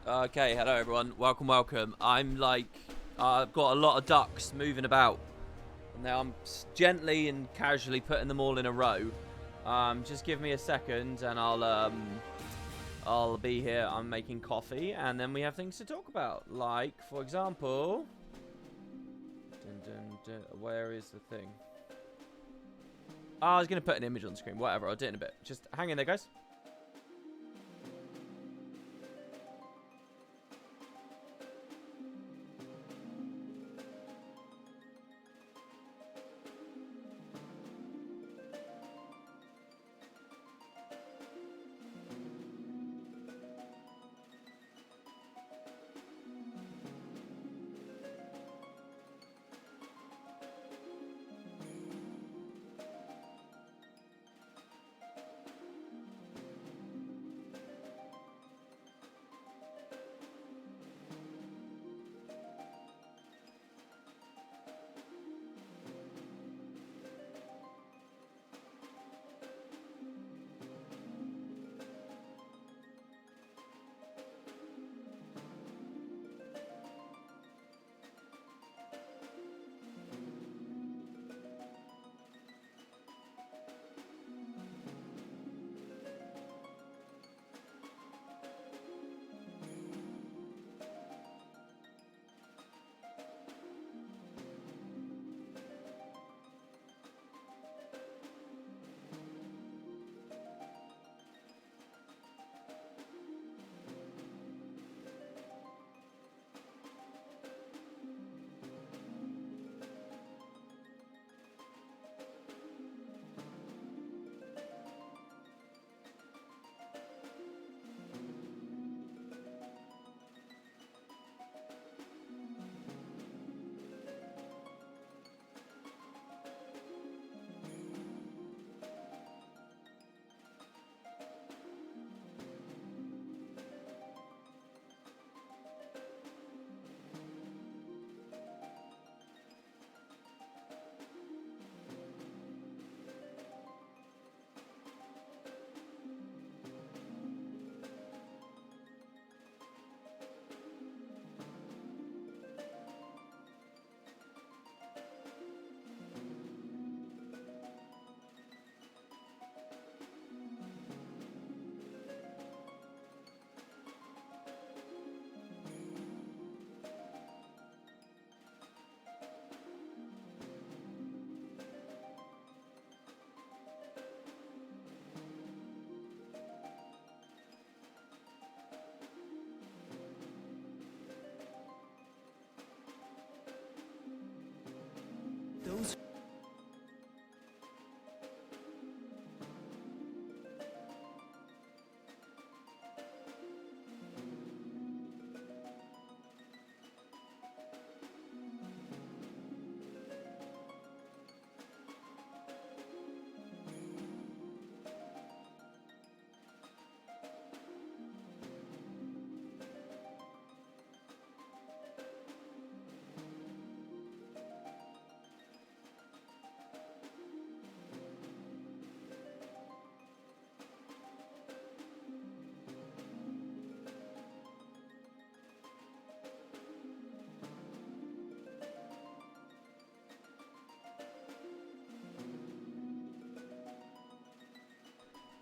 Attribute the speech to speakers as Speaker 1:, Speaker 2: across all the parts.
Speaker 1: Okay, hello everyone. Welcome. I'm like, I've got a lot of ducks moving about. And now I'm gently and casually putting them all in a row. Just give me a second and I'll be here. I'm making coffee and then we have things to talk about. Like, for example... Where is the thing? Oh, I was going to put an image on the screen. Whatever, I'll do it in a bit. Just hang in there, guys.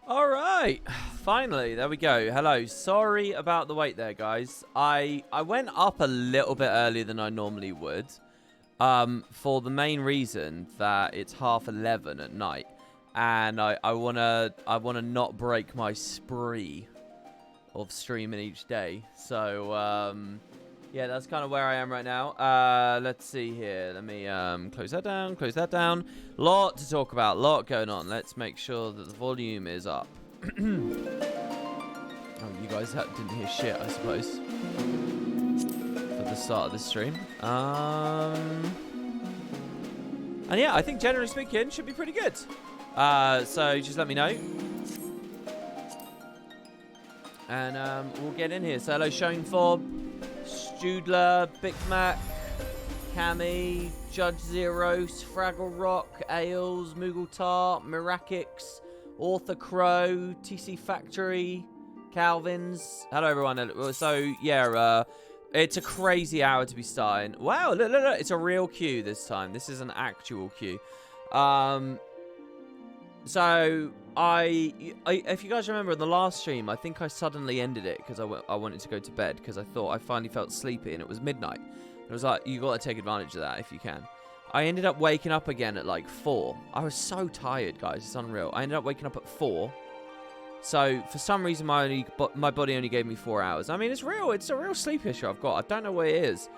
Speaker 1: All right, finally, there we go. Hello, sorry about the wait there, guys. I went up a little bit earlier than I normally would, for the main reason that it's 11:30 at night, and I wanna not break my spree of streaming each day. So yeah, that's kind of where I am right now. Let's see here. Let me close that down. Lot to talk about, lot going on. Let's make sure that the volume is up. Oh, you guys didn't hear shit, I suppose, for the start of this stream. And yeah, I think generally speaking, should be pretty good. So just let me know. And we'll get in here. So hello, Showing Fob, Studler, Big Mac, Cammy, Judge Zeros, Fraggle Rock, Ailes, Moogle Tart, Mirakix, Author Crow, TC Factory, Calvins. Hello, everyone. So, yeah, it's a crazy hour to be starting. Wow, look, look, look. It's a real queue this time. This is an actual queue. So, if you guys remember in the last stream, I think I suddenly ended it because I wanted to go to bed because I thought I finally felt sleepy and it was midnight. It was like, you got to take advantage of that if you can. I ended up waking up again at like 4. I was so tired, guys. It's unreal. I ended up waking up at 4. So, for some reason, my body only gave me 4 hours. I mean, it's real. It's a real sleep issue I've got. I don't know what it is.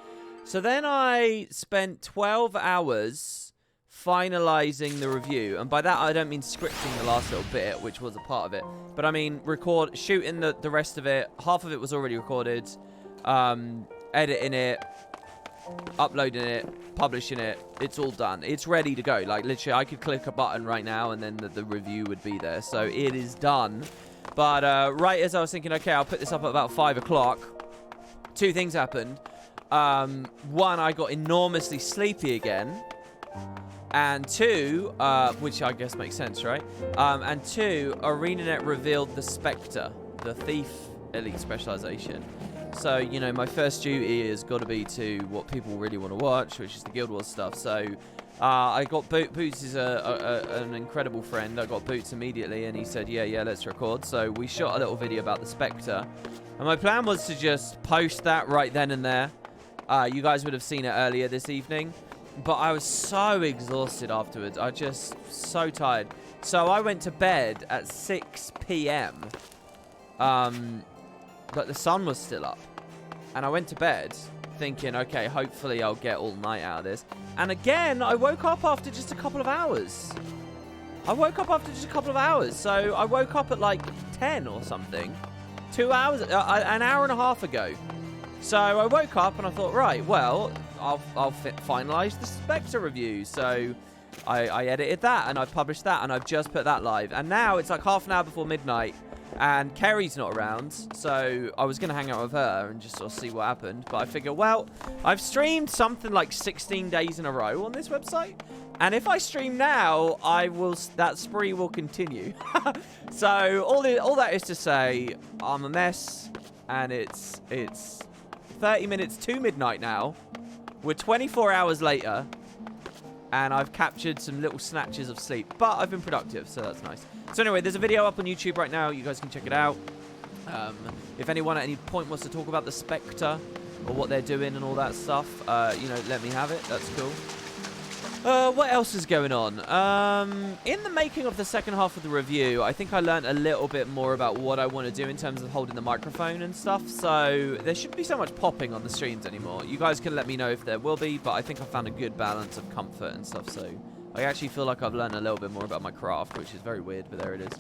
Speaker 1: So then I spent 12 hours finalizing the review. And by that, I don't mean scripting the last little bit, which was a part of it. But I mean, shooting the rest of it. Half of it was already recorded. Editing it. Uploading it. Publishing it. It's all done. It's ready to go. Like, literally, I could click a button right now and then the review would be there. So it is done. But right as I was thinking, okay, I'll put this up at about 5 o'clock, 2 things happened. One, I got enormously sleepy again. And 2, which I guess makes sense, right? And 2, ArenaNet revealed the Spectre, the Thief Elite Specialization. So, you know, my first duty has got to be to what people really want to watch, which is the Guild Wars stuff. So, I got Boots is an incredible friend. I got Boots immediately, and he said, yeah, let's record. So, we shot a little video about the Spectre. And my plan was to just post that right then and there. You guys would have seen it earlier this evening. But I was so exhausted afterwards. I just so tired. So, I went to bed at 6 p.m. But the sun was still up. And I went to bed thinking, okay, hopefully I'll get all night out of this. And again, I woke up after just a couple of hours. So I woke up at like 10 or something. 2 hours, an hour and a half ago. So I woke up and I thought, right, well, I'll finalize the Spectre review. So I edited that and I published that and I've just put that live. And now it's like half an hour before midnight. And Kerry's not around, so I was going to hang out with her and just sort of see what happened. But I figure, well, I've streamed something like 16 days in a row on this website. And if I stream now, that spree will continue. So all that is to say, I'm a mess. And it's 30 minutes to midnight now. We're 24 hours later. And I've captured some little snatches of sleep. But I've been productive, so that's nice. So anyway, there's a video up on YouTube right now. You guys can check it out. If anyone at any point wants to talk about the Spectre or what they're doing and all that stuff, you know, let me have it. That's cool. What else is going on? In the making of the second half of the review, I think I learned a little bit more about what I want to do in terms of holding the microphone and stuff. So there shouldn't be so much popping on the streams anymore. You guys can let me know if there will be, but I think I found a good balance of comfort and stuff. So I actually feel like I've learned a little bit more about my craft, which is very weird, but there it is.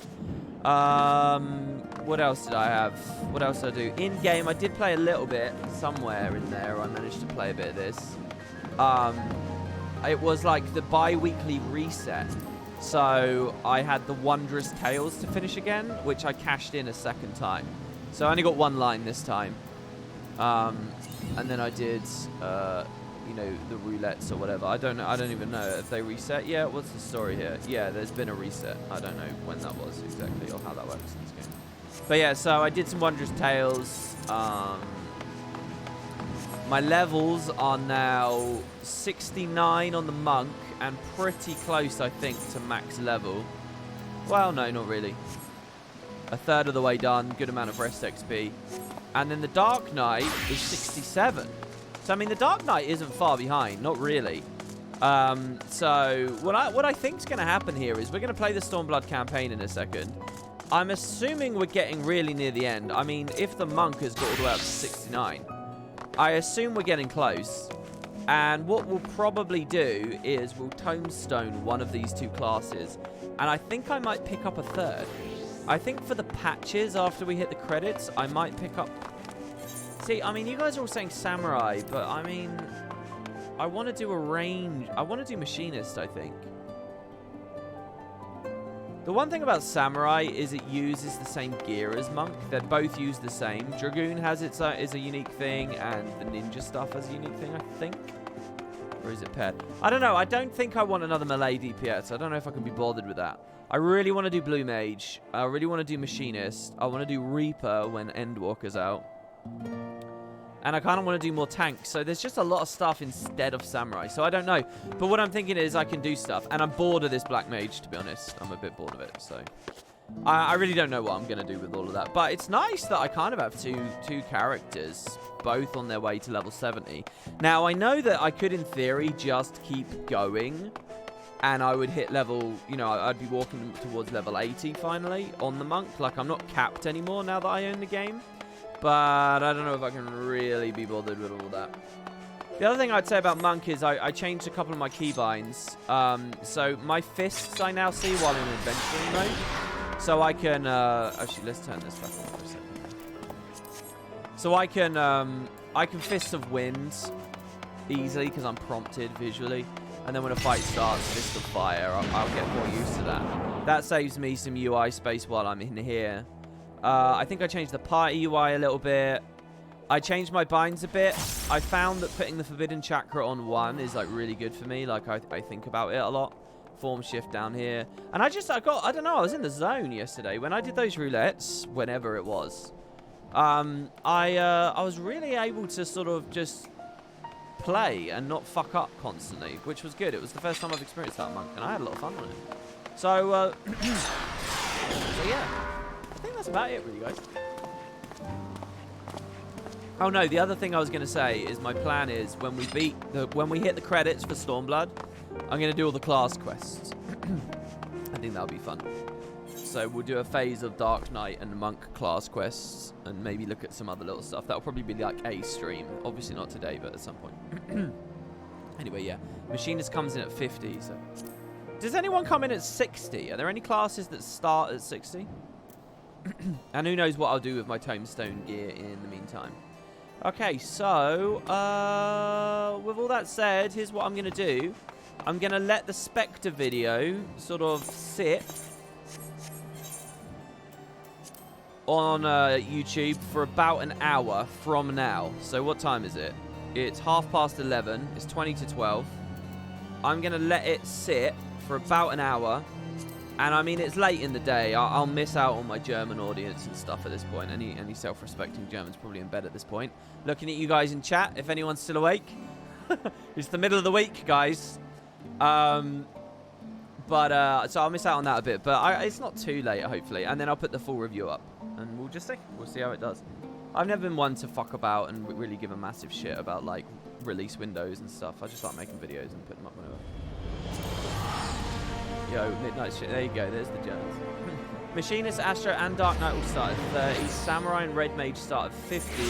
Speaker 1: What else did I have? What else did I do? In-game, I did play a little bit. Somewhere in there, I managed to play a bit of this. It was like the bi-weekly reset. So I had the Wondrous Tales to finish again, which I cashed in a second time. So I only got one line this time. And then I did... you know, the roulettes or whatever. I don't even know if they reset. Yeah, what's the story here? Yeah, there's been a reset. I don't know when that was exactly or how that works in this game. But yeah, so I did some Wondrous Tales. My levels are now 69 on the monk and pretty close, I think, to max level. Well, no, not really. A third of the way done. Good amount of rest XP. And then the Dark Knight is 67. So, I mean, the Dark Knight isn't far behind. Not really. So, what I think is going to happen here is we're going to play the Stormblood campaign in a second. I'm assuming we're getting really near the end. I mean, if the monk has got all the way up to 69, I assume we're getting close. And what we'll probably do is we'll tombstone one of these two classes. And I think I might pick up a third. I think for the patches after we hit the credits, I might pick up... See, I mean, you guys are all saying samurai, but I mean, I want to do a range. I want to do machinist, I think. The one thing about samurai is it uses the same gear as monk. They both use the same. Dragoon has its is a unique thing, and the ninja stuff has a unique thing, I think. Or is it paired? I don't know. I don't think I want another melee DPS. I don't know if I can be bothered with that. I really want to do Blue Mage. I really want to do Machinist. I want to do Reaper when Endwalker's out. And I kind of want to do more tanks. So there's just a lot of stuff instead of Samurai. So I don't know. But what I'm thinking is I can do stuff. And I'm bored of this Black Mage, to be honest. I'm a bit bored of it. So I really don't know what I'm going to do with all of that. But it's nice that I kind of have two characters, both on their way to level 70. Now, I know that I could, in theory, just keep going. And I would hit level, you know, I'd be walking towards level 80 finally on the Monk. Like, I'm not capped anymore now that I own the game. But I don't know if I can really be bothered with all that. The other thing I'd say about Monk is I changed a couple of my keybinds. So my fists I now see while in adventuring mode. So I can... actually, let's turn this back on for a second. So I can Fists of Wind easily because I'm prompted visually. And then when a fight starts, Fist of Fire, I'll get more used to that. That saves me some UI space while I'm in here. I think I changed the party UI a little bit. I changed my binds a bit. I found that putting the Forbidden Chakra on 1 is like really good for me. Like I think about it a lot. Form shift down here. And I don't know, I was in the zone yesterday. When I did those roulettes, whenever it was, I was really able to sort of just play and not fuck up constantly, which was good. It was the first time I've experienced that Monk, and I had a lot of fun with it. So, so yeah. I think that's about it, really, guys. Oh no, the other thing I was going to say is my plan is when we hit the credits for Stormblood, I'm going to do all the class quests. I think that'll be fun. So we'll do a phase of Dark Knight and Monk class quests and maybe look at some other little stuff. That'll probably be like a stream. Obviously not today, but at some point. Anyway, yeah. Machinist comes in at 50, so... Does anyone come in at 60? Are there any classes that start at 60? And who knows what I'll do with my Tombstone gear in the meantime. Okay, so, with all that said, here's what I'm going to do. I'm going to let the Spectre video sort of sit on YouTube for about an hour from now. So what time is it? It's 11:30. It's 20 to 12. I'm going to let it sit for about an hour. And I mean, it's late in the day. I'll miss out on my German audience and stuff at this point. Any self-respecting German's probably in bed at this point. Looking at you guys in chat, if anyone's still awake. It's the middle of the week, guys. So I'll miss out on that a bit. But it's not too late, hopefully. And then I'll put the full review up. And we'll just see. We'll see how it does. I've never been one to fuck about and really give a massive shit about, like, release windows and stuff. I just like making videos and putting them up whenever. Yo, Midnight shit. There you go. There's the Germans. Machinist, Astro, and Dark Knight all start at 30. Samurai and Red Mage start at 50.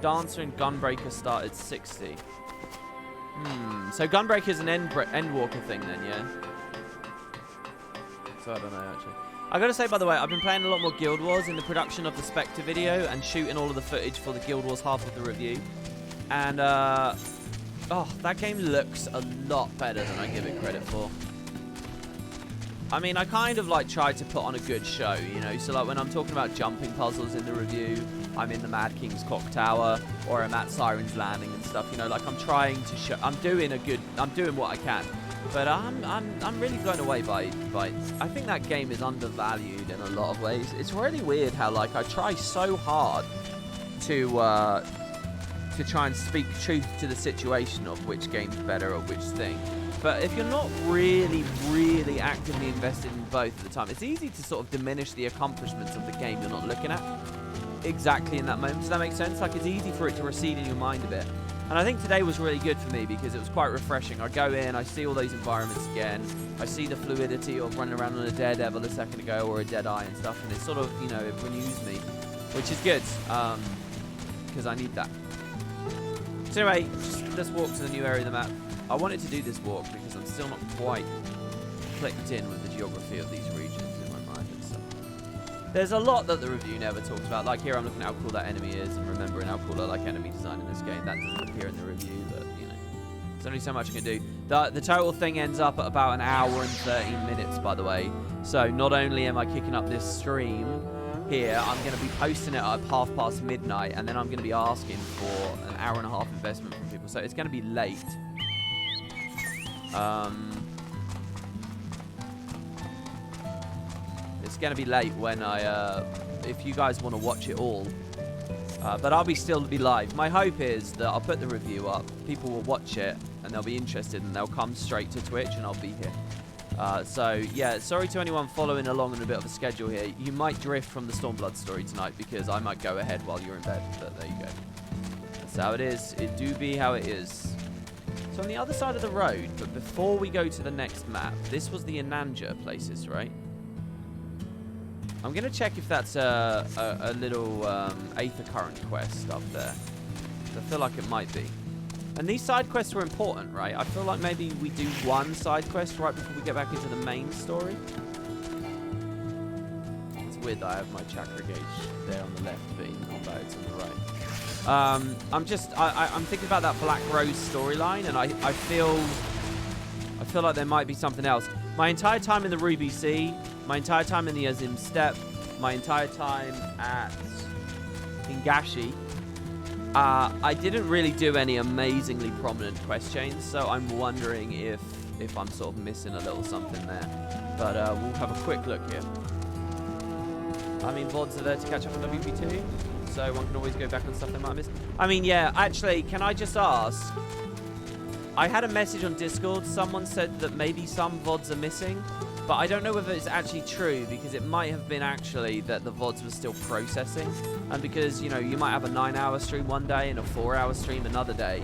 Speaker 1: Dancer and Gunbreaker start at 60. So Gunbreaker's an Endwalker thing then, yeah? So I don't know, actually. I gotta say, by the way, I've been playing a lot more Guild Wars in the production of the Spectre video and shooting all of the footage for the Guild Wars half of the review. And, oh, that game looks a lot better than I give it credit for. I mean, I kind of, like, tried to put on a good show, you know? So, like, when I'm talking about jumping puzzles in the review, I'm in the Mad King's Clock Tower, or I'm at Siren's Landing and stuff, you know? Like, I'm trying to show... I'm doing what I can. But I'm really blown away by... I think that game is undervalued in a lot of ways. It's really weird how, like, I try so hard to try and speak truth to the situation of which game's better or which thing. But if you're not really, really actively invested in both at the time, it's easy to sort of diminish the accomplishments of the game you're not looking at exactly in that moment. Does that make sense? Like, it's easy for it to recede in your mind a bit. And I think today was really good for me because it was quite refreshing. I go in, I see all those environments again. I see the fluidity of running around on a Daredevil a second ago or a Deadeye and stuff. And it sort of, you know, it renews me, which is good because I need that. So anyway, let's walk to the new area of the map. I wanted to do this walk because I'm still not quite clicked in with the geography of these regions in my mind and stuff. There's a lot that the review never talks about. Like here, I'm looking at how cool that enemy is and remembering how cool I like enemy design in this game. That doesn't appear in the review, but you know, there's only so much I can do. The total thing ends up at about an hour and 13 minutes, by the way. So not only am I kicking up this stream here, I'm going to be posting it at midnight, and then I'm going to be asking for an hour and a half investment from people. So it's going to be late. It's going to be late when if you guys want to watch it all. But I'll still be live. My hope is that I'll put the review up, people will watch it, and they'll be interested, and they'll come straight to Twitch, and I'll be here. So, yeah, sorry to anyone following along on a bit of a schedule here. You might drift from the Stormblood story tonight, because I might go ahead while you're in bed, but there you go. That's how it is. It do be how it is. So on the other side of the road, but before we go to the next map, this was the Ananja places, right? I'm going to check if that's a little Aether Current quest up there. I feel like it might be. And these side quests were important, right? I feel like maybe we do one side quest right before we get back into the main story. It's weird that I have my chakra gauge there on the left being converted to the right. I'm thinking about that Black Rose storyline, and I feel like there might be something else. My entire time in the Ruby Sea, my entire time in the Azim Steppe, my entire time at Hingashi, I didn't really do any amazingly prominent quest chains, so I'm wondering if I'm sort of missing a little something there. But we'll have a quick look here. I mean, VODs are there to catch up on WP2, so one can always go back on stuff they might miss. I mean, yeah, actually, can I just ask? I had a message on Discord. Someone said that maybe some VODs are missing, but I don't know whether it's actually true, because it might have been actually that the VODs were still processing. And because, you know, you might have a 9-hour stream one day and a 4-hour stream another day.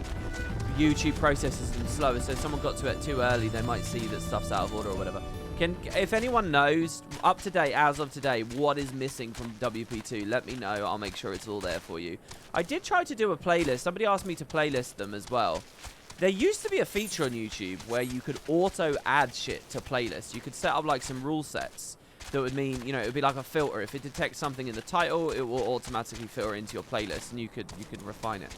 Speaker 1: YouTube processes them slower, so if someone got to it too early, they might see that stuff's out of order or whatever. If anyone knows, up to date, as of today, what is missing from WP2, let me know. I'll make sure it's all there for you. I did try to do a playlist. Somebody asked me to playlist them as well. There used to be a feature on YouTube where you could auto-add shit to playlists. You could set up, like, some rule sets that would mean, you know, it would be like a filter. If it detects something in the title, it will automatically filter into your playlist, and you could refine it.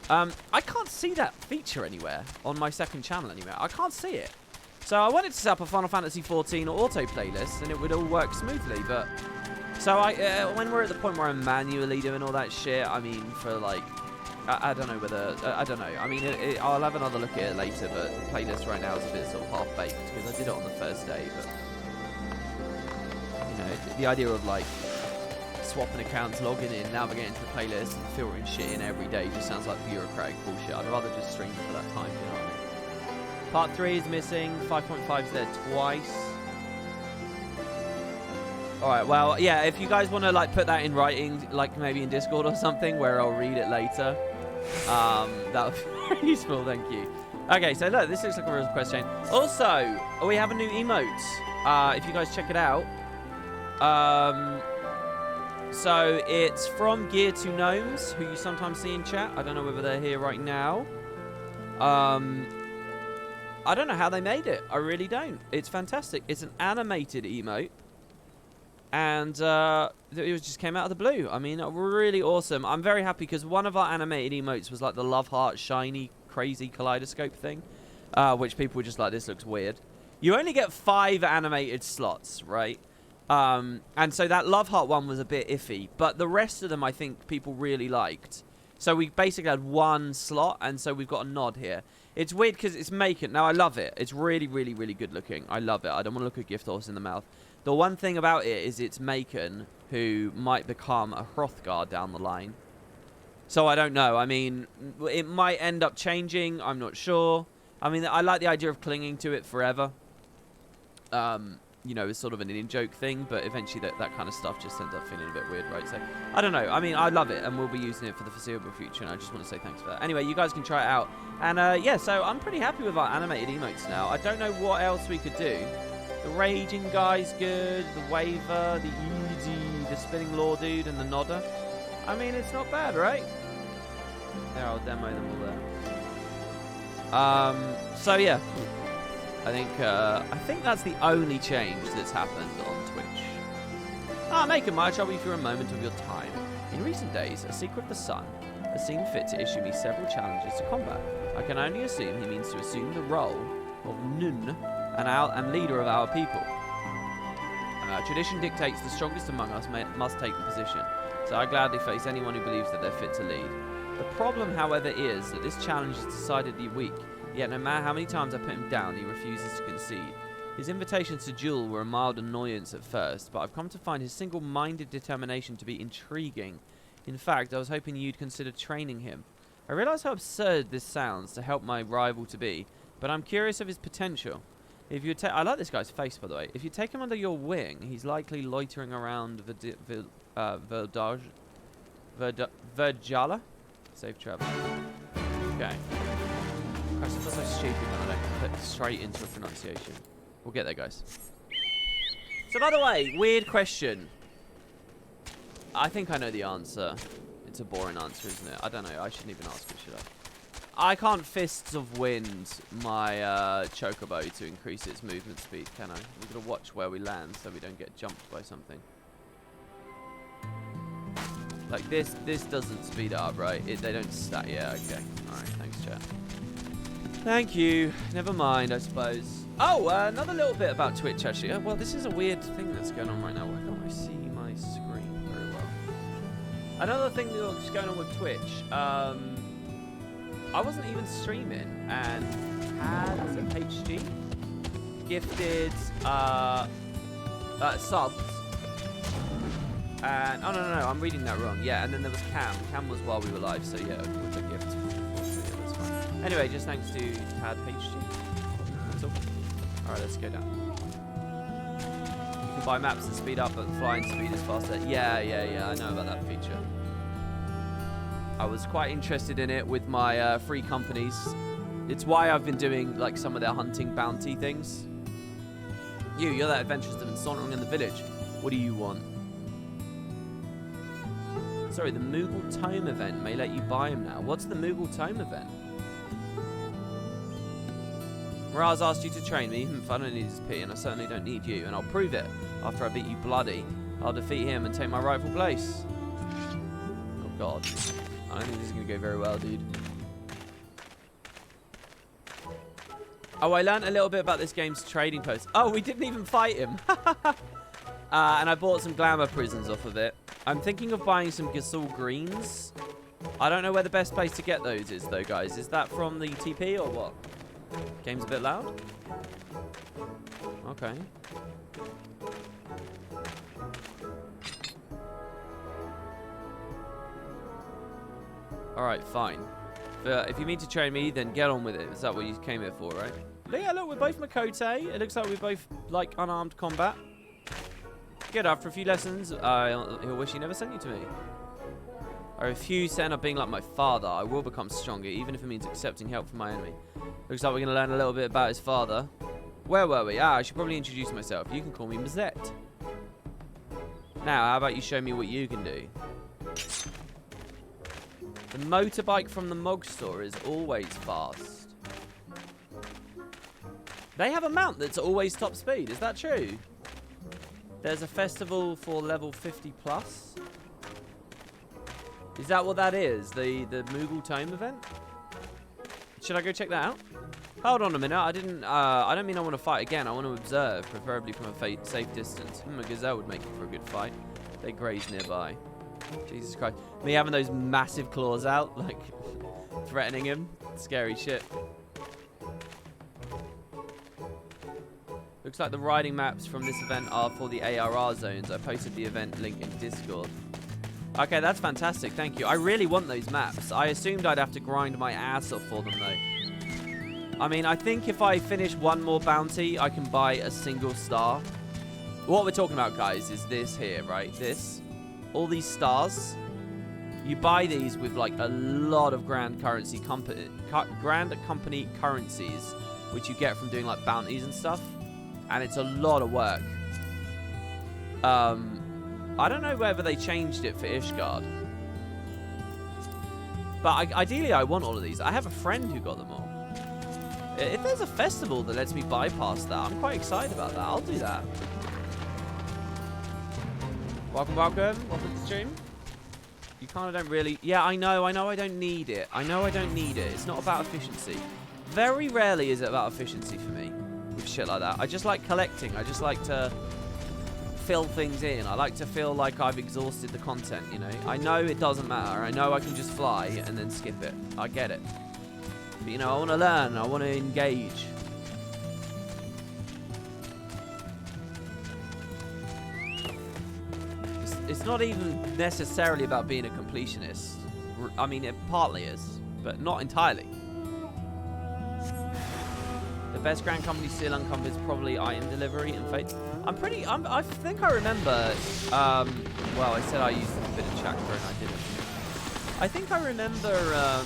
Speaker 1: I can't see that feature anywhere on my second channel anywhere. I can't see it. So I wanted to set up a Final Fantasy XIV auto playlist, and it would all work smoothly, but... So when we're at the point where I'm manually doing all that shit, I mean, for, like... I don't know whether... I don't know. I mean, I'll have another look at it later, but the playlist right now is a bit sort of half-baked, because I did it on the first day, but... You know, the idea of, like, swapping accounts, logging in, navigating to the playlist, and filtering shit in every day just sounds like bureaucratic bullshit. I'd rather just stream for that time, you know what I mean? Part 3 is missing. 5.5 is there twice. Alright, well, yeah, if you guys want to, like, put that in writing, like, maybe in Discord or something, where I'll read it later, that would be very useful, thank you. Okay, so look, this looks like a real quest chain. Also, we have a new emote, if you guys check it out. So, it's from Gear 2 Gnomes, who you sometimes see in chat. I don't know whether they're here right now. I don't know how they made it. I really don't. It's fantastic. It's an animated emote. And it just came out of the blue. I mean, really awesome. I'm very happy because one of our animated emotes was like the Love Heart shiny, crazy kaleidoscope thing. Which people were just like, this looks weird. You only get 5 animated slots, right? And so that Love Heart one was a bit iffy. But the rest of them, I think, people really liked. So we basically had 1 slot, and so we've got a nod here. It's weird because it's Macon. Now, I love it. It's really, really, really good looking. I love it. I don't want to look a gift horse in the mouth. The one thing about it is it's Macon, who might become a Hrothgar down the line. So I don't know. I mean, it might end up changing. I'm not sure. I mean, I like the idea of clinging to it forever. You know, it's sort of an in-joke thing, but eventually that kind of stuff just ends up feeling a bit weird, right? So, I don't know. I mean, I love it, and we'll be using it for the foreseeable future, and I just want to say thanks for that. Anyway, you guys can try it out. And, yeah, so I'm pretty happy with our animated emotes now. I don't know what else we could do. The Raging Guy's good, the Waver, the Easy, the Spinning Law Dude, and the Nodder. I mean, it's not bad, right? There, I'll demo them all there. So, yeah. I think that's the only change that's happened on Twitch. Make a march, I'll be for a moment of your time. In recent days, a Seeker of the Sun has seen fit to issue me several challenges to combat. I can only assume he means to assume the role of Nun and leader of our people. Tradition dictates the strongest among us must take the position, so I gladly face anyone who believes that they're fit to lead. The problem, however, is that this challenge is decidedly weak, Yet no matter how many times I put him down, he refuses to concede. His invitations to duel were a mild annoyance at first, but I've come to find his single-minded determination to be intriguing. In fact, I was hoping you'd consider training him. I realise how absurd this sounds to help my rival-to-be, but I'm curious of his potential. If you I like this guy's face, by the way. If you take him under your wing, he's likely loitering around Verdjala. Safe travel. Okay. Christ, I feel so stupid when I don't put straight into a pronunciation. We'll get there, guys. So, by the way, weird question. I think I know the answer. It's a boring answer, isn't it? I don't know. I shouldn't even ask it, should I? I can't Fists of Wind my Chocobo to increase its movement speed, can I? We've got to watch where we land so we don't get jumped by something. Like this doesn't speed up, right? They don't stat. Yeah, okay. Alright, thanks, chat. Thank you. Never mind, I suppose. Oh, another little bit about Twitch, actually. Well, this is a weird thing that's going on right now. Why can't I see my screen very well? Another thing that's going on with Twitch. I wasn't even streaming, and had HG gifted subs. And oh no, I'm reading that wrong. Yeah, and then there was Cam. Cam was while we were live, so yeah, with the gift. So yeah, that's fine. Anyway, just thanks to Tad HG. That's all. All right, let's go down. You can buy maps and speed up, but flying speed is faster. Yeah. I know about that feature. I was quite interested in it with my free companies. It's why I've been doing like some of their hunting bounty things. You're that adventurous and sauntering in the village. What do you want? Sorry, the Moogle Tome event may let you buy him now. What's the Moogle Tome event? Miraz asked you to train me. I don't need his pity, and I certainly don't need you. And I'll prove it. After I beat you bloody, I'll defeat him and take my rightful place. Oh, God. I don't think this is going to go very well, dude. Oh, I learned a little bit about this game's trading post. Oh, we didn't even fight him. And I bought some glamour prisms off of it. I'm thinking of buying some Gasol greens. I don't know where the best place to get those is, though, guys. Is that from the TP or what? Game's a bit loud? Okay. Alright, fine. If you mean to train me, then get on with it. Is that what you came here for, right? Yeah, look, we're both Makote. It looks like we both like unarmed combat. Good, after a few lessons, he'll wish he never sent you to me. I refuse to end up being like my father. I will become stronger, even if it means accepting help from my enemy. Looks like we're going to learn a little bit about his father. Where were we? I should probably introduce myself. You can call me Mazette. Now, how about you show me what you can do? The motorbike from the Mog store is always fast. They have a mount that's always top speed. Is that true? There's a festival for level 50 plus. Is that what that is? The Moogle Tome event? Should I go check that out? Hold on a minute. I don't mean I want to fight again. I want to observe, preferably from a safe distance. A gazelle would make it for a good fight. They graze nearby. Jesus Christ. Me having those massive claws out, like, threatening him. Scary shit. Looks like the riding maps from this event are for the ARR zones. I posted the event link in Discord. Okay, that's fantastic. Thank you. I really want those maps. I assumed I'd have to grind my ass off for them, though. I mean, I think if I finish one more bounty, I can buy a single star. What we're talking about, guys, is this here, right? This. All these stars. You buy these with, like, a lot of grand company currencies, which you get from doing, like, bounties and stuff. And it's a lot of work. I don't know whether they changed it for Ishgard. But ideally, I want all of these. I have a friend who got them all. If there's a festival that lets me bypass that, I'm quite excited about that. I'll do that. Welcome to the stream. You kind of don't really... Yeah, I know I don't need it. I know I don't need it. It's not about efficiency. Very rarely is it about efficiency for me with shit like that. I just like collecting. I just like to fill things in. I like to feel like I've exhausted the content, you know. I know it doesn't matter. I know I can just fly and then skip it. I get it. But, you know, I want to learn. I want to engage. It's not even necessarily about being a completionist. I mean, it partly is, but not entirely. The best Grand Company still uncovered is probably item delivery and fate. I think I remember, well, I said I used a bit of chakra and I didn't. I think I remember,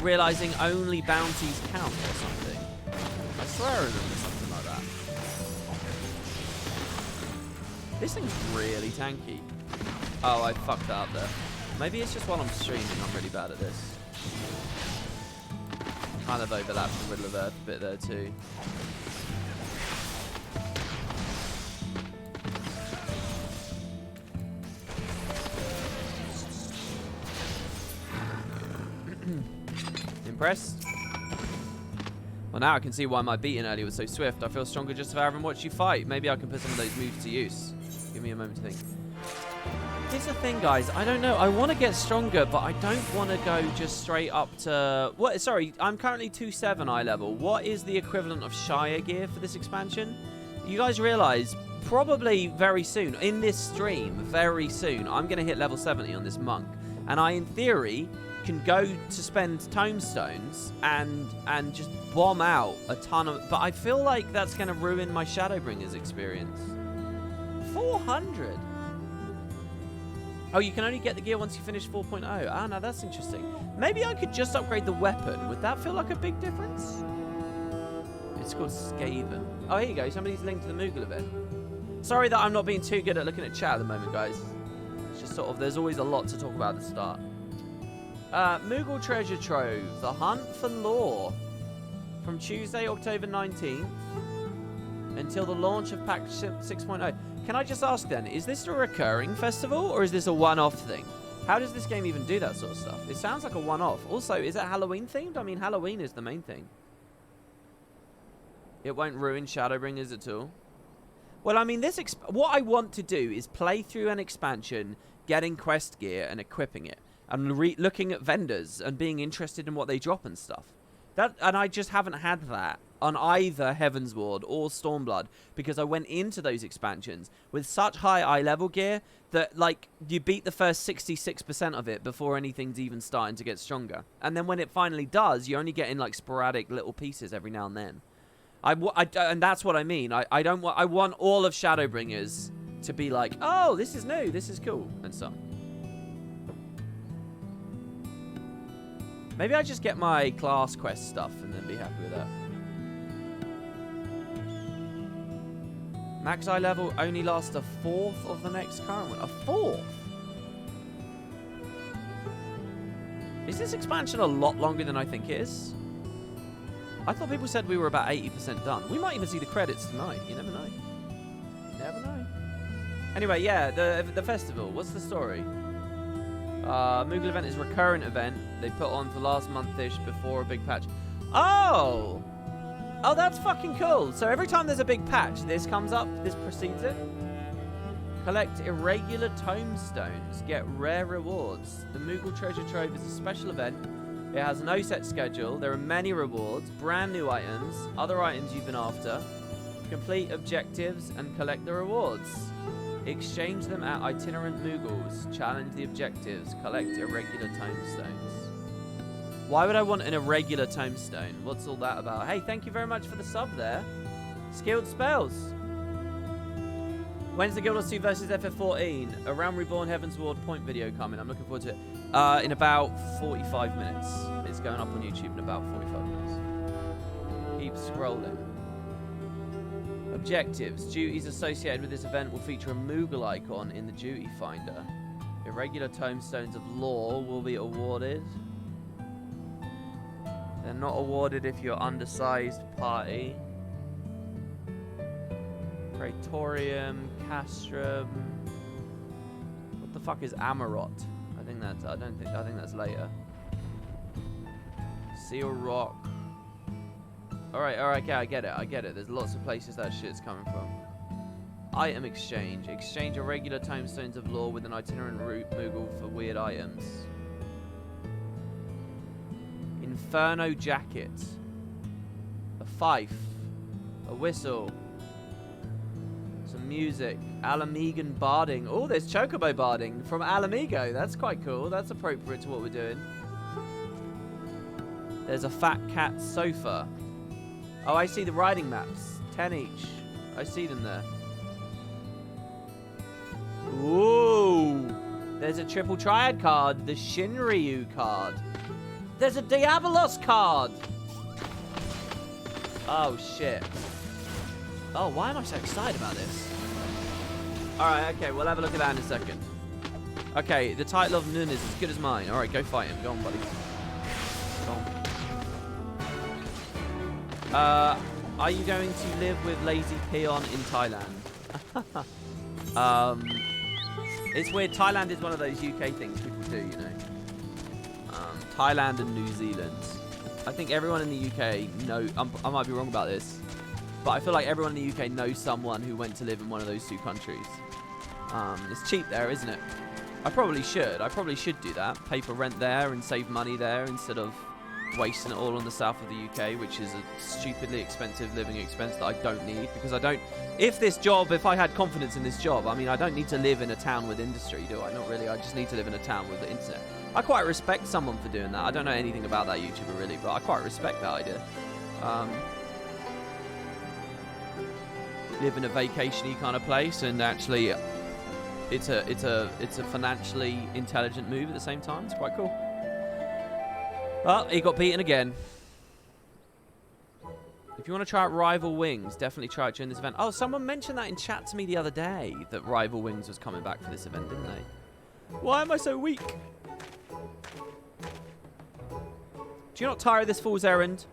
Speaker 1: realizing only bounties count or something. I swear I remember something like that. This thing's really tanky. Oh, I fucked that up there. Maybe it's just while I'm streaming, I'm really bad at this. Kind of overlaps the Riddle of Earth a bit there too. Impressed? Well, now I can see why my beating earlier was so swift. I feel stronger just about having watched you fight. Maybe I can put some of those moves to use. Give me a moment to think. Here's the thing, guys. I don't know. I want to get stronger, but I don't want to go just straight up to... What? Sorry, I'm currently 2-7 eye level. What is the equivalent of Shire gear for this expansion? You guys realize probably very soon, in this stream, very soon, I'm going to hit level 70 on this monk. And I, in theory, can go to spend tomestones and just bomb out a ton of... But I feel like that's going to ruin my Shadowbringers experience. 400? Oh, you can only get the gear once you finish 4.0. Ah, no, that's interesting. Maybe I could just upgrade the weapon. Would that feel like a big difference? It's called Skaven. Oh, here you go. Somebody's linked to the Moogle event. Sorry that I'm not being too good at looking at chat at the moment, guys. It's just sort of, there's always a lot to talk about at the start. Moogle Treasure Trove. The Hunt for Lore. From Tuesday, October 19th, until the launch of Patch 6.0. Can I just ask then, is this a recurring festival or is this a one-off thing? How does this game even do that sort of stuff? It sounds like a one-off. Also, is it Halloween themed? I mean, Halloween is the main thing. It won't ruin Shadowbringers at all. Well, I mean, what I want to do is play through an expansion, getting quest gear and equipping it, and looking at vendors and being interested in what they drop and stuff. And I just haven't had that on either Heavensward or Stormblood, because I went into those expansions with such high eye level gear that, like, you beat the first 66% of it before anything's even starting to get stronger. And then when it finally does, you only get in, like, sporadic little pieces every now and then. And that's what I mean. I want all of Shadowbringers to be like, oh, this is new, this is cool, and so on. Maybe I just get my class quest stuff and then be happy with that. Max eye level only lasts a fourth of the next current one. A fourth? Is this expansion a lot longer than I think it is? I thought people said we were about 80% done. We might even see the credits tonight. You never know. You never know. Anyway, yeah, the festival. What's the story? Moogle event is a recurrent event they put on for last month-ish before a big patch. Oh! Oh, that's fucking cool. So every time there's a big patch, this comes up, this precedes it. Collect irregular tomestones, get rare rewards. The Moogle Treasure Trove is a special event. It has no set schedule. There are many rewards, brand new items, other items you've been after. Complete objectives and collect the rewards. Exchange them at itinerant Moogles. Challenge the objectives. Collect irregular tomestones. Why would I want an irregular tombstone? What's all that about? Hey, thank you very much for the sub there. Skilled spells. When's the Guild Wars 2 versus FF14? A Realm Reborn Heavensward point video coming. I'm looking forward to it. In about 45 minutes. It's going up on YouTube in about 45 minutes. Keep scrolling. Objectives. Duties associated with this event will feature a Moogle icon in the duty finder. Irregular tombstones of lore will be awarded. They're not awarded if you're undersized party. Praetorium, Castrum. What the fuck is Amarot? I think that's later. Seal Rock. Alright, okay, I get it. There's lots of places that shit's coming from. Item exchange. Exchange irregular tomestones of lore with an itinerant route Moogle for weird items. Inferno jacket. A fife. A whistle. Some music. Ala Mhigo barding. Oh, there's chocobo barding from Ala Mhigo. That's quite cool. That's appropriate to what we're doing. There's a fat cat sofa. Oh, I see the riding maps. 10 each. I see them there. Ooh. There's a triple triad card. The Shinryu card. There's a Diabolos card. Oh, shit. Oh, why am I so excited about this? Alright, okay, we'll have a look at that in a second. Okay, the title of Nun is as good as mine. Alright, go fight him. Go on, buddy. Go on. Are you going to live with Lazy Peon in Thailand? It's weird. Thailand is one of those UK things people do, you know. Thailand and New Zealand. I think everyone in the UK I might be wrong about this, but I feel like everyone in the UK knows someone who went to live in one of those two countries. It's cheap there, isn't it? I probably should do that. Pay for rent there and save money there instead of wasting it all on the south of the UK, which is a stupidly expensive living expense that I don't need, because if I had confidence in this job, I mean, I don't need to live in a town with industry, do I? Not really. I just need to live in a town with the internet. I quite respect someone for doing that. I don't know anything about that YouTuber really, but I quite respect that idea. Live in a vacation-y kind of place, and actually it's a financially intelligent move at the same time. It's quite cool. Well, he got beaten again. If you want to try out Rival Wings, definitely try it during this event. Oh, someone mentioned that in chat to me the other day, that Rival Wings was coming back for this event, didn't they? Why am I so weak? Do you not tire of this fool's errand?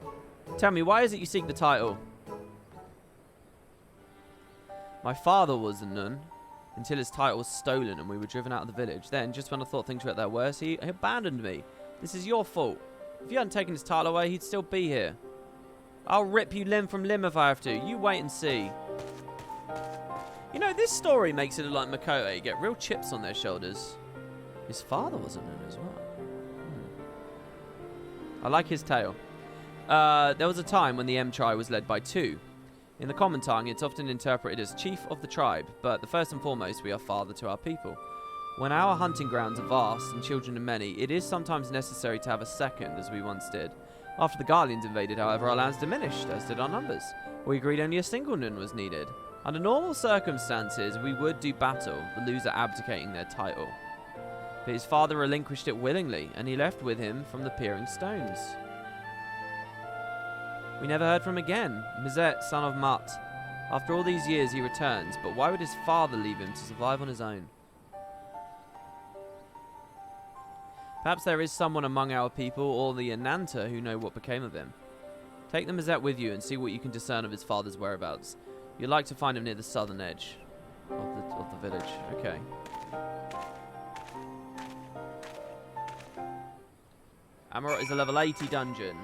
Speaker 1: Tell me, why is it you seek the title? My father was a nun until his title was stolen and we were driven out of the village. Then, just when I thought things were at their worst, he abandoned me. This is your fault. If you hadn't taken his title away, he'd still be here. I'll rip you limb from limb if I have to. You wait and see. You know, this story makes it look like Makoto get real chips on their shoulders. His father was a nun as well. I like his tale. There was a time when the M tribe was led by two. In the common tongue, it's often interpreted as chief of the tribe, but the first and foremost, we are father to our people. When our hunting grounds are vast and children are many, it is sometimes necessary to have a second, as we once did. After the Guardians invaded, however, our lands diminished, as did our numbers. We agreed only a single nun was needed. Under normal circumstances, we would do battle, the loser abdicating their title. But his father relinquished it willingly, and he left with him from the Peering Stones. We never heard from him again. Mizet, son of Mut. After all these years, he returns, but why would his father leave him to survive on his own? Perhaps there is someone among our people, or the Ananta, who know what became of him. Take the Mizet with you and see what you can discern of his father's whereabouts. You'd like to find him near the southern edge of the village. Okay. Emote is a level 80 dungeon.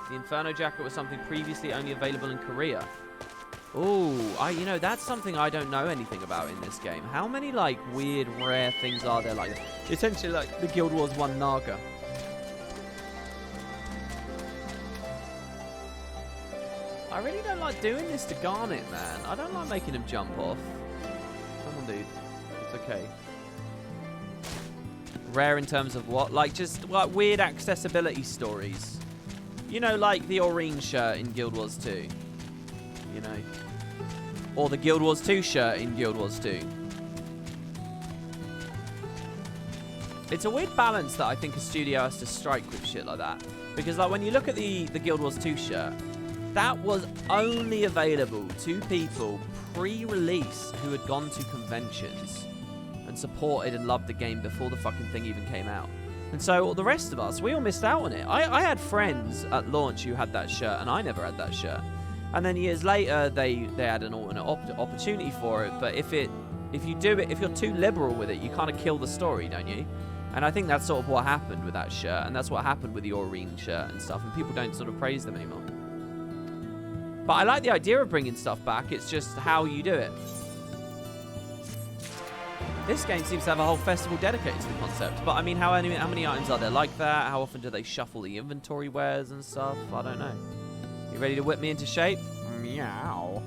Speaker 1: The Inferno jacket was something previously only available in Korea. Ooh, you know, that's something I don't know anything about in this game. How many, like, weird, rare things are there like that? Essentially, like, the Guild Wars 1 Naga. I really don't like doing this to Garnet, man. I don't like making him jump off. Come on, dude. It's okay. Rare in terms of what? Like, just, like, weird accessibility stories. You know, like the Aurene shirt in Guild Wars 2. You know. Or the Guild Wars 2 shirt in Guild Wars 2. It's a weird balance that I think a studio has to strike with shit like that. Because, like, when you look at the Guild Wars 2 shirt, that was only available to people pre-release who had gone to conventions and supported and loved the game before the fucking thing even came out. And so the rest of us, we all missed out on it. I had friends at launch who had that shirt, and I never had that shirt. And then years later, they had an alternate opportunity for it. But if you're too liberal with it, you kind of kill the story, don't you? And I think that's sort of what happened with that shirt, and that's what happened with the Aurene shirt and stuff. And people don't sort of praise them anymore. But I like the idea of bringing stuff back. It's just how you do it. This game seems to have a whole festival dedicated to the concept. But I mean, how many items are there like that? How often do they shuffle the inventory wares and stuff? I don't know. You ready to whip me into shape? Meow.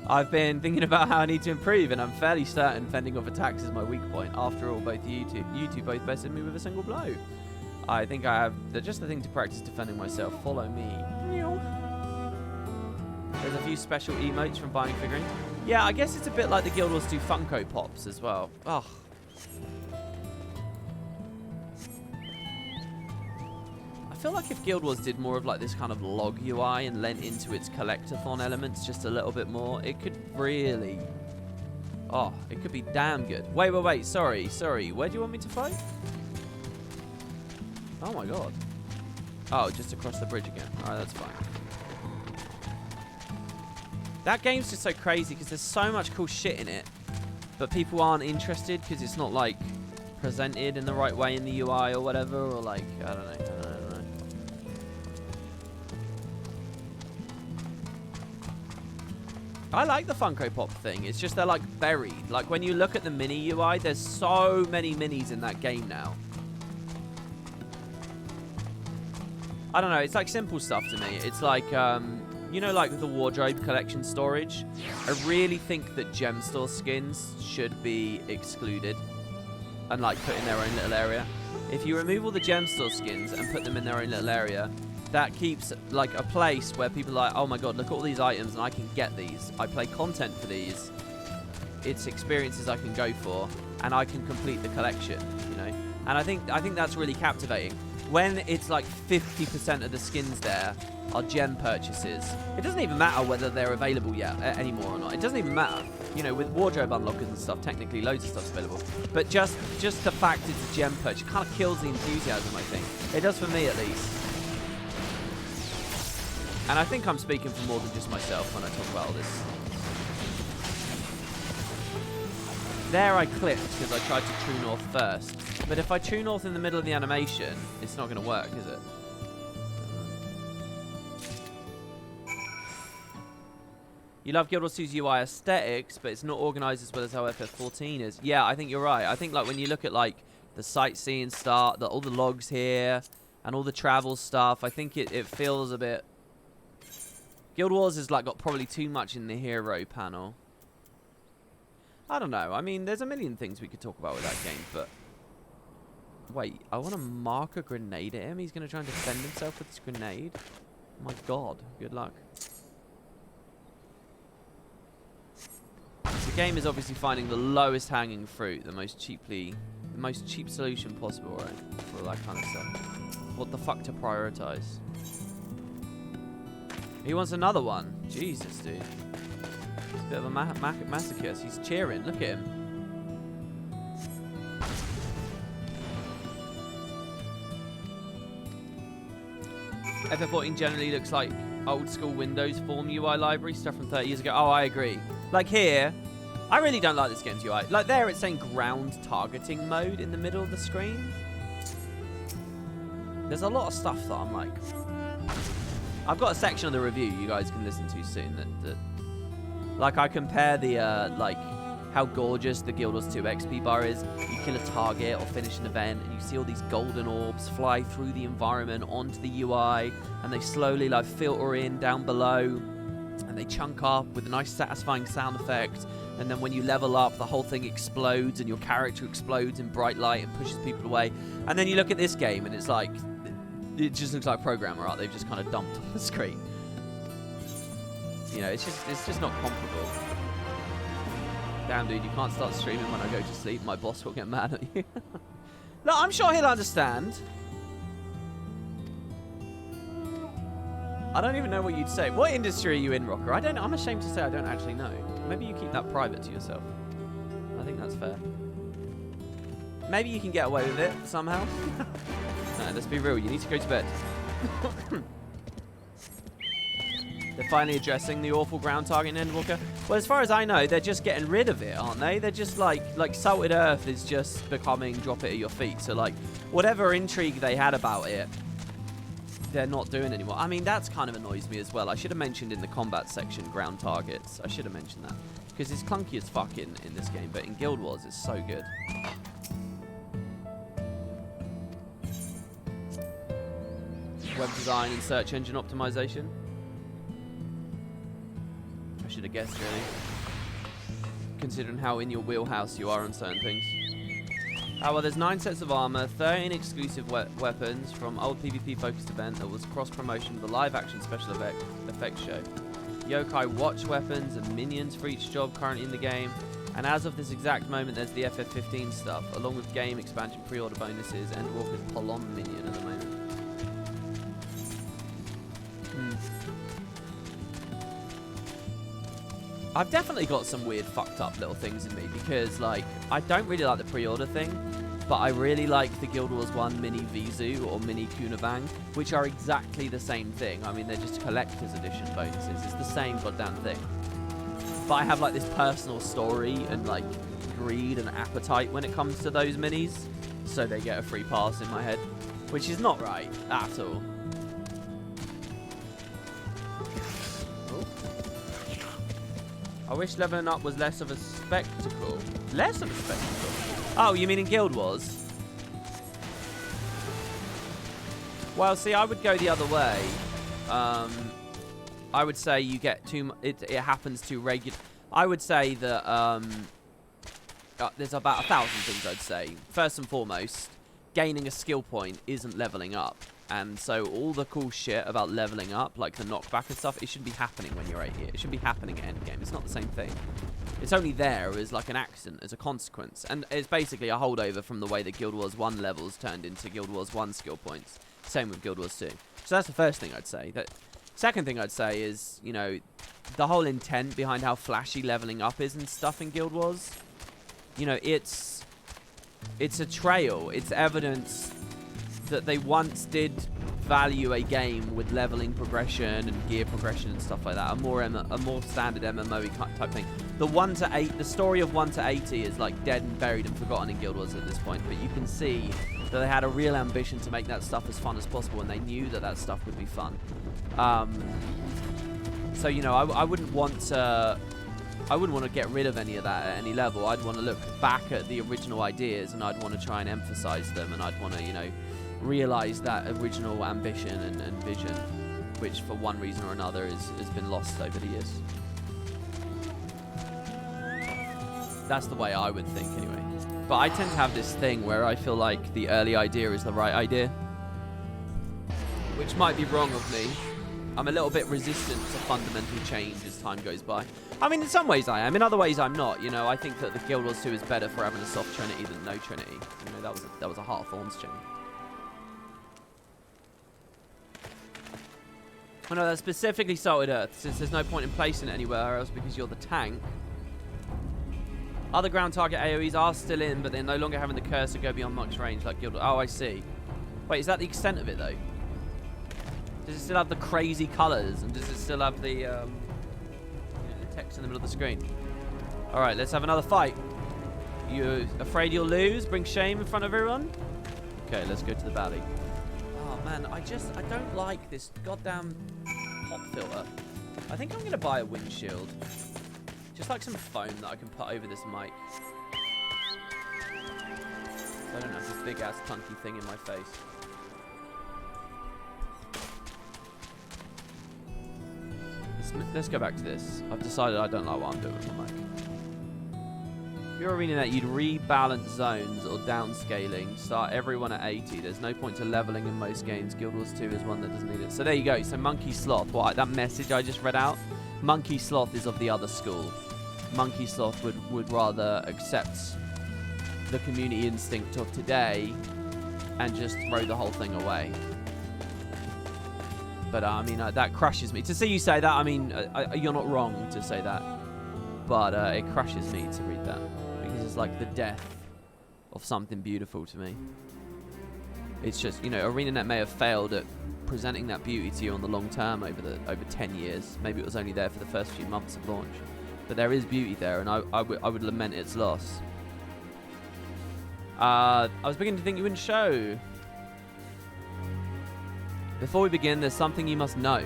Speaker 1: I've been thinking about how I need to improve, and I'm fairly certain fending off attacks is my weak point. After all, both you two both bested me with a single blow. I think I have just the thing to practice defending myself. Follow me. Meow. There's a few special emotes from buying figurines. Yeah, I guess it's a bit like the Guild Wars 2 Funko Pops as well. Oh. I feel like if Guild Wars did more of like this kind of log UI and lent into its collectathon elements just a little bit more, it could really... Oh, it could be damn good. Wait. Sorry. Where do you want me to fight? Oh my god. Oh, just across the bridge again. Alright, that's fine. That game's just so crazy because there's so much cool shit in it, but people aren't interested because it's not like presented in the right way in the UI or whatever, or like, I don't know. I like the Funko Pop thing. It's just they're like buried. Like when you look at the mini UI, there's so many minis in that game now. I don't know. It's like simple stuff to me. It's like, you know, like the wardrobe collection storage. I really think that gem store skins should be excluded and like put in their own little area. If you remove all the gem store skins and put them in their own little area, that keeps like a place where people are like, oh my god, look at all these items and I can get these. I play content for these. It's experiences I can go for and I can complete the collection, you know. And I think that's really captivating. When it's like 50% of the skins there are gem purchases, it doesn't even matter whether they're available yet anymore or not. It doesn't even matter. You know, with wardrobe unlockers and stuff, technically loads of stuff's available. But just the fact it's a gem purchase kind of kills the enthusiasm, I think. It does for me, at least. And I think I'm speaking for more than just myself when I talk about all this. There I clipped because I tried to true north first. But if I true north in the middle of the animation, it's not going to work, is it? You love Guild Wars 2's UI aesthetics, but it's not organized as well as how FF14 is. Yeah, I think you're right. I think like when you look at like the sightseeing stuff, all the logs here, and all the travel stuff, I think it feels a bit... Guild Wars has like got probably too much in the hero panel. I don't know. I mean, there's a million things we could talk about with that game, but... Wait, I want to mark a grenade at him? He's going to try and defend himself with this grenade? Oh my god, good luck. The game is obviously finding the lowest hanging fruit, the most cheap solution possible, right? For all that kind of stuff. What the fuck to prioritize? He wants another one. Jesus, dude. He's a bit of a masochist. He's cheering. Look at him. FF14 generally looks like old school Windows Form UI library, stuff from 30 years ago. Oh, I agree. Like here, I really don't like this game's UI. Like there, it's saying ground targeting mode in the middle of the screen. There's a lot of stuff that I'm like... I've got a section of the review you guys can listen to soon that like I compare the like how gorgeous the Guild Wars 2 XP bar is. You kill a target or finish an event and you see all these golden orbs fly through the environment onto the UI and they slowly like filter in down below and they chunk up with a nice satisfying sound effect, and then when you level up the whole thing explodes and your character explodes in bright light and pushes people away. And then you look at this game and it's like it just looks like programmer art they've just kind of dumped on the screen. You know, it's just not comparable. Damn, dude, you can't start streaming when I go to sleep. My boss will get mad at you. Look, I'm sure he'll understand. I don't even know what you'd say. What industry are you in, Rocker? I'm ashamed to say I don't actually know. Maybe you keep that private to yourself. I think that's fair. Maybe you can get away with it somehow. No, let's be real. You need to go to bed. They're finally addressing the awful ground target in Endwalker. Well, as far as I know, they're just getting rid of it, aren't they? They're just like Salted Earth is just becoming drop it at your feet. So like whatever intrigue they had about it, they're not doing anymore. I mean, that's kind of annoys me as well. I should have mentioned in the combat section ground targets. I should have mentioned that. Because it's clunky as fuck in this game, but in Guild Wars, it's so good. Web design and search engine optimization. I should have guessed, really. Considering how in your wheelhouse you are on certain things. Well, there's 9 sets of armor, 13 exclusive weapons from old PvP-focused event that was cross-promotion with a live-action special effects show. Yokai watch weapons and minions for each job currently in the game. And as of this exact moment, there's the FF15 stuff, along with game expansion pre-order bonuses and Walker's Polon minion at the moment. I've definitely got some weird fucked up little things in me because, like, I don't really like the pre-order thing, but I really like the Guild Wars 1 mini Vizu or mini Kunabang, which are exactly the same thing. I mean, they're just collector's edition bonuses. It's the same goddamn thing. But I have, like, this personal story and, like, greed and appetite when it comes to those minis, so they get a free pass in my head, which is not right at all. I wish leveling up was less of a spectacle. Less of a spectacle? Oh, you mean in Guild Wars? Well, see, I would go the other way. I would say you get too much. It happens too regular. I would say that there's about 1,000 things I'd say. First and foremost, gaining a skill point isn't leveling up. And so all the cool shit about leveling up, like the knockback and stuff, it should be happening when you're 8 here. It should be happening at endgame. It's not the same thing. It's only there as like an accident, as a consequence. And it's basically a holdover from the way that Guild Wars 1 levels turned into Guild Wars 1 skill points. Same with Guild Wars 2. So that's the first thing I'd say. Second thing I'd say is, you know, the whole intent behind how flashy leveling up is and stuff in Guild Wars. You know, it's a trail. It's evidence that they once did value a game with leveling progression and gear progression and stuff like that. A more standard MMO type thing. The story of 1 to 80 is like dead and buried and forgotten in Guild Wars at this point. But you can see that they had a real ambition to make that stuff as fun as possible, and they knew that that stuff would be fun. So you know, I wouldn't want to get rid of any of that at any level. I'd want to look back at the original ideas, and I'd want to try and emphasize them, and I'd want to, you know, realize that original ambition and vision, which for one reason or another has been lost over the years. That's the way I would think anyway. But I tend to have this thing where I feel like the early idea is the right idea, which might be wrong of me. I'm a little bit resistant to fundamental change as time goes by. I mean, in some ways I am. In other ways I'm not. You know, I think that the Guild Wars 2 is better for having a soft Trinity than no Trinity. You know, that was a Heart of Thorns chain. Oh no, that's specifically Salted Earth, since there's no point in placing it anywhere else because you're the tank. Other ground target AoEs are still in, but they're no longer having the cursor go beyond max range like Guild Wars. Oh, I see. Wait, is that the extent of it, though? Does it still have the crazy colours? And does it still have the, you know, the text in the middle of the screen? Alright, let's have another fight. You afraid you'll lose? Bring shame in front of everyone? Okay, let's go to the valley. Oh, man, I don't like this goddamn pop filter. I think I'm going to buy a windshield. Just like some foam that I can put over this mic. So I don't have this big-ass clunky thing in my face. Let's go back to this. I've decided I don't like what I'm doing with my mic. If you're ArenaNet, you'd rebalance zones or downscaling. Start everyone at 80. There's no point to leveling in most games. Guild Wars 2 is one that doesn't need it. So there you go. So Monkey Sloth. That message I just read out? Monkey Sloth is of the other school. Monkey Sloth would rather accept the community instinct of today and just throw the whole thing away. But I mean, that crushes me. To see you say that, I mean, you're not wrong to say that. But it crushes me to read that. Because it's like the death of something beautiful to me. It's just, you know, ArenaNet may have failed at presenting that beauty to you on the long term over 10 years. Maybe it was only there for the first few months of launch. But there is beauty there, and I would lament its loss. I was beginning to think you wouldn't show. Before we begin, there's something you must know.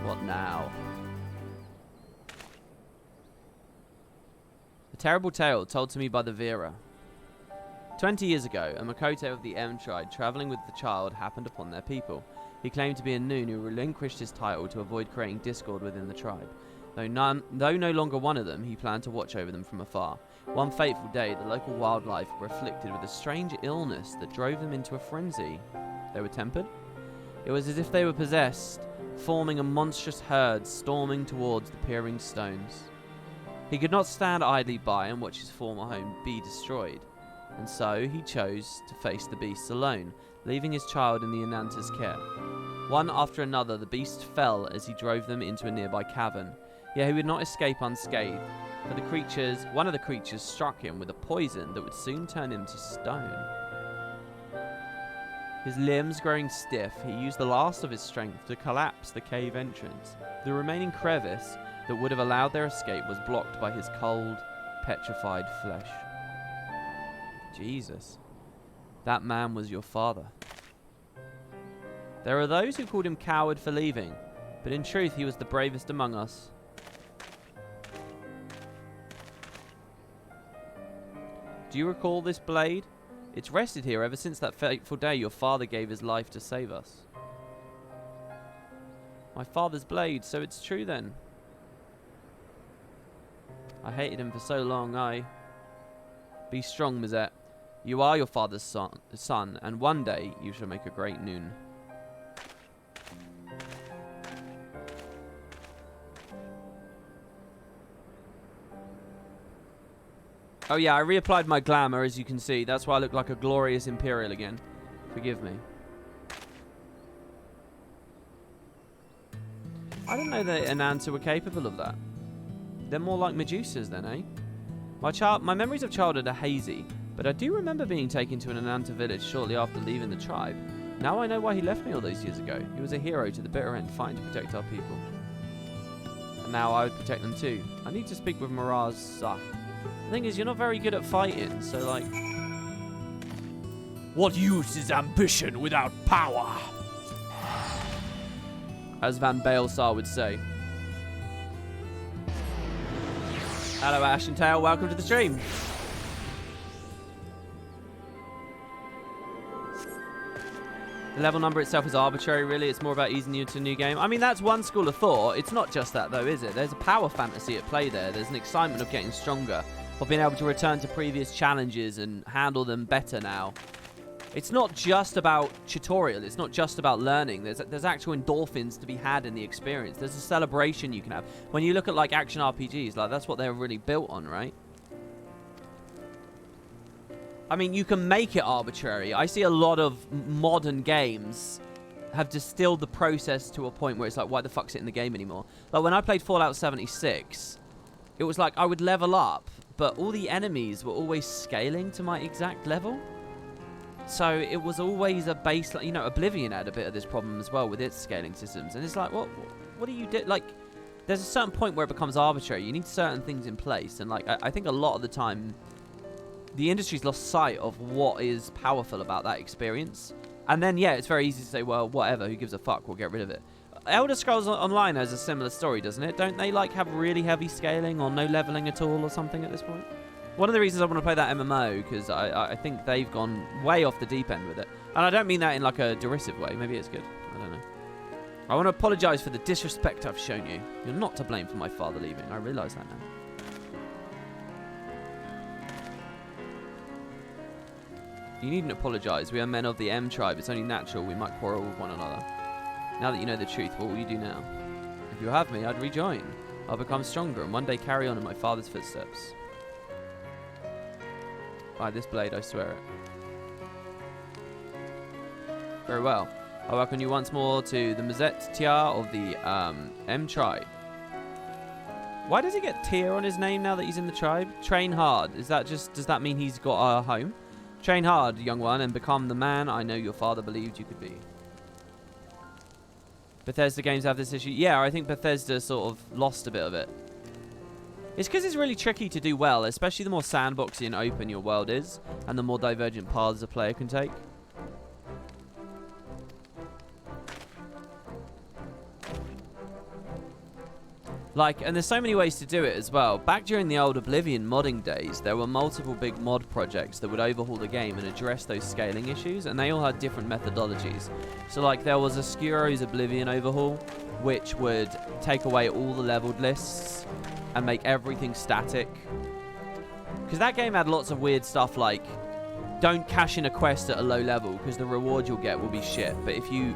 Speaker 1: What now? terrible tale told to me by the Vera. 20 years ago, a Makoto of the M tribe travelling with the child happened upon their people. He claimed to be a Noon who relinquished his title to avoid creating discord within the tribe. Though no longer one of them, he planned to watch over them from afar. One fateful day, the local wildlife were afflicted with a strange illness that drove them into a frenzy. They were tempered? It was as if they were possessed, forming a monstrous herd storming towards the peering stones. He could not stand idly by and watch his former home be destroyed, and so he chose to face the beasts alone, leaving his child in the Ananta's care. One after another, the beasts fell as he drove them into a nearby cavern. Yet he would not escape unscathed, for one of the creatures struck him with a poison that would soon turn him to stone. His limbs growing stiff, he used the last of his strength to collapse the cave entrance. The remaining crevice that would have allowed their escape was blocked by his cold, petrified flesh. Jesus. That man was your father. There are those who called him coward for leaving, but in truth he was the bravest among us. Do you recall this blade? It's rested here ever since that fateful day your father gave his life to save us. My father's blade, so it's true then. I hated him for so long, Be strong, Mizette. You are your father's son, and one day you shall make a great Noon. Oh yeah, I reapplied my glamour, as you can see. That's why I look like a glorious Imperial again. Forgive me. I didn't know that Ananta were capable of that. They're more like Medusas then, eh? My memories of childhood are hazy, but I do remember being taken to an Ananta village shortly after leaving the tribe. Now I know why he left me all those years ago. He was a hero to the bitter end, fighting to protect our people. And now I would protect them too. I need to speak with Miraz Sah. The thing is, you're not very good at fighting, so like...
Speaker 2: What use is ambition without power?
Speaker 1: As Van Baelsar would say. Hello, Ash and Tail. Welcome to the stream. The level number itself is arbitrary, really. It's more about easing you into a new game. I mean, that's one school of thought. It's not just that, though, is it? There's a power fantasy at play there. There's an excitement of getting stronger, of being able to return to previous challenges and handle them better now. It's not just about tutorial. It's not just about learning. There's actual endorphins to be had in the experience. There's a celebration you can have. When you look at, like, action RPGs, like, that's what they're really built on, right? I mean, you can make it arbitrary. I see a lot of modern games have distilled the process to a point where it's like, why the fuck's it in the game anymore? Like, when I played Fallout 76, it was like I would level up, but all the enemies were always scaling to my exact level. So it was always a baseline. You know, Oblivion had a bit of this problem as well with its scaling systems. And it's like, what do you do? Like, there's a certain point where it becomes arbitrary. You need certain things in place. And, like, I think a lot of the time, the industry's lost sight of what is powerful about that experience. And then, yeah, it's very easy to say, well, whatever, who gives a fuck, we'll get rid of it. Elder Scrolls Online has a similar story, doesn't it? Don't they, like, have really heavy scaling or no leveling at all or something at this point? One of the reasons I want to play that MMO, because I think they've gone way off the deep end with it. And I don't mean that in, like, a derisive way. Maybe it's good. I don't know. I want to apologise for the disrespect I've shown you. You're not to blame for my father leaving. I realise that now. You needn't apologise. We are men of the M tribe. It's only natural we might quarrel with one another. Now that you know the truth, what will you do now? If you have me, I'd rejoin. I'll become stronger and one day carry on in my father's footsteps. By this blade, I swear it. Very well. I welcome you once more to the Mazette Tiar of the M tribe. Why does he get Tier on his name now that he's in the tribe? Train hard. Is that just? Does that mean he's got a home? Train hard, young one, and become the man I know your father believed you could be. Bethesda games have this issue. Yeah, I think Bethesda sort of lost a bit of it. It's because it's really tricky to do well, especially the more sandboxy and open your world is, and the more divergent paths a player can take. Like, and there's so many ways to do it as well. Back during the old Oblivion modding days, there were multiple big mod projects that would overhaul the game and address those scaling issues, and they all had different methodologies. So, like, there was a Scuro's Oblivion overhaul, which would take away all the leveled lists and make everything static. Because that game had lots of weird stuff like, don't cash in a quest at a low level because the reward you'll get will be shit. But if you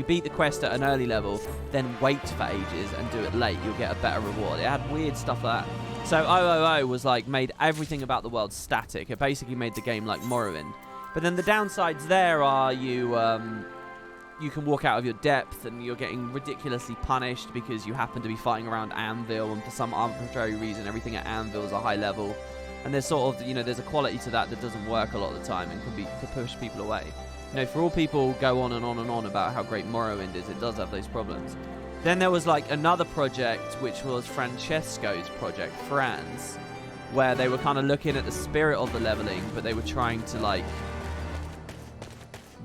Speaker 1: beat the quest at an early level, then wait for ages and do it late, you'll get a better reward. It had weird stuff like that. So OOO was like made everything about the world static. It basically made the game like Morrowind. But then the downsides there are you can walk out of your depth and you're getting ridiculously punished because you happen to be fighting around Anvil, and for some arbitrary reason everything at Anvil is a high level. And there's sort of, there's a quality to that that doesn't work a lot of the time and can push people away. For all people go on and on and on about how great Morrowind is, it does have those problems. Then there was like another project, which was Francesco's project, Franz, where they were kind of looking at the spirit of the leveling, but they were trying to like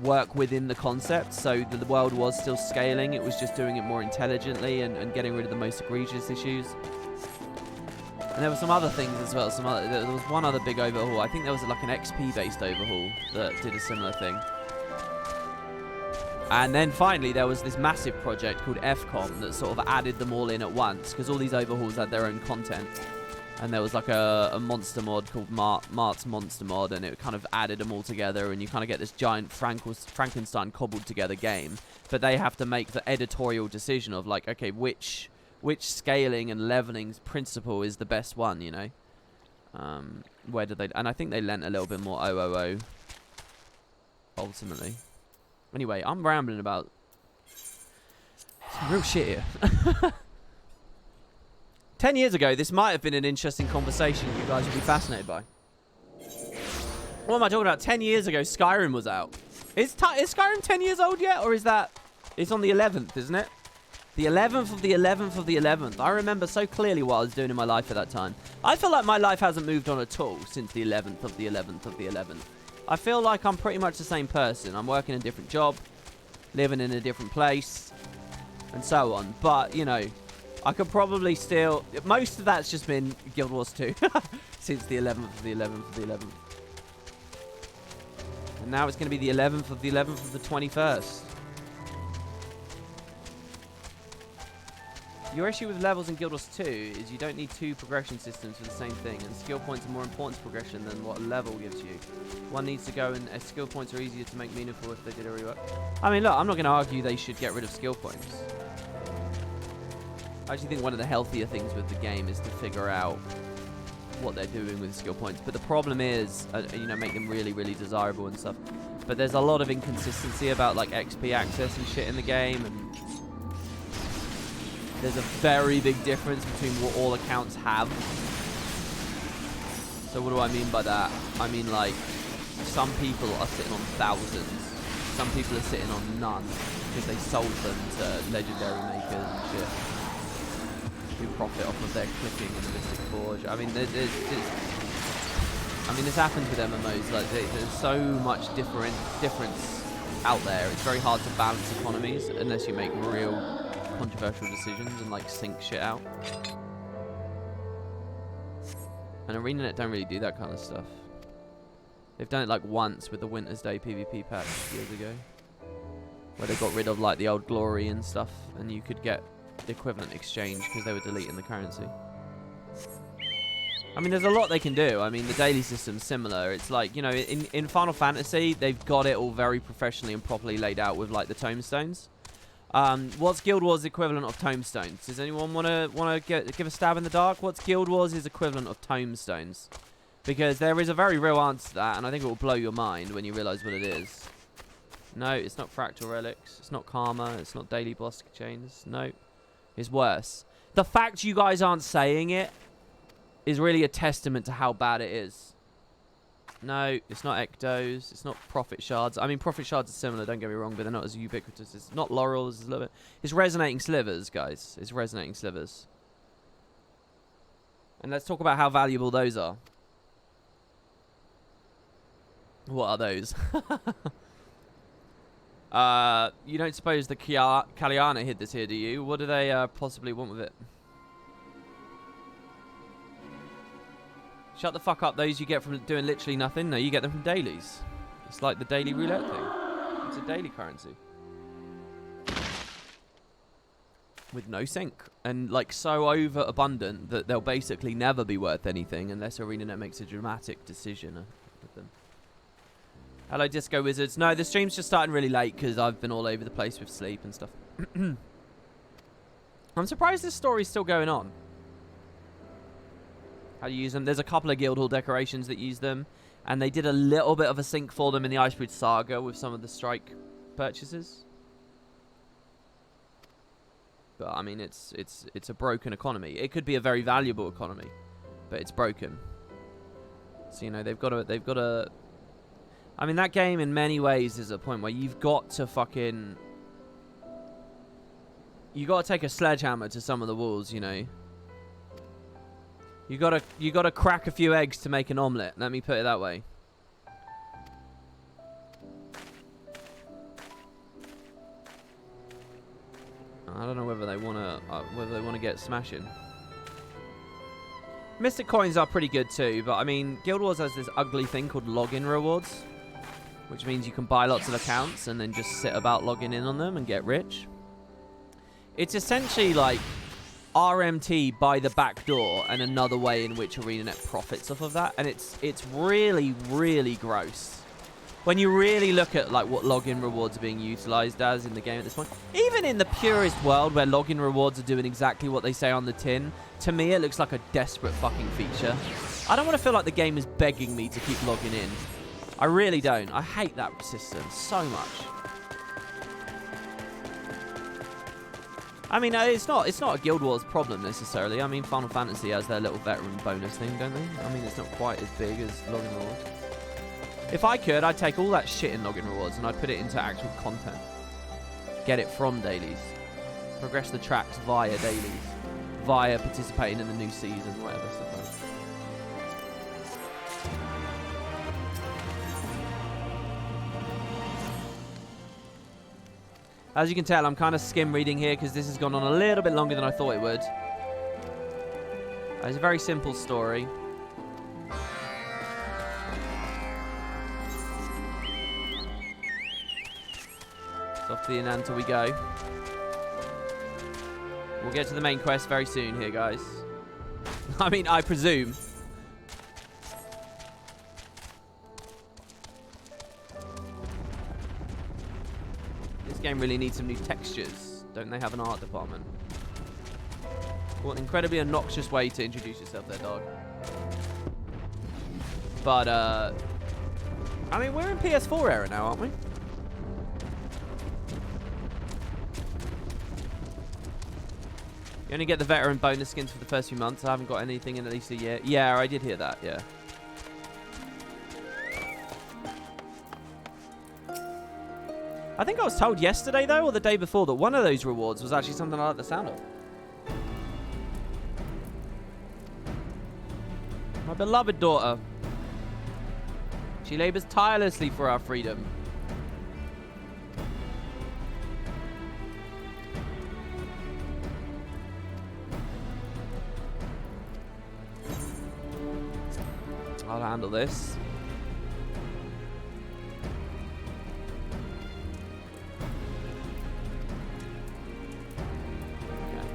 Speaker 1: work within the concept. So the world was still scaling, it was just doing it more intelligently and getting rid of the most egregious issues. And there were some other things as well. There was one other big overhaul. I think there was like an XP-based overhaul that did a similar thing. And then finally, there was this massive project called FCOM that sort of added them all in at once, because all these overhauls had their own content. And there was like a monster mod called Mart's Monster Mod, and it kind of added them all together, and you kind of get this giant Frankenstein cobbled together game. But they have to make the editorial decision of like, okay, which scaling and leveling principle is the best one, where did they... And I think they lent a little bit more OOO, ultimately. Anyway, I'm rambling about some real shit here. 10 years ago, this might have been an interesting conversation you guys would be fascinated by. What am I talking about? 10 years ago, Skyrim was out. Is Skyrim 10 years old yet? Or is that... It's on the 11th, isn't it? The 11th of the 11th of the 11th. I remember so clearly what I was doing in my life at that time. I feel like my life hasn't moved on at all since the 11th of the 11th of the 11th. I feel like I'm pretty much the same person. I'm working a different job, living in a different place, and so on. But, I could probably still... Most of that's just been Guild Wars 2 since the 11th of the 11th of the 11th. And now it's going to be the 11th of the 11th of the 21st. Your issue with levels in Guild Wars 2 is you don't need two progression systems for the same thing, and skill points are more important to progression than what a level gives you. One needs to go, and skill points are easier to make meaningful if they did a rework. I mean, look, I'm not going to argue they should get rid of skill points. I actually think one of the healthier things with the game is to figure out what they're doing with skill points. But the problem is, make them really, really desirable and stuff. But there's a lot of inconsistency about like XP access and shit in the game, and there's a very big difference between what all accounts have. So what do I mean by that? I mean, like, some people are sitting on thousands. Some people are sitting on none because they sold them to legendary makers and shit who profit off of their clicking in the Mystic Forge. I mean, this happens with MMOs. Like, there's so much difference out there. It's very hard to balance economies unless you make real controversial decisions and like sync shit out. And ArenaNet don't really do that kind of stuff. They've done it like once with the Winter's Day PvP patch years ago, where they got rid of like the old glory and stuff, and you could get the equivalent exchange because they were deleting the currency. I mean, there's a lot they can do. I mean, the daily system's similar. It's like, in Final Fantasy, they've got it all very professionally and properly laid out with like the tomestones. What's Guild Wars' equivalent of tomestones? Does anyone want to give a stab in the dark? What's Guild Wars' equivalent of tomestones? Because there is a very real answer to that, and I think it will blow your mind when you realise what it is. No, it's not fractal relics. It's not karma. It's not daily boss chains. No, it's worse. The fact you guys aren't saying it is really a testament to how bad it is. No, it's not Ectos. It's not Prophet Shards. I mean, Prophet Shards are similar, don't get me wrong, but they're not as ubiquitous. It's not Laurels. It's a little bit... It's Resonating Slivers, guys. It's Resonating Slivers. And let's talk about how valuable those are. What are those? You don't suppose the Kaliana hid this here, do you? What do they possibly want with it? Shut the fuck up. Those you get from doing literally nothing. No, you get them from dailies. It's like the daily roulette thing. It's a daily currency. With no sink. And like so overabundant that they'll basically never be worth anything unless ArenaNet makes a dramatic decision with them. Hello, Disco Wizards. No, the stream's just starting really late because I've been all over the place with sleep and stuff. I'm surprised this story's still going on. How do you use them? There's a couple of Guildhall decorations that use them. And they did a little bit of a sync for them in the Icebrood Saga with some of the strike purchases. But I mean, it's a broken economy. It could be a very valuable economy, but it's broken. So you know they've got to. I mean, that game in many ways is a point where you've got to fucking. You got to take a sledgehammer to some of the walls, you know. You gotta crack a few eggs to make an omelette. Let me put it that way. I don't know whether they wanna get smashing. Mystic coins are pretty good too, but I mean, Guild Wars has this ugly thing called login rewards, which means you can buy lots of accounts and then just sit about logging in on them and get rich. It's essentially like RMT by the back door and another way in which ArenaNet profits off of that, and it's really, really gross. When you really look at like what login rewards are being utilized as in the game at this point, even in the purest world where login rewards are doing exactly what they say on the tin, to me it looks like a desperate fucking feature. I don't want to feel like the game is begging me to keep logging in. I really don't. I hate that system so much. I mean, it's not a Guild Wars problem necessarily. I mean, Final Fantasy has their little veteran bonus thing, don't they? I mean, it's not quite as big as login rewards. If I could, I'd take all that shit in login rewards and I'd put it into actual content. Get it from dailies. Progress the tracks via dailies. Via participating in the new season, whatever stuff like that. As you can tell, I'm kind of skim reading here because this has gone on a little bit longer than I thought it would. It's a very simple story. Off to the Ananta we go. We'll get to the main quest very soon here, guys. I mean, I presume. This game really needs some new textures. Don't they have an art department? What an incredibly obnoxious way to introduce yourself there, dog. But, I mean, we're in PS4 era now, aren't we? You only get the veteran bonus skins for the first few months. I haven't got anything in at least a year. Yeah, I did hear that, yeah. I think I was told yesterday, though, or the day before, that one of those rewards was actually something I like the sound of. My beloved daughter. She labors tirelessly for our freedom. I'll handle this. Okay.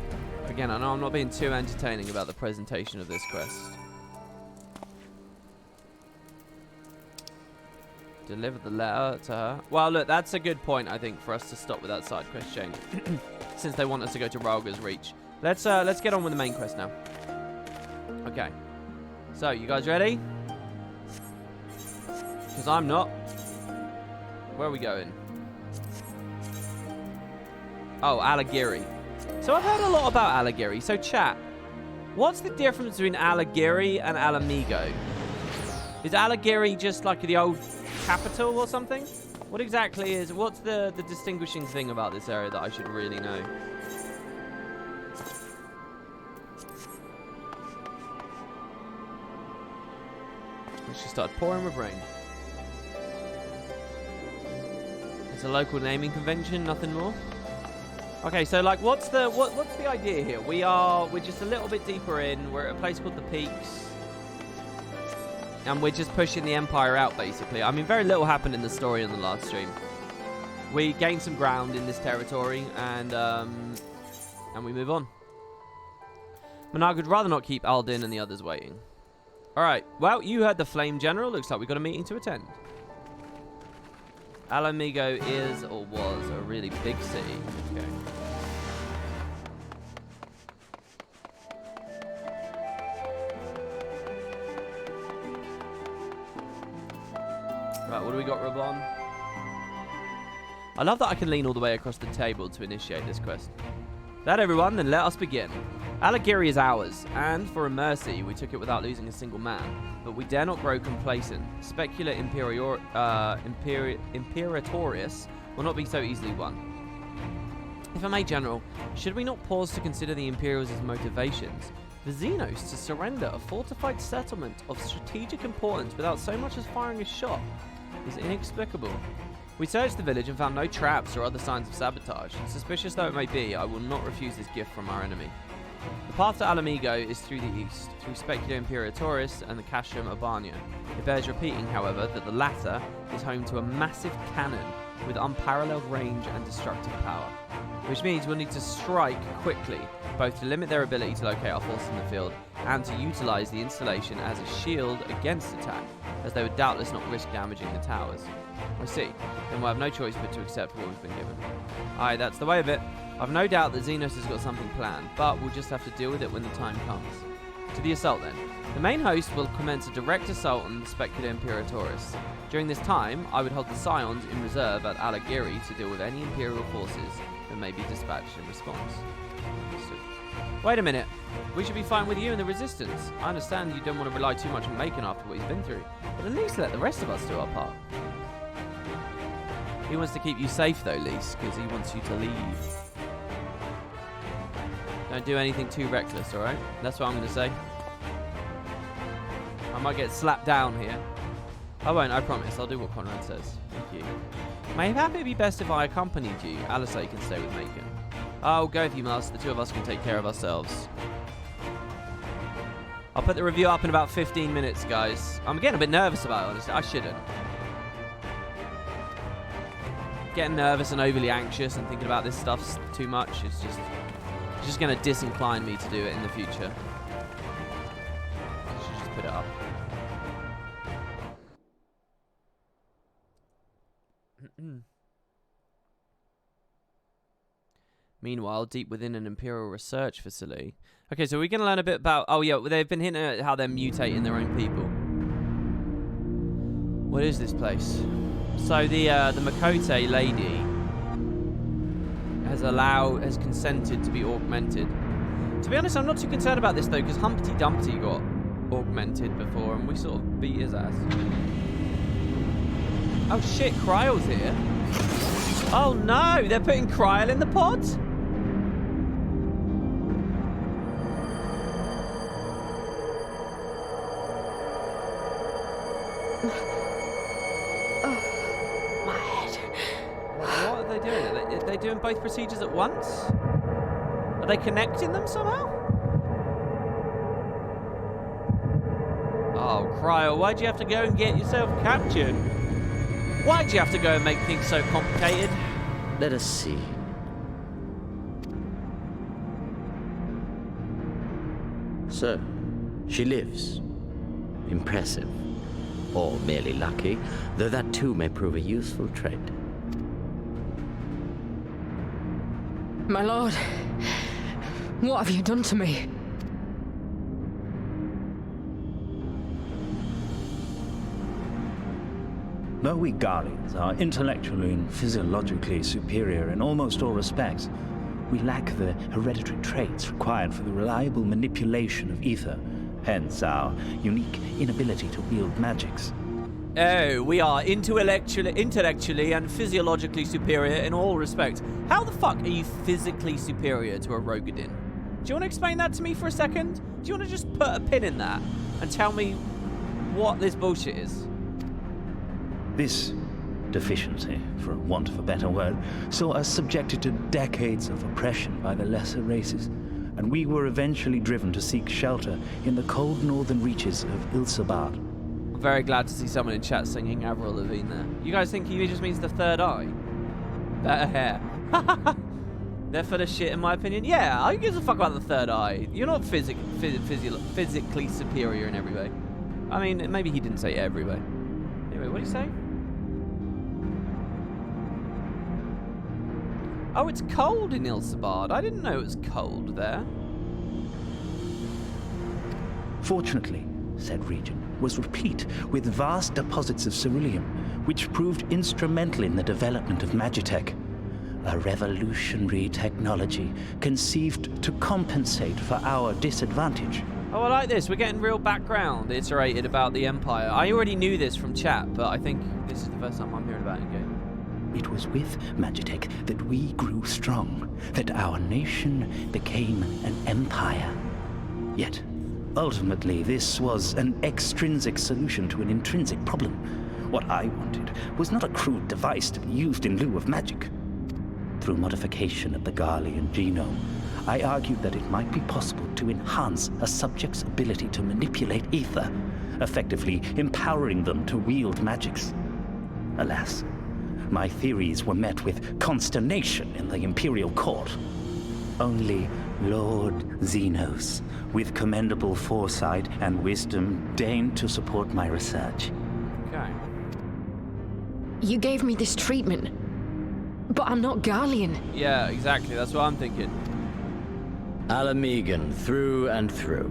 Speaker 1: Again, I know I'm not being too entertaining about the presentation of this quest. Deliver the letter to her. Well, look, that's a good point, I think, for us to stop with that side quest chain. Since they want us to go to Ralga's Reach. Let's get on with the main quest now. Okay. So, you guys ready? Because I'm not. Where are we going? Oh, Alagiri. So I've heard a lot about Alagiri. So chat, what's the difference between Alagiri and Ala Mhigo? Is Alagiri just like the old capital or something? What exactly is... What's the distinguishing thing about this area that I should really know? Let's just start pouring with rain. It's a local naming convention, nothing more. Okay, so like, what's the idea here? We're just a little bit deeper in. We're at a place called the Peaks. And we're just pushing the Empire out, basically. I mean, very little happened in the story in the last stream. We gained some ground in this territory, and we move on. Monarch would rather not keep Aldin and the others waiting. Alright, well, you heard the Flame General. Looks like we've got a meeting to attend. Ala Mhigo is, or was, a really big city. Okay. Right, what do we got, Rabon? I love that I can lean all the way across the table to initiate this quest. That, everyone, then let us begin. Alagiri is ours, and for a mercy, we took it without losing a single man. But we dare not grow complacent. Spectre Imperatorius will not be so easily won. If I may, General, should we not pause to consider the Imperials' motivations? For Xenos to surrender a fortified settlement of strategic importance without so much as firing a shot is inexplicable. We searched the village and found no traps or other signs of sabotage. Suspicious though it may be, I will not refuse this gift from our enemy. The path to Ala Mhigo is through the east, through Spectre Imperatorius and the Castrum Urbania. It bears repeating, however, that the latter is home to a massive cannon with unparalleled range and destructive power, which means we'll need to strike quickly, both to limit their ability to locate our forces in the field and to utilise the installation as a shield against attack, as they would doubtless not risk damaging the towers. I see. Then we'll have no choice but to accept what we've been given. Aye, that's the way of it. I've no doubt that Xenos has got something planned, but we'll just have to deal with it when the time comes. To the assault then. The main host will commence a direct assault on the Spectre Imperatorius. During this time, I would hold the Scions in reserve at Alagiri to deal with any Imperial forces that may be dispatched in response. Wait a minute. We should be fine with you and the Resistance. I understand you don't want to rely too much on Macon after what he's been through, but at least let the rest of us do our part. He wants to keep you safe though, Lise, because he wants you to leave. Don't do anything too reckless, alright? That's what I'm going to say. I might get slapped down here. I won't, I promise. I'll do what Conrad says. Thank you. Mayhap it'd be best if I accompanied you. Alice can stay with Macon. I'll go with you, Master. The two of us can take care of ourselves. I'll put the review up in about 15 minutes, guys. I'm getting a bit nervous about it, honestly. I shouldn't. Getting nervous and overly anxious and thinking about this stuff too much. It's just going to disincline me to do it in the future. I should just put it up. Meanwhile, deep within an Imperial research facility. Okay, so we're going to learn a bit about... Oh, yeah, they've been hinting at how they're mutating their own people. What is this place? So the Makote lady has consented to be augmented. To be honest, I'm not too concerned about this, though, because Humpty Dumpty got augmented before, and we sort of beat his ass. Oh, shit, Cryle's here. Oh, no, they're putting Cryle in the pod? Are they doing both procedures at once? Are they connecting them somehow? Oh, Cryo, why'd you have to go and get yourself captured? Why'd you have to go and make things so complicated?
Speaker 3: Let us see. So, she lives. Impressive. Or merely lucky, though that too may prove a useful trait.
Speaker 4: My lord, what have you done to me?
Speaker 5: Though we Guardians are intellectually and physiologically superior in almost all respects, we lack the hereditary traits required for the reliable manipulation of ether, hence our unique inability to wield magics.
Speaker 1: Oh, we are intellectually and physiologically superior in all respects. How the fuck are you physically superior to a Rogadin? Do you want to explain that to me for a second? Do you want to just put a pin in that and tell me what this bullshit is?
Speaker 5: This deficiency, for want of a better word, saw us subjected to decades of oppression by the lesser races, and we were eventually driven to seek shelter in the cold northern reaches of Ilsabad.
Speaker 1: I'm very glad to see someone in chat singing Avril Lavigne there. You guys think he just means the third eye? Better hair. They're full of shit, in my opinion. Yeah, who gives a fuck about the third eye? You're not physically superior in every way. I mean, maybe he didn't say every way. Anyway, what did he say? Oh, it's cold in Ilsabard. I didn't know it was cold there.
Speaker 5: Fortunately, said region was replete with vast deposits of ceruleum, which proved instrumental in the development of Magitech, a revolutionary technology conceived to compensate for our disadvantage.
Speaker 1: Oh, I like this. We're getting real background iterated about the Empire. I already knew this from chat, but I think this is the first time I'm hearing about it in game.
Speaker 5: It was with Magitech that we grew strong, that our nation became an empire. Yet, ultimately, this was an extrinsic solution to an intrinsic problem. What I wanted was not a crude device to be used in lieu of magic. Through modification of the Garlean genome, I argued that it might be possible to enhance a subject's ability to manipulate ether, effectively empowering them to wield magics. Alas, my theories were met with consternation in the Imperial court. Only Lord Xenos, with commendable foresight and wisdom, deigned to support my research.
Speaker 1: Okay.
Speaker 4: You gave me this treatment, but I'm not Garlean.
Speaker 1: Yeah, exactly. That's what I'm thinking.
Speaker 3: Ala Mhigo through and through.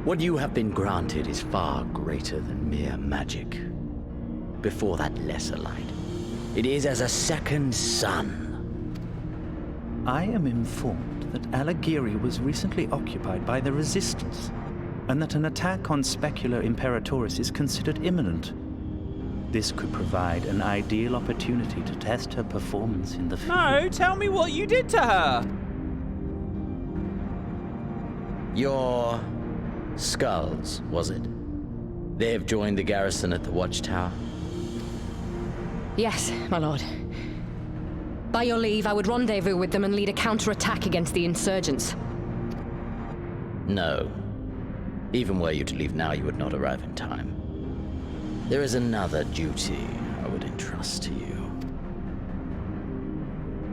Speaker 3: What you have been granted is far greater than mere magic. Before that lesser light, it is as a second sun.
Speaker 5: I am informed that Alagiri was recently occupied by the Resistance, and that an attack on Specula Imperatoris is considered imminent. This could provide an ideal opportunity to test her performance in the field.
Speaker 1: No, tell me what you did to her.
Speaker 3: Your skulls, was it? They have joined the garrison at the Watchtower?
Speaker 4: Yes, my lord. By your leave, I would rendezvous with them and lead a counterattack against the insurgents.
Speaker 3: No. Even were you to leave now, you would not arrive in time. There is another duty I would entrust to you.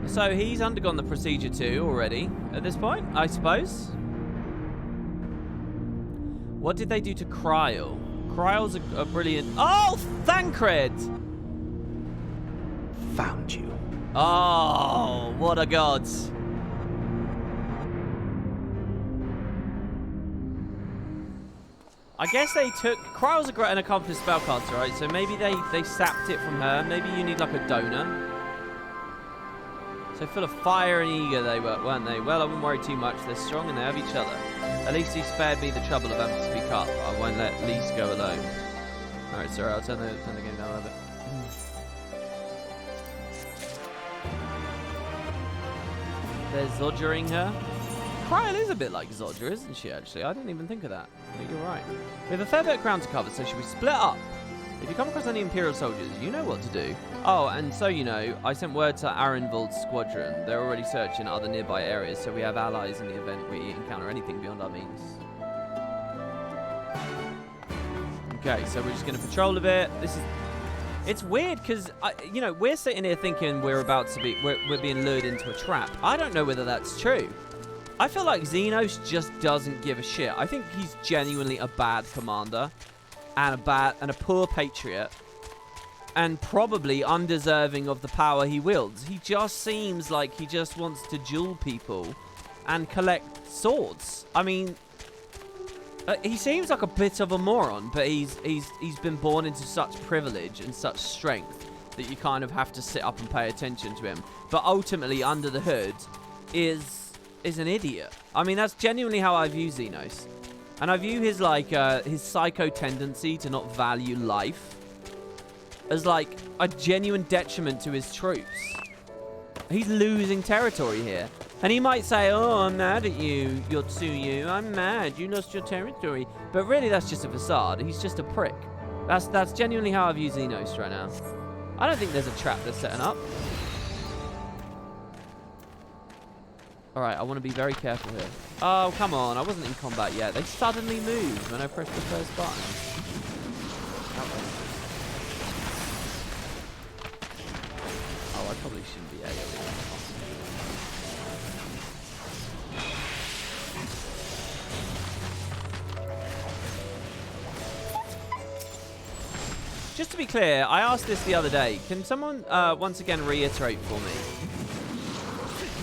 Speaker 1: So he's undergone the procedure too already at this point, I suppose. What did they do to Cryle? Cryle's a brilliant... Oh, Thancred!
Speaker 5: Found you.
Speaker 1: Oh, what a god. I guess they took... Cryle's an accomplished spellcaster, right? So maybe they sapped it from her. Maybe you need like a donor. So full of fire and eager they were, weren't they? Well, I wouldn't worry too much. They're strong and they have each other. At least he spared me the trouble of having to speak up. I won't let Lise go alone. Alright, sorry, I'll turn the game down a little bit. They're Zodgering her. Cryle is a bit like Zodger, isn't she, actually? I didn't even think of that. But you're right. We have a fair bit of ground to cover, so should we split up? If you come across any Imperial soldiers, you know what to do. Oh, and so you know, I sent word to Arenvald's squadron. They're already searching other nearby areas, so we have allies in the event we encounter anything beyond our means. Okay, so we're just going to patrol a bit. It's weird because, you know, we're sitting here thinking we're being lured into a trap. I don't know whether that's true. I feel like Xenos just doesn't give a shit. I think he's genuinely a bad commander and a poor patriot and probably undeserving of the power he wields. He just seems like he just wants to duel people and collect swords. I mean, he seems like a bit of a moron, but he's been born into such privilege and such strength that you kind of have to sit up and pay attention to him. But ultimately, under the hood, is an idiot. I mean, that's genuinely how I view Xenos. And I view his, like, his psycho tendency to not value life as, like, a genuine detriment to his troops. He's losing territory here. And he might say, oh, I'm mad at you, Yotsuyu. I'm mad. You lost your territory. But really, that's just a facade. He's just a prick. That's genuinely how I view Xenos right now. I don't think there's a trap they're setting up. Alright, I want to be very careful here. Oh, come on. I wasn't in combat yet. They suddenly moved when I pressed the first button. Oh, I probably shouldn't be AoE. Just to be clear, I asked this the other day. Can someone once again reiterate for me?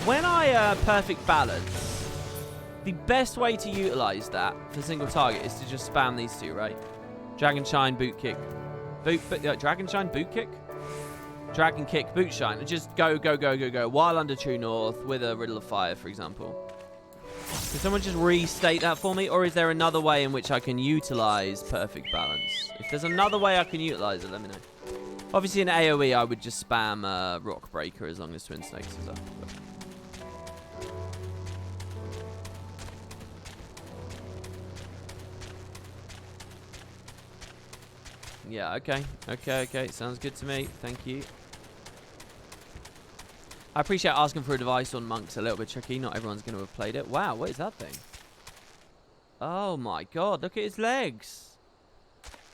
Speaker 1: When I perfect balance, the best way to utilize that for single target is to just spam these two, right? Dragon Shine, Boot Kick. Dragon Shine, Boot Kick? Dragon Kick, Boot Shine. And just go, go, go, go, go. While under True North with a Riddle of Fire, for example. Can someone just restate that for me? Or is there another way in which I can utilize perfect balance? If there's another way I can utilize it, let me know. Obviously in AoE, I would just spam Rock Breaker as long as Twin Snakes is up. But yeah, okay. Okay. Sounds good to me. Thank you. I appreciate asking for advice on monks a little bit tricky. Not everyone's going to have played it. Wow, what is that thing? Oh my god, look at his legs.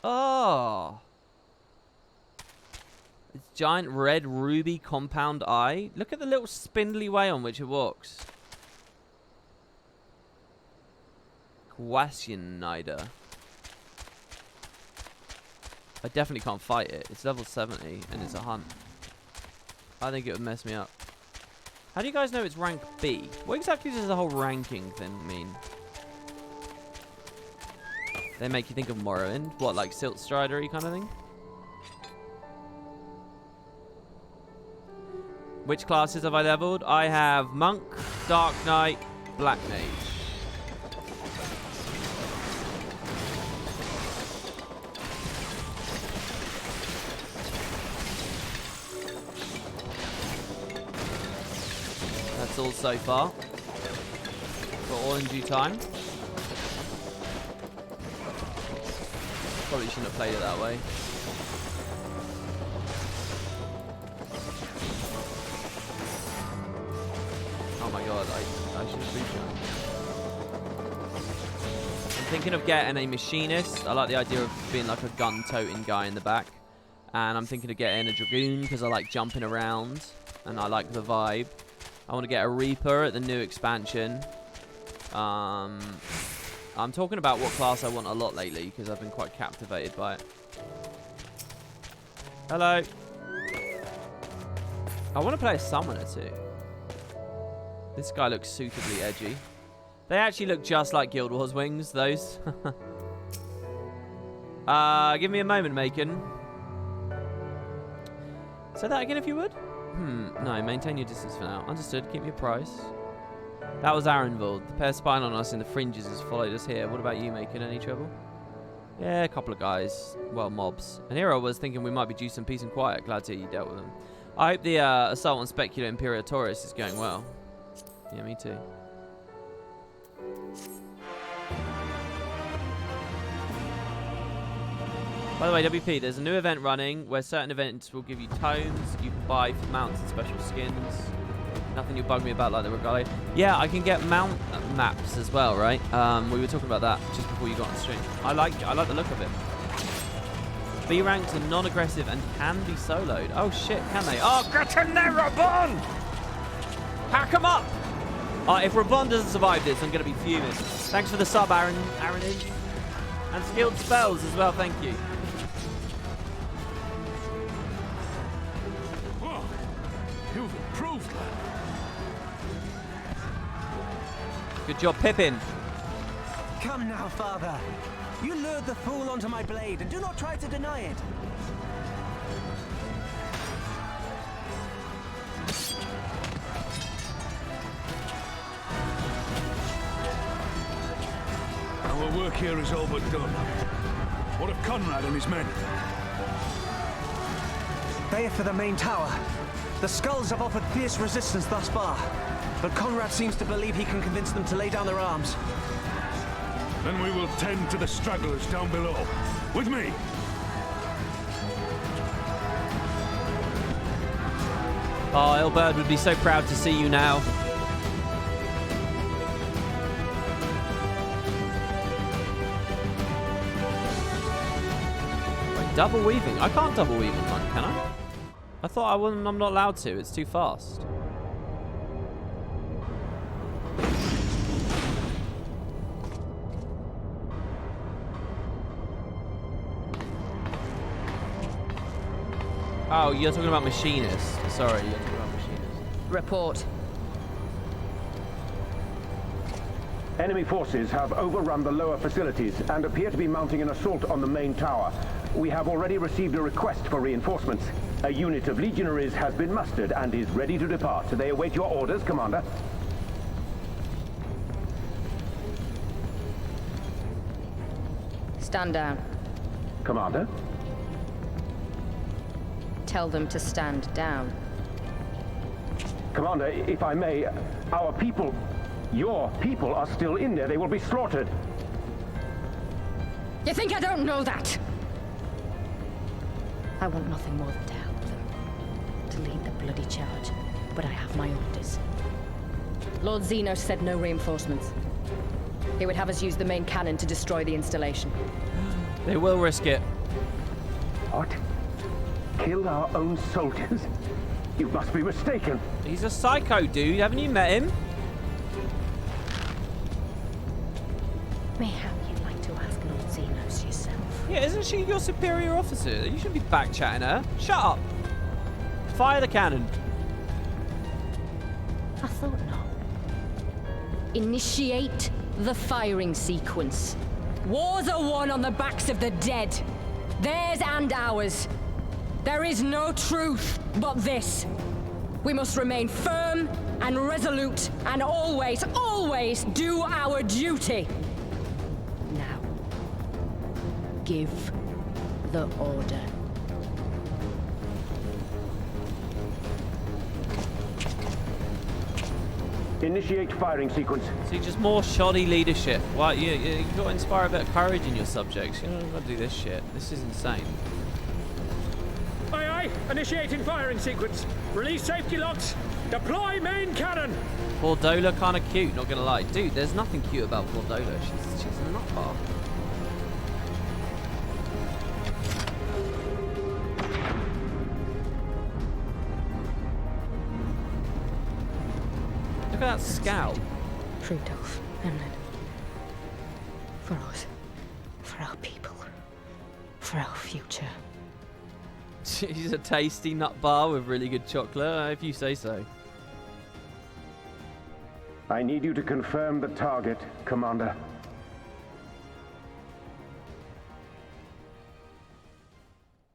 Speaker 1: Oh. It's giant red ruby compound eye. Look at the little spindly way on which it walks. Quasionider. I definitely can't fight it. It's level 70 and it's a hunt. I think it would mess me up. How do you guys know it's rank B? What exactly does the whole ranking thing mean? They make you think of Morrowind? What, like Silt Strider-y kind of thing? Which classes have I leveled? I have Monk, Dark Knight, Black Mage. That's all so far. But all in due time. Probably shouldn't have played it that way. Oh my god, I should have reached that. I'm thinking of getting a machinist. I like the idea of being like a gun-toting guy in the back. And I'm thinking of getting a dragoon because I like jumping around. And I like the vibe. I want to get a Reaper at the new expansion. I'm talking about what class I want a lot lately because I've been quite captivated by it. Hello. I want to play a summoner too. This guy looks suitably edgy. They actually look just like Guild Wars wings, those. Give me a moment, Macon. Say that again if you would. No, maintain your distance for now. Understood. Keep me apprised. That was Arenvald. The pair spying on us in the fringes has followed us here. What about you, making any trouble? Yeah, a couple of guys. Well, mobs. And here I was thinking we might be due some peace and quiet. Glad to hear you dealt with them. I hope the assault on Spectre Imperial Taurus is going well. Yeah, me too. By the way, WP, there's a new event running where certain events will give you tomes you can buy for mounts and special skins. Nothing you'll bug me about like the Regalia. Yeah, I can get mount maps as well, right? We were talking about that just before you got on stream. I like the look of it. B ranks are non-aggressive and can be soloed. Oh shit, can they? Oh, get in there, Rabon! Hack them up! If Rabon doesn't survive this, I'm gonna be fuming. Thanks for the sub, Aaronage. And skilled spells as well, thank you.
Speaker 2: You've improved, lad.
Speaker 1: Good job, Pippin.
Speaker 6: Come now, father. You lured the fool onto my blade, and do not try to deny it.
Speaker 2: Our work here is all but done. What of Conrad and his men?
Speaker 6: They are for the main tower. The skulls have offered fierce resistance thus far, but Conrad seems to believe he can convince them to lay down their arms.
Speaker 2: Then we will tend to the stragglers down below. With me!
Speaker 1: Oh, Elbird would be so proud to see you now. double weaving. I can't double weave in one, can I? I thought I'm not allowed to. It's too fast. Oh, you're talking about machinists. Sorry, you're talking about machinists.
Speaker 4: Report.
Speaker 7: Enemy forces have overrun the lower facilities and appear to be mounting an assault on the main tower. We have already received a request for reinforcements. A unit of legionaries has been mustered and is ready to depart. They await your orders, Commander.
Speaker 4: Stand down.
Speaker 7: Commander?
Speaker 4: Tell them to stand down.
Speaker 7: Commander, if I may, our people, your people are still in there. They will be slaughtered.
Speaker 4: You think I don't know that? I want nothing more than to help them. To lead the bloody charge. But I have my orders. Lord Zeno said no reinforcements. He would have us use the main cannon to destroy the installation.
Speaker 1: They will risk it.
Speaker 7: What? Kill our own soldiers? You must be mistaken.
Speaker 1: He's a psycho, dude. Haven't you met him?
Speaker 4: Mayhap you'd like to ask Lord Zenos yourself.
Speaker 1: Yeah, isn't she your superior officer? You shouldn't be back-chatting her. Shut up. Fire the cannon.
Speaker 4: I thought not. Initiate the firing sequence. Wars are won on the backs of the dead. Theirs and ours. There is no truth but this. We must remain firm and resolute and always, always do our duty. Now, give the order.
Speaker 7: Initiate firing sequence.
Speaker 1: See, just more shoddy leadership. Why you got to inspire a bit of courage in your subjects. You don't got to do this shit. This is insane.
Speaker 8: Aye, aye. Initiating firing sequence. Release safety locks. Deploy main cannon.
Speaker 1: Vordola kind of cute, not gonna lie. Dude, there's nothing cute about Vordola. She's a nutbar. Look at that scowl.
Speaker 4: Rudolph, Emlyn. For us. For our people. For our future.
Speaker 1: She's a tasty nut bar with really good chocolate, if you say so.
Speaker 7: I need you to confirm the target, Commander.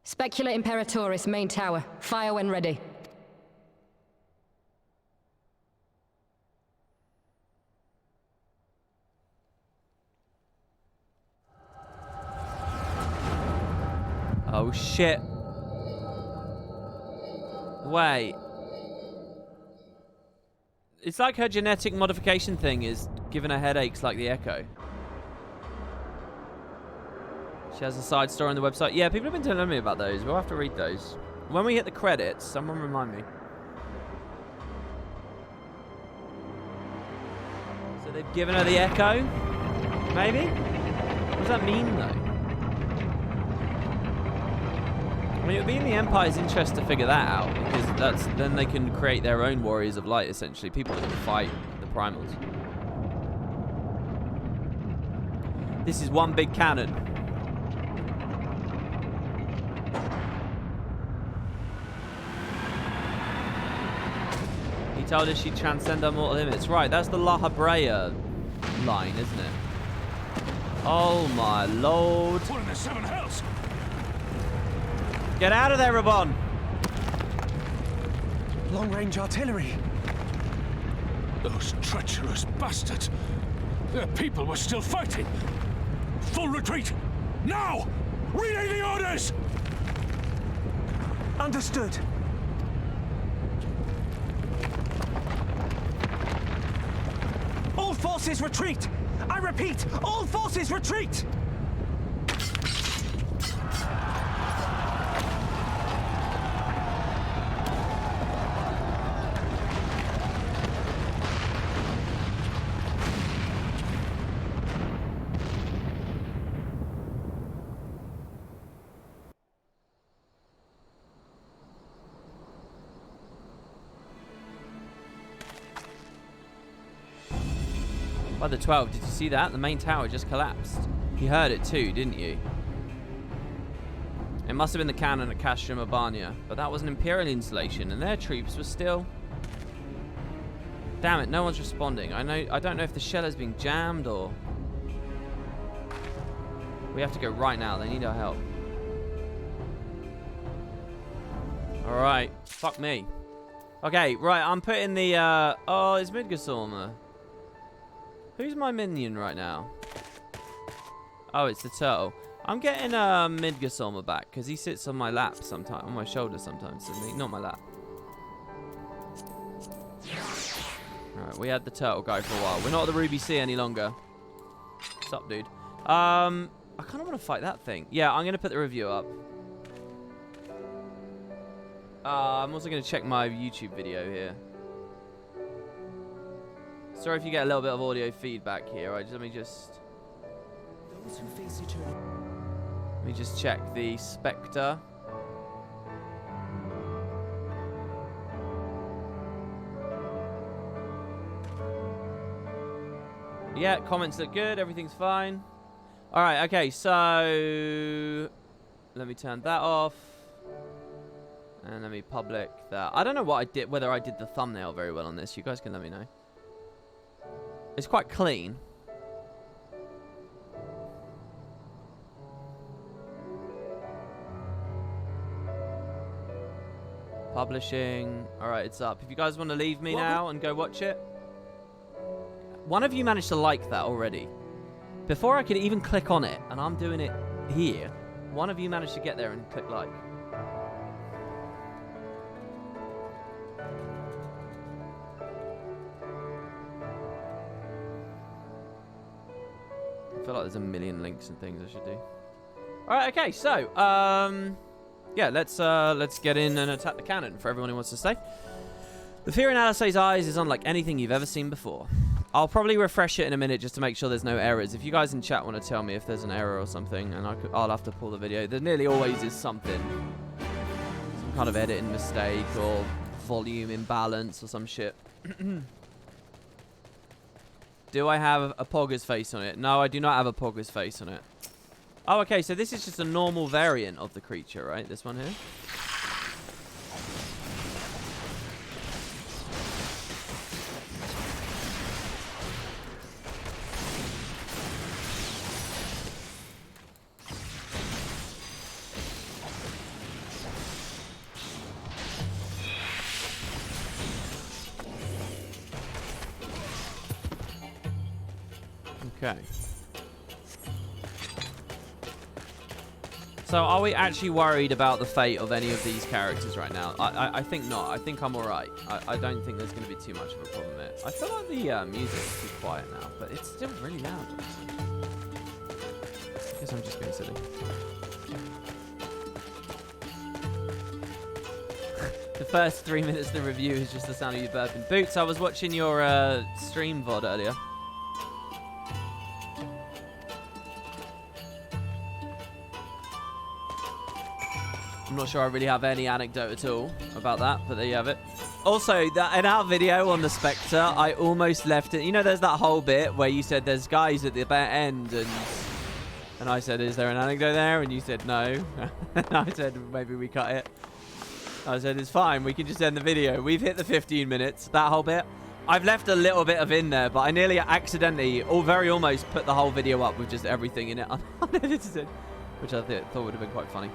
Speaker 4: Specula Imperatoris, main tower. Fire when ready.
Speaker 1: Oh shit. Wait. It's like her genetic modification thing is giving her headaches like the Echo. She has a side story on the website. Yeah, people have been telling me about those. We'll have to read those. When we hit the credits, someone remind me. So they've given her the Echo? Maybe? What does that mean, though? I mean, it would be in the Empire's interest to figure that out, because then they can create their own Warriors of Light, essentially. People that can fight the Primals. This is one big cannon. He told us she'd transcend our mortal limits. Right, that's the La Habrea line, isn't it? Oh my lord.
Speaker 2: What in the seven hells?
Speaker 1: Get out of there, Rabon!
Speaker 6: Long-range artillery.
Speaker 2: Those treacherous bastards. Their people were still fighting. Full retreat. Now! Relay the orders!
Speaker 6: Understood. All forces retreat! I repeat, all forces retreat!
Speaker 1: By the 12, did you see that? The main tower just collapsed. You heard it too, didn't you? It must have been the cannon at Castrum Urbania, but that was an Imperial installation, and their troops were still... Damn it, no one's responding. I don't know if the shell is being jammed or... We have to go right now. They need our help. Alright. Fuck me. Okay, right. I'm putting the... Oh, it's Midgardsormr. Who's my minion right now? Oh, it's the turtle. I'm getting Midgardsormr back because he sits on my lap sometimes, on my shoulder sometimes, doesn't he? Not my lap. Alright, we had the turtle guy for a while. We're not at the Ruby Sea any longer. What's up, dude? I kind of want to fight that thing. Yeah, I'm going to put the review up. I'm also going to check my YouTube video here. Sorry if you get a little bit of audio feedback here. Let me just check the Spectre. Yeah, comments look good. Everything's fine. All right. Okay. So let me turn that off, and let me public that. I don't know what I did. Whether I did the thumbnail very well on this. You guys can let me know. It's quite clean. Publishing. All right, it's up. If you guys want to leave me now and go watch it. One of you managed to like that already. Before I could even click on it, and I'm doing it here, one of you managed to get there and click like. I feel like there's a million links and things I should do. All right, okay, so yeah, let's get in and attack the cannon for everyone who wants to stay. The fear in Alisaie's eyes is unlike anything you've ever seen before. I'll probably refresh it in a minute just to make sure there's no errors. If you guys in chat want to tell me if there's an error or something, and I'll have to pull the video. There nearly always is something. Some kind of editing mistake or volume imbalance or some shit. Do I have a Pogger's face on it? No, I do not have a Pogger's face on it. Oh, okay, so this is just a normal variant of the creature, right? This one here? Okay. So are we actually worried about the fate of any of these characters right now? I think not. I think I'm alright. I don't think there's going to be too much of a problem there. I feel like the music is too quiet now, but it's still really loud. I guess I'm just being silly. The first 3 minutes of the review is just the sound of you burping. Boots, I was watching your stream VOD earlier. I'm not sure I really have any anecdote at all about that, but there you have it. Also, in our video on the Spectre, I almost left it. You know, there's that whole bit where you said there's guys at the end, and I said, is there an anecdote there? And you said no. And I said, maybe we cut it. I said, it's fine. We can just end the video. We've hit the 15 minutes, that whole bit. I've left a little bit of in there, but I nearly accidentally, or very almost, put the whole video up with just everything in it unedited, which I thought would have been quite funny.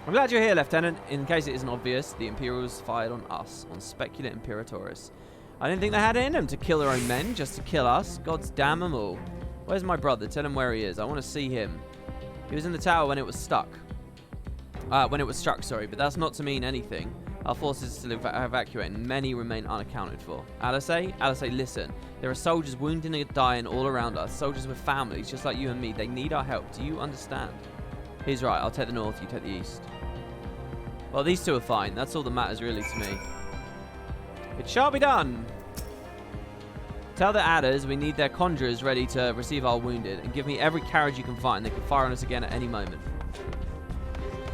Speaker 1: I'm glad you're here, Lieutenant. In case it isn't obvious, the Imperials fired on us, on Specula Imperatoris. I didn't think they had it in them to kill their own men, just to kill us. Gods damn them all. Where's my brother? Tell him where he is. I want to see him. He was in the tower when it was stuck. When it was struck, sorry, but that's not to mean anything. Our forces are still evacuating. Many remain unaccounted for. Alisaie? Alisaie, listen. There are soldiers wounded and dying all around us. Soldiers with families, just like you and me. They need our help. Do you understand? He's right. I'll take the north. You take the east. Well, these two are fine. That's all that matters really to me. It shall be done. Tell the adders we need their conjurers ready to receive our wounded, and give me every carriage you can find. They can fire on us again at any moment.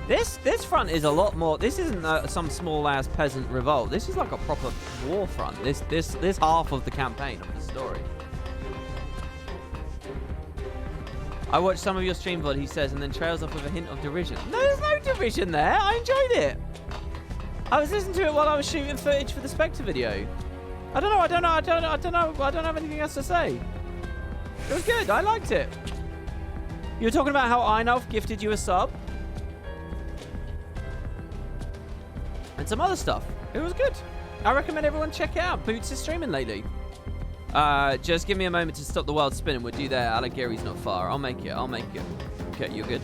Speaker 1: This front is a lot more. This isn't some small ass peasant revolt. This is like a proper war front. This half of the campaign of the story. I watched some of your stream VOD, he says, and then trails off with a hint of derision. No, there's no derision there. I enjoyed it. I was listening to it while I was shooting footage for the Spectre video. I don't know. I don't have anything else to say. It was good. I liked it. You were talking about how Einolf gifted you a sub. And some other stuff. It was good. I recommend everyone check it out. Boots is streaming lately. Just give me a moment to stop the world spinning. We'll do that. Alagiri's not far. I'll make it. Okay, you're good.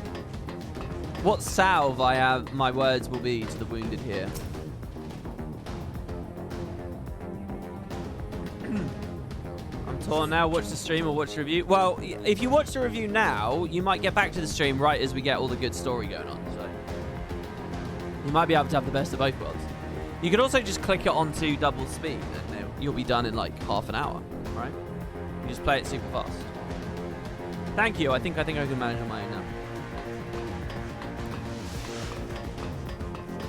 Speaker 1: What salve I have, my words will be to the wounded here. I'm torn now. Watch the stream or watch the review. Well, if you watch the review now, you might get back to the stream right as we get all the good story going on. So you might be able to have the best of both worlds. You could also just click it onto double speed and you'll be done in like half an hour, right? You just play it super fast. Thank you. I think I can manage on my own now.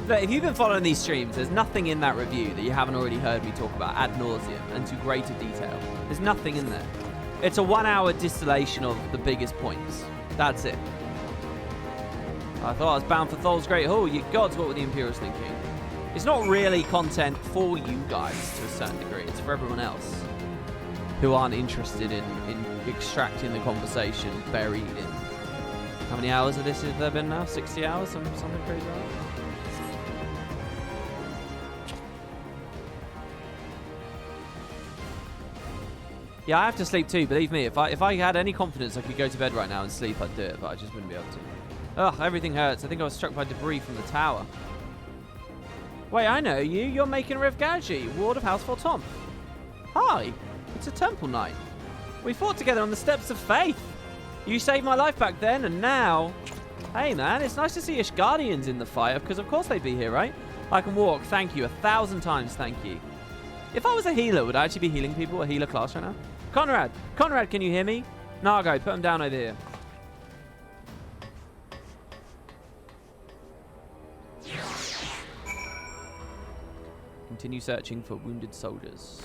Speaker 1: But if you've been following these streams, there's nothing in that review that you haven't already heard me talk about ad nauseum and to greater detail. There's nothing in there. It's a 1 hour distillation of the biggest points. That's it. I thought I was bound for Thol's Great Hall. You gods, what were the Imperials thinking? It's not really content for you guys to a certain degree. It's for everyone else who aren't interested in extracting the conversation buried in... How many hours of this have there been now? 60 hours? Something crazy like that? Yeah, I have to sleep too. Believe me, if I had any confidence I could go to bed right now and sleep, I'd do it, but I just wouldn't be able to. Ugh, everything hurts. I think I was struck by debris from the tower. Wait, I know you. You're making Revgaji, Ward of House Fortom. Hi, it's a temple knight. We fought together on the steps of faith. You saved my life back then, and now... Hey, man, it's nice to see Ishgardians in the fire, because of course they'd be here, right? I can walk. Thank you. 1,000 times thank you. If I was a healer, would I actually be healing people? A healer class right now? Conrad, can you hear me? Nargo, put him down over here. Continue searching for wounded soldiers.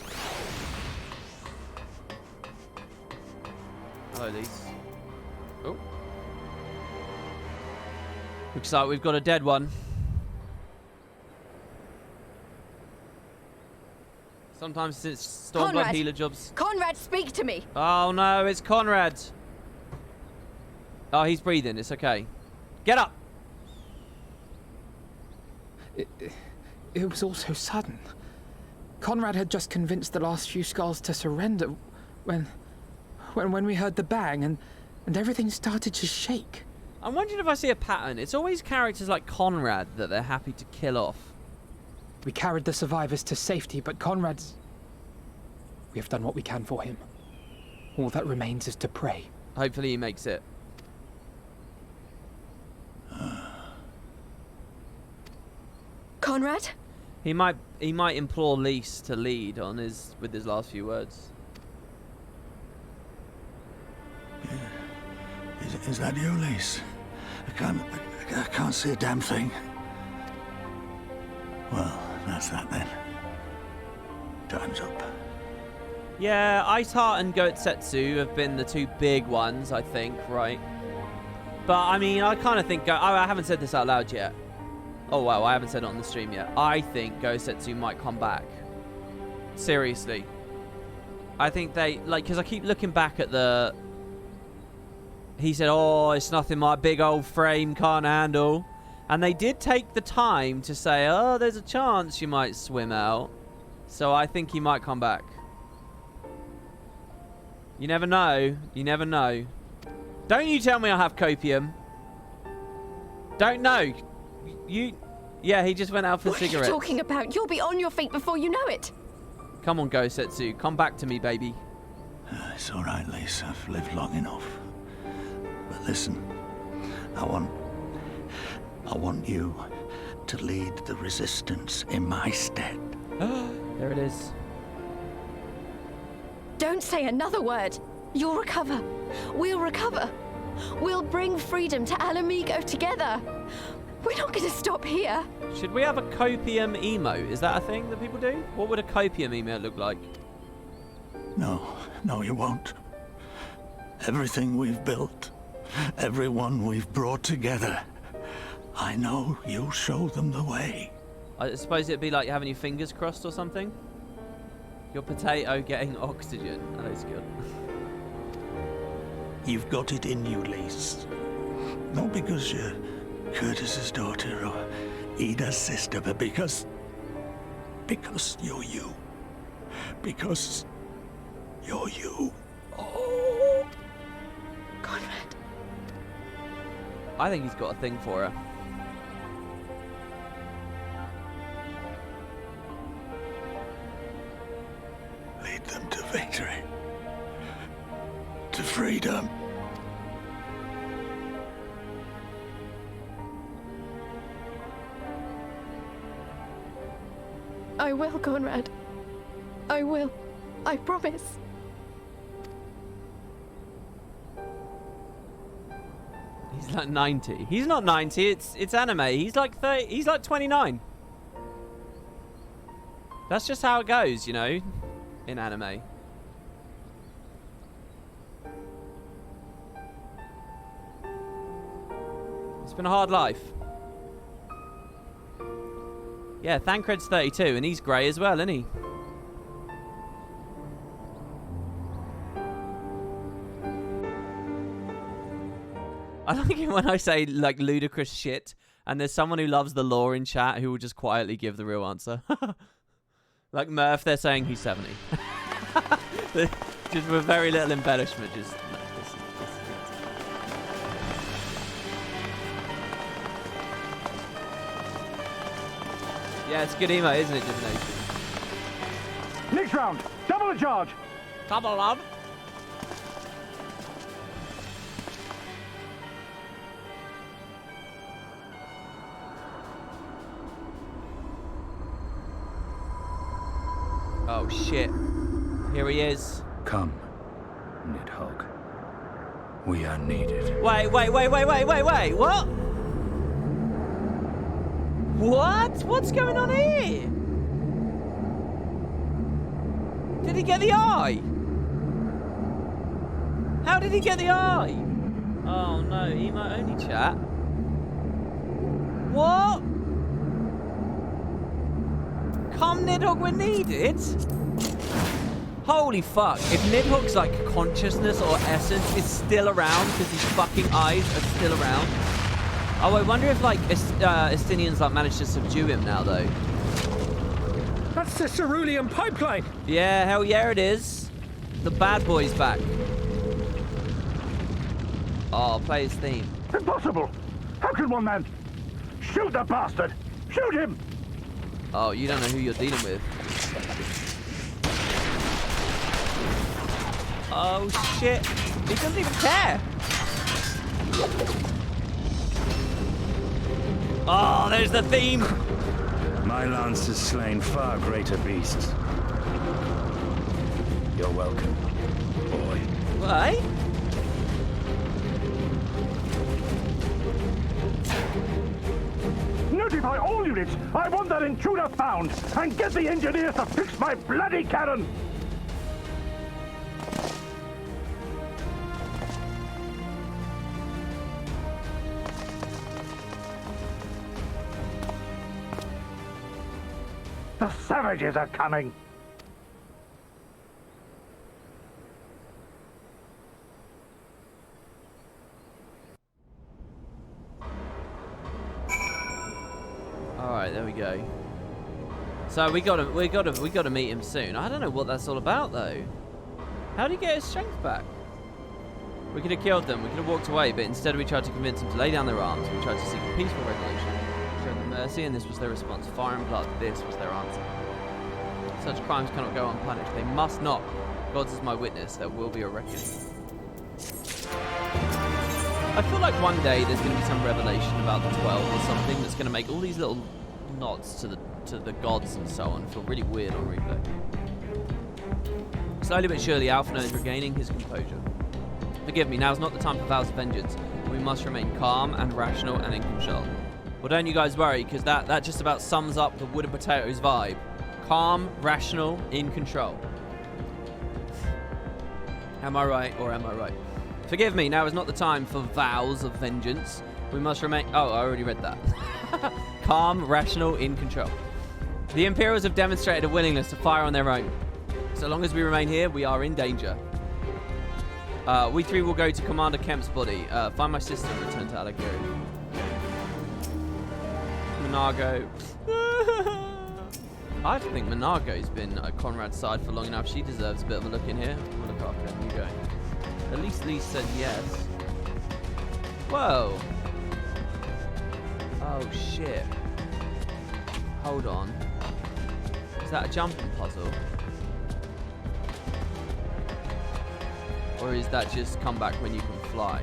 Speaker 1: Hello, these. Oh. Looks like we've got a dead one. Sometimes it's Stormblood healer jobs.
Speaker 4: Conrad, speak to me.
Speaker 1: Oh no, it's Conrad. Oh, he's breathing. It's okay. Get up.
Speaker 9: It was all so sudden. Conrad had just convinced the last few skulls to surrender when we heard the bang and everything started to shake.
Speaker 1: I'm wondering if I see a pattern. It's always characters like Conrad that they're happy to kill off.
Speaker 9: We carried the survivors to safety, but Conrad's... We have done what we can for him. All that remains is to pray.
Speaker 1: Hopefully he makes it.
Speaker 4: Conrad?
Speaker 1: He might implore Lys to lead on with his last few words.
Speaker 10: Yeah. Is that you, Lys? I can't see a damn thing. Well, that's that then. Time's up.
Speaker 1: Yeah, Iceheart and Goetsetsu have been the two big ones, I think, right? But, I mean, I kind of think... I haven't said this out loud yet. Oh, wow, I haven't said it on the stream yet. I think Goetsetsu might come back. Seriously. I think they... Like, because I keep looking back at the... He said, oh, it's nothing my big old frame can't handle. And they did take the time to say, oh, there's a chance you might swim out. So I think he might come back. You never know. You never know. Don't you tell me I have copium. Don't know. Yeah, he just went out for cigarettes.
Speaker 4: What are you talking about? You'll be on your feet before you know it.
Speaker 1: Come on, Goetsetsu. Come back to me, baby.
Speaker 10: It's all right, Lys. I've lived long enough. But listen, I want you to lead the resistance in my stead.
Speaker 1: There it is.
Speaker 4: Don't say another word. You'll recover. We'll recover. We'll bring freedom to Ala Mhigo together. We're not going to stop here.
Speaker 1: Should we have a copium emote? Is that a thing that people do? What would a copium emote look like?
Speaker 10: No, you won't. Everything we've built, everyone we've brought together. I know you'll show them the way.
Speaker 1: I suppose it'd be like having your fingers crossed or something. Your potato getting oxygen. Oh, that's good.
Speaker 10: You've got it in you, Lise. Not because you're Curtis's daughter or Ida's sister, but because you're you. Because you're you.
Speaker 4: Oh, Conrad.
Speaker 1: I think he's got a thing for her.
Speaker 10: Lead them to victory. To freedom.
Speaker 11: I will, Conrad. I will. I promise.
Speaker 1: He's like 90. He's not 90. It's anime. He's like 30. He's like 29. That's just how it goes, you know, in anime. It's been a hard life. Yeah, Thancred's 32, and he's grey as well, isn't he? I like it when I say, like, ludicrous shit, and there's someone who loves the lore in chat who will just quietly give the real answer. Like Murph, they're saying he's 70. Just with very little embellishment, just... No, this is yeah, it's good emo, isn't it, Divination?
Speaker 7: Next round, double the charge.
Speaker 1: Double love. Oh shit. Here he is.
Speaker 5: Come, Nidhogg. We are needed.
Speaker 1: Wait. What? What? What's going on here? Did he get the eye? How did he get the eye? Oh no, Emote only chat. What? Come Nidhogg, we're needed? Holy fuck. If Nidhogg's like consciousness or essence is still around because his fucking eyes are still around. Oh, I wonder if like Estinians like managed to subdue him now though.
Speaker 8: That's the cerulean pipeline.
Speaker 1: Yeah, hell yeah it is. The bad boy's back. Oh, play his theme.
Speaker 7: Impossible! How can one man... Shoot the bastard! Shoot him!
Speaker 1: Oh, you don't know who you're dealing with. Oh shit. He doesn't even care. Oh, there's the theme.
Speaker 5: My lance has slain far greater beasts. You're welcome, boy.
Speaker 1: What?
Speaker 7: Notify all units! I want that intruder found! And get the engineers to fix my bloody cannon! The savages are coming!
Speaker 1: Alright, there we go. So we gotta meet him soon. I don't know what that's all about though. How did he get his strength back? We could have killed them, we could have walked away, but instead we tried to convince them to lay down their arms. We tried to seek a peaceful resolution. We showed them mercy, and this was their response. Fire and blood, this was their answer. Such crimes cannot go unpunished. They must not. God's is my witness, there will be a reckoning. I feel like one day there's going to be some revelation about the 12 or something that's going to make all these little nods to the gods and so on feel really weird on replay. Slowly but surely, Alphino is regaining his composure. Forgive me, now's not the time for vows of vengeance. We must remain calm and rational and in control. Well, don't you guys worry, because that just about sums up the Wood and Potatoes vibe. Calm, rational, in control. Am I right or am I right? Forgive me, now is not the time for vows of vengeance. We must remain... Oh, I already read that. Calm, rational, in control. The Imperials have demonstrated a willingness to fire on their own. So long as we remain here, we are in danger. We three will go to Commander Kemp's body. Find my sister and return to Ala Mhigo. Mhigo. I think Mhigo's been at Conrad's side for long enough. She deserves a bit of a look in here. We'll look after her. You go. At least Lee said yes. Whoa. Oh, shit. Hold on. Is that a jumping puzzle? Or is that just come back when you can fly?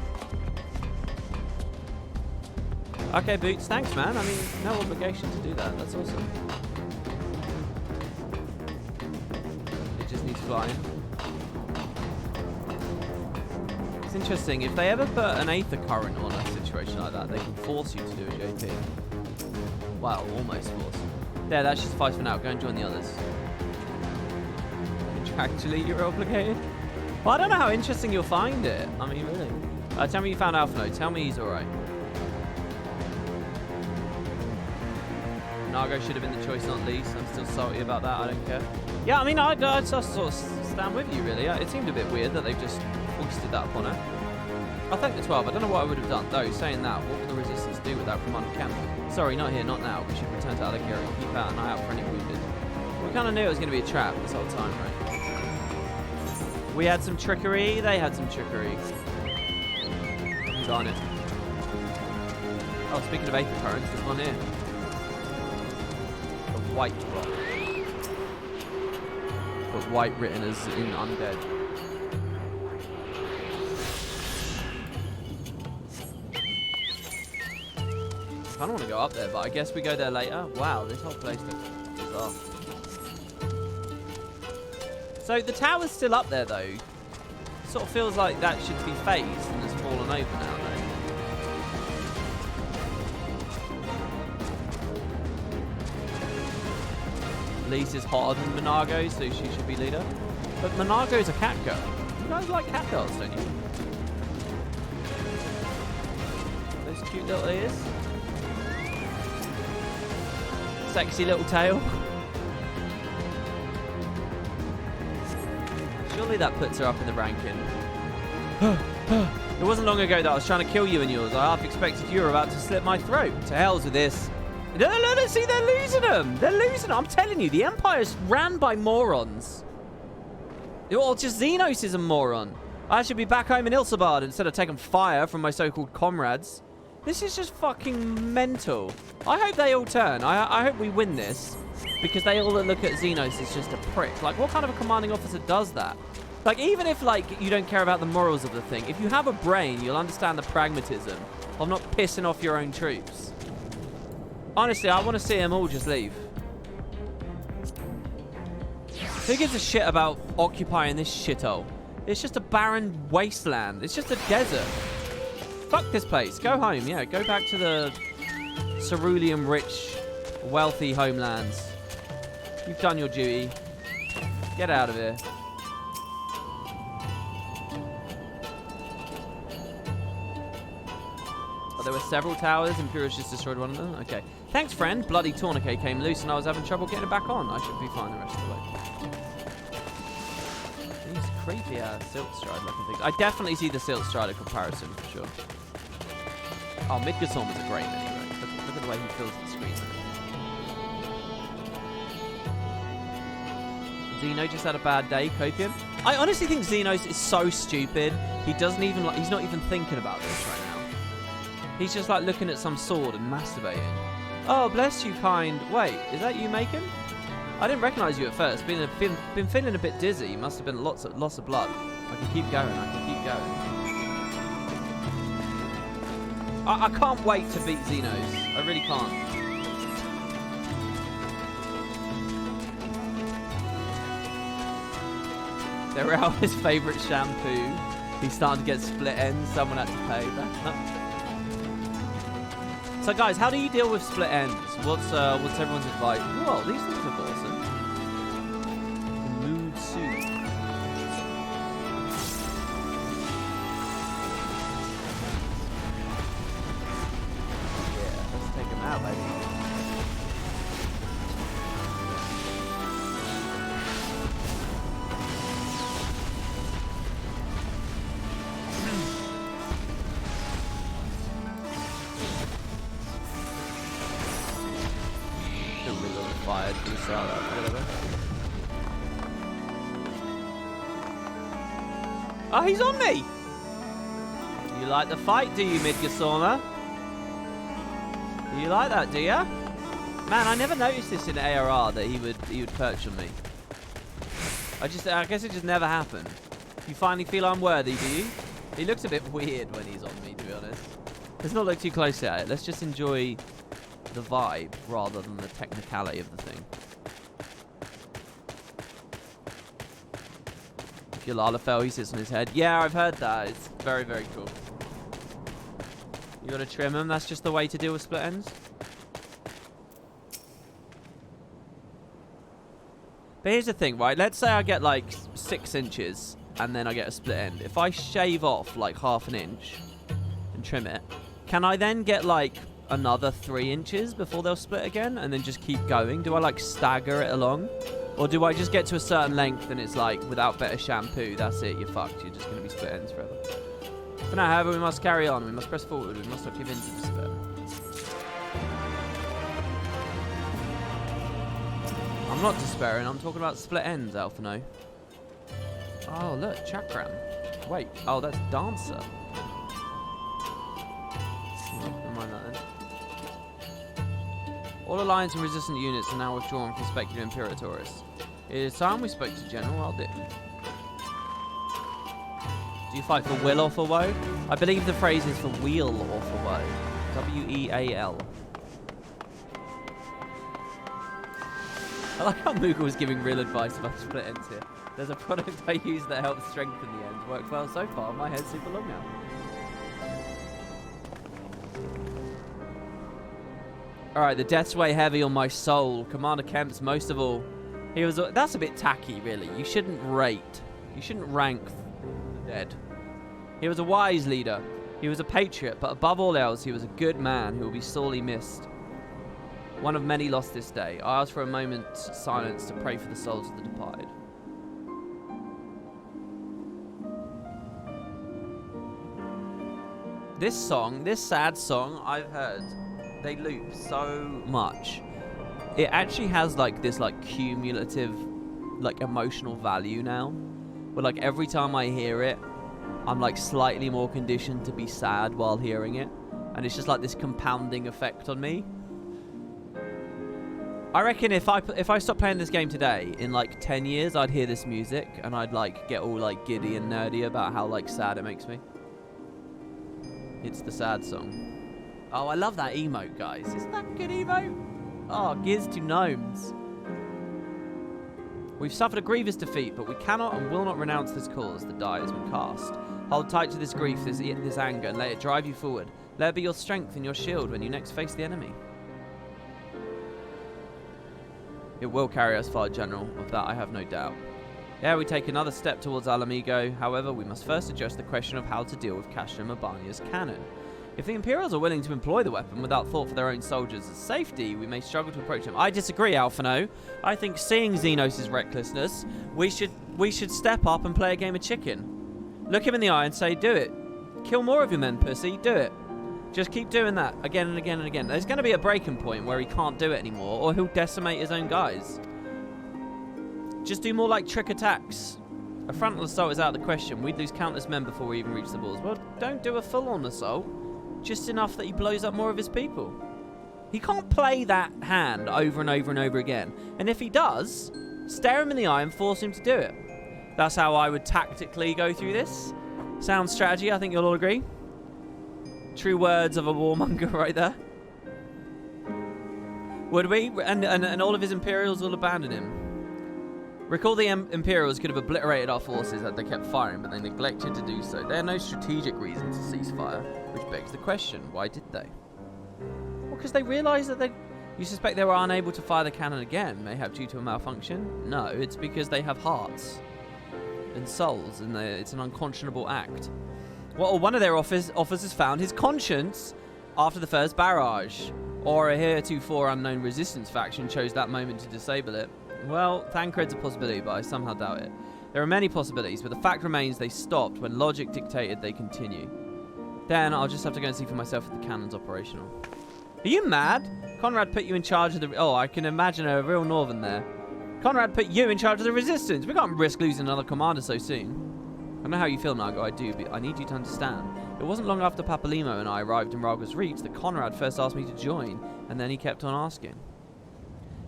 Speaker 1: Okay, Boots, thanks, man. I mean, no obligation to do that. That's awesome. It just needs flying. It's interesting. If they ever put an aether current on a situation like that, they can force you to do a JP. Wow, almost force. There, that should suffice for now. Go and join the others. Contractually, you're obligated? Well, I don't know how interesting you'll find it. I mean, really. Tell me you found Alpha Node. Tell me he's alright. Mhigo should have been the choice, not least. I'm still salty about that. I don't care. Yeah, I mean, I'd sort of stand with you, really. It seemed a bit weird that they've just foisted that upon her. I'll thank the 12. I don't know what I would have done, though. Saying that, what will the Resistance do without Commander Kemp? Sorry, not here, not now. We should return to Ala Mhigo and keep out an eye out for any wounded. We kind of knew it was going to be a trap this whole time, right? We had some trickery. They had some trickery. Darn it. Oh, speaking of aether currents, there's one here. A white rock. But white written as in undead. I don't want to go up there, but I guess we go there later. Wow, this whole place looks bizarre. So the tower's still up there, though. It sort of feels like that should be phased and has fallen over now, though. Lise is hotter than Mhigo, so she should be leader. But Mhigo's a cat girl. You guys like cat girls, don't you? Those cute little ears. Sexy little tail. Surely that puts her up in the ranking. It wasn't long ago that I was trying to kill you and yours. I half expected you were about to slit my throat. To hell's with this. No, see, they're losing them. They're losing them. I'm telling you, the Empire's ran by morons. Well, just Xenos is a moron. I should be back home in Ilsabard instead of taking fire from my so-called comrades. This is just fucking mental. I hope they all turn. I hope we win this. Because they all look at Xenos as just a prick. Like, what kind of a commanding officer does that? Like, even if, like, you don't care about the morals of the thing, if you have a brain, you'll understand the pragmatism of not pissing off your own troops. Honestly, I want to see them all just leave. Who gives a shit about occupying this shithole? It's just a barren wasteland. It's just a desert. Fuck this place. Go home. Yeah, go back to the cerulean-rich, wealthy homelands. You've done your duty. Get out of here. Oh, there were several towers. Imperials just destroyed one of them. Okay. Thanks, friend. Bloody tourniquet came loose and I was having trouble getting it back on. I should be fine the rest of the way. These creepy Silt Stride looking things. I definitely see the Silt Strider comparison for sure. Oh, Midgazorn was a great anyway. Look at the way he fills the screen. Xeno just had a bad day. Copium. I honestly think Xenos is so stupid. He's not even thinking about this right now. He's just like looking at some sword and masturbating. Oh, bless you, kind. Wait, is that you making? I didn't recognize you at first. Been feeling a bit dizzy. Must have been loss of blood. I can keep going. I can't wait to beat Xenos. I really can't. They're out his favourite shampoo. He's starting to get split ends. Someone had to pay that. So guys, how do you deal with split ends? What's everyone's advice? Whoa, these things look awesome. The mood suit. sell that. Whatever. Oh, he's on me! You like the fight, do you, Midgasona? Do you like that, do ya? Man, I never noticed this in ARR that he would perch on me. I guess it just never happened. You finally feel I'm worthy, do you? He looks a bit weird when he's on me, to be honest. Let's not look too closely at it. Let's just enjoy the vibe rather than the technicality of the thing. If your Lala fell, he sits on his head. Yeah, I've heard that. It's very, very cool. You gotta trim him. That's just the way to deal with split ends. But here's the thing, right? Let's say I get like 6 inches and then I get a split end. If I shave off like ½ an inch and trim it, can I then get like another 3 inches before they'll split again and then just keep going? Do I like stagger it along? Or do I just get to a certain length and it's like, without better shampoo, that's it, you're fucked. You're just going to be split ends forever. For now, however, we must carry on. We must press forward. We must not give in to despair. I'm not despairing. I'm talking about split ends, Alphino. Oh, look. Chakram. Wait. Oh, that's Dancer. Oh, never mind that then. All Alliance and Resistant units are now withdrawn from Spectre and Imperial. It is time we spoke to General Aldic. Do you fight for will or for woe? I believe the phrase is for wheel or for woe. W-E-A-L. I like how Moogle was giving real advice about split ends here. There's a product I use that helps strengthen the ends. Worked well so far. My head's super long now. Alright, the deaths weigh heavy on my soul. Commander Kemp's most of all. He was. That's a bit tacky, really. You shouldn't rate. You shouldn't rank the dead. He was a wise leader. He was a patriot, but above all else, he was a good man who will be sorely missed. One of many lost this day. I ask for a moment's silence to pray for the souls of the departed. This song, this sad song, I've heard. They loop so much. It actually has like this like cumulative like emotional value now. Where like every time I hear it, I'm like slightly more conditioned to be sad while hearing it. And it's just like this compounding effect on me. I reckon if I stopped playing this game today, in like 10 years, I'd hear this music and I'd like get all like giddy and nerdy about how like sad it makes me. It's the sad song. Oh, I love that emote, guys. Isn't that a good emote? Oh, gears to gnomes. We've suffered a grievous defeat, but we cannot and will not renounce this cause. The die has been cast. Hold tight to this grief, this anger, and let it drive you forward. Let it be your strength and your shield when you next face the enemy. It will carry us far, General. Of that I have no doubt. Yeah, we take another step towards Ala Mhigo. However, we must first address the question of how to deal with Castrum Urbania's cannon. If the Imperials are willing to employ the weapon without thought for their own soldiers' safety, we may struggle to approach them. I disagree, Alphino. I think seeing Xenos' recklessness, we should step up and play a game of chicken. Look him in the eye and say, do it. Kill more of your men, pussy. Do it. Just keep doing that again and again and again. There's going to be a breaking point where he can't do it anymore, or he'll decimate his own guys. Just do more like trick attacks. A frontal assault is out of the question. We'd lose countless men before we even reach the walls. Well, don't do a full-on assault. Just enough that he blows up more of his people. He can't play that hand over and over and over again. And if he does, stare him in the eye and force him to do it. That's how I would tactically go through this. Sound strategy, I think you'll all agree. True words of a warmonger right there. Would we? And all of his Imperials will abandon him. Recall the Imperials could have obliterated our forces had they kept firing, but they neglected to do so. They had no strategic reason to cease fire, which begs the question, why did they? Well, because they realised that you suspect they were unable to fire the cannon again, mayhap due to a malfunction? No, it's because they have hearts and souls, and it's an unconscionable act. Well, one of their officers found his conscience after the first barrage, or a heretofore unknown resistance faction chose that moment to disable it. Well, Thancred's a possibility, but I somehow doubt it. There are many possibilities, but the fact remains they stopped when logic dictated they continue. Then I'll just have to go and see for myself if the cannon's operational. Are you mad? Conrad put you in charge of the... Oh, I can imagine a real northern there. Conrad put you in charge of the resistance. We can't risk losing another commander so soon. I know how you feel, Nago, I do, but I need you to understand. It wasn't long after Papalimo and I arrived in Raga's Reach that Conrad first asked me to join, and then he kept on asking.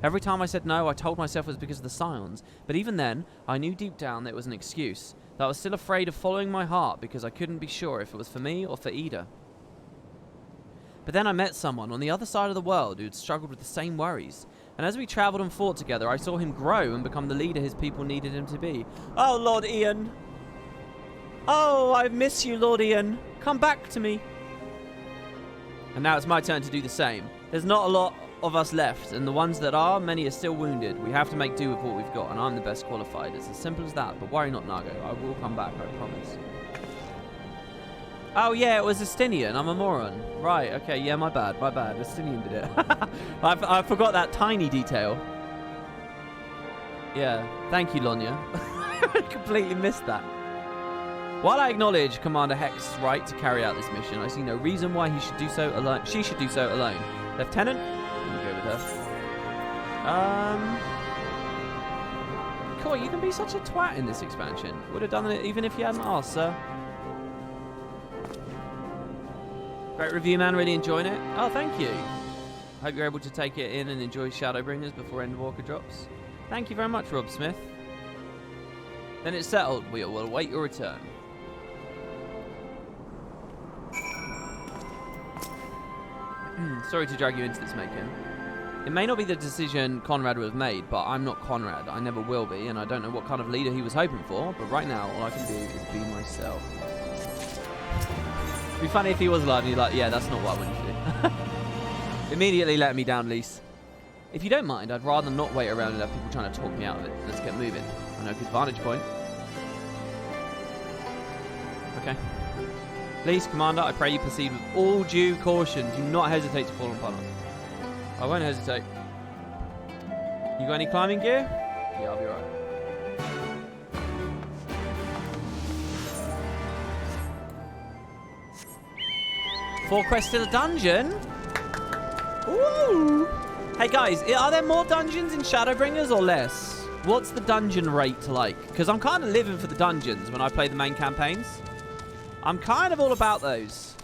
Speaker 1: Every time I said no, I told myself it was because of the Scions, but even then, I knew deep down that it was an excuse, that I was still afraid of following my heart because I couldn't be sure if it was for me or for Ida. But then I met someone on the other side of the world who had struggled with the same worries, and as we travelled and fought together, I saw him grow and become the leader his people needed him to be. Oh, Lord Ian! Oh, I miss you, Lord Ian. Come back to me. And now it's my turn to do the same. There's not a lot of us left, and the ones that are, many are still wounded. We have to make do with what we've got, and I'm the best qualified. It's as simple as that, but worry not, Nago. I will come back, I promise. Oh, yeah, it was Estinian. I'm a moron. Right, okay, yeah, my bad. Estinian did it. I forgot that tiny detail. Yeah, thank you, Lonya. I completely missed that. While I acknowledge Commander Heck's right to carry out this mission, I see no reason why he should do so alone. She should do so alone. Lieutenant? Let me go with her. Cool, you can be such a twat in this expansion. Would have done it even if you hadn't asked, sir. Great review, man. Really enjoying it. Oh, thank you. Hope you're able to take it in and enjoy Shadowbringers before Endwalker drops. Thank you very much, Rob Smith. Then it's settled. We will await your return. Sorry to drag you into this, Macon. It may not be the decision Conrad would have made, but I'm not Conrad. I never will be, and I don't know what kind of leader he was hoping for, but right now, all I can do is be myself. It'd be funny if he was alive and you're like, yeah, that's not what I want you to do. Immediately let me down, Lise. If you don't mind, I'd rather not wait around and have people trying to talk me out of it. Let's get moving. I know a good vantage point. Okay. Please, Commander, I pray you proceed with all due caution. Do not hesitate to fall upon us. I won't hesitate. You got any climbing gear? Yeah, I'll be right. Four quests to the dungeon? Ooh! Hey guys, are there more dungeons in Shadowbringers or less? What's the dungeon rate like? Because I'm kind of living for the dungeons when I play the main campaigns. I'm kind of all about those.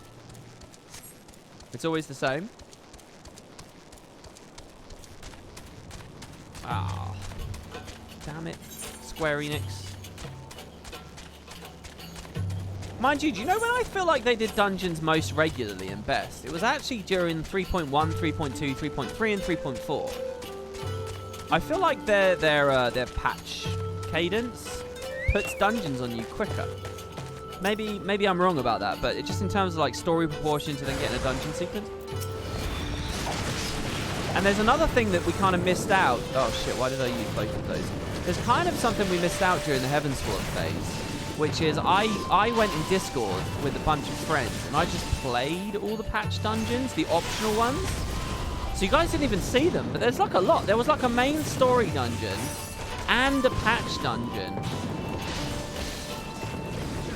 Speaker 1: It's always the same. Ah, damn it, Square Enix. Mind you, do you know when I feel like they did dungeons most regularly and best? It was actually during 3.1, 3.2, 3.3, and 3.4. I feel like their patch cadence puts dungeons on you quicker. Maybe I'm wrong about that, but it just in terms of like story proportion to then getting a dungeon sequence. And there's another thing that we kind of missed out. Oh shit, why did I use both of those? There's kind of something we missed out during the Heavensward phase, which is I went in Discord with a bunch of friends and I just played all the patch dungeons, the optional ones. So you guys didn't even see them, but there's like a lot. There was like a main story dungeon and a patch dungeon.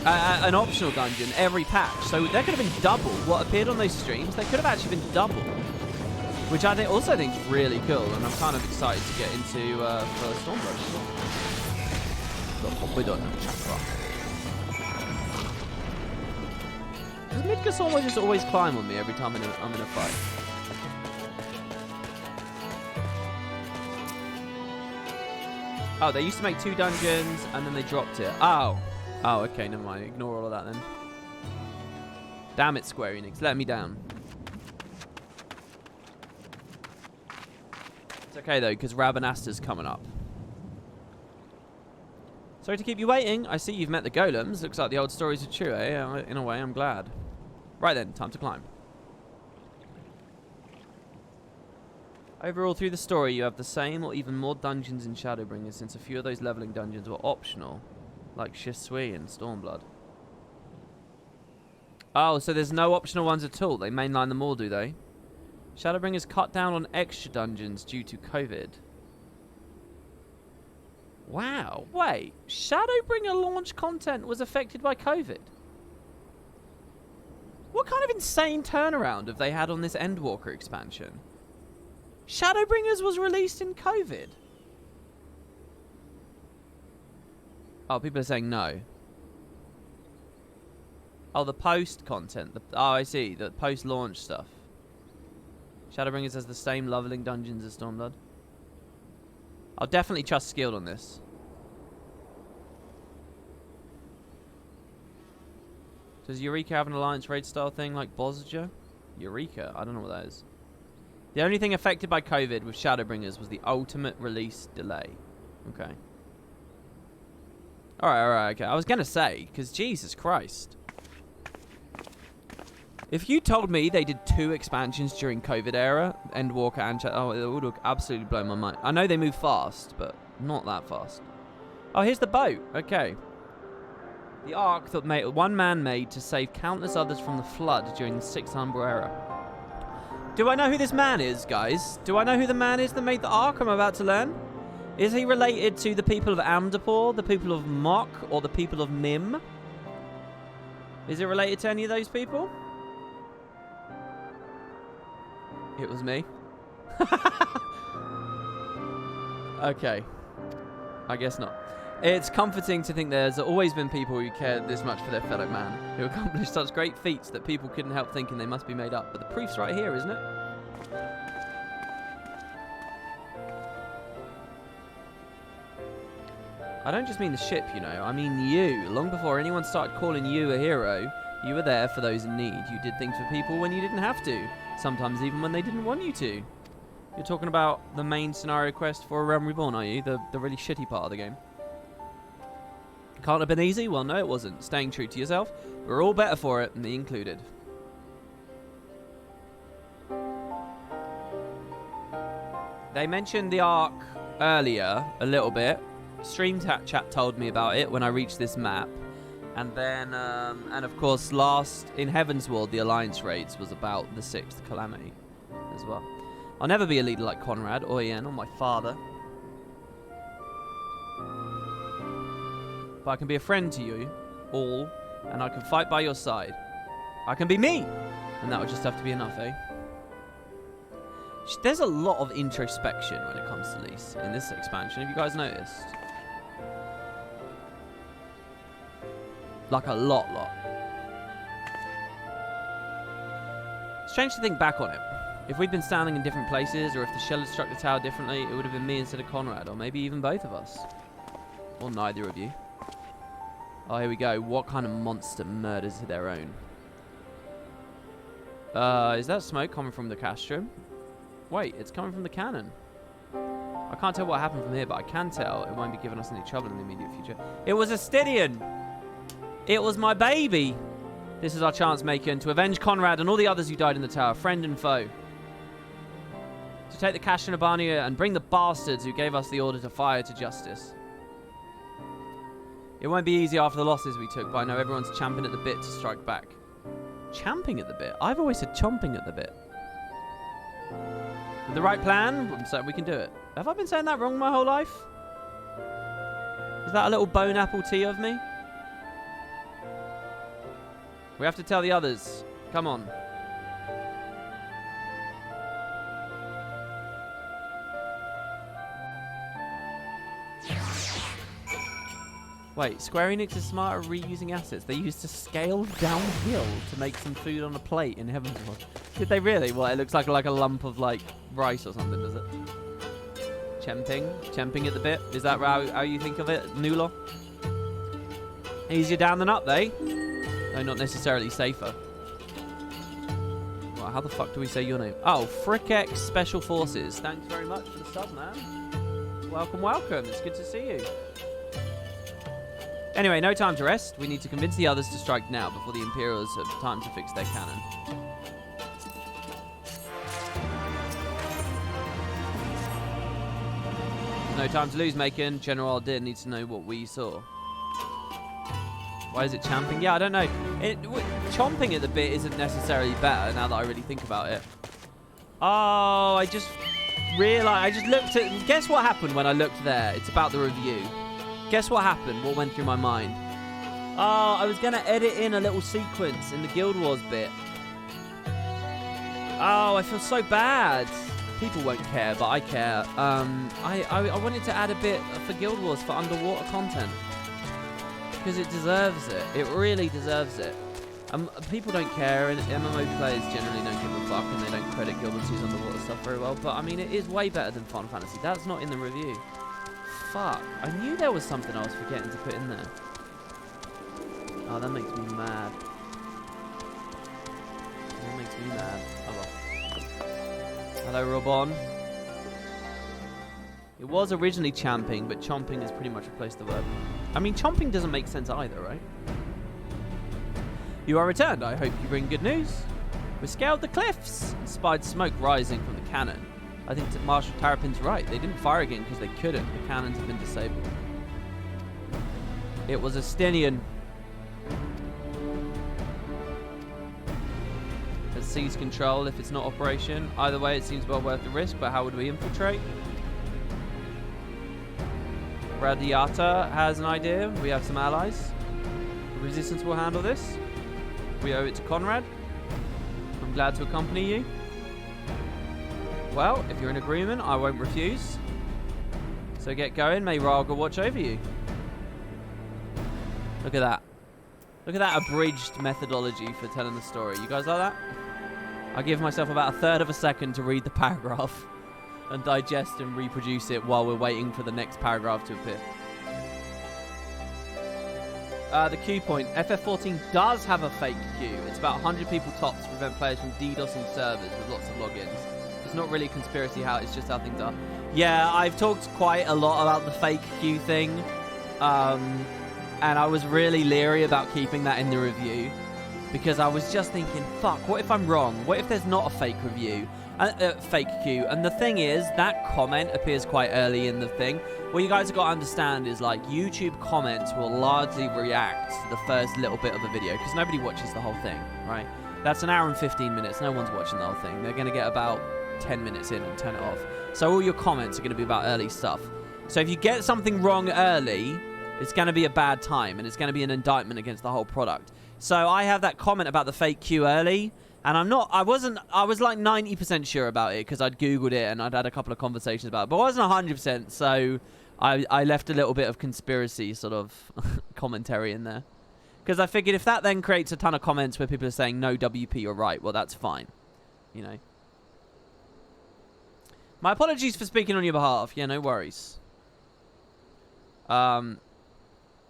Speaker 1: An optional dungeon every patch. So there could have been double what appeared on those streams. They could have actually been double. Which I also think is really cool, and I'm kind of excited to get into for Stormblood. The Forbidden Chakra. Does Midgard just always climb on me every time I'm in a fight? Oh, they used to make 2 dungeons, and then they dropped it. Oh, okay, never mind. Ignore all of that then. Damn it, Square Enix. Let me down. Okay though, because Rabanasta's coming up. Sorry to keep you waiting. I see you've met the golems. Looks like the old stories are true, eh? In a way, I'm glad. Right then, time to climb. Overall, through the story, you have the same or even more dungeons in Shadowbringers, since a few of those leveling dungeons were optional, like Shisui and Stormblood. Oh, so there's no optional ones at all. They mainline them all, do they? Shadowbringers cut down on extra dungeons due to COVID. Wow, wait. Shadowbringer launch content was affected by COVID? What kind of insane turnaround have they had on this Endwalker expansion? Shadowbringers was released in COVID. Oh, people are saying no. Oh, the post content. Oh, I see. The post-launch stuff. Shadowbringers has the same leveling dungeons as Stormblood. I'll definitely trust Skilled on this. Does Eureka have an Alliance raid style thing like Bosja? Eureka? I don't know what that is. The only thing affected by COVID with Shadowbringers was the ultimate release delay. Okay. Alright, okay. I was going to say, because Jesus Christ. If you told me they did 2 expansions during COVID era, Endwalker and oh, it would have absolutely blown my mind. I know they move fast, but not that fast. Oh, here's the boat. Okay. The Ark that one man made to save countless others from the flood during the 6th Umbra era. Do I know who this man is, guys? Do I know who the man is that made the Ark? I'm about to learn. Is he related to the people of Amdapor, the people of Mok, or the people of Nim? Is it related to any of those people? It was me. Okay. I guess not. It's comforting to think there's always been people who cared this much for their fellow man, who accomplished such great feats that people couldn't help thinking they must be made up. But the proof's right here, isn't it? I don't just mean the ship, you know. I mean you. Long before anyone started calling you a hero, you were there for those in need. You did things for people when you didn't have to. Sometimes even when they didn't want you to. You're talking about the main scenario quest for A Realm Reborn, are you? The really shitty part of the game. Can't have been easy? Well, no, it wasn't. Staying true to yourself. We're all better for it, me included. They mentioned the Ark earlier, a little bit. Stream chat told me about it when I reached this map. And then, and of course, last in Heaven's World, the Alliance raids was about the 6th Calamity as well. I'll never be a leader like Conrad or Ian or my father. But I can be a friend to you all, and I can fight by your side. I can be me! And that would just have to be enough, eh? There's a lot of introspection when it comes to Lise in this expansion. Have you guys noticed? Like a lot. Strange to think back on it. If we'd been standing in different places, or if the shell had struck the tower differently, it would have been me instead of Conrad, or maybe even both of us. Or neither of you. Oh, here we go. What kind of monster murders their own? Is that smoke coming from the castrum? Wait, it's coming from the cannon. I can't tell what happened from here, but I can tell it won't be giving us any trouble in the immediate future. It was a Stydian! It was my baby! This is our chance, Macon, to avenge Conrad and all the others who died in the tower, friend and foe. To take the Cash and Abania and bring the bastards who gave us the order to fire to justice. It won't be easy after the losses we took, but I know everyone's champing at the bit to strike back. Champing at the bit? I've always said chomping at the bit. With the right plan, I'm certain we can do it. Have I been saying that wrong my whole life? Is that a little bone apple tea of me? We have to tell the others. Come on. Wait, Square Enix is smart at reusing assets they used to scale downhill to make some food on a plate in Heaven's World. Did they really? Well, it looks like a lump of like rice or something, does it? Champing at the bit. Is that how you think of it, Nula? Easier down than up, though. No, not necessarily safer. Well, how the fuck do we say your name? Oh, Frickex Special Forces. Thanks very much for the sub, man. Welcome. It's good to see you. Anyway, no time to rest. We need to convince the others to strike now before the Imperials have time to fix their cannon. No time to lose, Macon. General Aldir needs to know what we saw. Why is it champing? Yeah, I don't know. Chomping at the bit isn't necessarily better now that I really think about it. Oh, I just realised. I just looked at... Guess what happened when I looked there? It's about the review. Guess what happened? What went through my mind? Oh, I was going to edit in a little sequence in the Guild Wars bit. Oh, I feel so bad. People won't care, but I care. I wanted to add a bit for Guild Wars for underwater content. Because it deserves it. It really deserves it. People don't care, and MMO players generally don't give a fuck, and they don't credit Guild Wars' underwater stuff very well. But I mean, it is way better than Final Fantasy. That's not in the review. Fuck. I knew there was something I was forgetting to put in there. Oh, that makes me mad. That makes me mad. Oh well. Hello, Robon. It was originally champing, but chomping has pretty much replaced the verb. I mean, chomping doesn't make sense either, right? You are returned. I hope you bring good news. We scaled the cliffs and spied smoke rising from the cannon. I think Marshal Terrapin's right. They didn't fire again because they couldn't. The cannons have been disabled. It was a Stinian. Has seized control if it's not operation. Either way, it seems well worth the risk, but how would we infiltrate? Radiata has an idea. We have some allies. The Resistance will handle this. We owe it to Conrad. I'm glad to accompany you. Well, if you're in agreement, I won't refuse. So get going. May Raga watch over you. Look at that. Look at that abridged methodology for telling the story. You guys like that? I give myself about a third of a second to read the paragraph and digest and reproduce it while we're waiting for the next paragraph to appear. The queue point. FF14 does have a fake queue. It's about 100 people tops to prevent players from DDoSing servers with lots of logins. It's not really a conspiracy, it's just how things are. Yeah, I've talked quite a lot about the fake queue thing. And I was really leery about keeping that in the review. Because I was just thinking, fuck, what if I'm wrong? What if there's not a fake review? Fake queue. And the thing is, that comment appears quite early in the thing. What you guys have got to understand is, like, YouTube comments will largely react to the first little bit of the video. Because nobody watches the whole thing, right? That's an hour and 15 minutes. No one's watching the whole thing. They're going to get about 10 minutes in and turn it off. So all your comments are going to be about early stuff. So if you get something wrong early, it's going to be a bad time. And it's going to be an indictment against the whole product. So I have that comment about the fake queue early. And I was like 90% sure about it because I'd Googled it and I'd had a couple of conversations about it. But I wasn't 100%, so I left a little bit of conspiracy sort of commentary in there. Because I figured if that then creates a ton of comments where people are saying, no, WP, you're right, well, that's fine. You know. My apologies for speaking on your behalf. Yeah, no worries.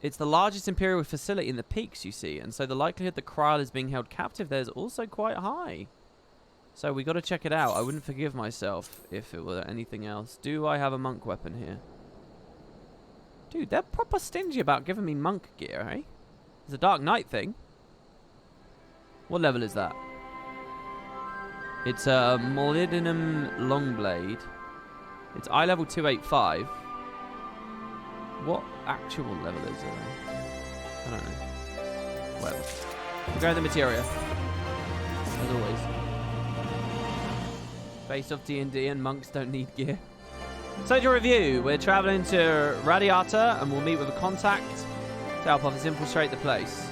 Speaker 1: It's the largest Imperial facility in the peaks, you see, and so the likelihood that Kryl is being held captive there is also quite high. So we got to check it out. I wouldn't forgive myself if it were anything else. Do I have a monk weapon here? Dude, they're proper stingy about giving me monk gear, eh? It's a Dark Knight thing. What level is that? It's a Molybdenum Longblade. It's eye level 285. What actual level is it? I don't know. Well, we'll go in the materia. As always. Based off D&D and monks don't need gear. So to review, we're traveling to Radiata and we'll meet with a contact to help us infiltrate the place.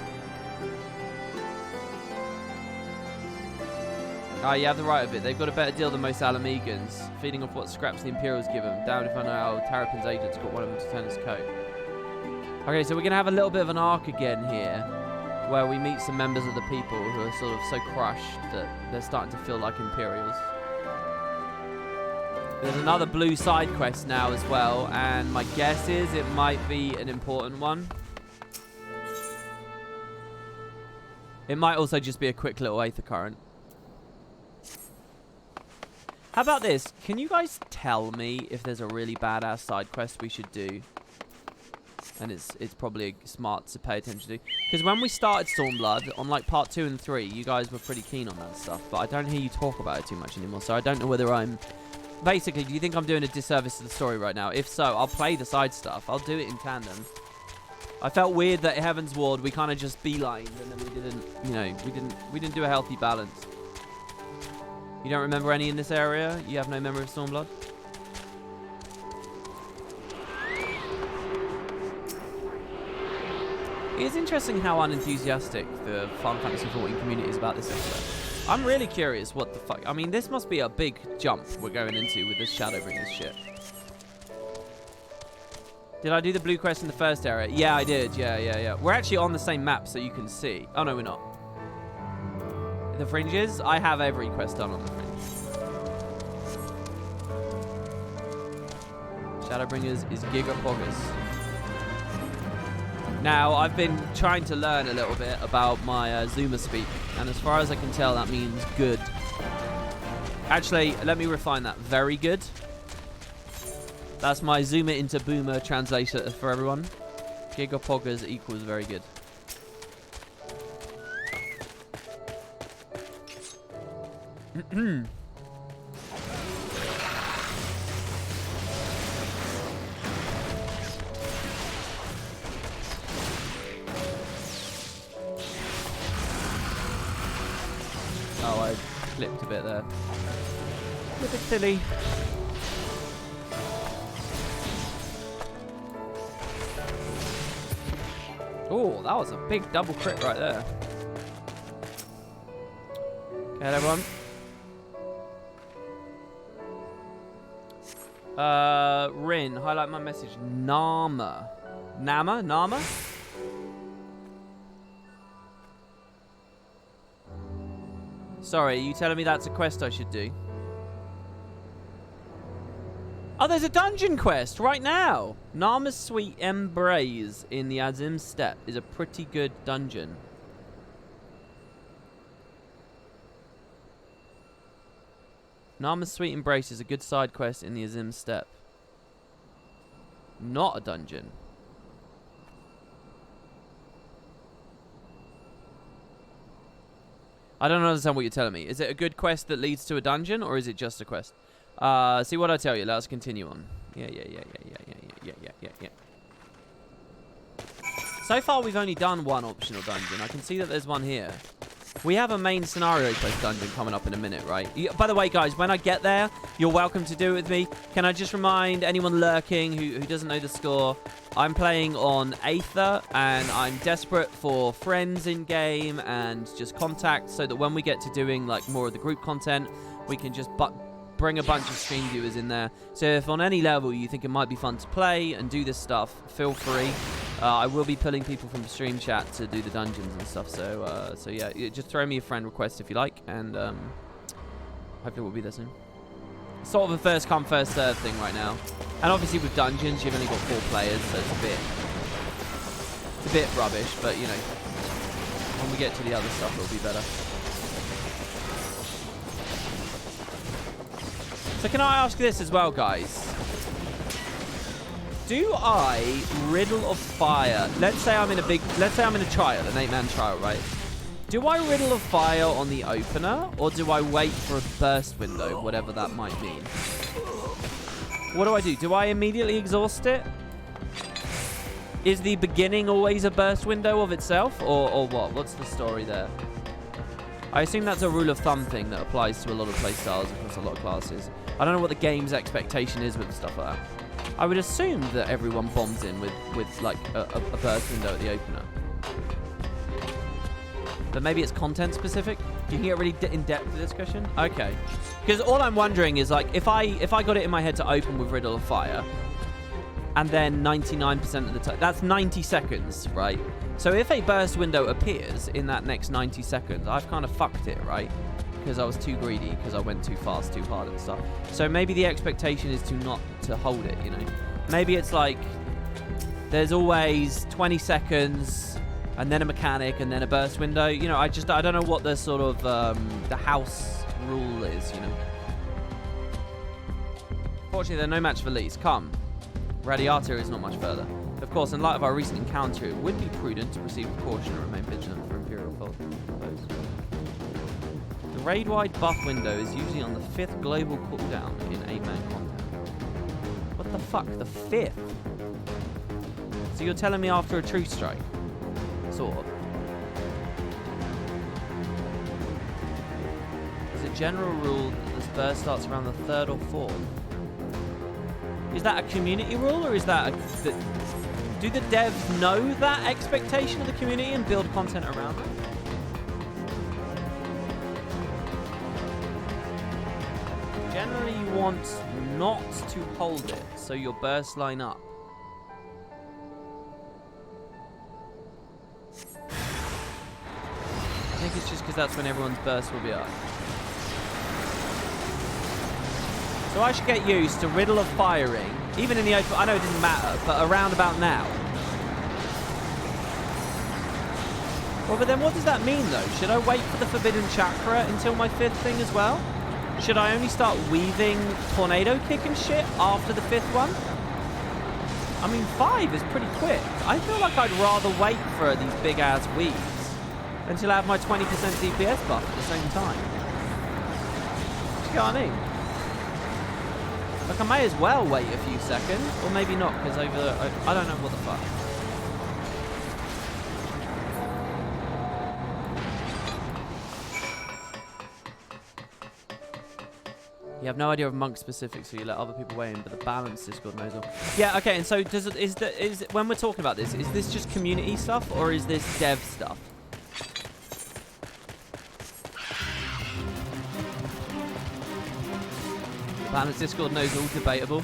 Speaker 1: Ah, you have the right of it. They've got a better deal than most Ala Mhigans, feeding off what scraps the Imperials give them. Down if I know how Terrapin's agents got one of them to turn his coat. Okay, so we're going to have a little bit of an arc again here, where we meet some members of the people who are sort of so crushed that they're starting to feel like Imperials. There's another blue side quest now as well, and my guess is it might be an important one. It might also just be a quick little Aether Current. How about this? Can you guys tell me if there's a really badass side quest we should do? And it's probably smart to pay attention to. Because when we started Stormblood, on like part 2 and 3, you guys were pretty keen on that stuff. But I don't hear you talk about it too much anymore. So I don't know whether I'm... Basically, do you think I'm doing a disservice to the story right now? If so, I'll play the side stuff. I'll do it in tandem. I felt weird that Heaven's Ward, we kind of just beelined. And then we didn't, you know, we didn't do a healthy balance. You don't remember any in this area? You have no memory of Stormblood? It is interesting how unenthusiastic the Final Fantasy XIV community is about this episode. I'm really curious what the fuck. I mean, this must be a big jump we're going into with this Shadowbringers shit. Did I do the blue quest in the first area? Yeah, I did. Yeah. We're actually on the same map, so you can see. Oh, no, we're not. The fringes? I have every quest done on the fringe. Shadowbringers is Gigapogus. Now, I've been trying to learn a little bit about my Zoomer speak, and as far as I can tell, that means good. Actually, let me refine that. Very good. That's my Zoomer into Boomer translator for everyone. Gigapoggers equals very good. Oh, I clipped a bit there. A bit silly. Oh, that was a big double crit right there. Okay, everyone. Rin, highlight my message. Nama? Sorry, are you telling me that's a quest I should do? Oh, there's a dungeon quest right now. Nama's Sweet Embrace in the Azim Steppe is a pretty good dungeon. Nama's Sweet Embrace is a good side quest in the Azim Steppe. Not a dungeon. I don't understand what you're telling me. Is it a good quest that leads to a dungeon, or is it just a quest? See what I tell you. Let us continue on. Yeah. So far, we've only done one optional dungeon. I can see that there's one here. We have a main scenario quest dungeon coming up in a minute, right? By the way, guys, when I get there, you're welcome to do it with me. Can I just remind anyone lurking who doesn't know the score, I'm playing on Aether, and I'm desperate for friends in-game and just contact so that when we get to doing like more of the group content, we can just bring a bunch of stream viewers in there. So if on any level you think it might be fun to play and do this stuff, feel free. I will be pulling people from stream chat to do the dungeons and stuff. So yeah, just throw me a friend request if you like, and hopefully we'll be there soon. Sort of a first come first serve thing right now. And obviously with dungeons you've only got 4 players, so it's a bit rubbish. But you know, when we get to the other stuff, it'll be better. So can I ask this as well, guys? Do I Riddle of Fire? Let's say I'm in a trial, an 8-man trial, right? Do I Riddle of Fire on the opener, or do I wait for a burst window, whatever that might mean? What do? Do I immediately exhaust it? Is the beginning always a burst window of itself, or what? What's the story there? I assume that's a rule of thumb thing that applies to a lot of playstyles across a lot of classes. I don't know what the game's expectation is with stuff like that. I would assume that everyone bombs in with like a burst window at the opener. But maybe it's content specific? You can get really in-depth with this question? Okay. Because all I'm wondering is, like, if I got it in my head to open with Riddle of Fire, and then 99% of the time, that's 90 seconds, right? So if a burst window appears in that next 90 seconds, I've kind of fucked it, right? Because I was too greedy, because I went too fast, too hard and stuff. So maybe the expectation is to not to hold it, you know? Maybe it's like, there's always 20 seconds, and then a mechanic, and then a burst window. You know, I don't know what the sort of, the house rule is, you know? Fortunately, there are no match for Leeds. Come. Radiator is not much further. Of course, in light of our recent encounter, it would be prudent to proceed with caution and remain vigilant for Imperial foes. The raid-wide buff window is usually on the 5th global cooldown in 8-man content. What the fuck? The 5th? So you're telling me after a true strike? Sort of. There's a general rule that this burst starts around the 3rd or 4th. Is that a community rule, or is that do the devs know that expectation of the community and build content around it? generally you want not to hold it, so your bursts line up. I think it's just because that's when everyone's burst will be up. So I should get used to riddle of firing, even in the open. I know it doesn't matter, but around about now. Well, but then what does that mean, though? Should I wait for the Forbidden Chakra until my 5th thing as well? Should I only start weaving Tornado Kick and shit after the 5th one? I mean, 5 is pretty quick. I feel like I'd rather wait for these big-ass weaves until I have my 20% DPS buff at the same time. Do you know what I mean? Like, I may as well wait a few seconds, or maybe not, because I don't know what the fuck. You have no idea of monk specifics, so you let other people weigh in, but the balance Discord knows all. Yeah, okay, and so when we're talking about this, is this just community stuff, or is this dev stuff? Balance Discord knows all, debatable.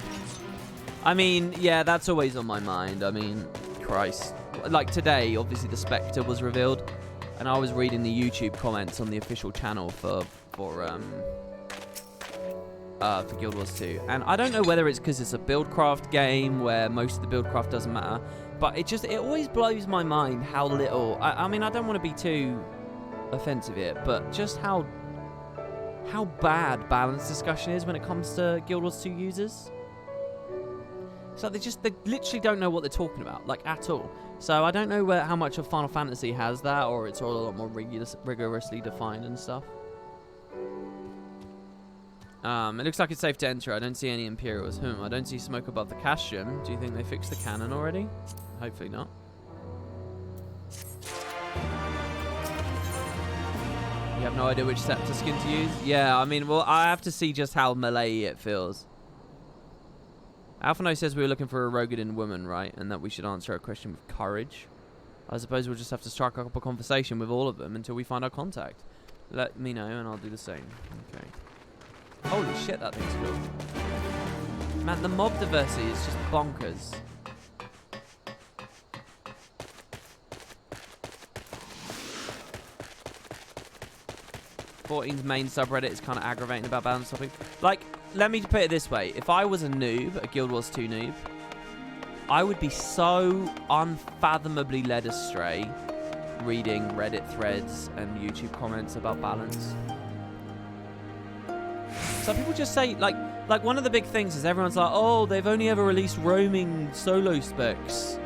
Speaker 1: I mean, yeah, that's always on my mind. I mean, Christ. Like today, obviously the Spectre was revealed, and I was reading the YouTube comments on the official channel for Guild Wars 2. And I don't know whether it's because it's a buildcraft game where most of the buildcraft doesn't matter, but it always blows my mind how little... I mean, I don't want to be too offensive here, but just how bad balance discussion is when it comes to Guild Wars 2 users. So they literally don't know what they're talking about, like, at all. So I don't know how much of Final Fantasy has that, or it's all a lot more rigorously defined and stuff. It looks like it's safe to enter. I don't see any Imperials. I don't see smoke above the Cassian. Do you think they fixed the cannon already? Hopefully not. You have no idea which scepter skin to use? Yeah, I mean, well, I have to see just how melee it feels. Alphano says we were looking for a Rogadin woman, right? And that we should answer a question with courage. I suppose we'll just have to strike up a conversation with all of them until we find our contact. Let me know and I'll do the same. Okay. Holy shit, that thing's cool. Man, the mob diversity is just bonkers. '14's main subreddit is kind of aggravating about balance topic. Like, let me put it this way. If I was a noob, a Guild Wars 2 noob, I would be so unfathomably led astray reading Reddit threads and YouTube comments about balance. So people just say, like one of the big things is everyone's like, oh, they've only ever released roaming solo specs.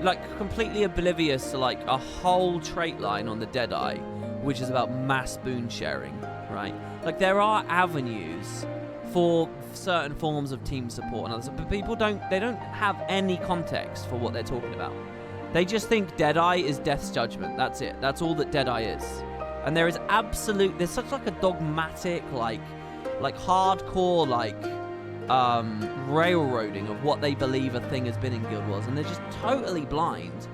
Speaker 1: Like, completely oblivious to, like, a whole trait line on the Deadeye, which is about mass boon sharing, right? Like, there are avenues for certain forms of team support and others, but people don't have any context for what they're talking about. They just think Deadeye is Death's Judgment. That's it. That's all that Deadeye is. And there's such like a dogmatic, like hardcore, like, railroading of what they believe a thing has been in Guild Wars, and they're just totally blind.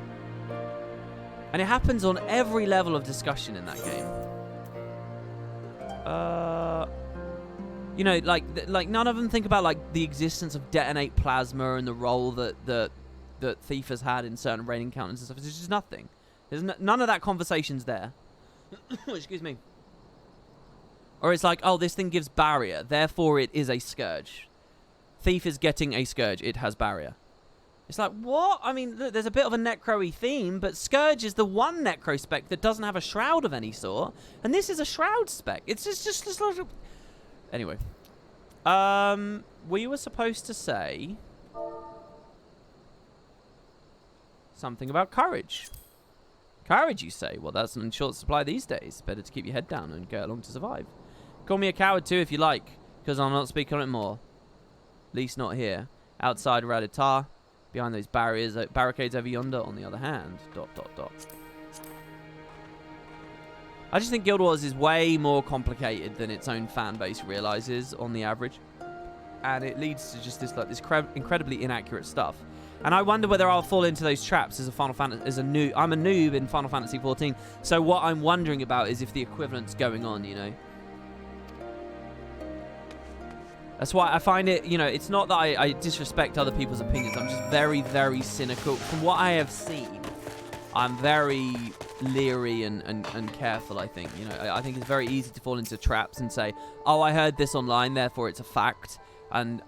Speaker 1: And it happens on every level of discussion in that game. You know, like none of them think about, like, the existence of detonate plasma and the role that Thief has had in certain raid encounters and stuff. There's just nothing. There's none of that conversation's there. Excuse me. Or it's like, oh, this thing gives barrier, therefore it is a scourge. Thief is getting a scourge, it has barrier. It's like, what? I mean, look, there's a bit of a necro-y theme, but scourge is the one necro spec that doesn't have a shroud of any sort, and this is a shroud spec. It's just like... Anyway. We were supposed to say something about courage. Courage, you say? Well, that's in short supply these days. Better to keep your head down and go along to survive. Call me a coward too if you like, because I'll not speak on it more. At least not here. Outside Raditar, behind those barricades over yonder, on the other hand. ... I just think Guild Wars is way more complicated than its own fan base realizes on the average. And it leads to just this incredibly inaccurate stuff. And I wonder whether I'll fall into those traps as a I'm a noob in Final Fantasy 14. So what I'm wondering about is if the equivalent's going on, you know. That's why I find it, you know, it's not that I disrespect other people's opinions. I'm just very, very cynical. From what I have seen, I'm very leery and careful, I think. You know, I think it's very easy to fall into traps and say, oh, I heard this online, therefore it's a fact. And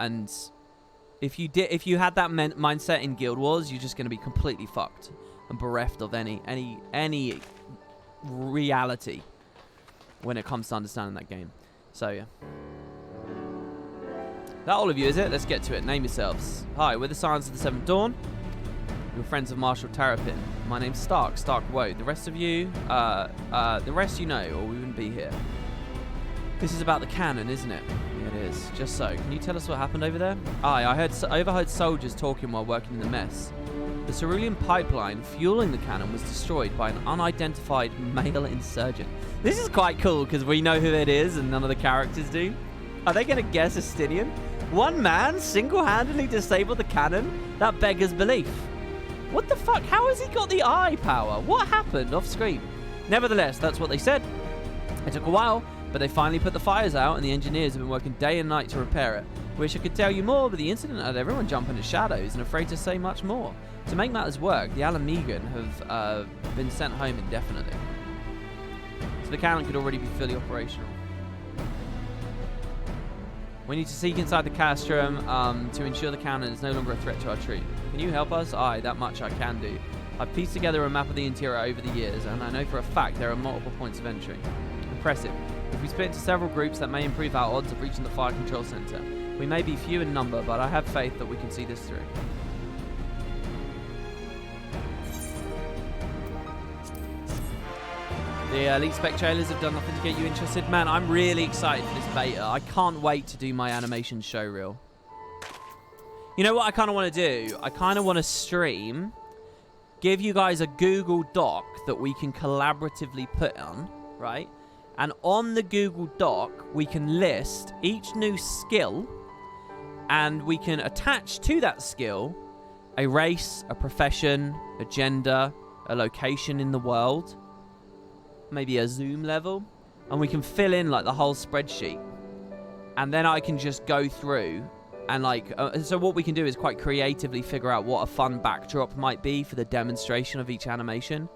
Speaker 1: if you had that mindset in Guild Wars, you're just going to be completely fucked and bereft of any reality when it comes to understanding that game. So, yeah. That all of you, is it? Let's get to it. Name yourselves. Hi, we're the Scions of the Seventh Dawn. We're friends of Marshal Terrapin. My name's Stark Woad. The rest of you, the rest you know, or we wouldn't be here. This is about the cannon, isn't it? Yeah, it is. Just so. Can you tell us what happened over there? I overheard soldiers talking while working in the mess. The cerulean pipeline fueling the cannon was destroyed by an unidentified male insurgent. This is quite cool because we know who it is and none of the characters do. Are they going to guess Estinian? One man single-handedly disabled the cannon? That beggars belief. What the fuck? How has he got the eye power? What happened off screen? Nevertheless, that's what they said. It took a while, but they finally put the fires out and the engineers have been working day and night to repair it. Wish I could tell you more, but the incident had everyone jumping at shadows and afraid to say much more. To make matters work, the Ala Mhigo have been sent home indefinitely. So the cannon could already be fully operational. We need to seek inside the castrum to ensure the cannon is no longer a threat to our troop. Can you help us? Aye, that much I can do. I've pieced together a map of the interior over the years, and I know for a fact there are multiple points of entry. Impressive. If we split into several groups, that may improve our odds of reaching the fire control center. We may be few in number, but I have faith that we can see this through. The Elite Spectrators have done nothing to get you interested. Man, I'm really excited for this beta. I can't wait to do my animation show reel. You know what I kind of want to do? I kind of want to stream, give you guys a Google Doc that we can collaboratively put on, right? And on the Google Doc, we can list each new skill, and we can attach to that skill a race, a profession, a gender, a location in the world, maybe a zoom level, and we can fill in like the whole spreadsheet, and then I can just go through and like so what we can do is quite creatively figure out what a fun backdrop might be for the demonstration of each animation,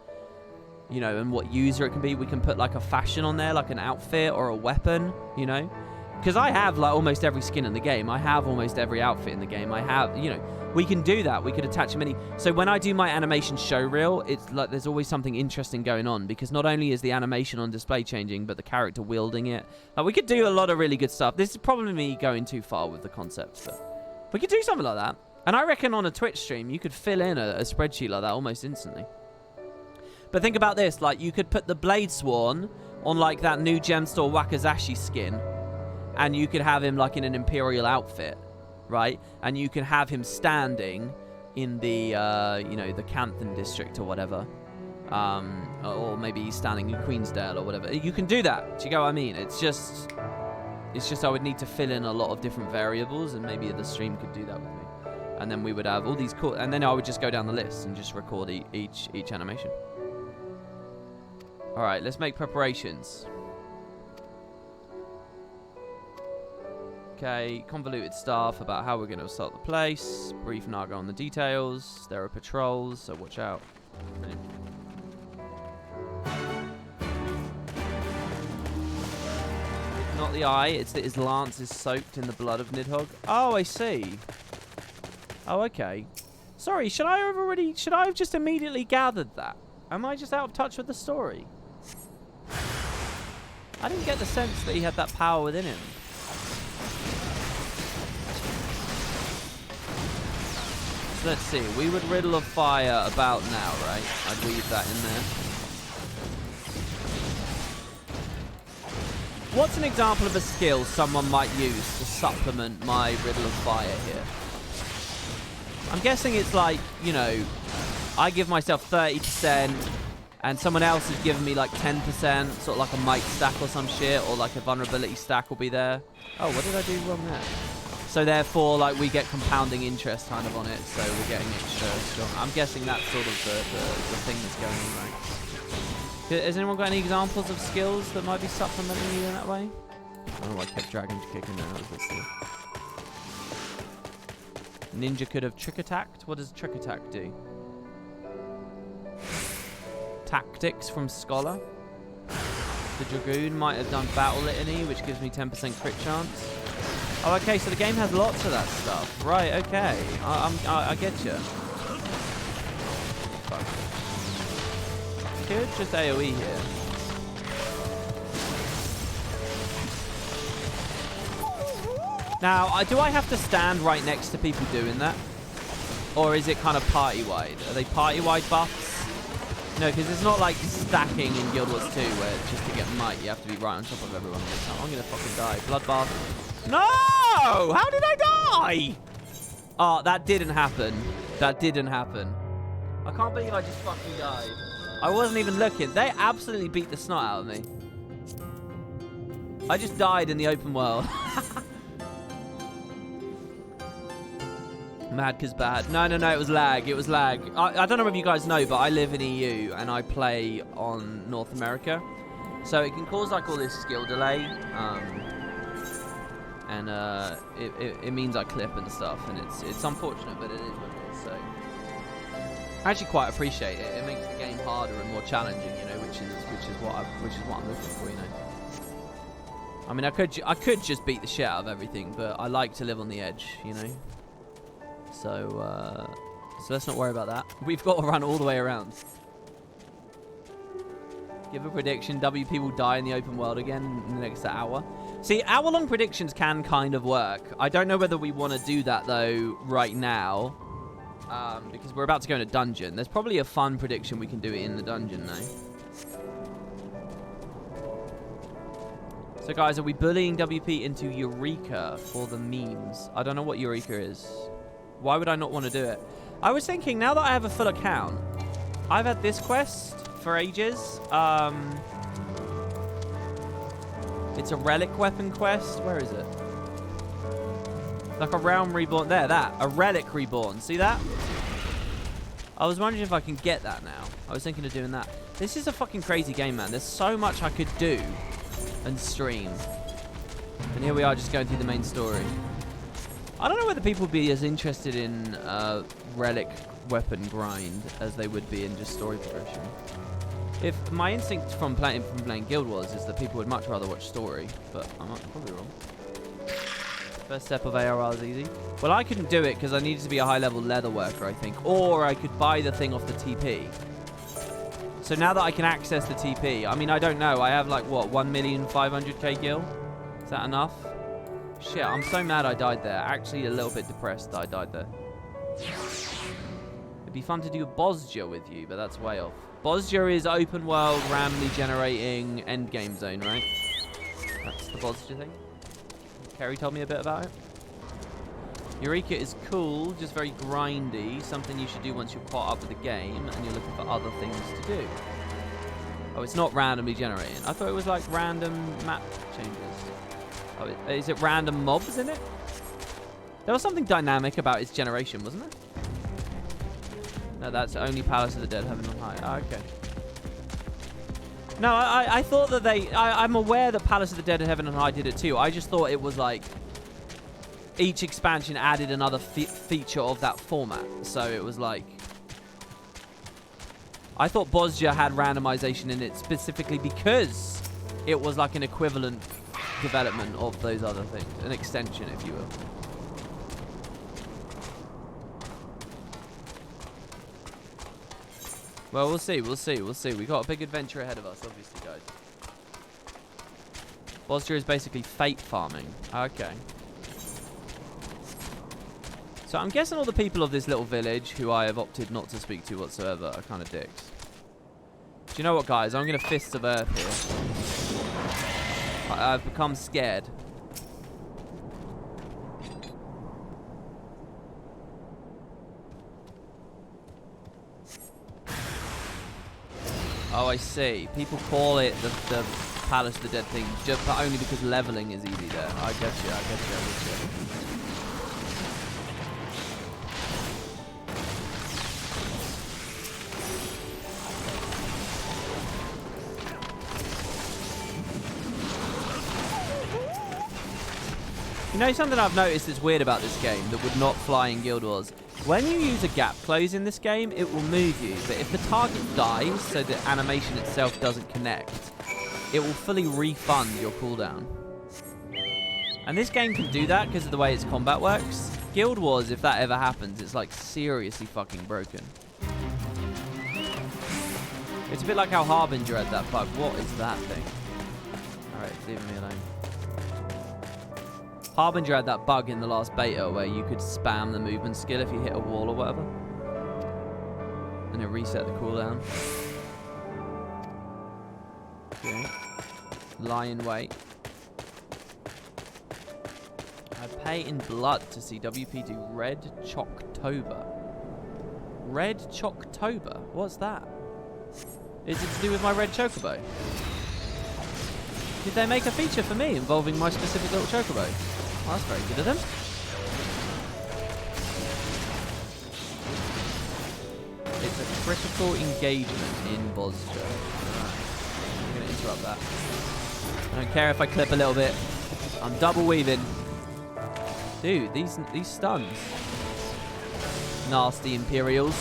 Speaker 1: you know, and what user it can be. We can put like a fashion on there, like an outfit or a weapon, you know, because I have like almost every skin in the game. I have almost every outfit in the game. I have, you know, we can do that. We could attach many. So when I do my animation show reel, it's like there's always something interesting going on, because not only is the animation on display changing, but the character wielding it. Like we could do a lot of really good stuff. This is probably me going too far with the concepts, but we could do something like that. And I reckon on a Twitch stream, you could fill in a spreadsheet like that almost instantly. But think about this, like you could put the Blade Sworn on like that new Gemstore Wakazashi skin, and you could have him like in an Imperial outfit, right? And you can have him standing in the, you know, the Canthan district or whatever. Or maybe he's standing in Queensdale or whatever. You can do that. Do you get what I mean? It's just I would need to fill in a lot of different variables, and maybe the stream could do that with me. And then we would have all these cool, and then I would just go down the list and just record each animation. All right, let's make preparations. Okay, convoluted stuff about how we're going to assault the place. Brief Naga on the details. There are patrols, so watch out. Not the eye, it's that his lance is soaked in the blood of Nidhogg. Oh, I see. Oh, okay. Sorry, should I have just immediately gathered that? Am I just out of touch with the story? I didn't get the sense that he had that power within him. So let's see. We would Riddle of Fire about now, right? I'd weave that in there. What's an example of a skill someone might use to supplement my Riddle of Fire here? I'm guessing it's like, you know, I give myself 30%, and someone else has given me like 10%, sort of like a might stack or some shit, or like a vulnerability stack will be there. Oh, what did I do wrong there? So therefore, like, we get compounding interest kind of on it, so we're getting extra strong. I'm guessing that's sort of the thing that's going on, right? Has anyone got any examples of skills that might be supplementing you in that way? I don't know why I kept dragging to kick in there. That was a bit silly. Ninja could have trick attacked. What does trick attack do? Tactics from Scholar. The Dragoon might have done Battle Litany, which gives me 10% crit chance. Oh, okay, so the game has lots of that stuff. Right, okay. I get you. Fuck. Could just AoE here. Now, do I have to stand right next to people doing that? Or is it kind of party-wide? Are they party-wide buffs? No, because it's not like stacking in Guild Wars 2 where just to get might, you have to be right on top of everyone all the time. I'm going to fucking die. Bloodbath. No! How did I die? Oh, that didn't happen. That didn't happen. I can't believe I just fucking died. I wasn't even looking. They absolutely beat the snot out of me. I just died in the open world. Mad 'cause bad. No, it was lag. It was lag. I don't know if you guys know, but I live in EU and I play on North America. So it can cause like all this skill delay. And it means I clip and stuff, and it's unfortunate, but it is what it is. So I actually quite appreciate it. It makes the game harder and more challenging, you know, which is what I'm looking for, you know. I mean, I could just beat the shit out of everything, but I like to live on the edge, you know. So let's not worry about that. We've got to run all the way around. Give a prediction. WP will die in the open world again in the next hour. See, hour-long predictions can kind of work. I don't know whether we want to do that, though, right now. Because we're about to go in a dungeon. There's probably a fun prediction we can do in the dungeon, though. So, guys, are we bullying WP into Eureka for the memes? I don't know what Eureka is. Why would I not want to do it? I was thinking, now that I have a full account, I've had this quest for ages. It's a relic weapon quest. Where is it? Like a realm reborn. There, that. A relic reborn. See that? I was wondering if I can get that now. I was thinking of doing that. This is a fucking crazy game, man. There's so much I could do and stream. And here we are just going through the main story. I don't know whether people would be as interested in relic weapon grind as they would be in just story progression. If my instinct from playing Guild Wars is that people would much rather watch story, but I'm probably wrong. First step of ARR is easy. Well, I couldn't do it because I needed to be a high-level leather worker, I think, or I could buy the thing off the TP. So now that I can access the TP, I mean, I don't know. I have like what, 1,500,000 gil? Is that enough? Shit, I'm so mad I died there. Actually, a little bit depressed that I died there. It'd be fun to do a Bosja with you, but that's way off. Bosja is open world, randomly generating endgame zone, right? That's the Bosja thing. Kerry told me a bit about it. Eureka is cool, just very grindy. Something you should do once you're caught up with the game and you're looking for other things to do. Oh, it's not randomly generating. I thought it was like random map changes. Oh, is it random mobs in it? There was something dynamic about its generation, wasn't there? No, that's only Palace of the Dead, Heaven on High. Oh, okay. No, I thought that I'm aware that Palace of the Dead and Heaven on High did it too. I just thought it was like each expansion added another feature of that format. So it was like, I thought Bosja had randomization in it specifically because it was like an equivalent development of those other things, an extension, if you will. Well, we'll see. We've got a big adventure ahead of us, obviously, guys. Bosja is basically fate farming. Okay. So I'm guessing all the people of this little village, who I have opted not to speak to whatsoever, are kind of dicks. Do you know what, guys? I'm going to Fists of Earth here. I've become scared. Oh, I see. People call it the Palace of the Dead thing, but only because leveling is easy there. I get you. You know something I've noticed that's weird about this game that would not fly in Guild Wars? When you use a gap close in this game, it will move you. But if the target dies, so the animation itself doesn't connect, it will fully refund your cooldown. And this game can do that because of the way its combat works. Guild Wars, if that ever happens, it's like seriously fucking broken. It's a bit like how Harbinger had that bug. What is that thing? Alright, it's leaving me alone. Harbinger had that bug in the last beta where you could spam the movement skill if you hit a wall or whatever. And it reset the cooldown. Okay. Lie in wait. I pay in blood to see WP do Red Chocktober. Red Chocktober? What's that? Is it to do with my red chocobo? Did they make a feature for me involving my specific little chocobo? Oh, that's very good of them. It's a critical engagement in Bosja. I'm going to interrupt that. I don't care if I clip a little bit. I'm double weaving. Dude, these stuns. Nasty Imperials.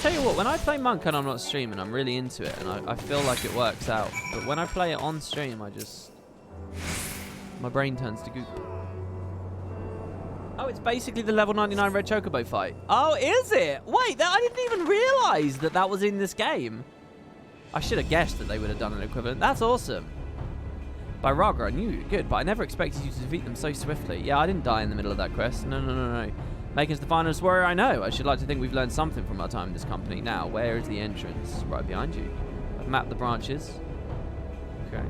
Speaker 1: Tell you what, when I play Monk and I'm not streaming, I'm really into it, and I feel like it works out. But when I play it on stream, my brain turns to goop. Oh, it's basically the level 99 Red Chocobo fight. Oh, is it? Wait, I didn't even realise that was in this game. I should have guessed that they would have done an equivalent. That's awesome. By Raga, I knew you were good, but I never expected you to defeat them so swiftly. Yeah, I didn't die in the middle of that quest. No. Make us the finest warrior I know. I should like to think we've learned something from our time in this company. Now, where is the entrance? Right behind you. I've mapped the branches. Okay.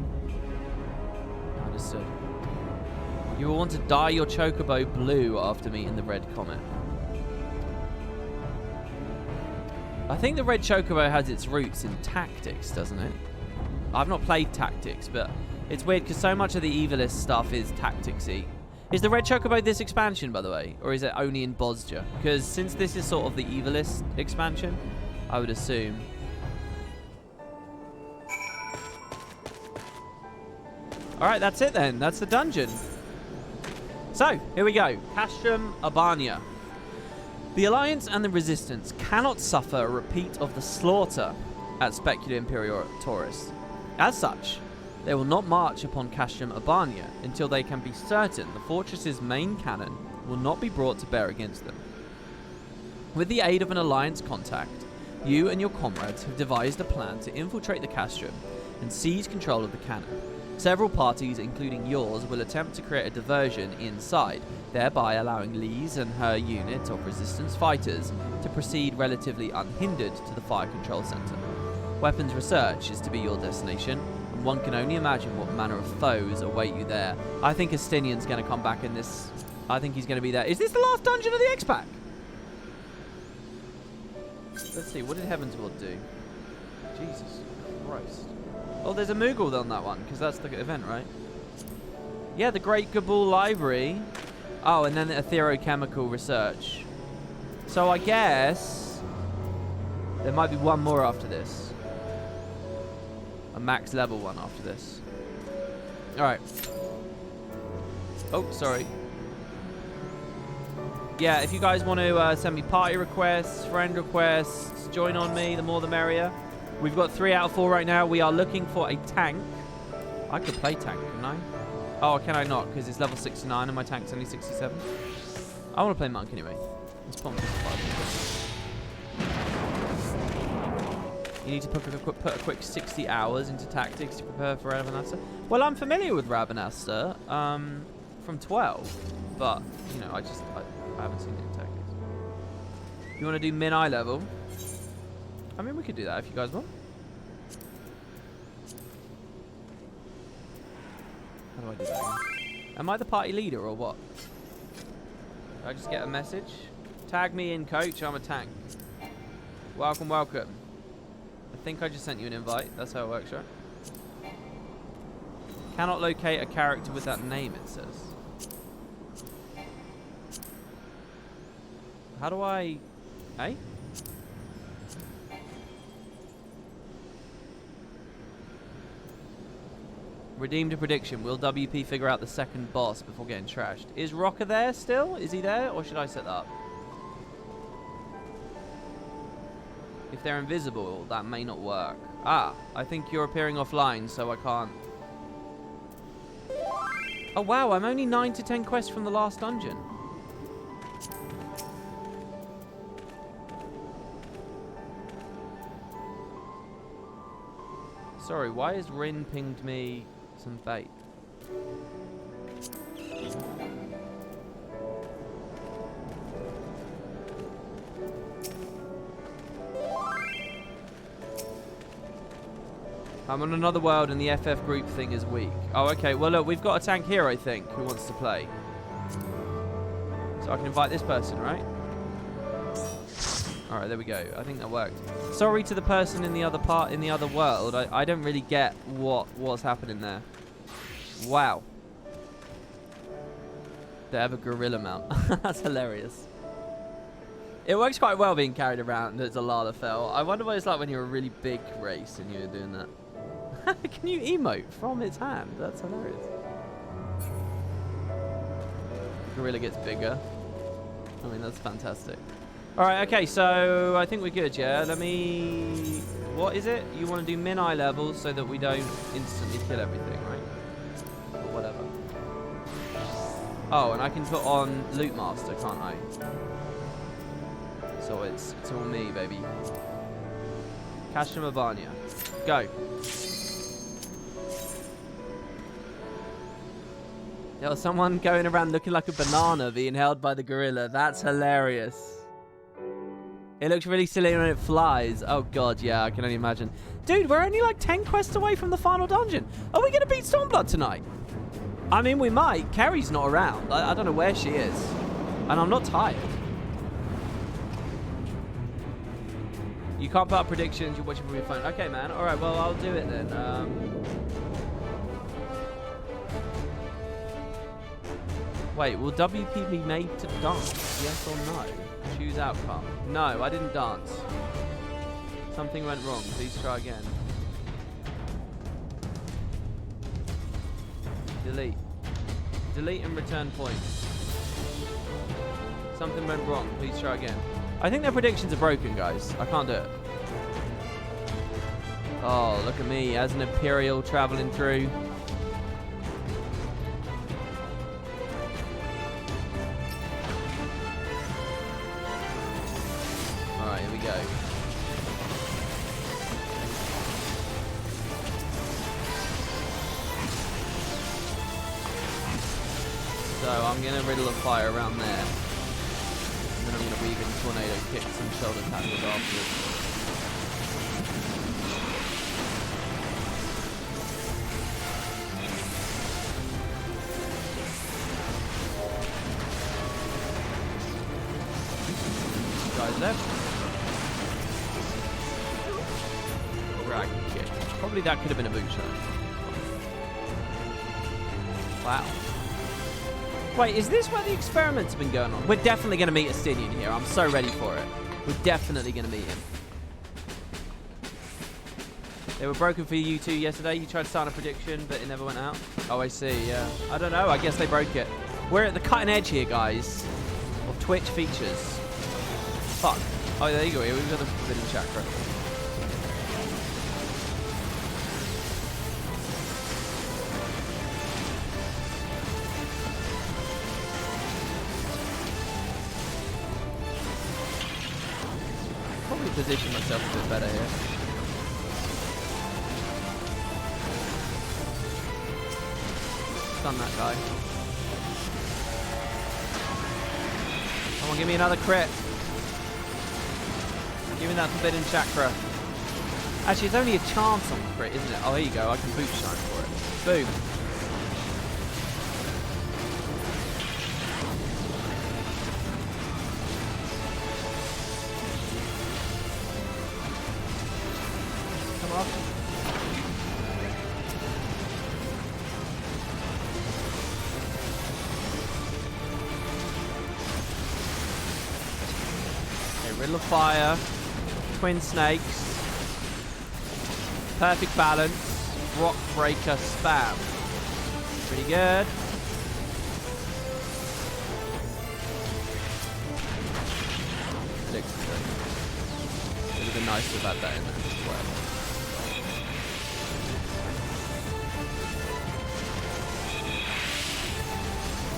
Speaker 1: Understood. You will want to dye your chocobo blue after meeting the red comet. I think the red chocobo has its roots in tactics, doesn't it? I've not played tactics, but it's weird because so much of the Evilist stuff is tacticsy. Is the red chocobo this expansion, by the way? Or is it only in Bosja? Because since this is sort of the Evilist expansion, I would assume. Alright, that's it then. That's the dungeon. So, here we go. Castrum Urbania. The Alliance and the Resistance cannot suffer a repeat of the slaughter at Spectre Imperial Taurus. As such, they will not march upon Castrum Urbania until they can be certain the fortress's main cannon will not be brought to bear against them. With the aid of an Alliance contact, you and your comrades have devised a plan to infiltrate the Castrum and seize control of the cannon. Several parties, including yours, will attempt to create a diversion inside, thereby allowing Lise and her unit of Resistance fighters to proceed relatively unhindered to the fire control center. Weapons research is to be your destination, and one can only imagine what manner of foes await you there. I think Astinian's going to come back in this. I think he's going to be there. Is this the last dungeon of the X-Pack? Let's see, what did Heavensward do? Jesus Christ. Oh, there's a Moogle on that one, because that's the event, right? Yeah, the Great Gabul Library. Oh, and then the Etherochemical Research. So I guess there might be one more after this. A max level one after this. Alright. Oh, sorry. Yeah, if you guys want to send me party requests, friend requests, join on me, the more the merrier. We've got 3 out of 4 right now. We are looking for a tank. I could play tank, couldn't I? Oh, can I not? Because it's level 69 and my tank's only 67. I want to play monk anyway. Let's put on this. You need to put a quick 60 hours into tactics to prepare for Ravenasta. Well, I'm familiar with Ravenasta from 12, but you know, I haven't seen it in tactics. You want to do min-eye level? I mean, we could do that if you guys want. How do I do that again? Am I the party leader or what? Do I just get a message? Tag me in, coach. I'm a tank. Welcome, welcome. I think I just sent you an invite. That's how it works, right? Cannot locate a character with that name, it says. How do I... Eh? Redeemed a prediction. Will WP figure out the second boss before getting trashed? Is Rocker there still? Is he there? Or should I set that up? If they're invisible, that may not work. Ah, I think you're appearing offline, so I can't. Oh wow, I'm only 9 to 10 quests from the last dungeon. Sorry, why has Rin pinged me some bait? I'm on another world and the FF group thing is weak. Oh, okay. Well, look, we've got a tank here, I think, who wants to play. So I can invite this person, right? All right, there we go. I think that worked. Sorry to the person in the other world. I don't really get what's happening there. Wow. They have a gorilla mount. That's hilarious. It works quite well being carried around as a Lalafell. I wonder what it's like when you're a really big race and you're doing that. Can you emote from its hand? That's hilarious. The gorilla gets bigger. I mean, that's fantastic. Alright, okay, so I think we're good, yeah? Let me... What is it? You want to do min-eye levels so that we don't instantly kill everything, right? Or whatever. Oh, and I can put on Loot Master, can't I? So it's all me, baby. Kashima Vanya. Go. There was someone going around looking like a banana being held by the gorilla. That's hilarious. It looks really silly when it flies. Oh god, yeah, I can only imagine. Dude, we're only like 10 quests away from the final dungeon. Are we going to beat Stormblood tonight? I mean, we might. Kerry's not around. I don't know where she is. And I'm not tired. You can't put up predictions. You're watching from your phone. Okay, man. All right, well, I'll do it then. Wait, will WP be made to dance? Yes or no? Choose outcome. No, I didn't dance. Something went wrong. Please try again. Delete. Delete and return points. Something went wrong. Please try again. I think their predictions are broken, guys. I can't do it. Oh, look at me as an Imperial traveling through. Alright, here we go. So I'm going to riddle a fire around there. And then I'm going to weave in tornado kicks and shoulder tackles afterwards. Guys left. Dragon kick. Probably that could have been a boot shot. Wow. Wait, is this where the experiments have been going on? We're definitely going to meet Astinian here. I'm so ready for it. We're definitely going to meet him. They were broken for you two yesterday. You tried to start a prediction, but it never went out. Oh, I see, yeah. I don't know. I guess they broke it. We're at the cutting edge here, guys, of Twitch features. Fuck. Oh, there you go. Here we've got the Forbidden Chakra. Probably position myself a bit better here. Stun that guy. Come on, give me another crit. Give me that Forbidden Chakra. Actually, it's only a chance on crit, isn't it? Oh, here you go. I can boot shine for it. Boom. Come on. Riddle of Fire, Twin Snakes, Perfect Balance, Rock Breaker Spam. Pretty good. It would have been nice to have had that in there as well.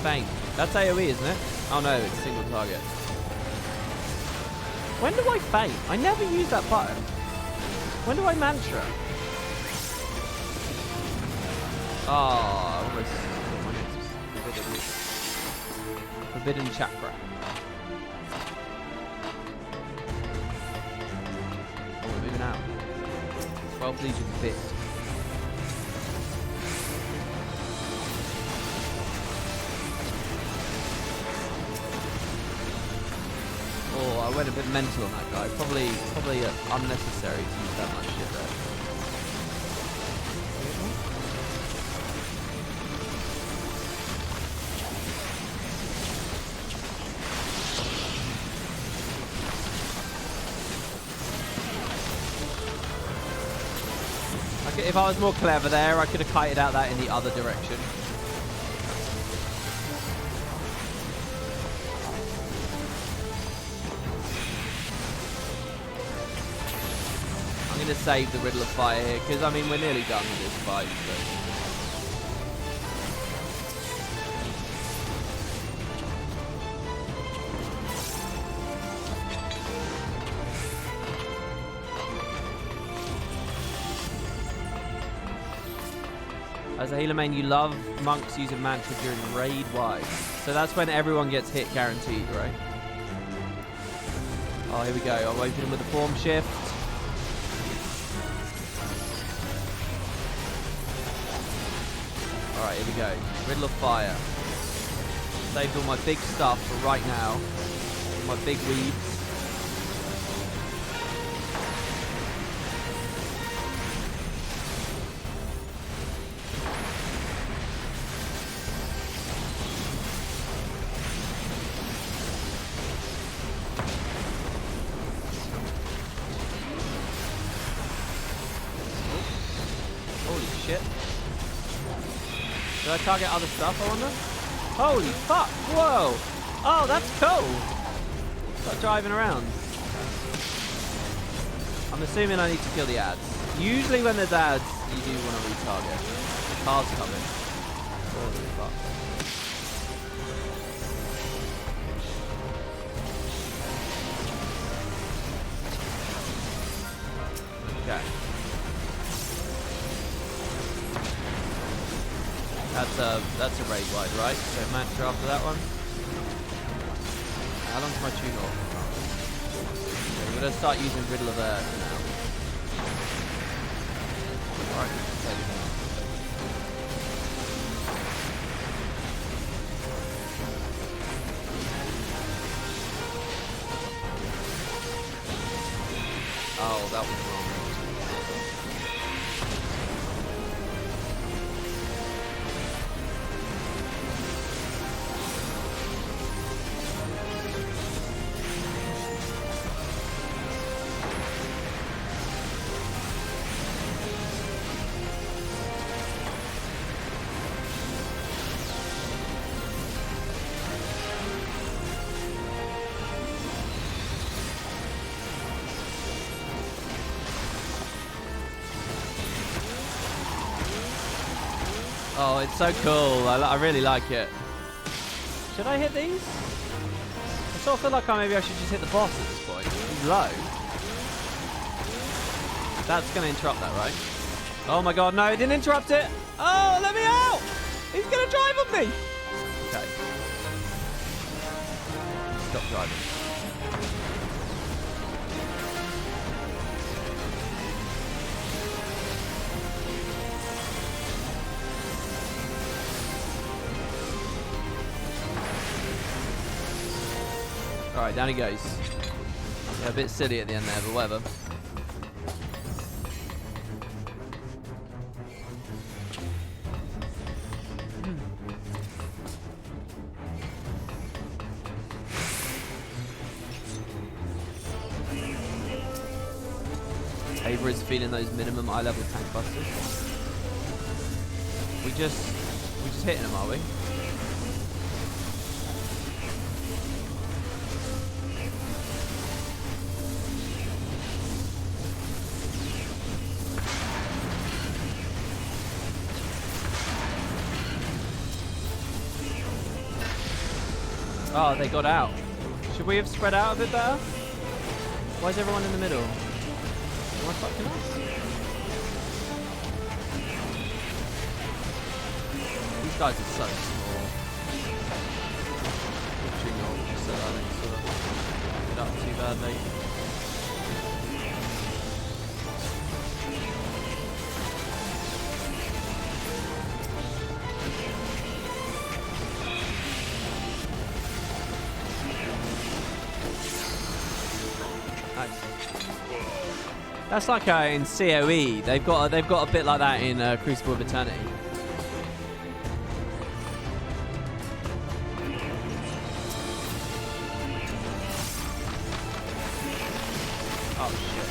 Speaker 1: Faint. That's AoE, isn't it? Oh no, it's single target. When do I faint? I never use that button. When do I mantra? Oh, almost. Forbidden chakra. Oh, we're moving out. 12 Legion bit. Oh, I went a bit mental on that guy. Probably unnecessary to use that much shit there. If I was more clever there, I could have kited out that in the other direction. I'm going to save the Riddle of Fire here, because, I mean, we're nearly done with this fight. So. As a healer main, you love monks using mantra during raid. Why? So that's when everyone gets hit guaranteed, right? Oh, here we go. I'm opening with the form shift. Alright, here we go. Riddle of Fire. Saved all my big stuff for right now. My big weeds. Did I target other stuff, I wonder? Holy fuck! Whoa! Oh, that's cool! Start driving around. I'm assuming I need to kill the ads. Usually when there's ads, you do want to retarget. Cars coming. Holy fuck. Okay. That's a raid wide, right? So mantra after that one. How long's my tune off? Okay, we're gonna start using Riddle of Earth now. Alright, take it down. Oh, that was wrong. Oh, it's so cool. I really like it. Should I hit these? I sort of feel like maybe I should just hit the boss at this point. He's low. That's going to interrupt that, right? Oh my god, no, it didn't interrupt it. Oh, let me out! He's going to drive on me! Okay. Stop driving. Alright, down he goes. Yeah, a bit silly at the end there, but whatever. Ava is feeling those minimum eye level tank busters. We just hitting them, are we? Oh, they got out. Should we have spread out a bit better? Why is everyone in the middle? Am I fucking up? These guys are so small. Literally not just so that they sort of get up too badly. That's like in COE. They've got a bit like that in Crucible of Eternity. Oh shit!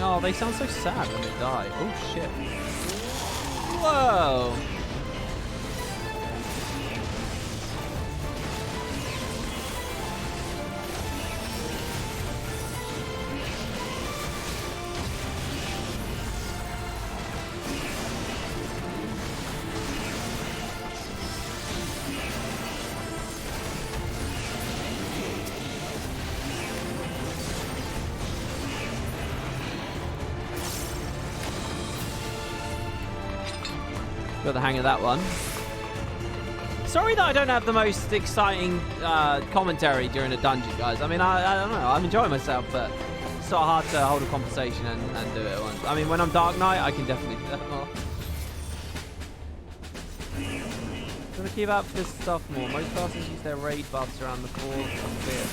Speaker 1: Oh, they sound so sad when they die. Oh shit. Whoa. Got the hang of that one. Sorry that I don't have the most exciting commentary during a dungeon, guys. I mean, I don't know. I'm enjoying myself, but it's so hard to hold a conversation and do it at once. I mean, when I'm Dark Knight, I can definitely do that more. Gonna keep up this stuff more. Most classes use their raid buffs around the core of fear.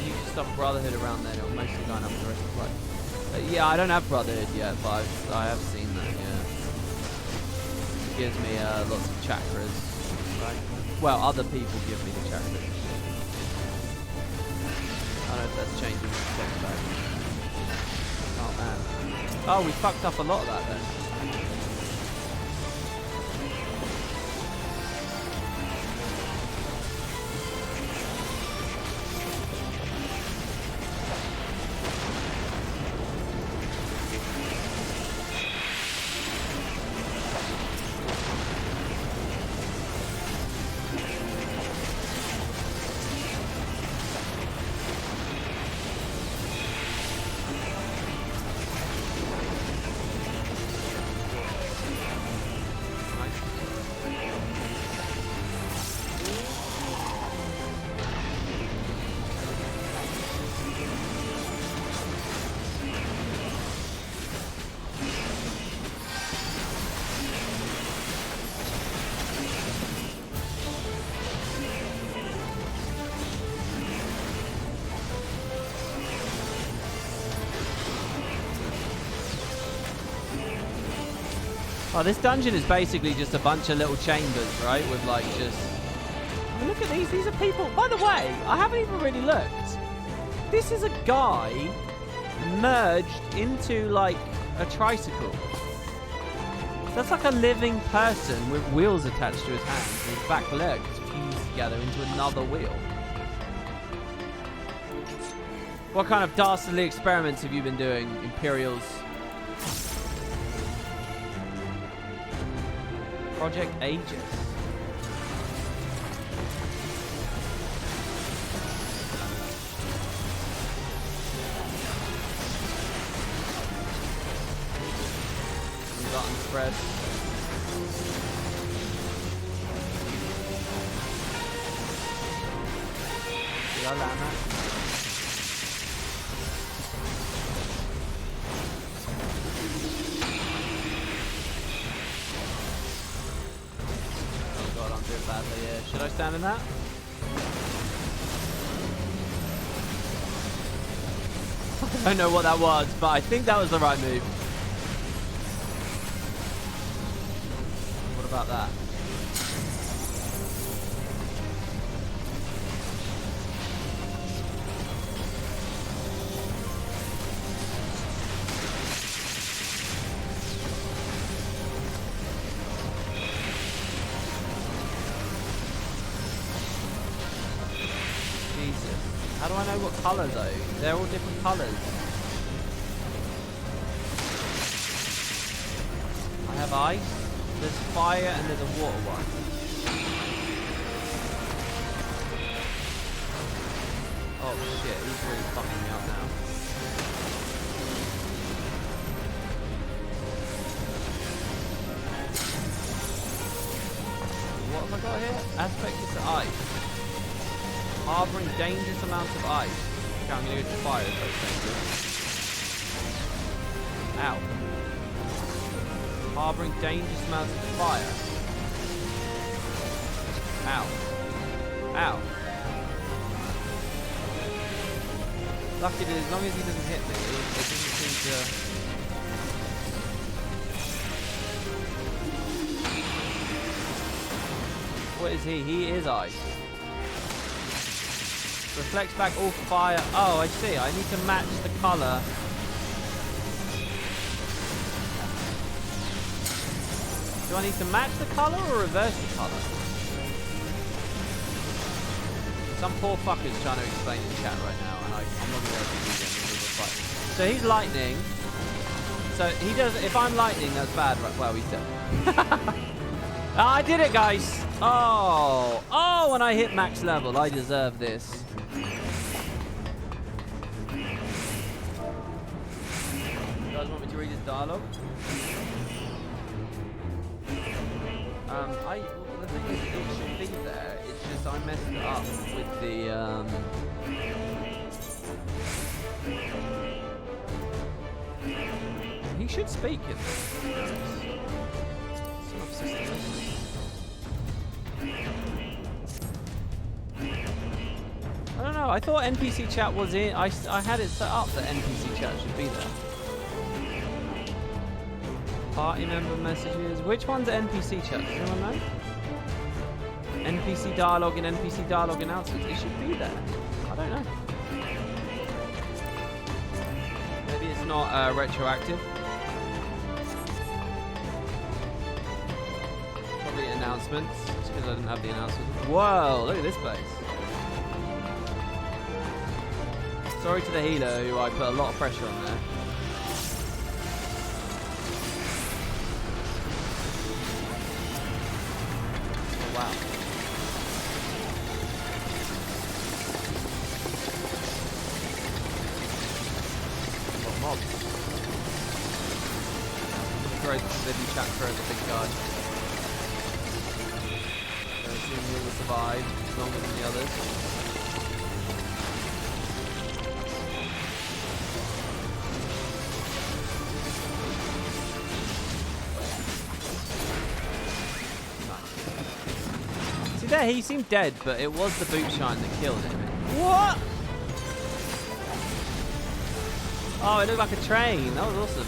Speaker 1: You can stop Brotherhood around then. It'll mostly line up with the rest of the play. Yeah, I don't have Brotherhood yet, but I have seen that, yeah. Gives me lots of chakras. Right? Well, other people give me the chakras. I don't know if that's changing the text back. Oh man. Oh, we fucked up a lot of that then. Oh, this dungeon is basically just a bunch of little chambers, right? With like just... I mean, look at these. These are people... By the way, I haven't even really looked. This is a guy merged into like a tricycle. That's like a living person with wheels attached to his hands and his back legs fused together into another wheel. What kind of dastardly experiments have you been doing, Imperials? Project Aegis. Button spread. I land that? Oh god, I'm doing badly here. Should I stand in that? I don't know what that was, but I think that was the right move. What about that? How do I know what colour though? They're all different colours. I have ice, there's fire, and there's a water one. Oh shit, he's really fucking me up now. What have I got here? Aspect is ice. Harboring dangerous amounts of ice. Okay, I'm gonna go to fire if that's dangerous. Ow. Harboring dangerous amounts of fire. Ow. Ow. Lucky that as long as he doesn't hit me, it doesn't seem to... What is he? He is ice. Reflects back all fire. Oh, I see. I need to match the colour. Do I need to match the colour or reverse the colour? Some poor fucker's trying to explain in chat right now, and I'm not going to be able to do that. So he's lightning. So he does. If I'm lightning, that's bad. Right? Well, he's dead. Oh, I did it, guys. Oh, oh! When I hit max level, I deserve this. You guys want me to read his dialogue? The thing is, it should be there. It's just I messed it up with the He should speak it. I don't know. I thought NPC chat was in. I had it set up that NPC chat should be there. Party member messages. Which one's NPC chat? Does anyone know? NPC dialogue and NPC dialogue announcements. It should be there. I don't know. Maybe it's not retroactive. Probably announcements. Just because I didn't have the announcements. Whoa! Look at this place. Sorry to the healer who I put a lot of pressure on there. Oh wow. What mob? Great that he chat through the big guy. So I assume he will survive longer than the others. There, he seemed dead, but it was the boot shine that killed him. What? Oh, it looked like a train. That was awesome.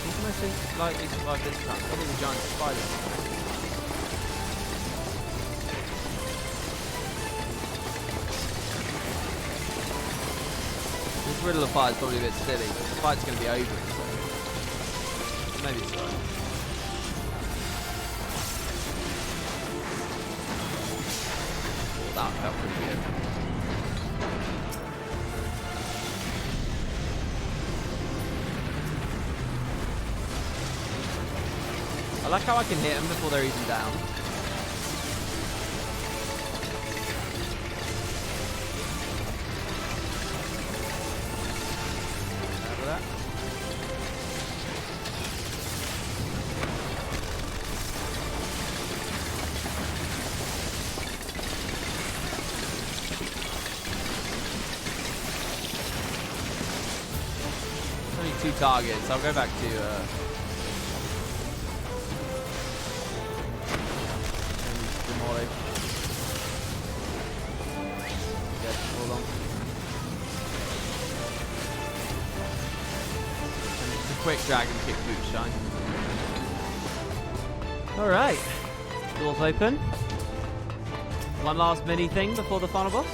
Speaker 1: Who's the most likely to survive this time? Probably the giant spider. Riddle of fire is probably a bit silly, but the fight's going to be over, so maybe it's right. That felt pretty good. I like how I can hit them before they're even down. targets. I'll go back to demolish. Yes, hold on. And just a quick dragon kick boot shine. Alright. Doors open. One last mini thing before the final boss.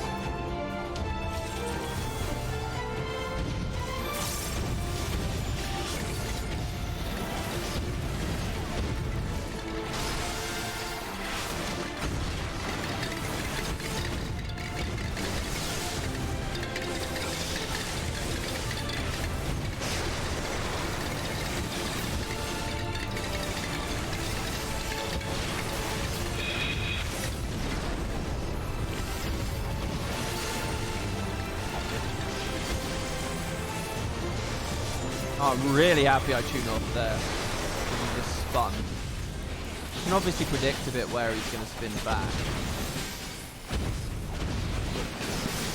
Speaker 1: Oh, I'm really happy I tuned off there. He just spun. You can obviously predict a bit where he's going to spin back.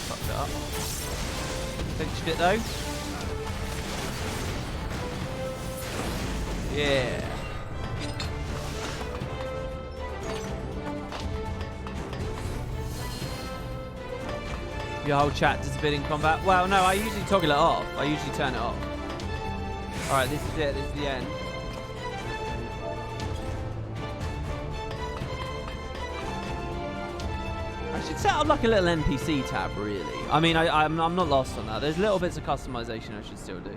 Speaker 1: Fucked it up. Finished it though. Yeah. Your whole chat disappeared in combat. Well, no, I usually toggle it off. I usually turn it off. Alright, this is it. This is the end. I should set up like a little NPC tab, really. I mean, I'm not lost on that. There's little bits of customization I should still do.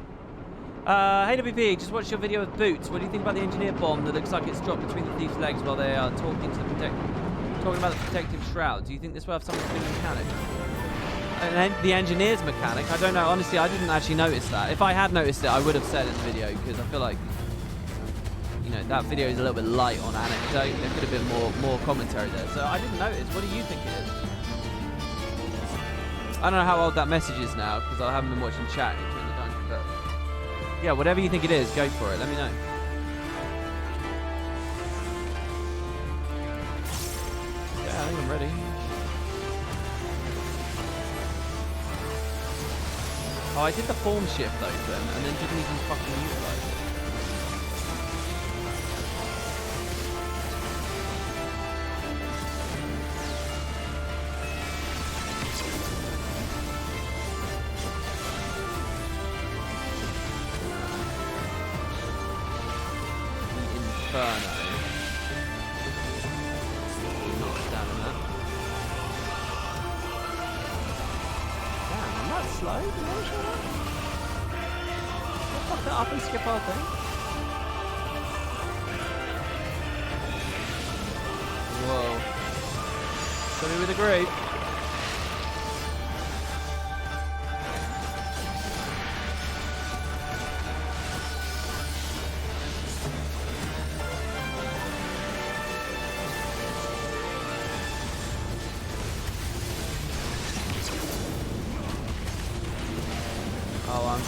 Speaker 1: Hey WP, just watched your video with Boots. What do you think about the engineer bomb that looks like it's dropped between the thief's legs while they are talking about the protective shroud? Do you think this will have something to do with the mechanic? And the engineer's mechanic, I don't know. Honestly, I didn't actually notice that. If I had noticed it, I would have said in the video, because I feel like, you know, that video is a little bit light on anecdote. There could have been more commentary there. So I didn't notice. What do you think it is? I don't know how old that message is now, because I haven't been watching chat during the dungeon. But yeah, whatever you think it is, go for it. Let me know. Yeah, I think I'm ready. Oh, I did the form shift open and then didn't even fucking utilize it. The Inferno. Not standing there. Damn, I'm not slow. Fuck that up and skip our thing. Whoa. Got me with a group.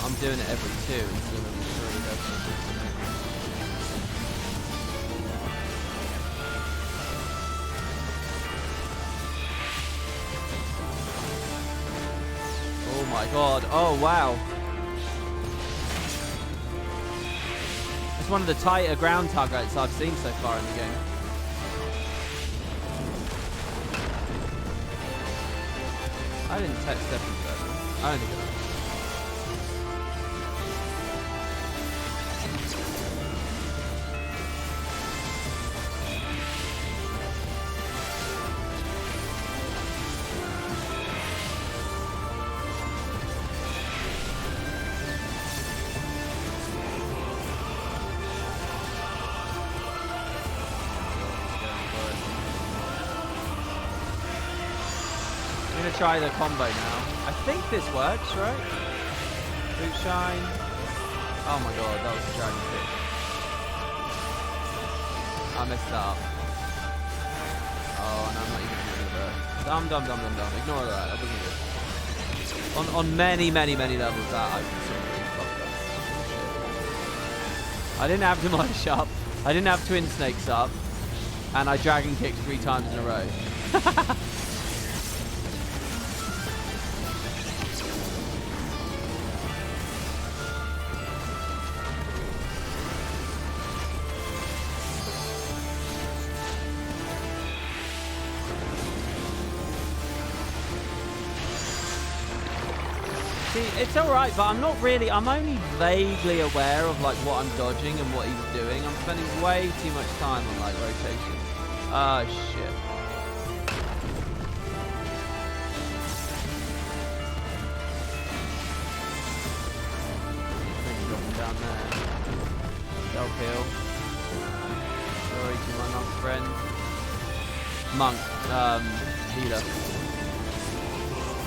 Speaker 1: I'm doing it every 2 instead of every 3. That's oh my god. Oh wow. It's one of the tighter ground targets I've seen so far in the game. I didn't text stepping further. I don't think I did. Try the combo now. I think this works, right? Boot shine. Oh my god, that was a dragon kick. I messed that up. Oh, and I'm not even doing that. Dumb. Ignore that. That wasn't good. On many levels that I considerably fucked up. I didn't have demolish up. I didn't have twin snakes up. And I dragon kicked 3 times in a row. See, it's alright, but I'm not really, I'm only vaguely aware of like what I'm dodging and what he's doing. I'm spending way too much time on like rotation. Oh shit. Down there. Self-heal. Sorry to my monk friend. Monk, healer.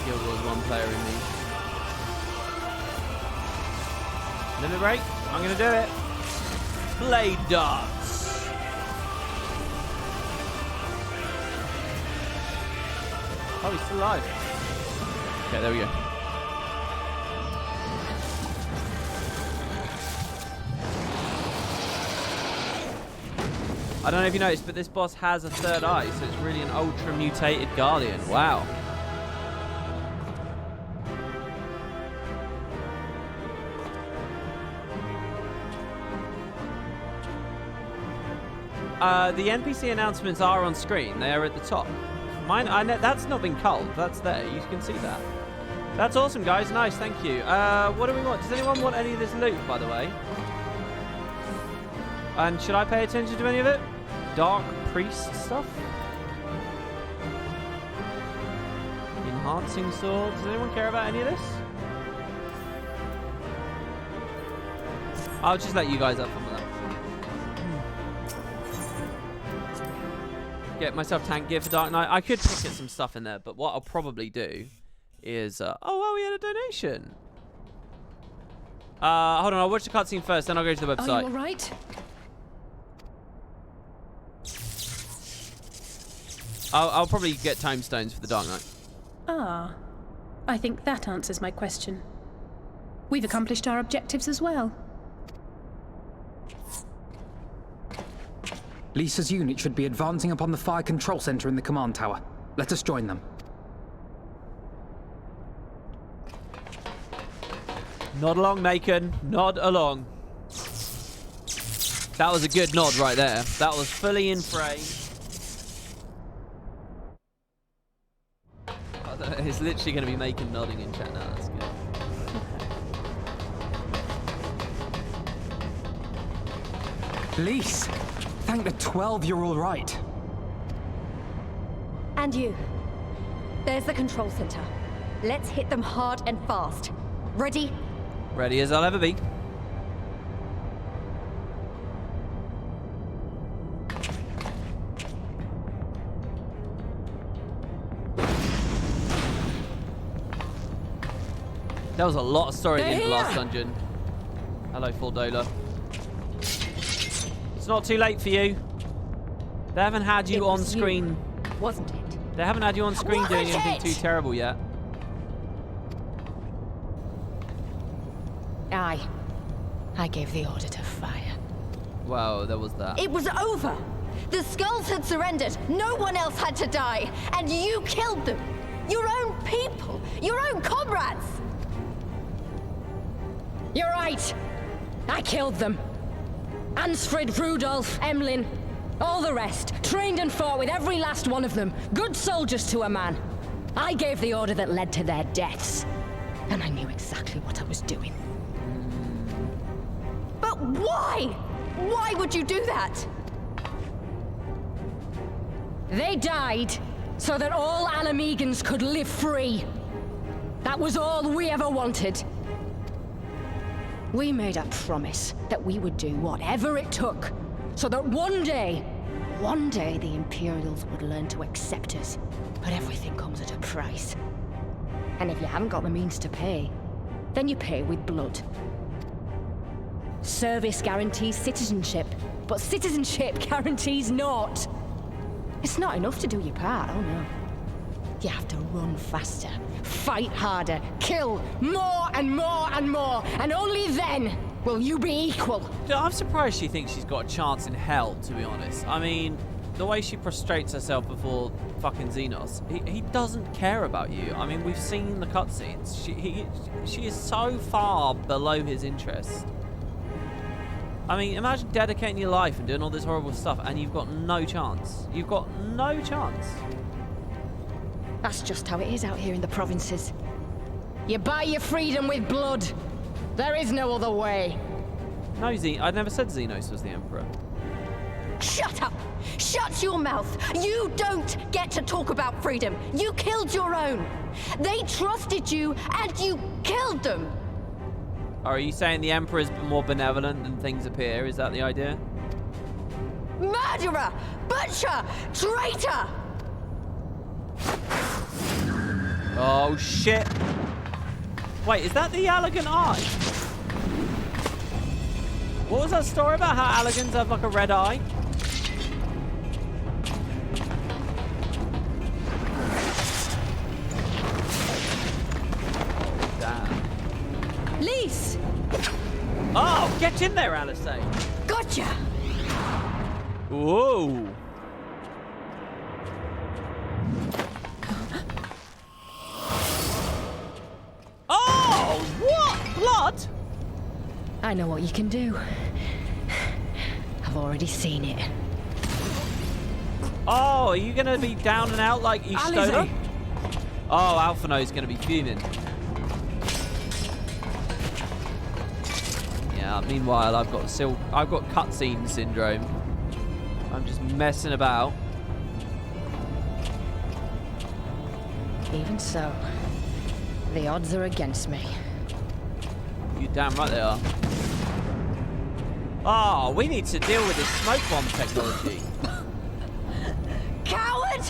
Speaker 1: Guild Wars 1 player in me. Limit break. I'm gonna do it. Blade darts. Oh, he's still alive. Okay, there we go. I don't know if you noticed, but this boss has a third eye, so it's really an ultra mutated Guardian. Wow. The NPC announcements are on screen. They are at the top. Mine, that's not been culled. That's there. You can see that. That's awesome, guys. Nice. Thank you. What do we want? Does anyone want any of this loot, by the way? And should I pay attention to any of it? Dark Priest stuff? Enhancing swords? Does anyone care about any of this? I'll just let you guys have fun with that. Get myself tank gear for Dark Knight. I could pick at some stuff in there, but what I'll probably do is... oh, well, we had a donation. Hold on, I'll watch the cutscene first, then I'll go to the website.
Speaker 4: Are you all right?
Speaker 1: I'll probably get time stones for the Dark Knight.
Speaker 12: Ah, I think that answers my question. We've accomplished our objectives as well.
Speaker 9: Lisa's unit should be advancing upon the fire control center in the command tower. Let us join them.
Speaker 1: Nod along, Macon. Nod along. That was a good nod right there. That was fully in frame. It's literally going to be Macon nodding in chat now. That's good.
Speaker 9: Lise, thank the 12 you're all right.
Speaker 13: And you. There's the control center. Let's hit them hard and fast. Ready?
Speaker 1: Ready as I'll ever be. There was a lot of story in the last dungeon. Hello, Fordola. It's not too late for you. They haven't had you on screen.
Speaker 13: Wasn't it?
Speaker 1: They haven't had you on screen doing anything too terrible yet.
Speaker 4: I gave the order to fire.
Speaker 1: Wow, there was that.
Speaker 13: It was over. The skulls had surrendered. No one else had to die. And you killed them. Your own people. Your own comrades.
Speaker 4: You're right. I killed them. Ansfrid, Rudolph, Emlyn, all the rest. Trained and fought with every last one of them. Good soldiers to a man. I gave the order that led to their deaths. And I knew exactly what I was doing.
Speaker 13: But why? Why would you do that?
Speaker 4: They died so that all Ala Mhigans could live free. That was all we ever wanted. We made a promise that we would do whatever it took so that one day the Imperials would learn to accept us. But everything comes at a price. And if you haven't got the means to pay, then you pay with blood. Service guarantees citizenship, but citizenship guarantees naught. It's not enough to do your part, oh no. You have to run faster, fight harder, kill more and more and more, and only then will you be equal.
Speaker 1: I'm surprised she thinks she's got a chance in hell, to be honest. I mean, the way she prostrates herself before fucking Xenos, he doesn't care about you. I mean, we've seen the cutscenes. She is so far below his interest. I mean, imagine dedicating your life and doing all this horrible stuff, and you've got no chance. You've got no chance.
Speaker 4: That's just how it is out here in the provinces. You buy your freedom with blood. There is no other way.
Speaker 1: No, I never said Xenos was the Emperor.
Speaker 13: Shut up! Shut your mouth! You don't get to talk about freedom. You killed your own. They trusted you, and you killed them.
Speaker 1: Are you saying the Emperor's more benevolent than things appear? Is that the idea?
Speaker 13: Murderer! Butcher! Traitor!
Speaker 1: Oh, shit. Wait, is that the Allegan eye? What was that story about how Allegans have like a red eye? Damn.
Speaker 4: Lise!
Speaker 1: Oh, get in there, Alice.
Speaker 13: Gotcha!
Speaker 1: Whoa. Oh, what? Blood?
Speaker 4: I know what you can do. I've already seen it.
Speaker 1: Oh, are you going to be down and out like Ishtola? Oh, Alphino's going to be fuming. Yeah, meanwhile, I've got cutscene syndrome. I'm just messing about.
Speaker 4: Even so, the odds are against me.
Speaker 1: You damn right they are. Oh, we need to deal with this smoke bomb technology.
Speaker 13: Coward!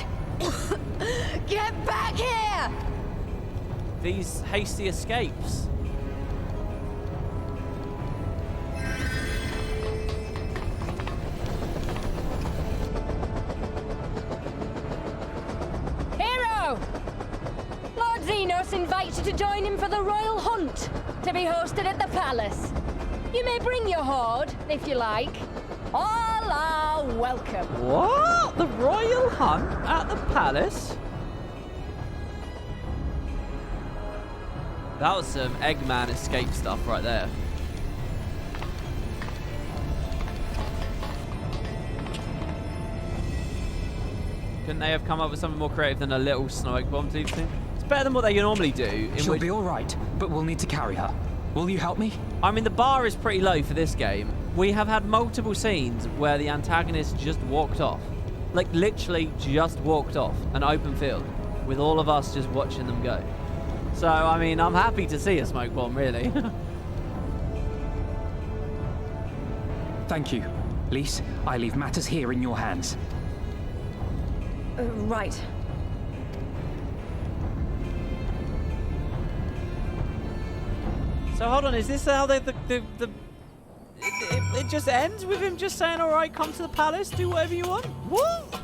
Speaker 13: Get back here!
Speaker 1: These hasty escapes.
Speaker 4: Hero! Lord Xenos invites you to join him for the royal hunt, to be hosted at the palace. You may bring your horde, if you like. All are welcome.
Speaker 1: What? The royal hunt at the palace? That was some Eggman escape stuff right there. Couldn't they have come up with something more creative than a little smoke bomb type thing? It's better than what they normally do.
Speaker 9: She'll be all right, but we'll need to carry her. Will you help me?
Speaker 1: I mean, the bar is pretty low for this game. We have had multiple scenes where the antagonist just walked off. Like, literally just walked off an open field with all of us just watching them go. So, I mean, I'm happy to see a smoke bomb, really.
Speaker 9: Thank you. Lise, I leave matters here in your hands.
Speaker 4: Right.
Speaker 1: So hold on, is this how it just ends with him just saying, all right, come to the palace, do whatever you want? What?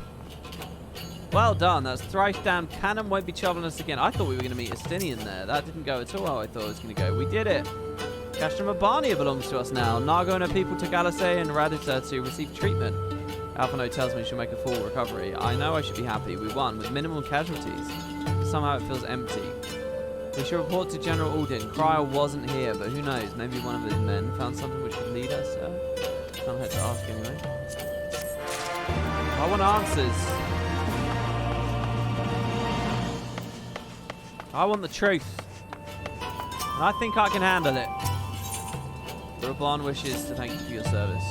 Speaker 1: Well done, that's thrice damned cannon won't be troubling us again. I thought we were going to meet Estinian there. That didn't go at all how I thought it was going to go. We did it. Castrum Urbania belongs to us now. Nago and her people took Alice and Radita to receive treatment. Alphino tells me she'll make a full recovery. I know I should be happy. We won with minimal casualties. Somehow it feels empty. We should report to General Alden. Cryer wasn't here, but who knows? Maybe one of his men found something which could lead us. Can't hurt to ask anyway. I want answers. I want the truth. And I think I can handle it. Ruban wishes to thank you for your service.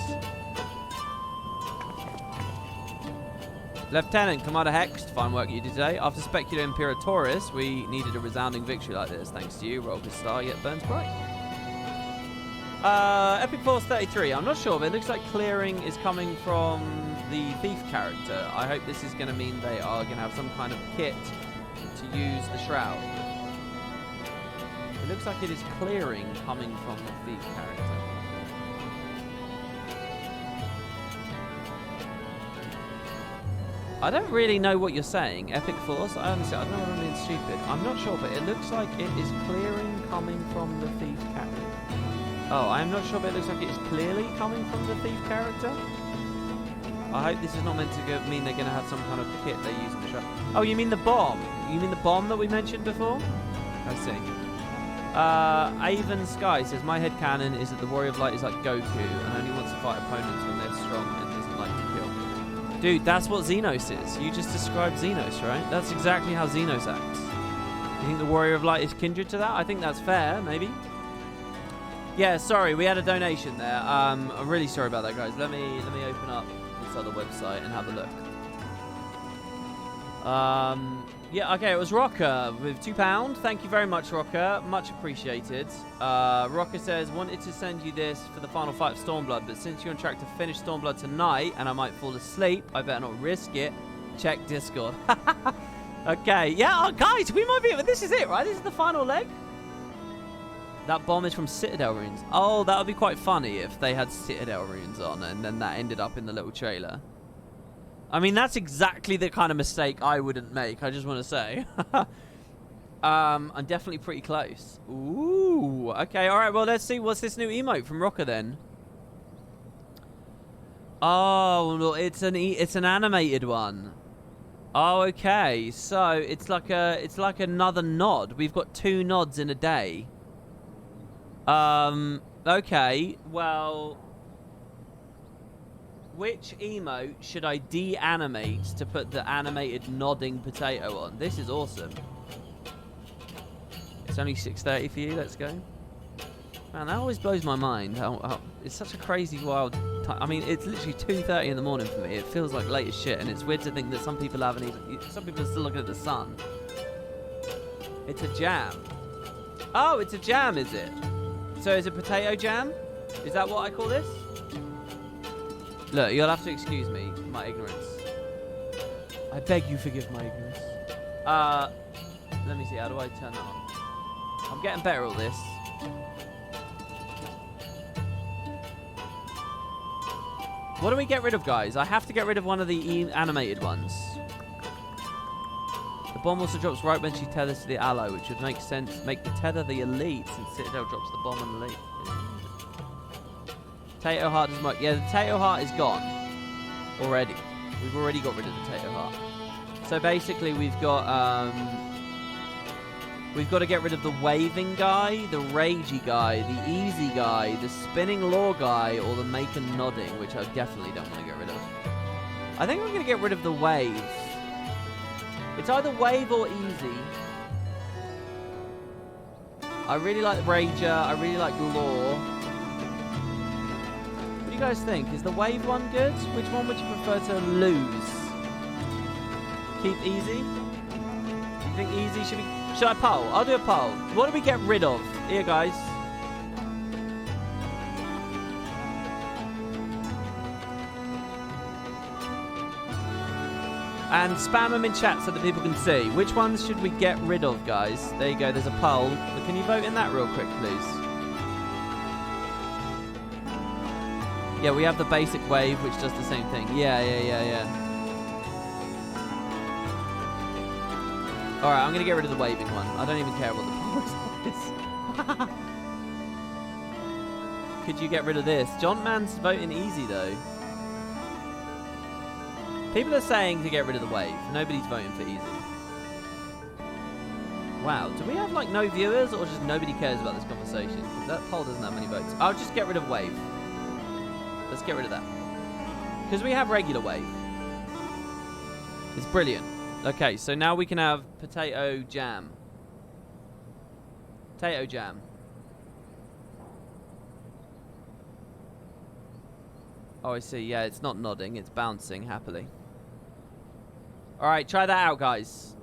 Speaker 1: Lieutenant, Commander Hext, fine work you did today. After Spectre Imperatoris, we needed a resounding victory like this. Thanks to you, roll the star yet burns bright. Epic Force 33. I'm not sure, but it looks like clearing is coming from the thief character. I hope this is going to mean they are going to have some kind of kit to use the shroud. It looks like it is clearing coming from the thief character. I don't really know what you're saying, Epic Force. I don't know if I'm being stupid. I'm not sure, but it looks like it is clearing coming from the thief character. Oh, I'm not sure, but it looks like it is clearly coming from the thief character. I hope this is not meant to mean they're going to have some kind of kit they're using to show. Oh, you mean the bomb? You mean the bomb that we mentioned before? I see. Avon Sky says, my headcanon is that the Warrior of Light is like Goku and only wants to fight opponents when they're strong and doesn't like to kill. Dude, that's what Xenos is. You just described Xenos, right? That's exactly how Xenos acts. You think the Warrior of Light is kindred to that? I think that's fair, maybe. Yeah, sorry, we had a donation there. I'm really sorry about that, guys. Let me open up this other website and have a look. Yeah, okay, it was Rocker with £2. Thank you very much, Rocker. Much appreciated. Rocker says, wanted to send you this for the final fight of Stormblood, but since you're on track to finish Stormblood tonight and I might fall asleep, I better not risk it. Check Discord. Okay, yeah, oh, guys, we might be... This is it, right? This is the final leg? That bomb is from Citadel runes. Oh, that would be quite funny if they had Citadel runes on and then that ended up in the little trailer. I mean, that's exactly the kind of mistake I wouldn't make, I just want to say. I'm definitely pretty close. Ooh, okay, all right, well, let's see. What's this new emote from Rocker, then? Oh, well, it's an animated one. Oh, okay. So, it's like another nod. We've got 2 nods in a day. Okay, well... Which emote should I de-animate to put the animated nodding potato on? This is awesome. It's only 6:30 for you. Let's go. Man, that always blows my mind. How it's such a crazy, wild time. I mean, it's literally 2:30 in the morning for me. It feels like late as shit, and it's weird to think that some people haven't even... Some people are still looking at the sun. It's a jam. Oh, it's a jam, is it? So is it potato jam? Is that what I call this? Look, you'll have to excuse me, my ignorance. I beg you forgive my ignorance. Let me see, how do I turn that on? I'm getting better at this. What do we get rid of, guys? I have to get rid of one of the animated ones. The bomb also drops right when she tethers to the ally, which would make sense. Make the tether the elite, since Citadel drops the bomb on the elite. Potato heart doesn't work. Yeah, the potato heart is gone already. We've already got rid of the potato heart. So basically, we've got to get rid of the waving guy, the ragey guy, the easy guy, the spinning law guy, or the make and nodding, which I definitely don't want to get rid of. I think I'm going to get rid of the wave. It's either wave or easy. I really like the rager. I really like law. What do you guys think? Is the wave one good? Which one would you prefer to lose? Keep easy? Do you think easy should be... Should I poll? I'll do a poll. What do we get rid of? Here, guys. And spam them in chat so that people can see. Which ones should we get rid of, guys? There you go. There's a poll. But can you vote in that real quick, please? Yeah, we have the basic wave, which does the same thing. Yeah. Alright, I'm going to get rid of the waving one. I don't even care what the poll is. Could you get rid of this? John Man's voting easy, though. People are saying to get rid of the wave. Nobody's voting for easy. Wow, do we have, like, no viewers, or just nobody cares about this conversation? Because that poll doesn't have many votes. I'll just get rid of wave. Let's get rid of that. Because we have regular wave. It's brilliant. Okay, so now we can have potato jam. Potato jam. Oh, I see. Yeah, it's not nodding. It's bouncing happily. All right, try that out, guys.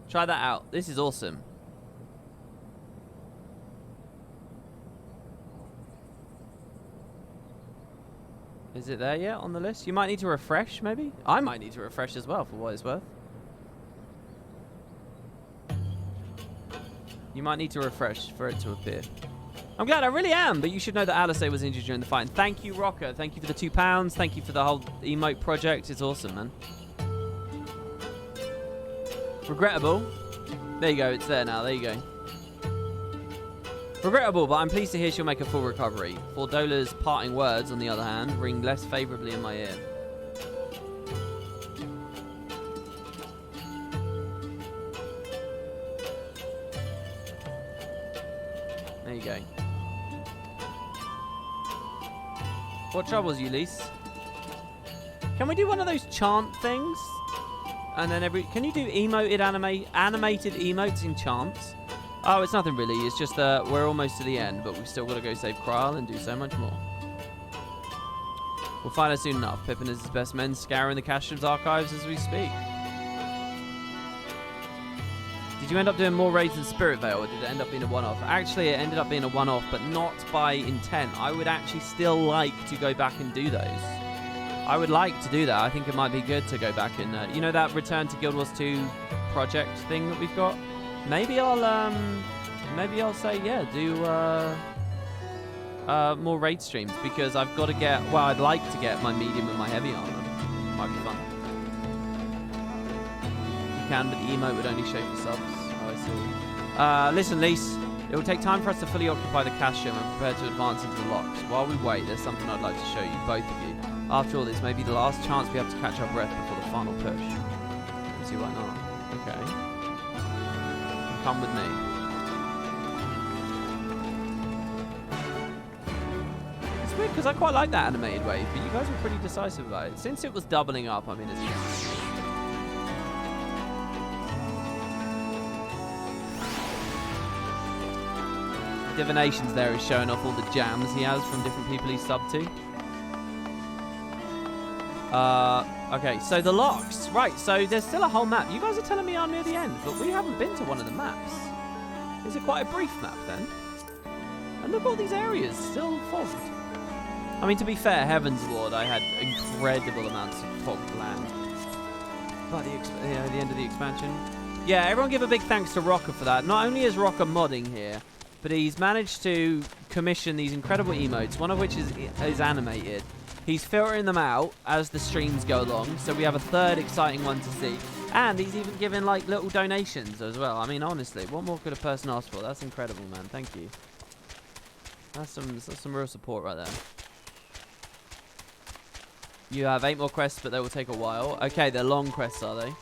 Speaker 1: Try that out. This is awesome. Is it there yet on the list? You might need to refresh, maybe? I might need to refresh as well, for what it's worth. You might need to refresh for it to appear. I'm glad, I really am, but you should know that Alice was injured during the fight. And thank you, Rocker. Thank you for the £2. Thank you for the whole emote project. It's awesome, man. Regrettable. There you go. It's there now. There you go. Regrettable, but I'm pleased to hear she'll make a full recovery. Fordola's parting words, on the other hand, ring less favourably in my ear. There you go. What troubles you, Lise? Can we do one of those chant things? and then can you do animated emotes in chance? Oh, it's nothing really. It's just that we're almost to the end, but we've still got to go save Krile and do so much more. We'll find out soon enough. Pippin is his best men, scouring the Cashham's archives as we speak. Did you end up doing more raids than Spirit Veil, or did it end up being a one-off? Actually, it ended up being a one-off, but not by intent. I would actually still like to go back and do those. I would like to do that. I think it might be good to go back and, you know, that Return to Guild Wars 2 project thing that we've got? Maybe I'll say, yeah, do more raid streams, because I've got to get, well, I'd like to get my medium and my heavy armor. Might be fun. You can, but the emote would only show for subs. Oh, I see. Listen, Lise, it will take time for us to fully occupy the Cashham and prepare to advance into the locks. While we wait, there's something I'd like to show you, both of you. After all, this may be the last chance we have to catch our breath before the final push. Let's see why not. Okay. Come with me. It's weird because I quite like that animated wave, but you guys were pretty decisive about it. Since it was doubling up, I mean, it's Divinations there is showing off all the jams he has from different people he's subbed to. Okay, so the locks. Right, so there's still a whole map. You guys are telling me I'm near the end, but we haven't been to one of the maps. Is it quite a brief map then? And look at all these areas still fogged. I mean, to be fair, Heaven's Ward, I had incredible amounts of fogged land by the end of the expansion. Yeah, everyone give a big thanks to Rocker for that. Not only is Rocker modding here, but he's managed to commission these incredible emotes, one of which is animated. He's filtering them out as the streams go along, so we have a third exciting one to see. And he's even giving, like, little donations as well. I mean, honestly, what more could a person ask for? That's incredible, man. Thank you. That's some real support right there. You have 8 more quests, but they will take a while. Okay, they're long quests, are they?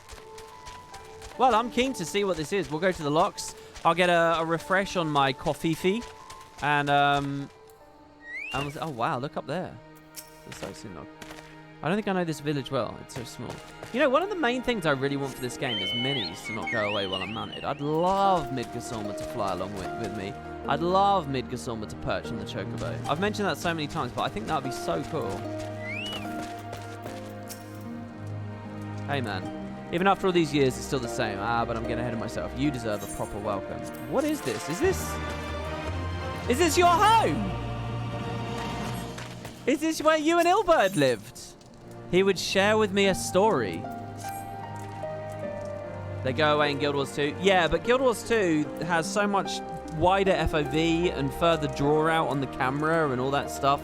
Speaker 1: Well, I'm keen to see what this is. We'll go to the locks. I'll get a refresh on my Kofifi. And, oh, wow, look up there. I don't think I know this village well. It's so small. You know, one of the main things I really want for this game is minis to not go away while I'm mounted. I'd love Midgardsormr to fly along with me. I'd love Midgardsormr to perch on the Chocobo. I've mentioned that so many times, but I think that would be so cool. Hey, man. Even after all these years, it's still the same. But I'm getting ahead of myself. You deserve a proper welcome. What is this? Is this your home? Is this where you and Ilberd lived? He would share with me a story. They go away in Guild Wars 2. Yeah, but Guild Wars 2 has so much wider FOV and further draw out on the camera and all that stuff.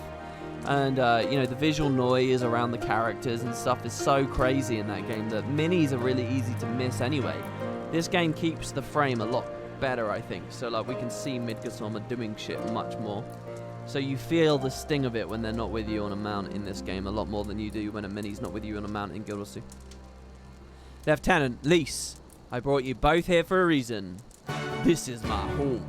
Speaker 1: And, you know, the visual noise around the characters and stuff is so crazy in that game that minis are really easy to miss anyway. This game keeps the frame a lot better, I think. So, like, we can see Midgardsormr doing shit much more. So you feel the sting of it when they're not with you on a mount in this game a lot more than you do when a mini's not with you on a mount in Guild Wars 2. Lieutenant, Lise, I brought you both here for a reason. This is my home.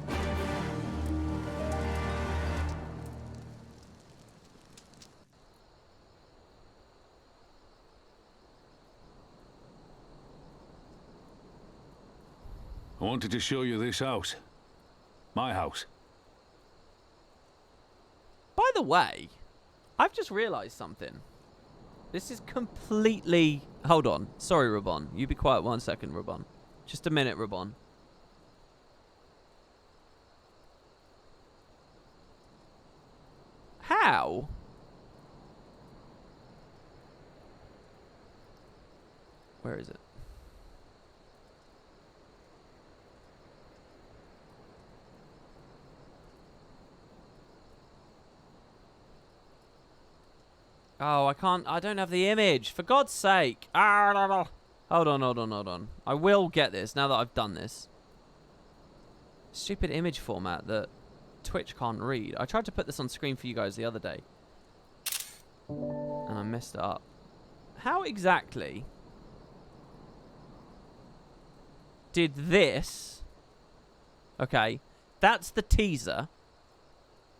Speaker 2: I wanted to show you this house. My house.
Speaker 1: By the way, I've just realised something. This is completely... Hold on. Sorry, Rabon. You be quiet 1 second, Rabon. Just a minute, Rabon. How? Where is it? Oh, I don't have the image. For God's sake. Hold on. I will get this now that I've done this. Stupid image format that Twitch can't read. I tried to put this on screen for you guys the other day. And I messed it up. How exactly did this... Okay, that's the teaser.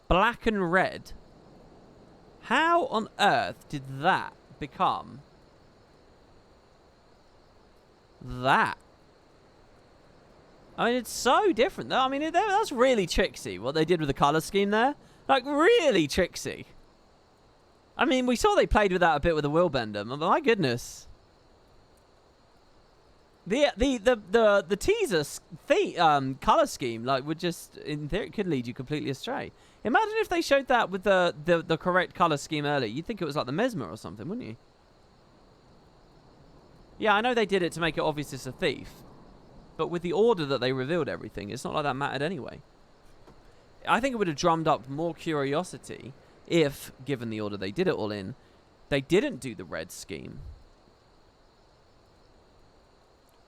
Speaker 1: Black and red. How on earth did that become that? I mean, it's so different, though. I mean, that's really tricksy, what they did with the colour scheme there. Like, really tricksy. I mean, we saw they played with that a bit with the Willbender, but my goodness. The teaser color scheme, like, would just, in theory, could lead you completely astray. Imagine if they showed that with the correct color scheme earlier. You'd think it was like the Mesmer or something, wouldn't you? Yeah, I know they did it to make it obvious it's a thief, but with the order that they revealed everything, it's not like that mattered anyway. I think it would have drummed up more curiosity if, given the order they did it all in, they didn't do the red scheme.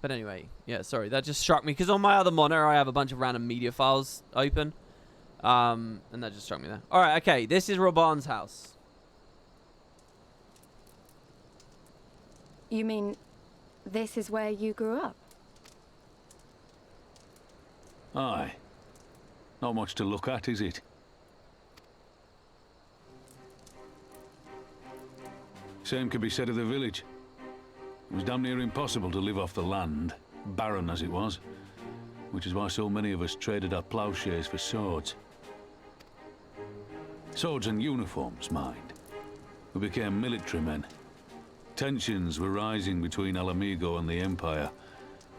Speaker 1: But anyway, yeah, sorry, that just struck me, because on my other monitor I have a bunch of random media files open, and that just struck me there. Alright, okay, this is Raban's house.
Speaker 11: You mean this is where you grew up?
Speaker 2: Aye. Not much to look at, is it? Same could be said of the village. It was damn near impossible to live off the land, barren as it was, which is why so many of us traded our plowshares for swords. Swords and uniforms, mind. We became military men. Tensions were rising between Ala Mhigo and the Empire,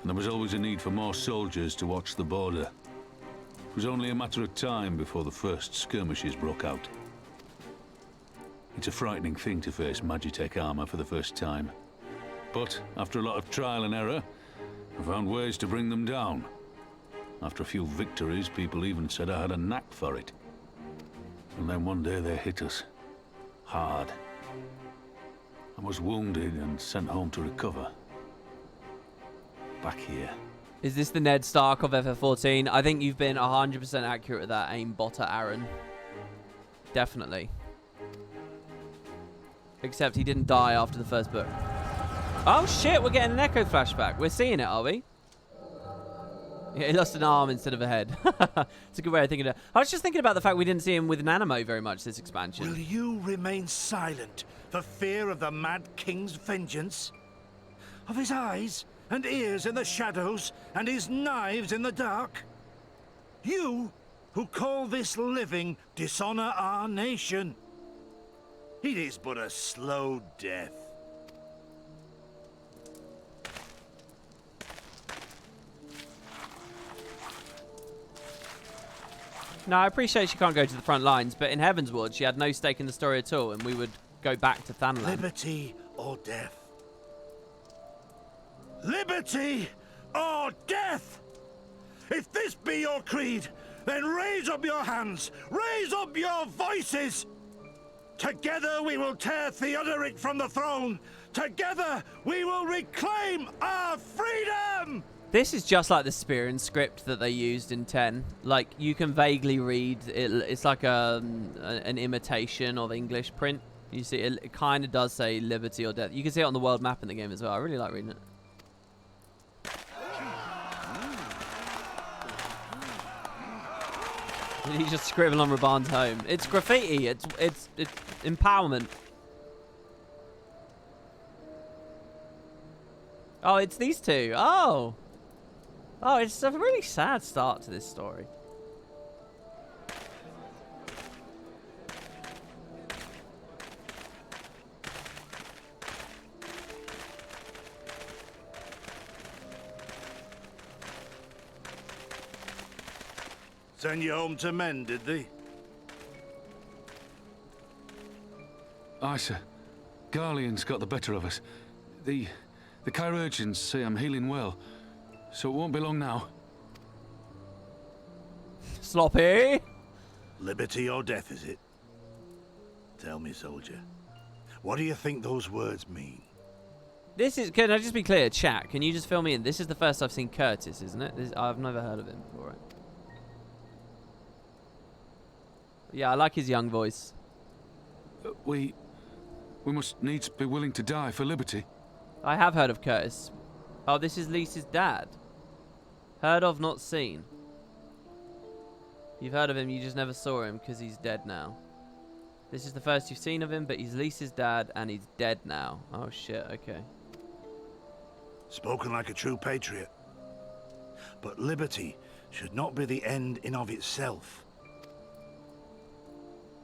Speaker 2: and there was always a need for more soldiers to watch the border. It was only a matter of time before the first skirmishes broke out. It's a frightening thing to face Magitech armor for the first time. But after a lot of trial and error, I found ways to bring them down. After a few victories, people even said I had a knack for it. And then one day they hit us. Hard. I was wounded and sent home to recover. Back here.
Speaker 1: Is this the Ned Stark of FF14? I think you've been 100% accurate with that, Aimbotter Aaron. Definitely. Except he didn't die after the first book. Oh shit, we're getting an Echo flashback. We're seeing it, are we? Yeah, he lost an arm instead of a head. It's a good way of thinking of it. I was just thinking about the fact we didn't see him with Nanamo very much this expansion.
Speaker 10: Will you remain silent for fear of the Mad King's vengeance? Of his eyes and ears in the shadows and his knives in the dark? You, who call this living dishonor our nation. It is but a slow death.
Speaker 1: No, I appreciate she can't go to the front lines, but in Heavensward, she had no stake in the story at all, and we would go back to Thanlan.
Speaker 10: Liberty or death? Liberty or death? If this be your creed, then raise up your hands, raise up your voices! Together we will tear Theodoric from the throne! Together we will reclaim our freedom!
Speaker 1: This is just like the Spearin script that they used in 10. Like, you can vaguely read it. It's like an imitation of English print. You see, it kind of does say liberty or death. You can see it on the world map in the game as well. I really like reading it. He's just scribbling on Raban's home. It's graffiti. It's empowerment. Oh, it's these two. Oh. Oh, it's a really sad start to this story.
Speaker 10: Send you home to men, did they?
Speaker 2: Aye, sir. Garlean's got the better of us. The chirurgeons say I'm healing well, so it won't be long now.
Speaker 1: Sloppy!
Speaker 10: Liberty or death, is it? Tell me, soldier. What do you think those words mean?
Speaker 1: This is... Can I just be clear, chat? Can you just fill me in? This is the first I've seen Curtis, isn't it? I've never heard of him before, right? Yeah, I like his young voice.
Speaker 2: We must needs be willing to die for liberty.
Speaker 1: I have heard of Curtis. Oh, this is Lisa's dad. Heard of, not seen. You've heard of him, you just never saw him because he's dead now. This is the first you've seen of him, but he's Lisa's dad and he's dead now. Oh shit, okay.
Speaker 10: Spoken like a true patriot. But liberty should not be the end in of itself.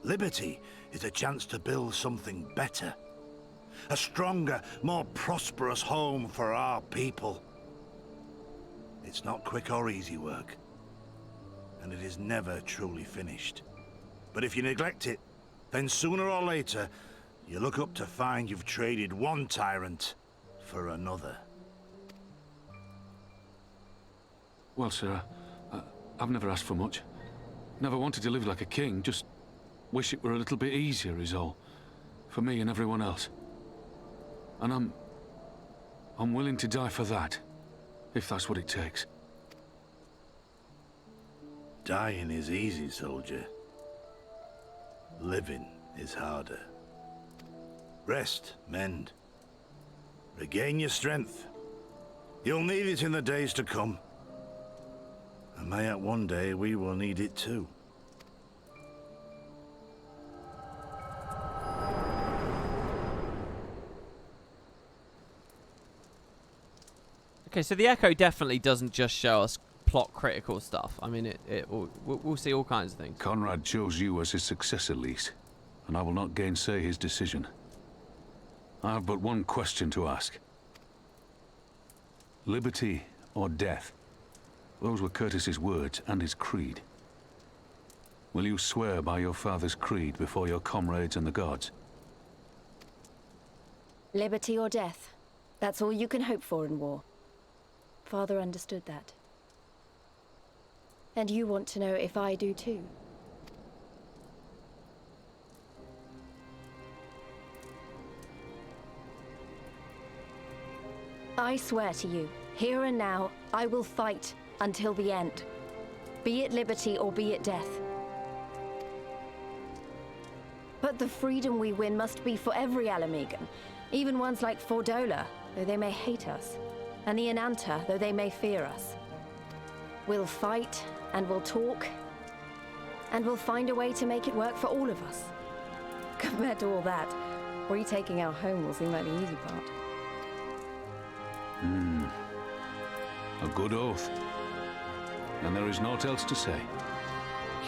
Speaker 10: Liberty is a chance to build something better. A stronger, more prosperous home for our people. It's not quick or easy work. And it is never truly finished. But if you neglect it, then sooner or later, you look up to find you've traded one tyrant for another.
Speaker 2: Well, sir, I've never asked for much. Never wanted to live like a king, just wish it were a little bit easier is all. For me and everyone else. And I'm willing to die for that, if that's what it takes.
Speaker 10: Dying is easy, soldier. Living is harder. Rest, mend. Regain your strength. You'll need it in the days to come. And mayhap one day we will need it too.
Speaker 1: Okay, so the Echo definitely doesn't just show us plot critical stuff. I mean, we'll see all kinds of things.
Speaker 2: Conrad chose you as his successor, Lise, and I will not gainsay his decision. I have but one question to ask. Liberty or death? Those were Curtis's words and his creed. Will you swear by your father's creed before your comrades and the gods?
Speaker 13: Liberty or death. That's all you can hope for in war. Father understood that. And you want to know if I do too. I swear to you, here and now, I will fight until the end. Be it liberty or be it death. But the freedom we win must be for every Ala Mhigo, even ones like Fordola, though they may hate us, and the Ananta, though they may fear us. We'll fight, and we'll talk, and we'll find a way to make it work for all of us. Compared to all that, retaking our home will seem like the easy part.
Speaker 2: A good oath. And there is naught else to say.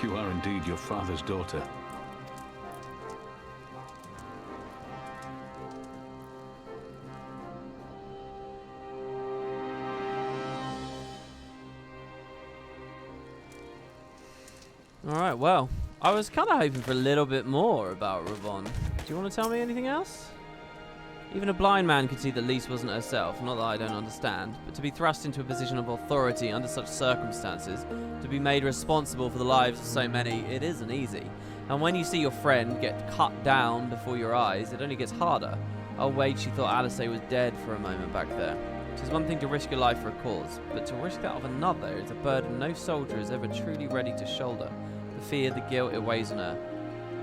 Speaker 2: You are indeed your father's daughter.
Speaker 1: Alright, well, I was kind of hoping for a little bit more about Ravon. Do you want to tell me anything else? Even a blind man could see that Lise wasn't herself, not that I don't understand, but to be thrust into a position of authority under such circumstances, to be made responsible for the lives of so many, it isn't easy. And when you see your friend get cut down before your eyes, it only gets harder. I'll wait, she thought Alice was dead for a moment back there. It is one thing to risk your life for a cause, but to risk that of another is a burden no soldier is ever truly ready to shoulder. The fear, the guilt, it weighs on her.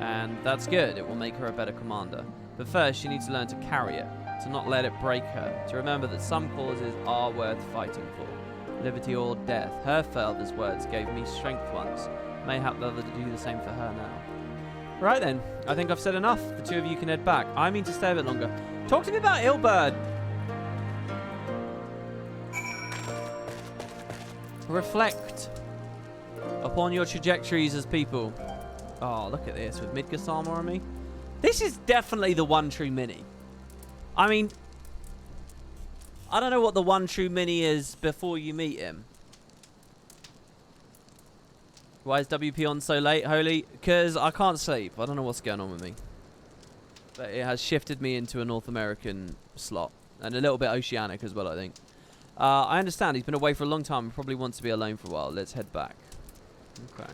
Speaker 1: And that's good, it will make her a better commander. But first, she needs to learn to carry it, to not let it break her, to remember that some causes are worth fighting for. Liberty or death. Her father's words gave me strength once. Mayhap the other to do the same for her now. Right then, I think I've said enough. The two of you can head back. I mean to stay a bit longer. Talk to me about Ilberd. Reflect upon your trajectories as people. Oh, look at this with Midgard on me. This is definitely the one true mini. I mean, I don't know what the one true mini is before you meet him. Why is WP on so late, Holy? Because I can't sleep. I don't know what's going on with me. But it has shifted me into a North American slot. And a little bit oceanic as well, I think. I understand. He's been away for a long time and probably wants to be alone for a while. Let's head back. Okay.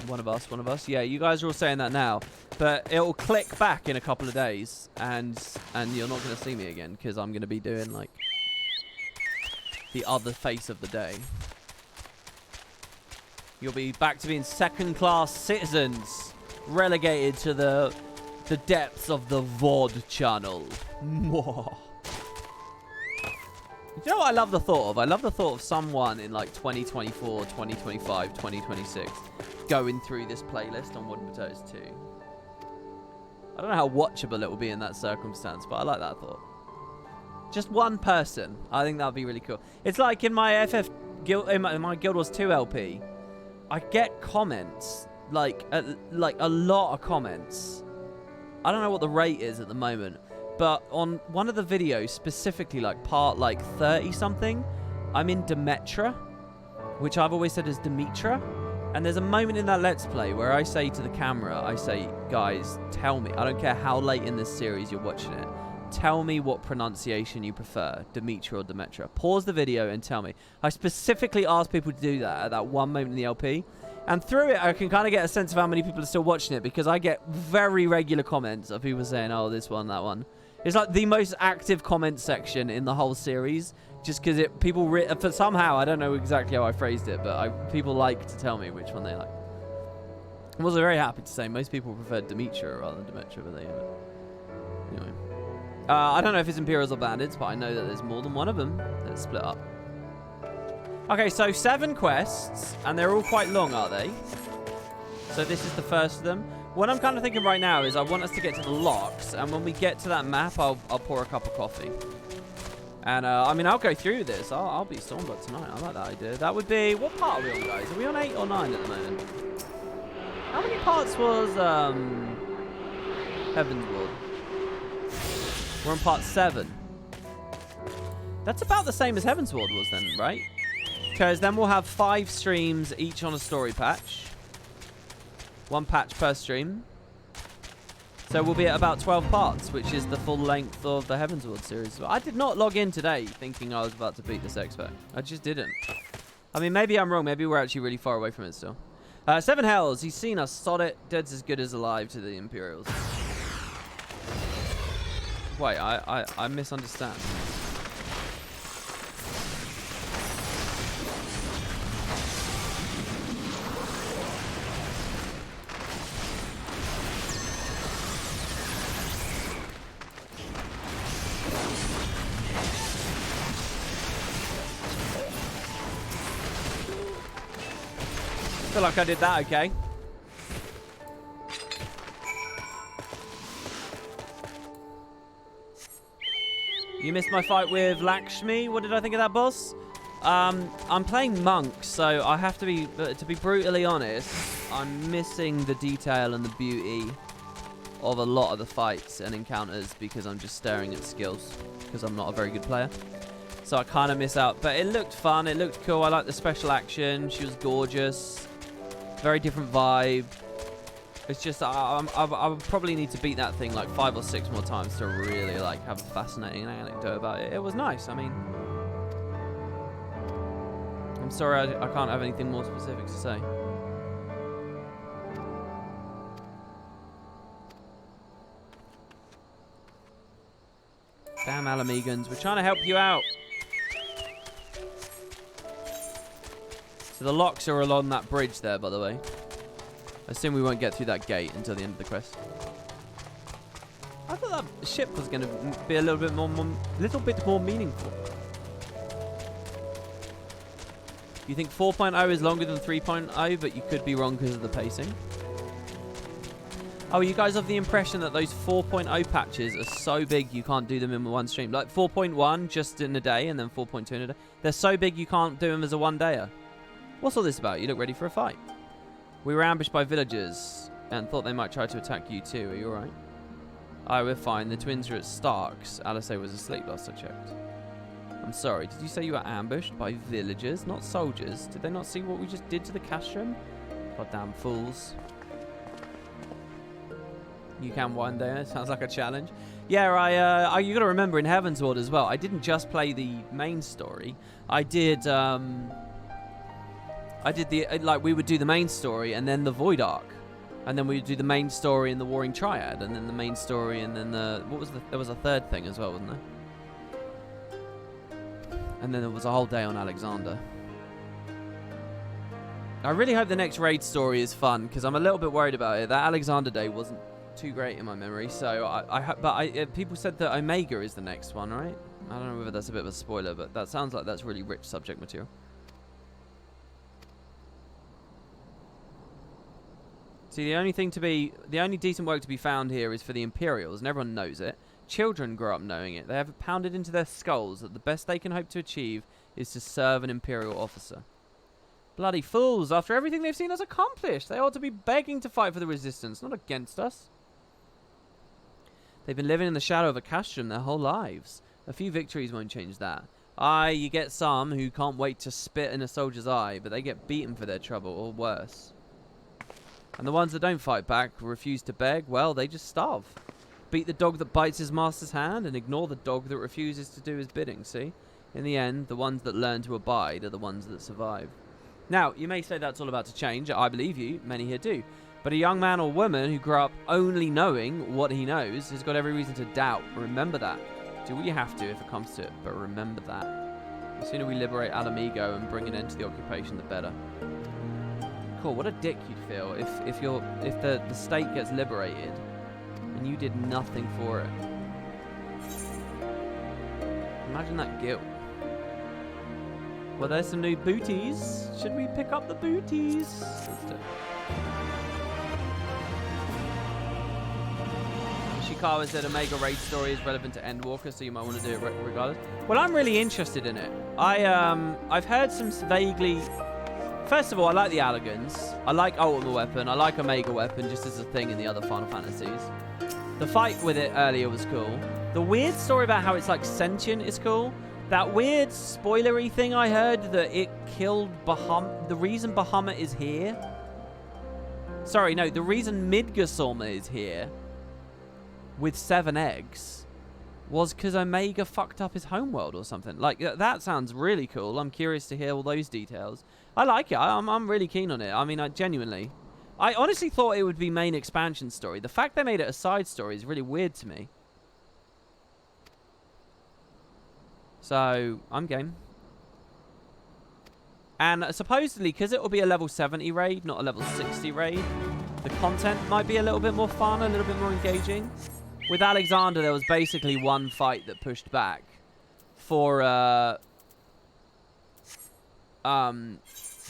Speaker 1: One of us. Yeah, you guys are all saying that now. But it'll click back in a couple of days. And you're not going to see me again. Because I'm going to be doing, like, the other face of the day. You'll be back to being second-class citizens. Relegated to the depths of the VOD channel. Mwah. You know what I love the thought of? I love the thought of someone in like 2024, 2025, 2026 going through this playlist on Wooden Potatoes 2. I don't know how watchable it will be in that circumstance, but I like that thought. Just one person. I think that would be really cool. It's like in my Guild, in my Guild Wars 2 LP, I get comments, like a lot of comments. I don't know what the rate is at the moment, but on one of the videos, specifically like part like 30 something, I'm in Demetra, which I've always said is Demetra. And there's a moment in that Let's Play where I say to the camera, I say, guys, tell me, I don't care how late in this series you're watching it, tell me what pronunciation you prefer, Demetra or Demetra. Pause the video and tell me. I specifically asked people to do that at that one moment in the LP. And through it, I can kind of get a sense of how many people are still watching it, because I get very regular comments of people saying, oh, this one, that one. It's like the most active comment section in the whole series, just because people for somehow, I don't know exactly how I phrased it, but people like to tell me which one they like. I was very happy to say most people preferred Demetra rather than Demetra, but anyway. I don't know if it's Imperials or Bandits, but I know that there's more than one of them that's split up. Okay, so 7 quests, and they're all quite long, are they? So this is the first of them. What I'm kind of thinking right now is I want us to get to the locks, and when we get to that map, I'll pour a cup of coffee. And, I mean, I'll go through this. I'll be Stormblood tonight. I like that idea. That would be... What part are we on, guys? Are we on 8 or 9 at the moment? How many parts was, Heaven's Ward? We're on part 7. That's about the same as Heaven's Ward was then, right? Because then we'll have 5 streams, each on a story patch. 1 patch per stream. So we'll be at about 12 parts, which is the full length of the Heaven's Ward series. I did not log in today thinking I was about to beat this expert. I just didn't. I mean, maybe I'm wrong. Maybe we're actually really far away from it still. 7 Hells. He's seen us. Sod it. Dead's as good as alive to the Imperials. Wait, I misunderstand. I feel like I did that okay. You missed my fight with Lakshmi. What did I think of that boss? I'm playing monk, so I have to be brutally honest, I'm missing the detail and the beauty of a lot of the fights and encounters because I'm just staring at skills because I'm not a very good player. So I kind of miss out, but it looked fun. It looked cool. I liked the special action. She was gorgeous. Very different vibe. It's just I would probably need to beat that thing like 5 or 6 more times to really like have a fascinating anecdote about it. It was nice. I mean, I'm sorry I can't have anything more specific to say. Damn Ala Mhigans, we're trying to help you out. So the locks are along that bridge there, by the way. I assume we won't get through that gate until the end of the quest. I thought that ship was going to be a little bit more meaningful. You think 4.0 is longer than 3.0, but you could be wrong because of the pacing. Oh, you guys have the impression that those 4.0 patches are so big you can't do them in one stream. Like 4.1 just in a day and then 4.2 in a day. They're so big you can't do them as a one-dayer. What's all this about? You look ready for a fight. We were ambushed by villagers and thought they might try to attack you too. Are you alright? Oh, we're fine. The twins are at Stark's. Alice was asleep last I checked. I'm sorry. Did you say you were ambushed by villagers, not soldiers? Did they not see what we just did to the castrum? Goddamn fools. You can one day. Sounds like a challenge. Yeah, you got to remember in Heaven's Ward as well. I didn't just play the main story. I did we would do the main story and then the Void Arc, and then we would do the main story and the Warring Triad, and then the main story, and then there was a third thing as well, wasn't there? And then there was a whole day on Alexander. I really hope the next raid story is fun because I'm a little bit worried about it. That Alexander day wasn't too great in my memory, so people said that Omega is the next one, right? I don't know whether that's a bit of a spoiler, but that sounds like that's really rich subject material. See, the only decent work to be found here is for the Imperials, and everyone knows it. Children grow up knowing it. They have it pounded into their skulls that the best they can hope to achieve is to serve an Imperial officer. Bloody fools! After everything they've seen us accomplish, they ought to be begging to fight for the Resistance, not against us. They've been living in the shadow of a castrum their whole lives. A few victories won't change that. Aye, you get some who can't wait to spit in a soldier's eye, but they get beaten for their trouble, or worse. And the ones that don't fight back, refuse to beg, well, they just starve. Beat the dog that bites his master's hand, and ignore the dog that refuses to do his bidding, see? In the end, the ones that learn to abide are the ones that survive. Now, you may say that's all about to change. I believe you. Many here do. But a young man or woman who grew up only knowing what he knows has got every reason to doubt. Remember that. Do what you have to if it comes to it, but remember that. The sooner we liberate Ala Mhigo and bring an end to the occupation, the better. Cool. What a dick you'd feel if the state gets liberated and you did nothing for it. Imagine that guilt. Well, there's some new booties. Should we pick up the booties? Let's do it. Ishikawa said Omega Raid story is relevant to Endwalker, so you might want to do it regardless. Well, I'm really interested in it. I've heard some vaguely... First of all, I like the Allagans. I like Ultimate Weapon. I like Omega Weapon just as a thing in the other Final Fantasies. The fight with it earlier was cool. The weird story about how it's like sentient is cool. That weird spoilery thing I heard that it killed Bahamut. The reason Bahamut is here... Sorry, no. The reason Midgardsormr is here with 7 eggs was because Omega fucked up his homeworld or something. Like, that sounds really cool. I'm curious to hear all those details. I like it. I'm really keen on it. I mean, I honestly thought it would be main expansion story. The fact they made it a side story is really weird to me. So, I'm game. And supposedly, because it will be a level 70 raid, not a level 60 raid, the content might be a little bit more fun, a little bit more engaging. With Alexander, there was basically one fight that pushed back. For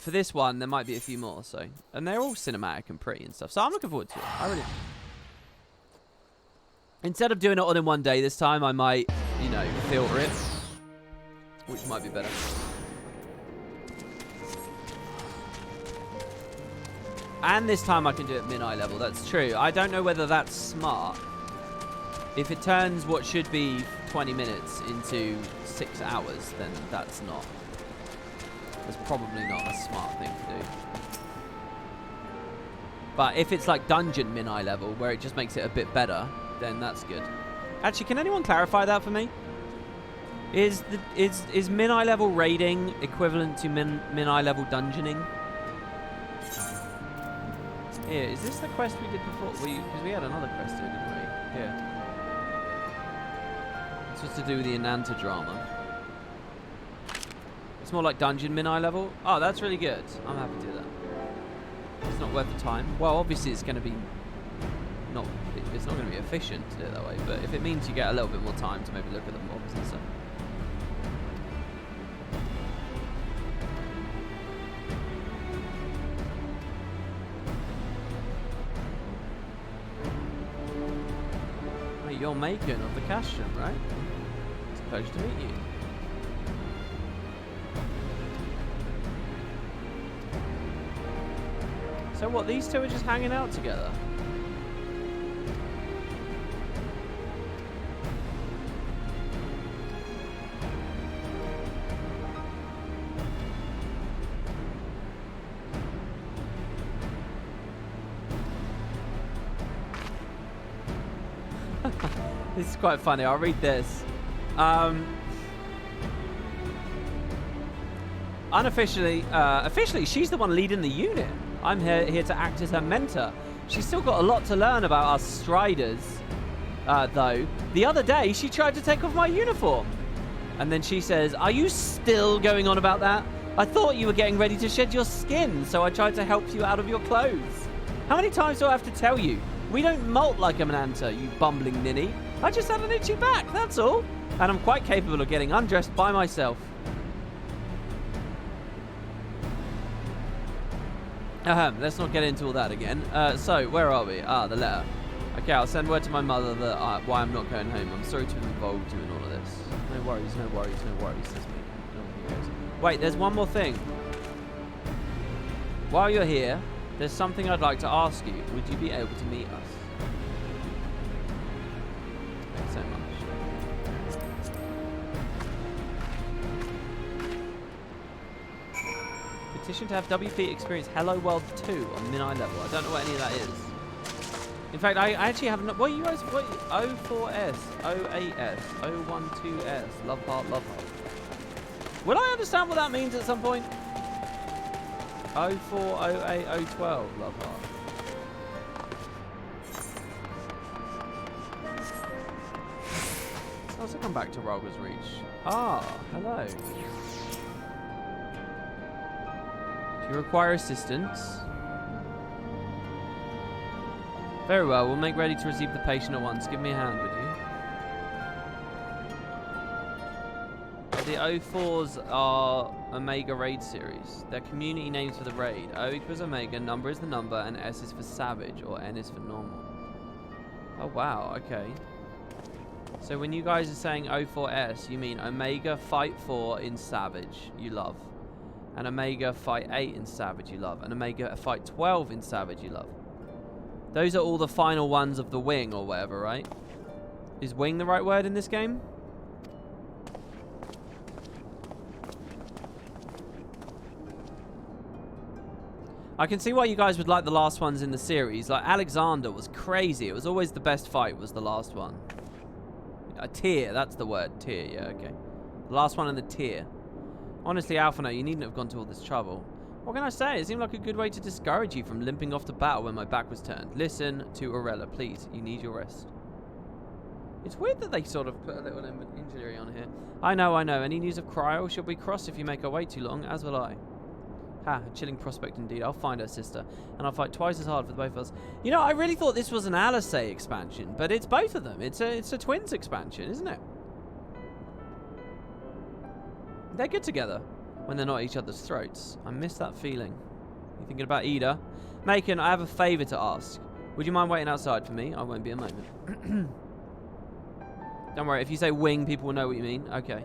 Speaker 1: this one, there might be a few more, so. And they're all cinematic and pretty and stuff. So I'm looking forward to it. I really am. Instead of doing it all in one day this time, I might, you know, filter it. Which might be better. And this time I can do it min-eye level. That's true. I don't know whether that's smart. If it turns what should be 20 minutes into 6 hours, then that's not. That's probably not a smart thing to do. But if it's like dungeon min-eye level, where it just makes it a bit better, then that's good. Actually, can anyone clarify that for me? Is min-eye level raiding equivalent to min-eye level dungeoning? Here, is this the quest we did before? Because we had another quest here, didn't we? Here. This was to do with the Ananta drama. It's more like dungeon min-eye level. Oh, that's really good. I'm happy to do that. It's not worth the time. Well, obviously it's going to be not. It's not going to be efficient to do it that way. But if it means you get a little bit more time to maybe look at the mobs and stuff. You're Macon of the Castrum, right? It's a pleasure to meet you. So what, these two are just hanging out together? This is quite funny. I'll read this. Unofficially, officially, she's the one leading the unit. I'm here to act as her mentor. She's still got a lot to learn about us Striders, though. The other day, she tried to take off my uniform. And then she says, "Are you still going on about that? I thought you were getting ready to shed your skin, so I tried to help you out of your clothes. How many times do I have to tell you? We don't molt like a Mananta, you bumbling ninny. I just had an itchy back, that's all. And I'm quite capable of getting undressed by myself." Let's not get into all that again. So, where are we? Ah, the letter. Okay, I'll send word to my mother that why I'm not going home. I'm sorry to have involved you in all of this. No worries, no worries, no worries, says me. Wait, there's one more thing. While you're here, there's something I'd like to ask you. Would you be able to meet us? Thanks so much. Petition to have WP experience Hello World 2 on Min-I level. I don't know what any of that is. In fact, I actually haven't... What are you guys... What? 04S, 08S, 012S. Love heart, love heart. Will I understand what that means at some point? 04, 08, 012. Love heart. Sounds like I'm back to Roger's Reach. Ah, hello. Do you require assistance? Very well, we'll make ready to receive the patient at once. Give me a hand, would you? The 04s are Omega Raid series. They're community names for the raid. O equals Omega, number is the number, and S is for savage, or N is for normal. Oh wow, okay. So when you guys are saying 04S, you mean Omega Fight 4 in Savage, you love. And Omega Fight 8 in Savage, you love. And Omega Fight 12 in Savage, you love. Those are all the final ones of the wing, or whatever, right? Is wing the right word in this game? I can see why you guys would like the last ones in the series. Like, Alexander was crazy. It was always the best fight was the last one. A tier, that's the word. Tier, yeah, okay. The last one in the tier. Honestly, Alphano, you needn't have gone to all this trouble. What can I say? It seemed like a good way to discourage you from limping off to battle when my back was turned. Listen to Orella, please. You need your rest. It's weird that they sort of put a little injury on here. I know. Any news of Cryo? She'll be cross if you make her wait too long, as will I. Ha, a chilling prospect indeed. I'll find her, sister, and I'll fight twice as hard for the both of us. You know, I really thought this was an Alisei expansion, but it's both of them. It's a twins expansion, isn't it? They're good together when they're not at each other's throats. I miss that feeling. You thinking about Ida? Macon, I have a favour to ask. Would you mind waiting outside for me? I won't be a moment. Don't worry, if you say wing, people will know what you mean. Okay.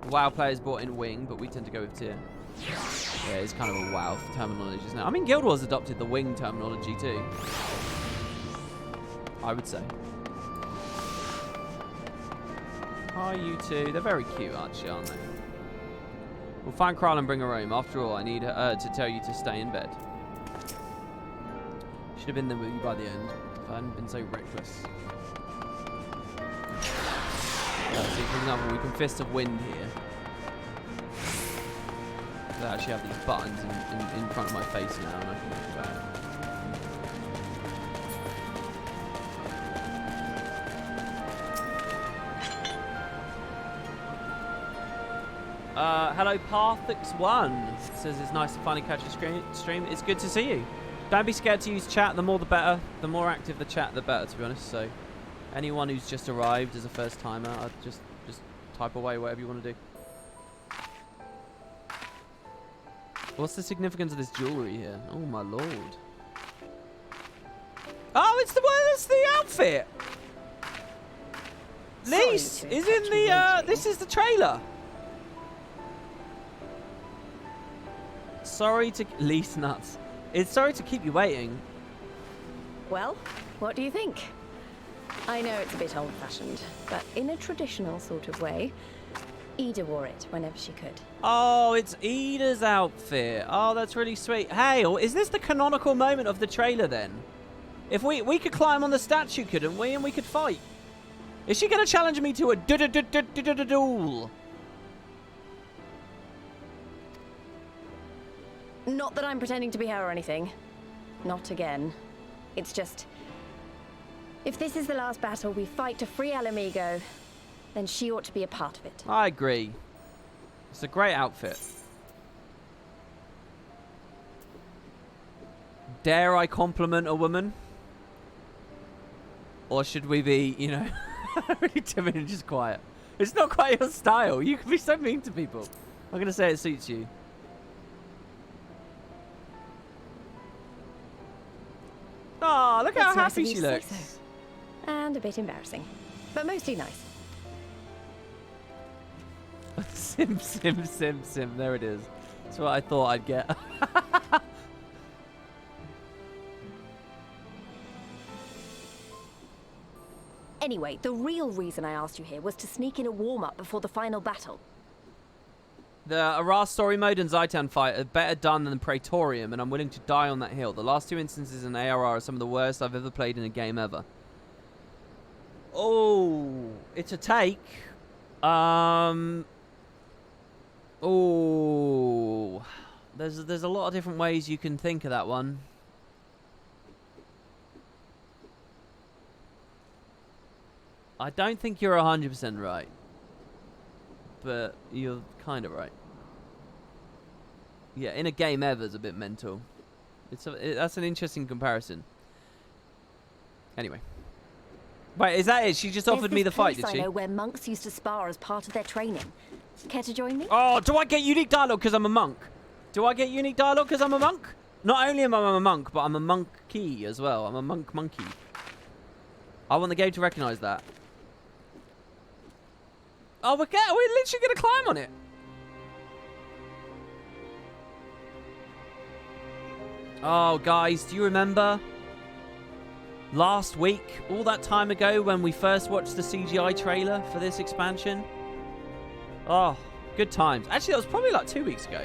Speaker 1: WoW players brought in wing, but we tend to go with tier. Yeah, it's kind of a WoW terminology now. I mean, Guild Wars adopted the wing terminology too. I would say. Hi, you two. They're very cute, actually, aren't they? We'll find Kral and bring her home. After all, I need her to tell you to stay in bed. Should have been there with you by the end if I hadn't been so reckless. See, for example, we can Fist of Wind here. I actually have these buttons in front of my face now, and I can move back. Hello, Parthix1 says it's nice to finally catch a stream. It's good to see you. Don't be scared to use chat. The more the better. The more active the chat, the better, to be honest. So, anyone who's just arrived as a first timer, I'd just type away whatever you want to do. What's the significance of this jewelry here? Oh my lord! Oh, it's the outfit. Lise is in the. This is the trailer. Sorry to Lise nuts. It's sorry to keep you waiting.
Speaker 13: Well, what do you think? I know it's a bit old-fashioned, but in a traditional sort of way, Ida wore it whenever she could.
Speaker 1: Oh, it's Ida's outfit. Oh, that's really sweet. Hey, is this the canonical moment of the trailer then? If we could climb on the statue, couldn't we? And we could fight. Is she going to challenge me to a duel?
Speaker 13: Not that I'm pretending to be her or anything. Not again. It's just... if this is the last battle we fight to free Ala Mhigo, then she ought to be a part of it.
Speaker 1: I agree. It's a great outfit. Dare I compliment a woman? Or should we be, you know, really timid and just quiet? It's not quite your style. You can be so mean to people. I'm going to say it suits you. Look how
Speaker 13: It's nice
Speaker 1: happy
Speaker 13: of you
Speaker 1: she
Speaker 13: to say
Speaker 1: looks.
Speaker 13: so. And a bit embarrassing, but mostly nice.
Speaker 1: Sim, sim, sim, sim. There it is. That's what I thought I'd get.
Speaker 13: Anyway, the real reason I asked you here was to sneak in a warm-up before the final battle.
Speaker 1: The Aras story mode and Zaitan fight are better done than Praetorium, and I'm willing to die on that hill. The last two instances in ARR are some of the worst I've ever played in a game ever. Oh, it's a take. Oh, there's a lot of different ways you can think of that one. I don't think you're 100% right, but you're kind of right. Yeah, in a game ever's a bit mental. That's an interesting comparison. Anyway. Wait, is that it? She just offered me the fight, did she?
Speaker 13: I know where monks used to spar as part of their training. Care to join me?
Speaker 1: Oh, do I get unique dialogue because I'm a monk? Do I get unique dialogue because I'm a monk? Not only am I a monk, but I'm a monkey as well. I'm a monk monkey. I want the game to recognize that. Oh, we're literally going to climb on it. Oh, guys, do you remember last week, all that time ago, when we first watched the CGI trailer for this expansion? Oh, good times. Actually, that was probably like 2 weeks ago.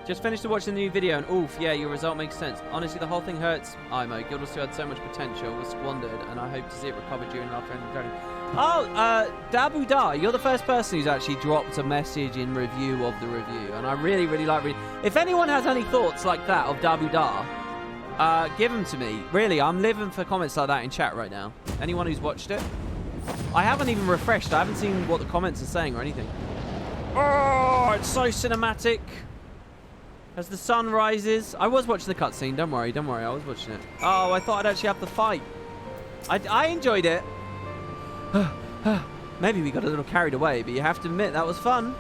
Speaker 1: Just finished to watch the new video, and oof, yeah, your result makes sense. Honestly, the whole thing hurts. Imo, Guild Wars 2 had so much potential, was squandered, and I hope to see it recover during our friendly training. Oh, Dabu Da, you're the first person who's actually dropped a message in review of the review, and I really, really like reading. If anyone has any thoughts like that of Dabu Da, give them to me. Really, I'm living for comments like that in chat right now. Anyone who's watched it? I haven't even refreshed. I haven't seen what the comments are saying or anything. Oh, it's so cinematic. As the sun rises. I was watching the cutscene. Don't worry, I was watching it. Oh, I thought I'd actually have the fight. I enjoyed it. Maybe we got a little carried away, but you have to admit that was fun.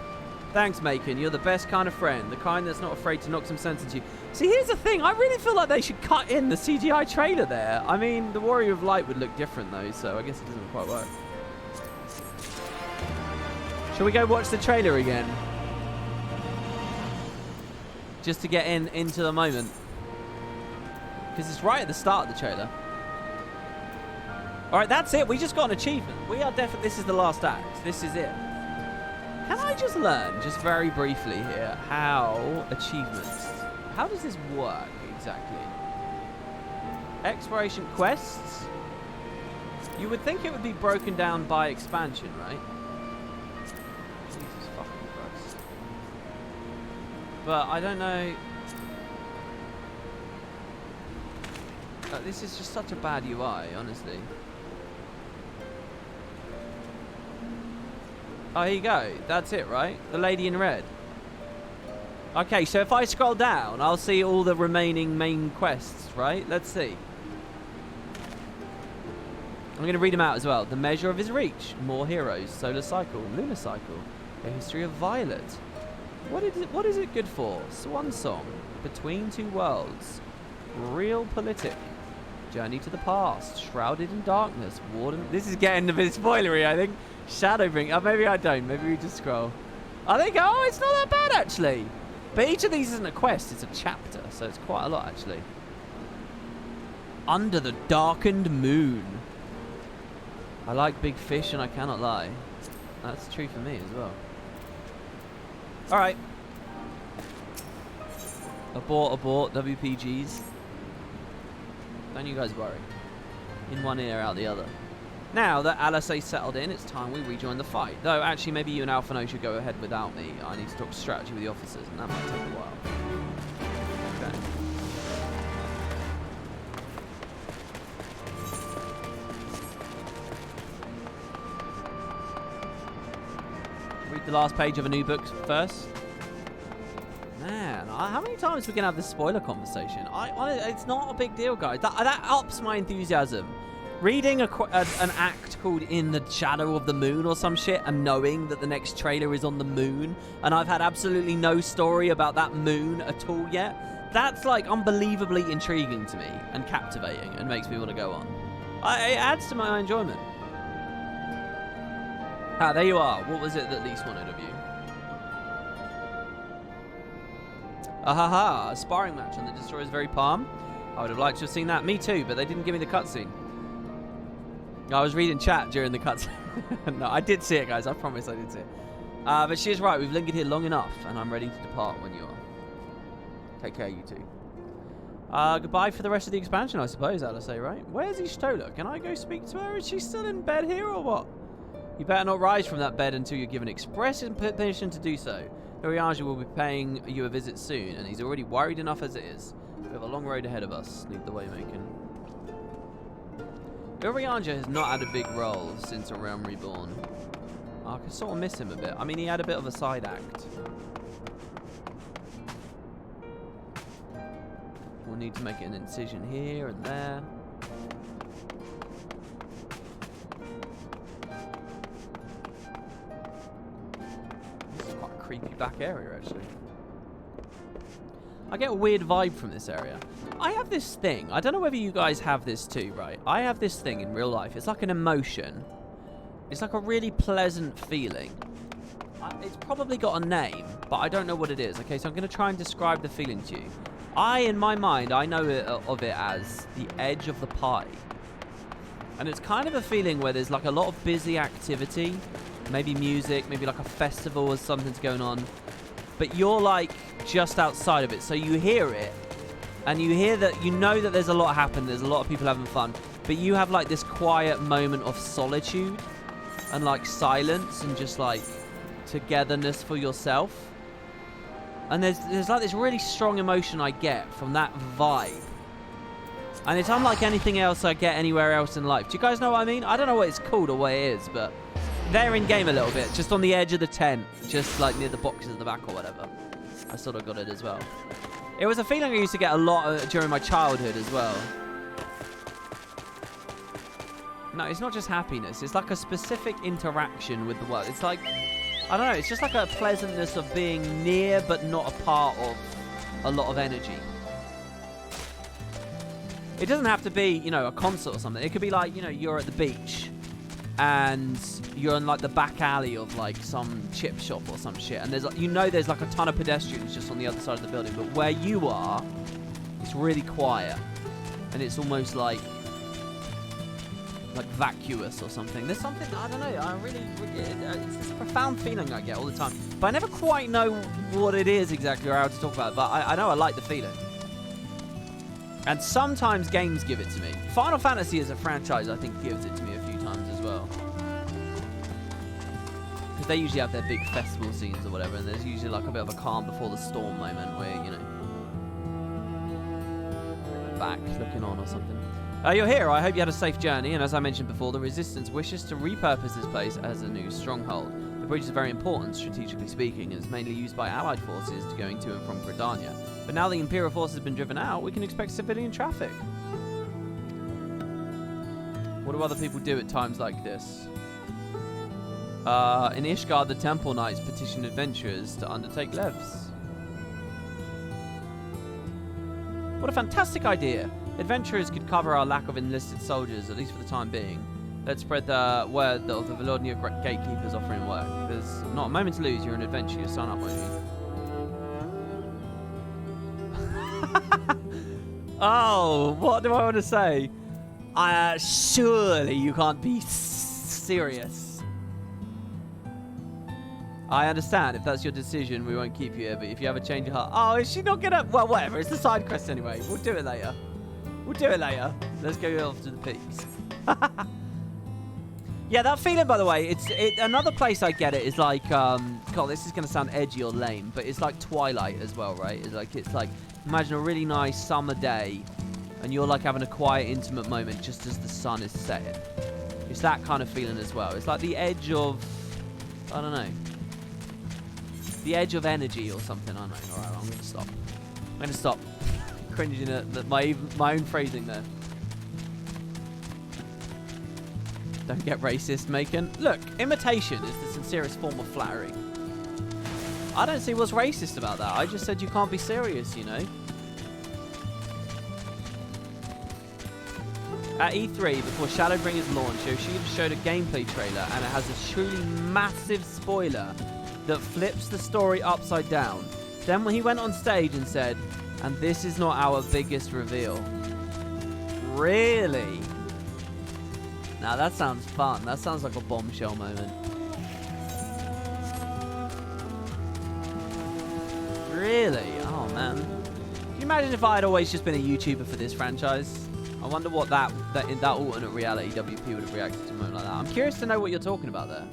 Speaker 1: Thanks, Macon. You're the best kind of friend. The kind that's not afraid to knock some sense into you. See, here's the thing. I really feel like they should cut in the CGI trailer there. I mean, the Warrior of Light would look different, though, so I guess it doesn't quite work. Shall we go watch the trailer again? Just to get into the moment. Because it's right at the start of the trailer. Alright, that's it. We just got an achievement. We are definitely... This is the last act. This is it. Can I just learn, just very briefly here, how achievements... How does this work, exactly? Exploration quests? You would think it would be broken down by expansion, right? Jesus fucking Christ. But I don't know... This is just such a bad UI, honestly. Oh, here you go. That's it, right? The lady in red. Okay, so if I scroll down, I'll see all the remaining main quests, right? Let's see. I'm going to read them out as well. The Measure of His Reach. More Heroes. Solar Cycle. Lunar Cycle. A History of Violet. What is it good for? Swan Song. Between Two Worlds. Real Politic. Journey to the Past. Shrouded in Darkness. Warden... This is getting a bit spoilery, I think. Shadowbring. Oh, maybe I don't. Maybe we just scroll. I think... Oh, it's not that bad, actually. But each of these isn't a quest. It's a chapter. So it's quite a lot, actually. Under the Darkened Moon. I like big fish, and I cannot lie. That's true for me as well. Alright. Abort, WPGs. Don't you guys worry. In one ear, out the other. Now that Alice settled in, it's time we rejoin the fight. Though, actually, maybe you and Alphino should go ahead without me. I need to talk strategy with the officers, and that might take a while. Okay. Read the last page of a new book first. Man, how many times are we going to have this spoiler conversation? It's not a big deal, guys. That ups my enthusiasm Reading an act called In the Shadow of the Moon or some shit and knowing that the next trailer is on the moon and I've had absolutely no story about that moon at all yet, that's like unbelievably intriguing to me and captivating and makes me want to go on. It adds to my enjoyment. Ah, there you are. What was it that Lise wanted of you? Ahaha, a sparring match on the Destroyer's very palm. I would have liked to have seen that. Me too, but they didn't give me the cutscene. I was reading chat during the cutscene. No, I did see it, guys. I promise I did see it. But she is right. We've lingered here long enough, and I'm ready to depart when you are. Take care, you two. Goodbye for the rest of the expansion, I suppose, I'll say, right? Where's Ishtola? Can I go speak to her? Is she still in bed here, or what? You better not rise from that bed until you're given express permission to do so. Urianger will be paying you a visit soon, and he's already worried enough as it is. We have a long road ahead of us. Lead the way, Macon. Urianger has not had a big role since A Realm Reborn. I can sort of miss him a bit. I mean, he had a bit of a side act. We'll need to make an incision here and there. This is quite a creepy back area, actually. I get a weird vibe from this area. I have this thing. I don't know whether you guys have this too, right? I have this thing in real life. It's like an emotion. It's like a really pleasant feeling. It's probably got a name, but I don't know what it is. Okay, so I'm going to try and describe the feeling to you. In my mind, I know of it as the edge of the pie. And it's kind of a feeling where there's like a lot of busy activity. Maybe music, maybe like a festival or something's going on. But you're like just outside of it. So you hear it. And you hear that, you know that there's a lot happening. There's a lot of people having fun. But you have like this quiet moment of solitude. And like silence and just like togetherness for yourself. And there's like this really strong emotion I get from that vibe. And it's unlike anything else I get anywhere else in life. Do you guys know what I mean? I don't know what it's called or what it is, but they're in game a little bit. Just on the edge of the tent. Just like near the boxes at the back or whatever. I sort of got it as well. It was a feeling I used to get a lot during my childhood as well. No, it's not just happiness. It's like a specific interaction with the world. It's like, I don't know, it's just like a pleasantness of being near but not a part of a lot of energy. It doesn't have to be, you know, a concert or something. It could be like, you know, you're at the beach and you're in like the back alley of like some chip shop or some shit. And there's like, you know, there's like a ton of pedestrians just on the other side of the building. But where you are, it's really quiet. And it's almost like vacuous or something. There's something, I don't know, it's this profound feeling I get all the time. But I never quite know what it is exactly or how to talk about it. But I know I like the feeling. And sometimes games give it to me. Final Fantasy as a franchise, I think, gives it to me a few times as well. Because they usually have their big festival scenes or whatever, and there's usually like a bit of a calm before the storm moment where, you know, back looking on or something. You're here. I hope you had a safe journey, and as I mentioned before, the Resistance wishes to repurpose this place as a new stronghold. The bridge is very important, strategically speaking, and is mainly used by Allied forces going to and from Gridania. But now the Imperial force has been driven out, we can expect civilian traffic. What do other people do at times like this? In Ishgard, the Temple Knights petitioned adventurers to undertake levs. What a fantastic idea! Adventurers could cover our lack of enlisted soldiers, at least for the time being. Let's spread the word of the Volodnia gatekeepers offering work. There's not a moment to lose. You're an adventurer. You'll sign up, won't you? Oh, what do I want to say? Surely you can't be serious. I understand. If that's your decision, we won't keep you here. But if you have a change of heart... Oh, is she not going to... Well, whatever. It's the side quest anyway. We'll do it later. We'll do it later. Let's go off to the peaks. Yeah, that feeling, by the way, another place I get it is like, God, this is going to sound edgy or lame, but it's like Twilight as well, right? It's like, imagine a really nice summer day, and you're like having a quiet, intimate moment just as the sun is setting. It's that kind of feeling as well. It's like the edge of, I don't know, the edge of energy or something. I don't know. All right, I'm going to stop. I'm going to stop cringing at my own phrasing there. Don't get racist, Macon. Look, imitation is the sincerest form of flattery. I don't see what's racist about that. I just said you can't be serious, you know. At E3, before Shadowbringers launch, Yoshida showed a gameplay trailer, and it has a truly massive spoiler that flips the story upside down. Then when he went on stage and said, "And this is not our biggest reveal." Really? Now that sounds fun. That sounds like a bombshell moment. Really? Oh man. Can you imagine if I had always just been a YouTuber for this franchise? I wonder what that in that alternate reality WP would have reacted to a moment like that. I'm curious to know what you're talking about there.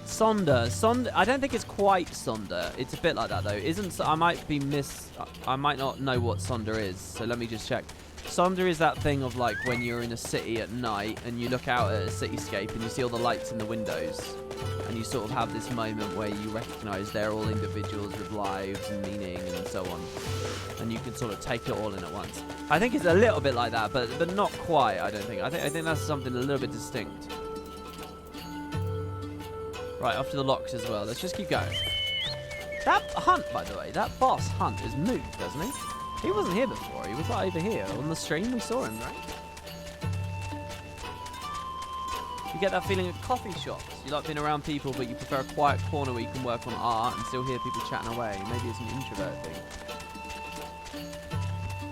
Speaker 1: Sonder. I don't think it's quite Sonder. It's a bit like that though. I might not know what Sonder is. So let me just check. Sonder is that thing of like when you're in a city at night and you look out at a cityscape and you see all the lights in the windows, and you sort of have this moment where you recognize they're all individuals with lives and meaning and so on, and you can sort of take it all in at once. I think it's a little bit like that, but not quite. I don't think. I think that's something a little bit distinct. Right, off to the locks as well. Let's just keep going. That Hunt, by the way, that boss Hunt is moved, doesn't he? He wasn't here before. He was like over here on the stream. We saw him, right? You get that feeling at coffee shops. You like being around people, but you prefer a quiet corner where you can work on art and still hear people chatting away. Maybe it's an introvert thing.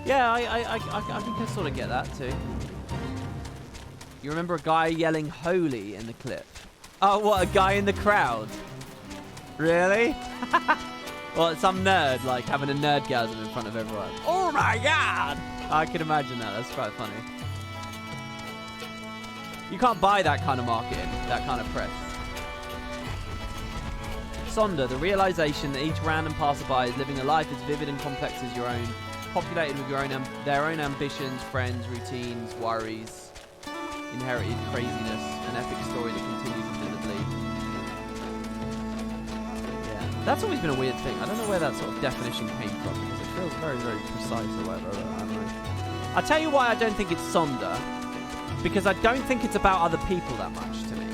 Speaker 1: Yeah, I can sort of get that too. You remember a guy yelling "holy" in the clip? Oh, what, a guy in the crowd? Really? Well, some nerd, like, having a nerdgasm in front of everyone. Oh my god! I can imagine that. That's quite funny. You can't buy that kind of marketing, that kind of press. Sonder, the realization that each random passerby is living a life as vivid and complex as your own, populated with their own ambitions, friends, routines, worries, inherited craziness, an epic story that continues invisibly. Yeah, that's always been a weird thing. I don't know where that sort of definition came from, because it feels very, very precise or whatever. I don't know. I'll tell you why I don't think it's Sonder, because I don't think it's about other people that much to me.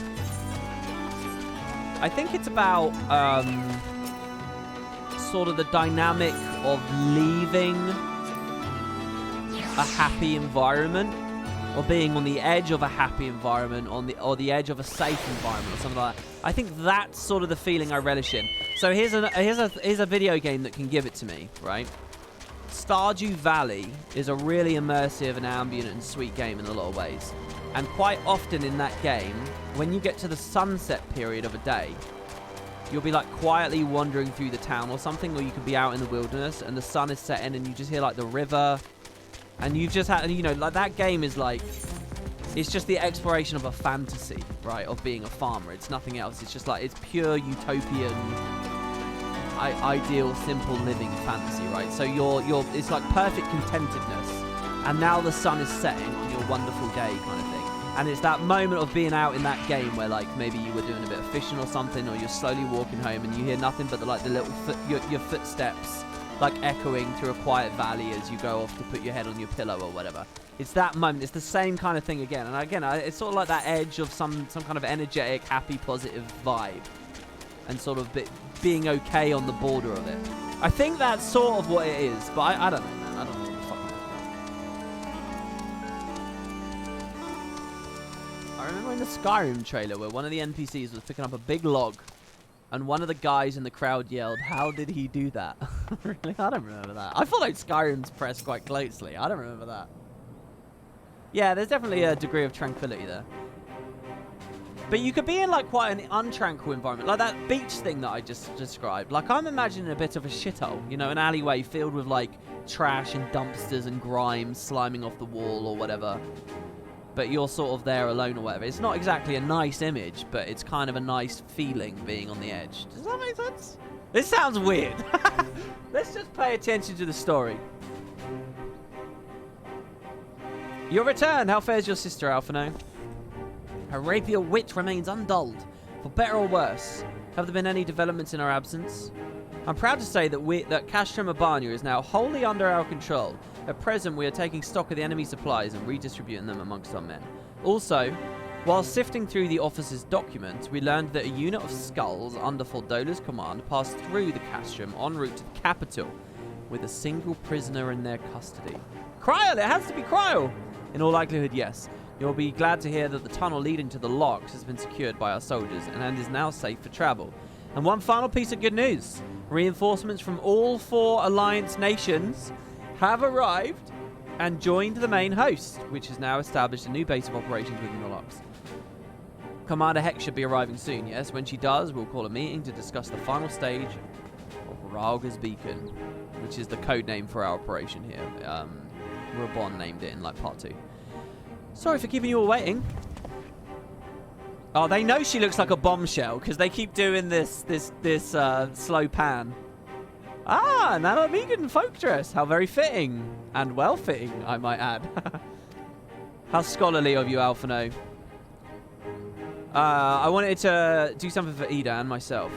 Speaker 1: I think it's about sort of the dynamic of leaving a happy environment, or being on the edge of a happy environment, or the edge of a safe environment, or something like that. I think that's sort of the feeling I relish in. So here's a video game that can give it to me, right? Stardew Valley is a really immersive and ambient and sweet game in a lot of ways. And quite often in that game, when you get to the sunset period of a day, you'll be like quietly wandering through the town or something, or you could be out in the wilderness and the sun is setting and you just hear like the river. And you've just had, you know, like that game is like, it's just the exploration of a fantasy, right? Of being a farmer. It's nothing else. It's just like, it's pure utopian, ideal, simple living fantasy, right? So it's like perfect contentedness. And now the sun is setting on your wonderful day kind of thing. And it's that moment of being out in that game where like maybe you were doing a bit of fishing or something, or you're slowly walking home and you hear nothing but the little your footsteps like echoing through a quiet valley as you go off to put your head on your pillow or whatever. It's that moment. It's the same kind of thing again. And again, it's sort of like that edge of some kind of energetic, happy, positive vibe. And sort of being okay on the border of it. I think that's sort of what it is. But I don't know, man. I don't know what the fuck I'm talking about. I remember in the Skyrim trailer where one of the NPCs was picking up a big log. And one of the guys in the crowd yelled, "How did he do that?" Really? I don't remember that. I followed Skyrim's press quite closely. I don't remember that. Yeah, there's definitely a degree of tranquility there. But you could be in like quite an untranquil environment. Like that beach thing that I just described. Like I'm imagining a bit of a shithole. You know, an alleyway filled with like trash and dumpsters and grime sliming off the wall or whatever. But you're sort of there alone or whatever. It's not exactly a nice image, but it's kind of a nice feeling being on the edge. Does that make sense? This sounds weird. Let's just pay attention to the story. Your return. How fares your sister, Alphino? Her rapier wit remains undulled, for better or worse. Have there been any developments in her absence? I'm proud to say that Castrum Urbania is now wholly under our control. At present, we are taking stock of the enemy supplies and redistributing them amongst our men. Also, while sifting through the officer's documents, we learned that a unit of skulls under Fordola's command passed through the Castrum en route to the capital, with a single prisoner in their custody. Kryl! It has to be Kryl! In all likelihood, yes. You'll be glad to hear that the tunnel leading to the locks has been secured by our soldiers and is now safe for travel. And one final piece of good news. Reinforcements from all 4 Alliance nations have arrived and joined the main host, which has now established a new base of operations within the locks. Commander Hex should be arriving soon, yes? When she does, we'll call a meeting to discuss the final stage of Ralga's Beacon, which is the code name for our operation here. Rabon named it in like part 2. Sorry for keeping you all waiting. Oh, they know she looks like a bombshell because they keep doing this slow pan. Ah, an Ala Mhigo folk dress. How very fitting. And well-fitting, I might add. How scholarly of you, Alphino. I wanted to do something for Ida and myself.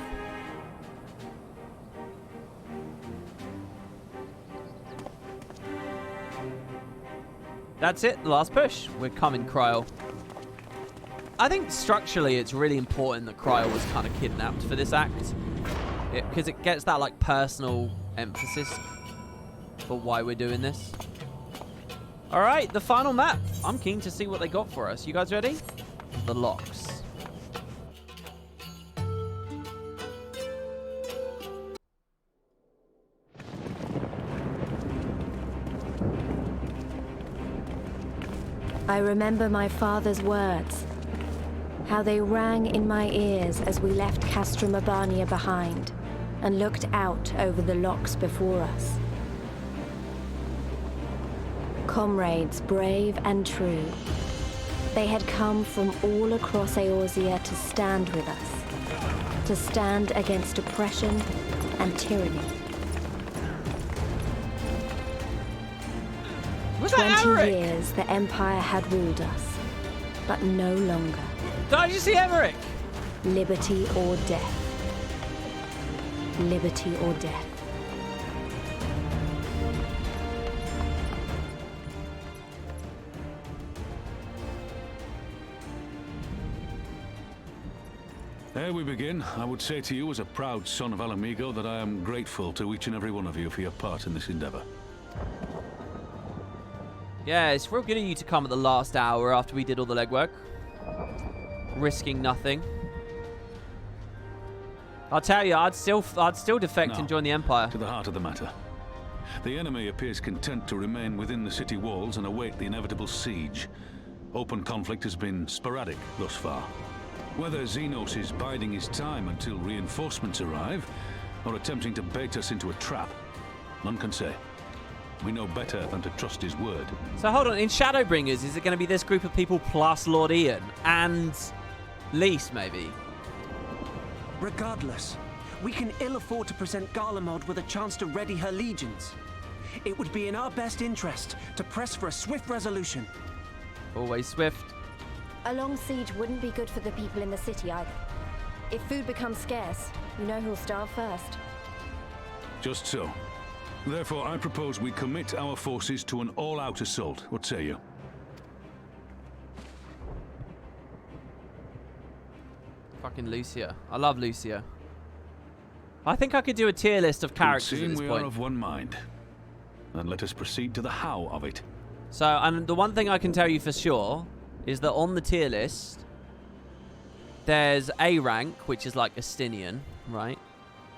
Speaker 1: That's it, the last push. We're coming, Kryl. I think structurally it's really important that Kryl was kind of kidnapped for this act. Because it gets that like personal emphasis for why we're doing this. Alright, the final map. I'm keen to see what they got for us. You guys ready? The locks.
Speaker 13: I remember my father's words, how they rang in my ears as we left Castrum Urbania behind and looked out over the locks before us. Comrades brave and true, they had come from all across Eorzea to stand with us, to stand against oppression and tyranny. 20 years the Empire had ruled us, but no longer.
Speaker 1: Did you see Emmerich?
Speaker 13: Liberty or death. Liberty or death.
Speaker 2: Ere we begin, I would say to you as a proud son of Ala Mhigo that I am grateful to each and every one of you for your part in this endeavor.
Speaker 1: Yeah, it's real good of you to come at the last hour after we did all the legwork. Risking nothing. I'll tell you, I'd still defect and join the Empire.
Speaker 2: To the heart of the matter. The enemy appears content to remain within the city walls and await the inevitable siege. Open conflict has been sporadic thus far. Whether Xenos is biding his time until reinforcements arrive, or attempting to bait us into a trap, none can say. We know better than to trust his word.
Speaker 1: So hold on, in Shadowbringers, is it going to be this group of people plus Lord Ian and Lys, maybe?
Speaker 6: Regardless, we can ill afford to present Garlemald with a chance to ready her legions. It would be in our best interest to press for a swift resolution.
Speaker 1: Always swift.
Speaker 13: A long siege wouldn't be good for the people in the city either. If food becomes scarce, you know who'll starve first.
Speaker 2: Just so. Therefore, I propose we commit our forces to an all-out assault. What say you?
Speaker 1: Fucking Lucia. I love Lucia. I think I could do a tier list of characters at this
Speaker 2: we
Speaker 1: point.
Speaker 2: are of one mind. Then let us proceed to the how of it.
Speaker 1: So, and the one thing I can tell you for sure is that on the tier list, there's A rank, which is like Estinian, right?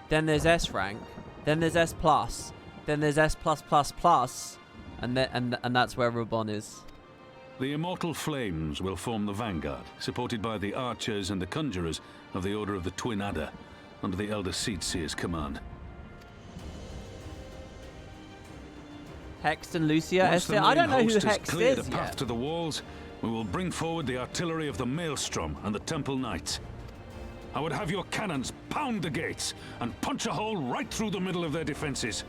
Speaker 1: Then there's S rank. Then there's S+. Then there's S+++, and that's where Rabon is.
Speaker 2: The immortal flames will form the vanguard, supported by the archers and the conjurers of the Order of the Twin Adder, under the Elder Seedseer's command.
Speaker 1: Hext and Lucia.
Speaker 2: I
Speaker 1: don't know who Hext
Speaker 2: cleared
Speaker 1: is
Speaker 2: a path
Speaker 1: yet.
Speaker 2: to the walls, we will bring forward the artillery of the Maelstrom and the Temple Knights. I would have your cannons pound the gates and punch a hole right through the middle of their defenses.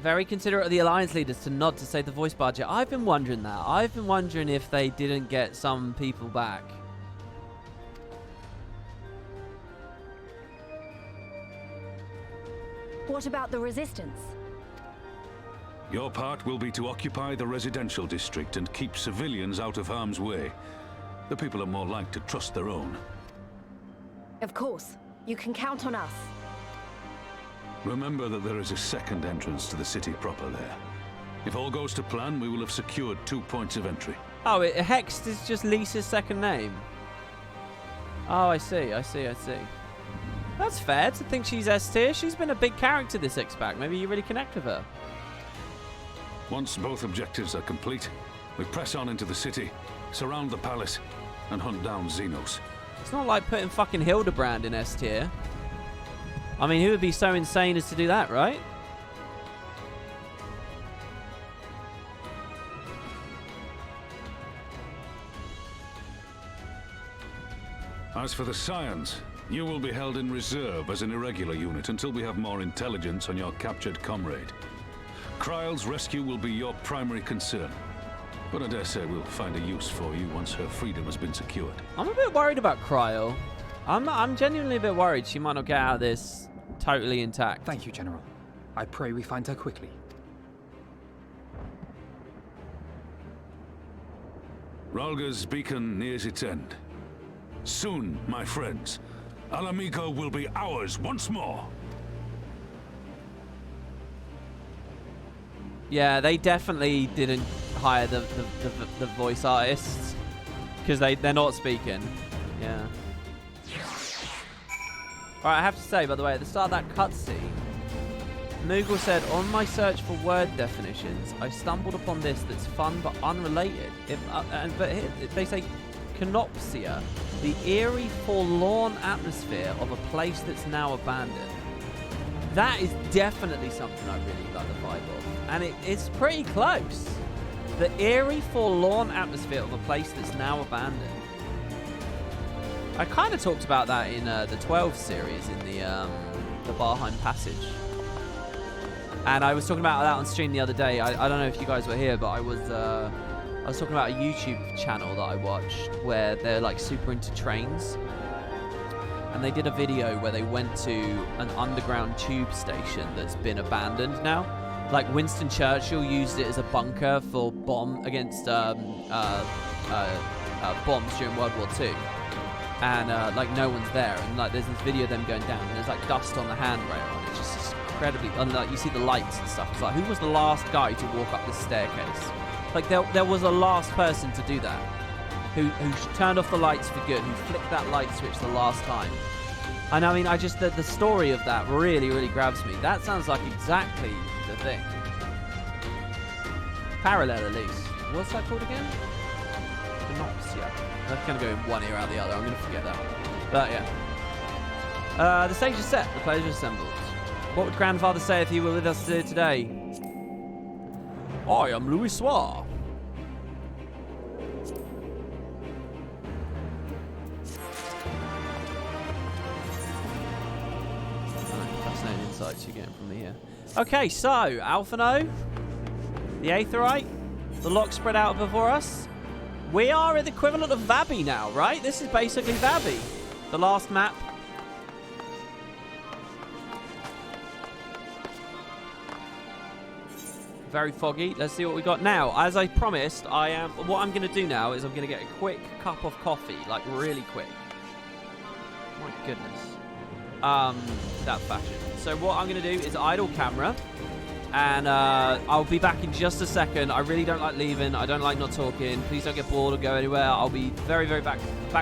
Speaker 1: Very considerate of the Alliance leaders to nod to save the voice budget. I've been wondering that. I've been wondering if they didn't get some people back.
Speaker 13: What about the resistance?
Speaker 2: Your part will be to occupy the residential district and keep civilians out of harm's way. The people are more like to trust their own.
Speaker 13: Of course. You can count on us.
Speaker 2: Remember that there is a second entrance to the city proper there. If all goes to plan, we will have secured 2 points of entry.
Speaker 1: Oh, Hext is just Lisa's second name. Oh, I see. That's fair to think she's S tier. She's been a big character this X-Pack. Maybe you really connect with her.
Speaker 2: Once both objectives are complete, we press on into the city, surround the palace, and hunt down Xenos.
Speaker 1: It's not like putting fucking Hildebrand in S tier. I mean, who would be so insane as to do that, right?
Speaker 2: As for the Scions, you will be held in reserve as an irregular unit until we have more intelligence on your captured comrade. Kryle's rescue will be your primary concern, but I dare say we'll find a use for you once her freedom has been secured.
Speaker 1: I'm a bit worried about Kryle. I'm genuinely a bit worried she might not get out of this totally intact.
Speaker 9: Thank you, General. I pray we find her quickly.
Speaker 2: Rhalga's beacon nears its end. Soon, my friends, Ala Mhigo will be ours once more.
Speaker 1: Yeah, they definitely didn't hire the voice artists because they're not speaking. Yeah. Alright, I have to say, by the way, at the start of that cutscene, Moogle said, on my search for word definitions, I stumbled upon this that's fun but unrelated. But here, they say, Canopsia, the eerie, forlorn atmosphere of a place that's now abandoned. That is definitely something I really like the vibe of. And it's pretty close. The eerie, forlorn atmosphere of a place that's now abandoned. I kind of talked about that in the 12 series in the Barheim Passage. And I was talking about that on stream the other day. I don't know if you guys were here, but I was talking about a YouTube channel that I watched where they're like super into trains. And they did a video where they went to an underground tube station that's been abandoned now. Like Winston Churchill used it as a bunker for bombs during World War II. And like no one's there, and like there's this video of them going down, and there's like dust on the handrail, and it's just incredibly. And like you see the lights and stuff. It's like, who was the last guy to walk up this staircase? Like there was a last person to do that, who turned off the lights for good, who flicked that light switch the last time. And I mean, the story of that really grabs me. That sounds like exactly the thing. Parallel, at least. What's that called again? Canopsia. That's going to go in one ear out the other. I'm going to forget that. But yeah. The stage is set. The players are assembled. What would Grandfather say if he were with us today? I am Louis Soir. Fascinating insights you're getting from me here. Okay, so Alphino, the Aetheryte, the lock spread out before us. We are at the equivalent of Vabi now, right? This is basically Vabi. The last map. Very foggy. Let's see what we got now. As I promised, what I'm going to do now is I'm going to get a quick cup of coffee, like really quick. My goodness. That fashion. So what I'm going to do is idle camera. And I'll be back in just a second. I really don't like leaving. I don't like not talking. Please don't get bored or go anywhere. I'll be very back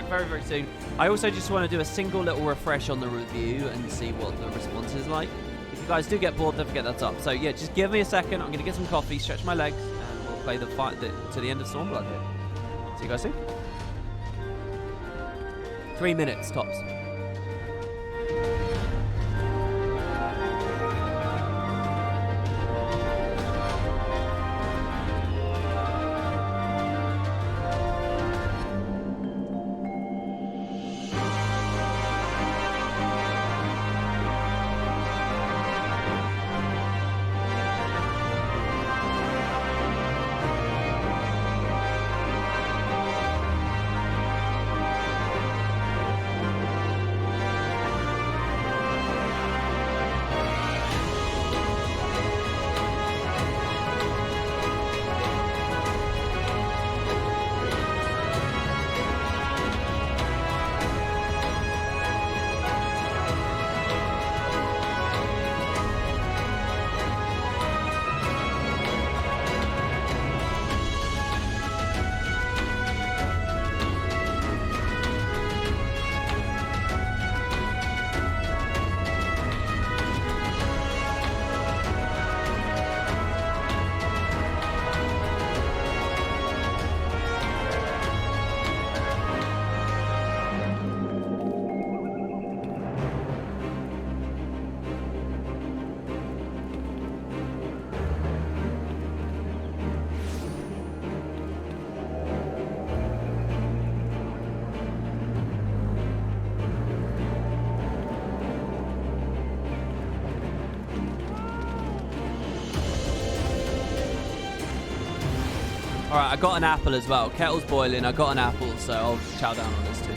Speaker 1: very soon. I also just want to do a single little refresh on the review and see what the response is like. If you guys do get bored, don't forget that's up. So yeah, just give me a second. I'm going to get some coffee, stretch my legs, and we'll play the fight to the end of Stormblood here. See you guys soon. 3 minutes tops. All right, I got an apple as well. Kettle's boiling. I got an apple, so I'll chow down on this too.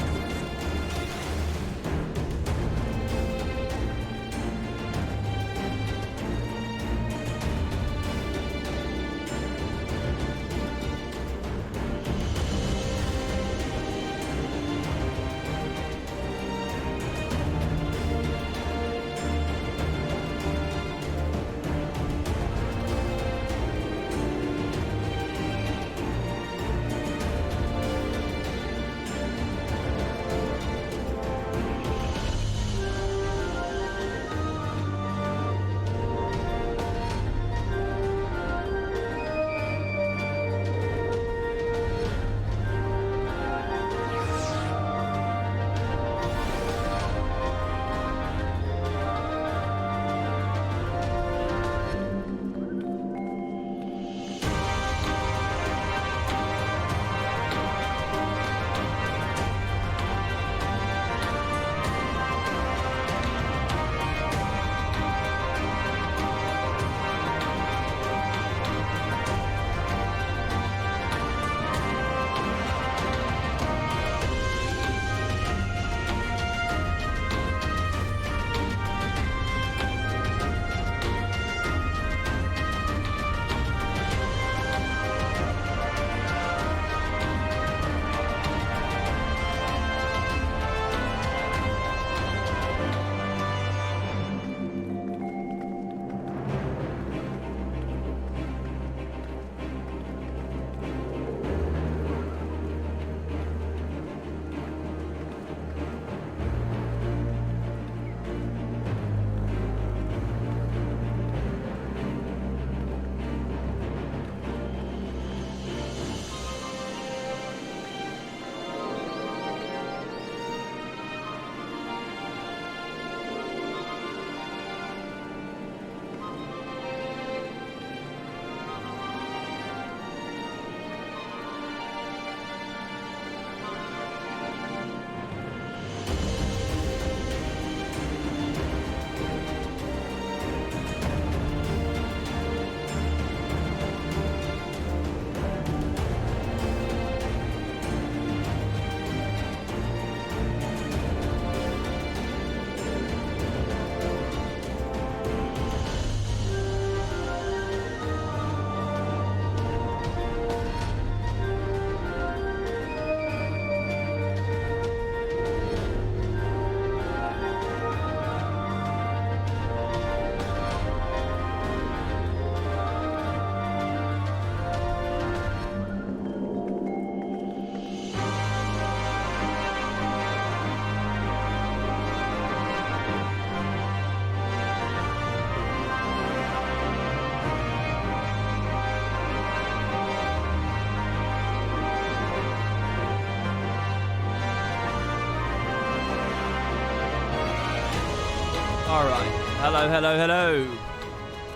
Speaker 1: Alright. Hello.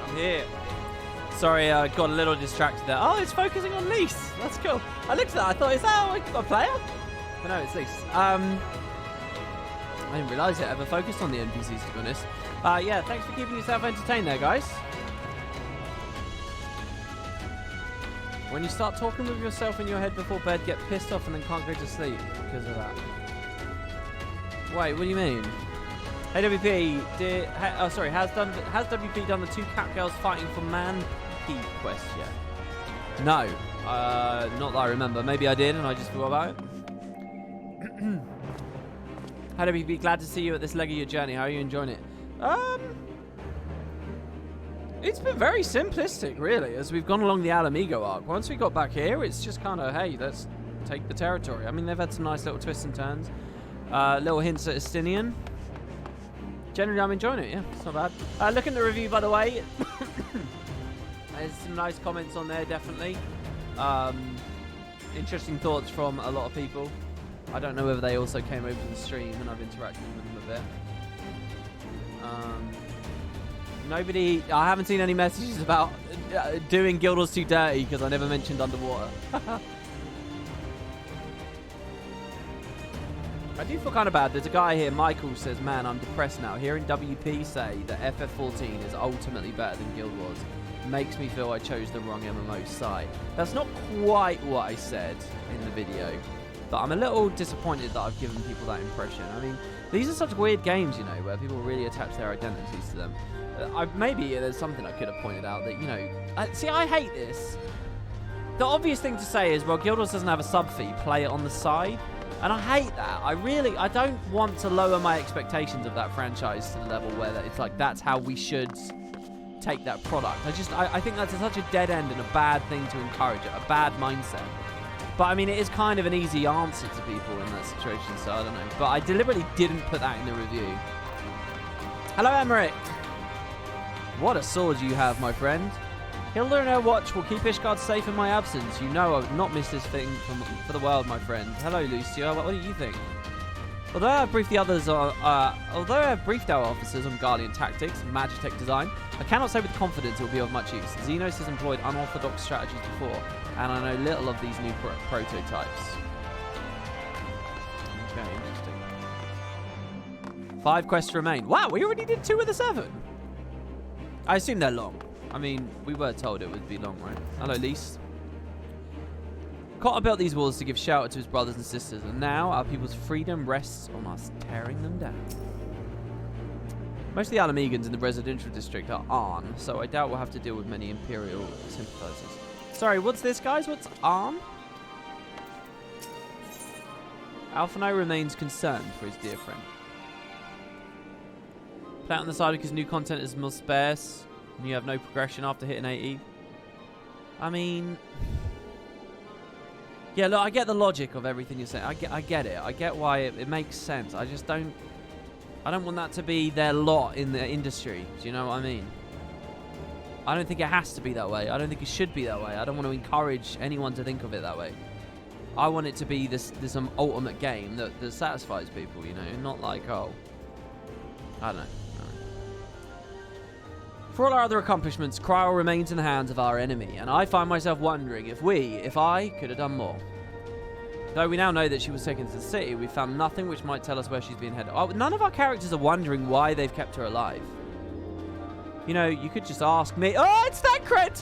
Speaker 1: I'm here. Sorry, I got a little distracted there. Oh, it's focusing on Lise. That's cool. I looked at that. I thought, is that a player? But no, it's Lise. I didn't realise it ever focused on the NPCs, to be honest. Yeah, thanks for keeping yourself entertained there, guys. When you start talking with yourself in your head before bed, get pissed off and then can't go to sleep because of that. Wait, what do you mean? Hey WP, has WP done the 2 cat girls fighting for man key quest yet? No, not that I remember. Maybe I did and I just forgot about it. Hey WP, glad to see you at this leg of your journey. How are you enjoying it? It's been very simplistic, really, as we've gone along the Ala Mhigo arc. Once we got back here, it's just kind of, hey, let's take the territory. I mean, they've had some nice little twists and turns. Little hints at Estinian. Generally, I'm enjoying it, yeah. It's not bad. Look at the review, by the way. There's some nice comments on there, definitely. Interesting thoughts from a lot of people. I don't know whether they also came over to the stream and I've interacted with them a bit. I haven't seen any messages about doing Guildhall's too dirty because I never mentioned underwater. I do feel kind of bad. There's a guy here, Michael, says, man, I'm depressed now. Hearing WP say that FF14 is ultimately better than Guild Wars makes me feel I chose the wrong MMO site. That's not quite what I said in the video, but I'm a little disappointed that I've given people that impression. I mean, these are such weird games, you know, where people really attach their identities to them. Maybe there's something I could have pointed out that, you know... see, I hate this. The obvious thing to say is, well, Guild Wars doesn't have a sub fee, play it on the side. And I hate that. I don't want to lower my expectations of that franchise to the level where it's like, that's how we should take that product. I think that's such a dead end and a bad thing to encourage, a bad mindset. But I mean, it is kind of an easy answer to people in that situation, so I don't know. But I deliberately didn't put that in the review. Hello, Emmerich. What a sword you have, my friend. Hilda and her watch will keep Ishgard safe in my absence. You know I would not miss this thing for the world, my friend. Hello, Lucio. What do you think? Although I have briefed our officers on Guardian tactics and Magitech design, I cannot say with confidence it will be of much use. Xenos has employed unorthodox strategies before, and I know little of these new prototypes. Okay, interesting. 5 quests remain. Wow, we already did 2 of the 7. I assume they're long. I mean, we were told it would be long, right? Hello, Lise. Cotter built these walls to give shelter to his brothers and sisters, and now our people's freedom rests on us tearing them down. Most of the Ala Mhigans in the residential district are Arn, so I doubt we'll have to deal with many Imperial sympathizers. Sorry, what's this, guys? What's Arn? Alphino remains concerned for his dear friend. Play on the side because new content is more sparse, and you have no progression after hitting 80. I mean... yeah, look, I get the logic of everything you're saying. I get it. I get why it makes sense. I just don't... I don't want that to be their lot in the industry. Do you know what I mean? I don't think it has to be that way. I don't think it should be that way. I don't want to encourage anyone to think of it that way. I want it to be this ultimate game that satisfies people, you know? Not like, oh... I don't know. For all our other accomplishments, Cryo remains in the hands of our enemy, and I find myself wondering if I could have done more. Though we now know that she was taken to the city, we've found nothing which might tell us where she's being headed. Oh, none of our characters are wondering why they've kept her alive. You know, you could just ask me. Oh, it's Thancred!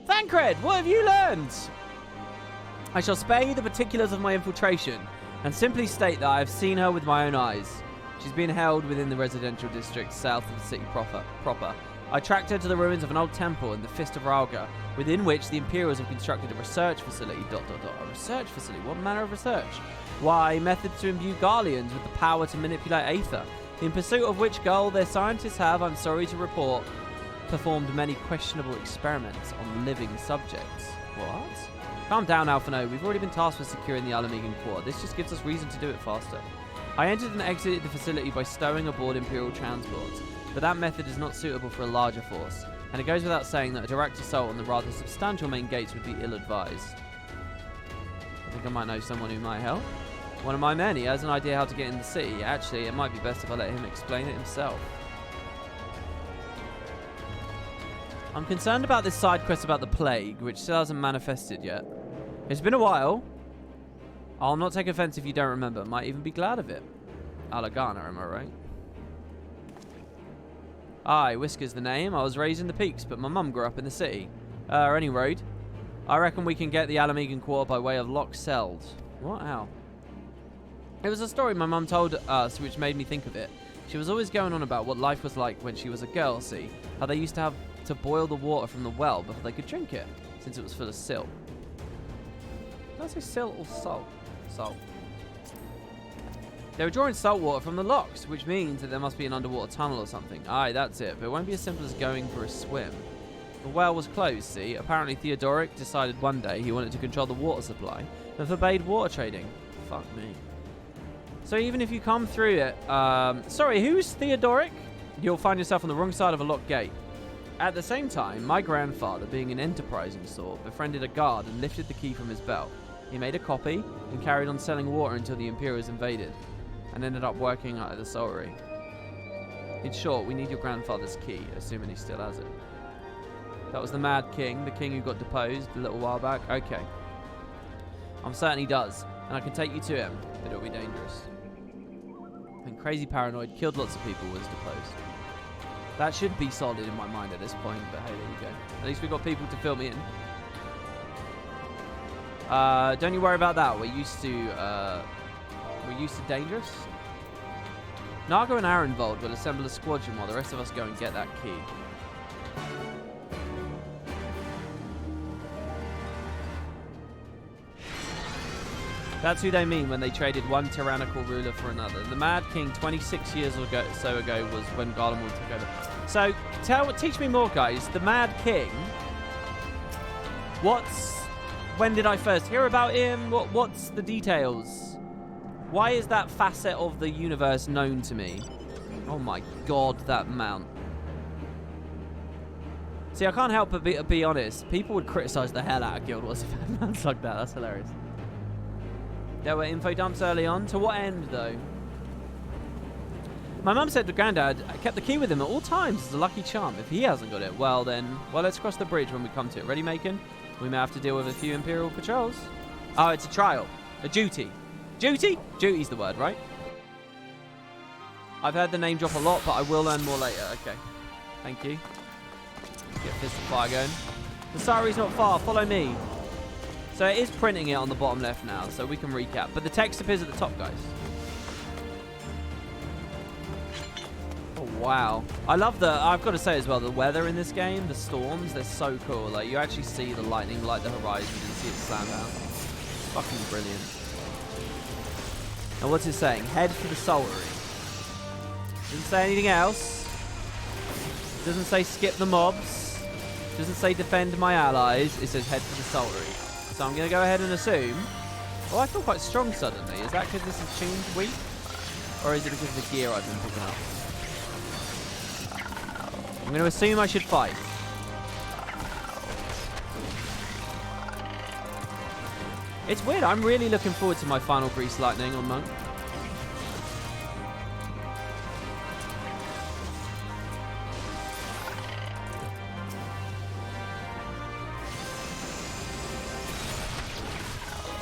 Speaker 1: Thancred, what have you learned? I shall spare you the particulars of my infiltration, and simply state that I have seen her with my own eyes. She's been held within the residential district south of the city proper. I tracked her to the ruins of an old temple in the Fist of Ralga, within which the Imperials have constructed a research facility. A research facility? What manner of research? Why, methods to imbue Garleans with the power to manipulate Aether, in pursuit of which goal their scientists have, I'm sorry to report, performed many questionable experiments on living subjects. What? Calm down, Alphino. We've already been tasked with securing the Ala Mhigan core. This just gives us reason to do it faster. I entered and exited the facility by stowing aboard Imperial transports, but that method is not suitable for a larger force, and it goes without saying that a direct assault on the rather substantial main gates would be ill-advised. I think I might know someone who might help. One of my men, he has an idea how to get in the city. Actually, it might be best if I let him explain it himself. I'm concerned about this side quest about the plague, which still hasn't manifested yet. It's been a while. I'll not take offense if you don't remember. Might even be glad of it. Alagana, am I right? Aye, Whisker's the name. I was raised in the Peaks, but my mum grew up in the city. Any road. I reckon we can get the Ala Mhigan quarter by way of Loch Seld. What? How? It was a story my mum told us which made me think of it. She was always going on about what life was like when she was a girl, see? How they used to have to boil the water from the well before they could drink it, since it was full of silt. Did I say silt or salt? Salt. They were drawing salt water from the lochs, which means that there must be an underwater tunnel or something. Aye, that's it, but it won't be as simple as going for a swim. The well was closed, see? Apparently Theodoric decided one day he wanted to control the water supply and forbade water trading. Fuck me. So even if you come through it... sorry, who's Theodoric? You'll find yourself on the wrong side of a locked gate. At the same time, my grandfather, being an enterprising sort, befriended a guard and lifted the key from his belt. He made a copy and carried on selling water until the Imperials invaded, and ended up working out of the Solary. In short, we need your grandfather's key, assuming he still has it. That was the Mad King, the king who got deposed a little while back? Okay. I'm certain he does. and I can take you to him, but it'll be dangerous. And crazy paranoid, killed lots of people, was deposed. That should be solid in my mind at this point, but hey, there you go. At least we've got people to fill me in. Don't you worry about that. We're used to dangerous. Nago and Arenvold will assemble a squadron while the rest of us go and get that key. That's who they mean when they traded one tyrannical ruler for another. The Mad King 26 years ago was when Garlemald took over. So, teach me more, guys. The Mad King. When did I first hear about him? What's the details? Why is that facet of the universe known to me? Oh my god, that mount. See, I can't help but be honest. People would criticize the hell out of Guild Wars if I had mounts like that. That's hilarious. There were info dumps early on. To what end, though? My mum said to Grandad kept the key with him at all times as a lucky charm. If he hasn't got it, well, let's cross the bridge when we come to it. Ready, Macon? We may have to deal with a few Imperial patrols. Oh, it's a trial. A duty. Duty? Duty's the word, right? I've heard the name drop a lot, but I will learn more later. Okay. Thank you. Get Fist of Fire going. The Sari's not far. Follow me. So it is printing it on the bottom left now, so we can recap. But the text appears at the top, guys. Oh, wow. I love I've got to say as well, the weather in this game, the storms, they're so cool. Like, you actually see the lightning light the horizon and see it slam down. It's fucking brilliant. And what's it saying? Head for the Saltery. Doesn't say anything else. Doesn't say skip the mobs. Doesn't say defend my allies. It says head for the Saltery. So I'm going to go ahead and assume... Oh, I feel quite strong suddenly. Is that because this is tuned weak? Or is it because of the gear I've been picking up? I'm going to assume I should fight. It's weird. I'm really looking forward to my final Grease Lightning on Monk.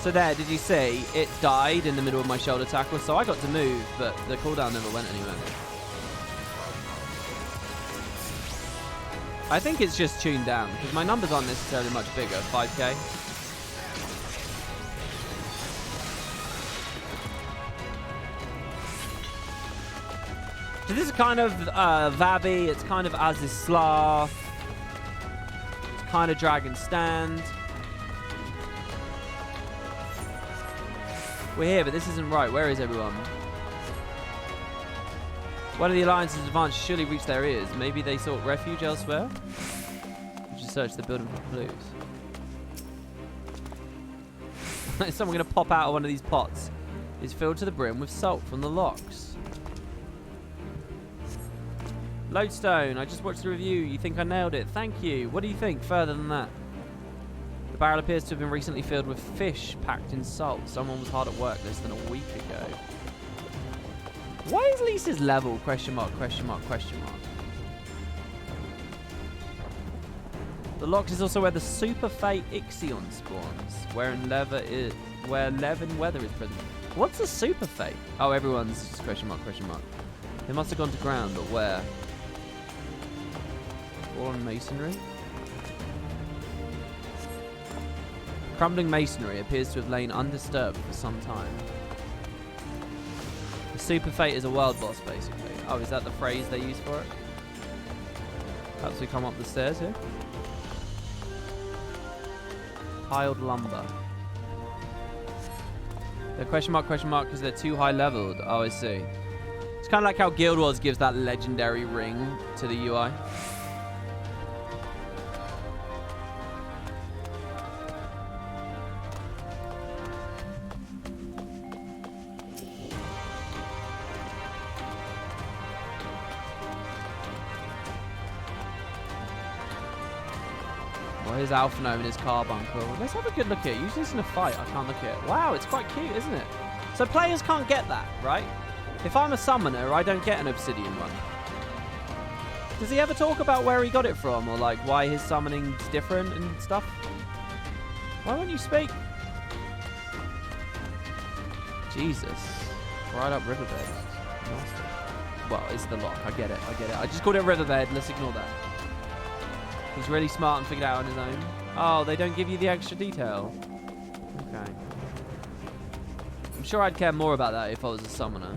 Speaker 1: So there, did you see? It died in the middle of my shoulder tackle, so I got to move, but the cooldown never went anywhere. I think it's just tuned down, because my numbers aren't necessarily much bigger, 5k. So this is kind of Vabi, it's kind of Aziz Slar, it's kind of Dragon Stand. We're here, but this isn't right. Where is everyone? One of the Alliance's advanced surely reached their ears. Maybe they sought refuge elsewhere? We should search the building for clues. Is someone going to pop out of one of these pots? It's filled to the brim with salt from the locks. Lodestone, I just watched the review. You think I nailed it? Thank you. What do you think further than that? The barrel appears to have been recently filled with fish packed in salt. Someone was hard at work less than a week ago. Why is Lisa's level? Question mark, question mark, question mark. The locks is also where the super fate Ixion spawns, where Levin weather is present. What's a super fate? Oh, everyone's just question mark, question mark. They must have gone to ground, but where? Or on masonry? Crumbling masonry appears to have lain undisturbed for some time. The super fate is a world boss, basically. Oh, is that the phrase they use for it? Perhaps we come up the stairs here. Piled lumber. They're question mark because they're too high leveled. Oh, I see. It's kind of like how Guild Wars gives that legendary ring to the UI. Here's Alpha Gnome in his carbuncle. Let's have a good look at it. Usually it's in a fight. I can't look at it. Wow, it's quite cute, isn't it? So players can't get that, right? If I'm a summoner, I don't get an obsidian one. Does he ever talk about where he got it from? Or like why his summoning's different and stuff? Why won't you speak? Jesus. Right up riverbed. Nasty. Well, it's the lock. I get it. I just called it riverbed. Let's ignore that. He's really smart and figured it out on his own. Oh, they don't give you the extra detail. Okay. I'm sure I'd care more about that if I was a summoner.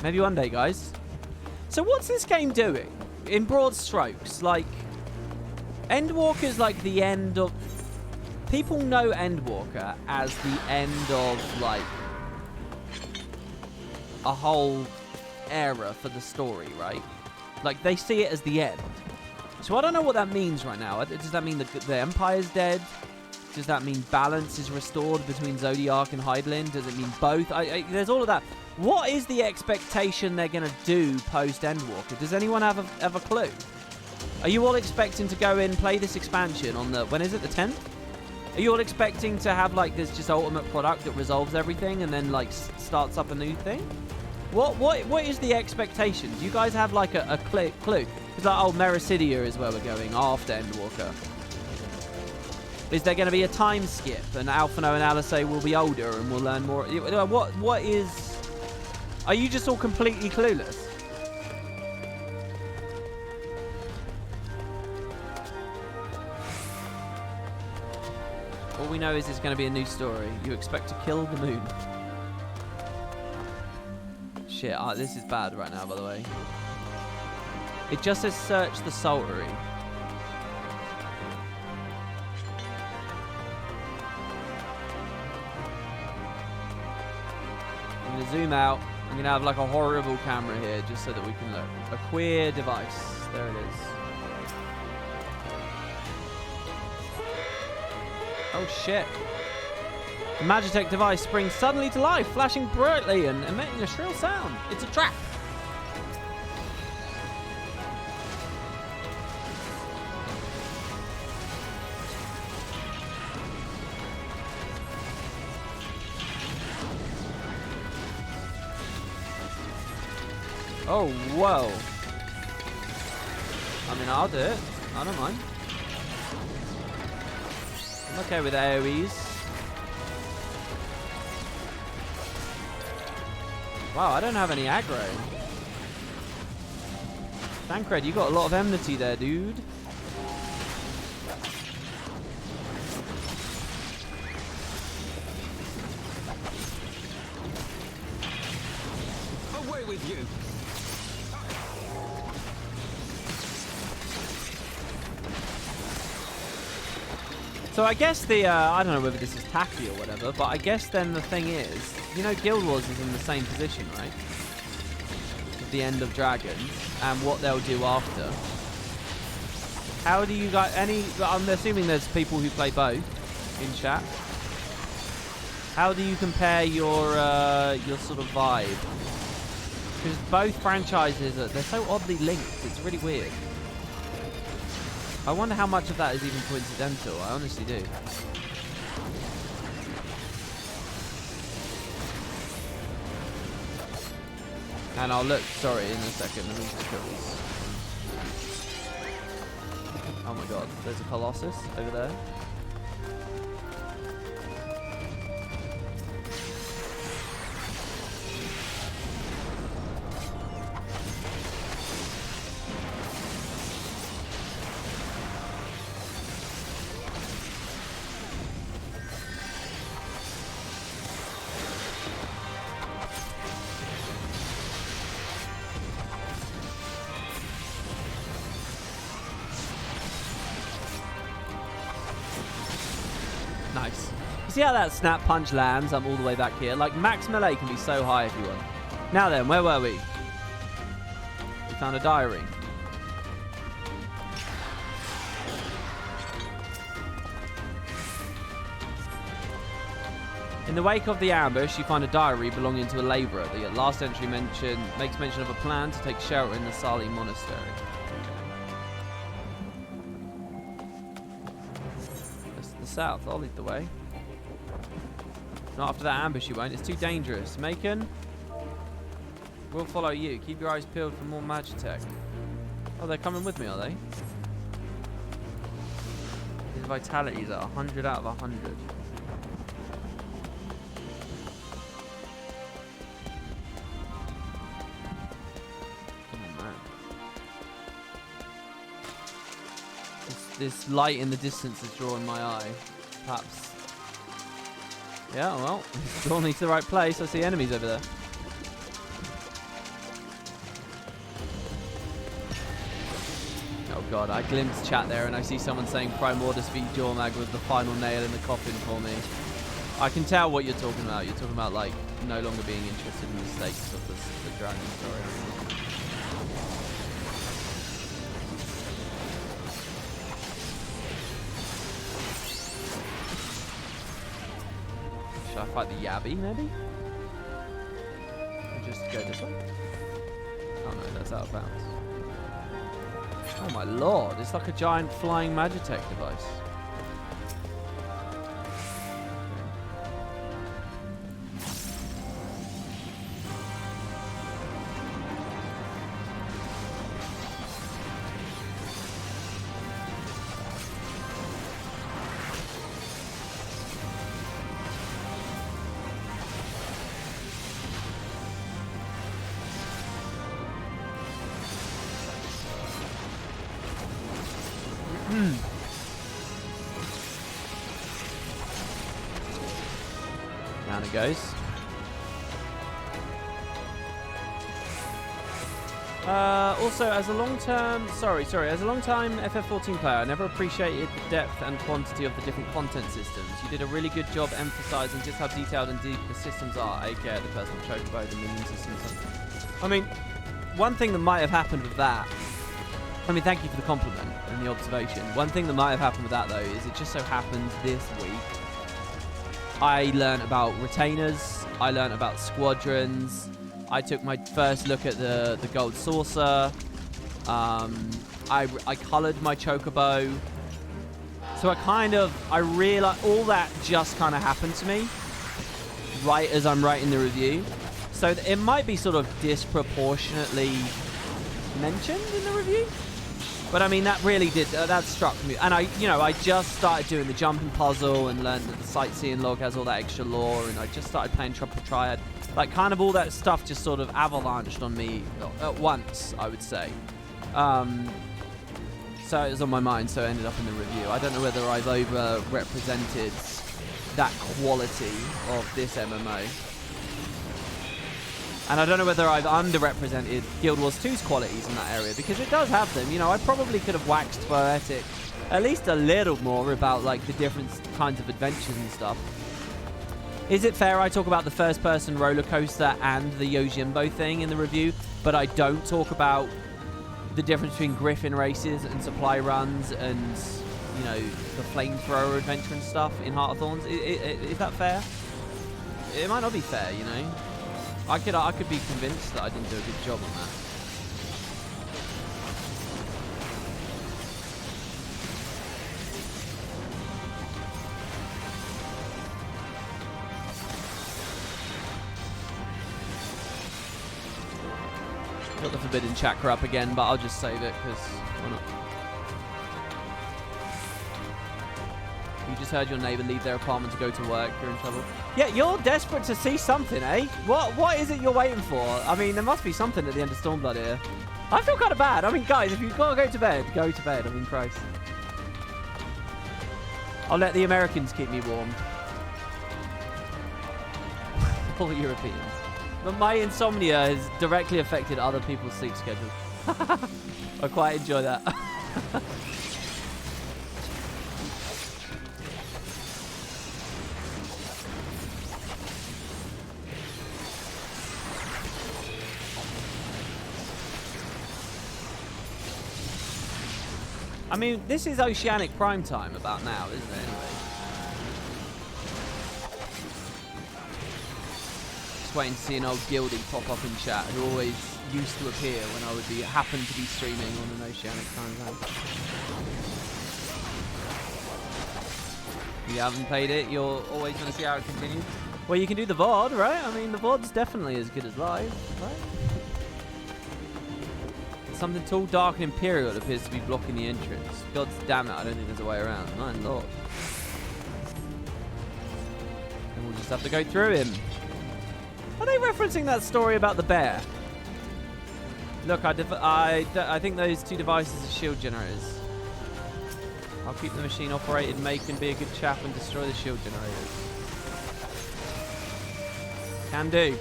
Speaker 1: Maybe one day, guys. So what's this game doing? In broad strokes, like... Endwalker's like the end of... People know Endwalker as the end of, like... a whole era for the story, right? Like, they see it as the end. So I don't know what that means right now. Does that mean the Empire's dead? Does that mean balance is restored between Zodiac and Hydaelyn? Does it mean both? There's all of that. What is the expectation they're going to do post-Endwalker? Does anyone have a clue? Are you all expecting to go in, play this expansion on the... When is it? The 10th? Are you all expecting to have, like, this just ultimate product that resolves everything and then, like, starts up a new thing? What is the expectation? Do you guys have, like, a clue? It's like, oh, Mericidia is where we're going after Endwalker. Is there going to be a time skip and Alphino and Alisay will be older and we'll learn more? What is... Are you just all completely clueless? All we know is it's going to be a new story. You expect to kill the moon. Shit, this is bad right now, by the way. It just says search the Saltery. I'm going to zoom out. I'm going to have like a horrible camera here just so that we can look. A queer device. There it is. Oh shit. The Magitech device springs suddenly to life, flashing brightly and emitting a shrill sound. It's a trap. Oh, whoa. I mean, I'll do it. I don't mind. I'm okay with AoEs. Wow, I don't have any aggro. Tancred, you got a lot of enmity there, dude.
Speaker 6: Away with you.
Speaker 1: So I guess the, I don't know whether this is tacky or whatever, but I guess then the thing is, you know Guild Wars is in the same position, right? At the end of Dragons, and what they'll do after. How do you guys, I'm assuming there's people who play both in chat. How do you compare your sort of vibe? Because both franchises, they're so oddly linked, it's really weird. I wonder how much of that is even coincidental. I honestly do. And I'll look, sorry, in a second. Let me just kill these. Oh my god, there's a Colossus over there. Nice. You see how that snap punch lands? I'm all the way back here. Like, max melee can be so high if you want. Now then, where were we? We found a diary. In the wake of the ambush, you find a diary belonging to a labourer. The last entry makes mention of a plan to take shelter in the Sali Monastery. South, I'll lead the way. Not after that ambush, you won't. It's too dangerous. Macon, we'll follow you. Keep your eyes peeled for more Magitech. Oh, they're coming with me, are they? His vitality's at 100 out of 100. This light in the distance is drawing my eye. Perhaps. Yeah, well, it's drawn me to the right place. I see enemies over there. Oh god, I glimpsed chat there and I see someone saying Primordus v Jormag was the final nail in the coffin for me. I can tell what you're talking about. You're talking about, like, no longer being interested in the stakes of the dragon story. Should I fight the Yabby, maybe? Or just go this way? Oh no, that's out of bounds. Oh my lord, it's like a giant flying Magitech device. Down it goes. Also, as a long-time FF14 player, I never appreciated the depth and quantity of the different content systems. You did a really good job emphasizing just how detailed and deep the systems are, aka the personal chocobo, the minion systems. I mean, one thing that might have happened with that, I mean, thank you for the compliment and the observation. One thing that might have happened with that, though, is it just so happens this week I learned about retainers, I learned about squadrons, I took my first look at the gold saucer, I coloured my chocobo, so I realised all that just kind of happened to me right as I'm writing the review, so it might be sort of disproportionately mentioned in the review. But I mean, that really did, that struck me. And I just started doing the jumping puzzle and learned that the sightseeing log has all that extra lore, and I just started playing Triple Triad. Like, kind of all that stuff just sort of avalanched on me at once, I would say. So it was on my mind, so it ended up in the review. I don't know whether I've over-represented that quality of this MMO. And I don't know whether I've underrepresented Guild Wars 2's qualities in that area, because it does have them. You know, I probably could have waxed poetic at least a little more about, like, the different kinds of adventures and stuff. Is it fair I talk about the first-person roller coaster and the Yojimbo thing in the review, but I don't talk about the difference between Griffin races and supply runs and, you know, the flamethrower adventure and stuff in Heart of Thorns? Is that fair? It might not be fair, you know. I could be convinced that I didn't do a good job on that. Got the Forbidden Chakra up again, but I'll just save it, because why not? You just heard your neighbour leave their apartment to go to work. You're in trouble. Yeah, you're desperate to see something, eh? What is it you're waiting for? I mean, there must be something at the end of Stormblood here. I feel kind of bad. I mean, guys, if you've got to go to bed, go to bed. I mean, Christ. I'll let the Americans keep me warm. All the Europeans. But my insomnia has directly affected other people's sleep schedules. I quite enjoy that. I mean, this is Oceanic prime time about now, isn't it, anyway? Just waiting to see an old guildie pop up in chat who always used to appear when I would happen to be streaming on an Oceanic time zone. You haven't played it, you're always going to see how it continues? Well, you can do the VOD, right? I mean, the VOD's definitely as good as live, right? Something tall, dark, and Imperial appears to be blocking the entrance. God damn it, I don't think there's a way around. My lord. And we'll just have to go through him. Are they referencing that story about the bear? Look, I think those two devices are shield generators. I'll keep the machine operated, make and be a good chap and destroy the shield generators. Can do.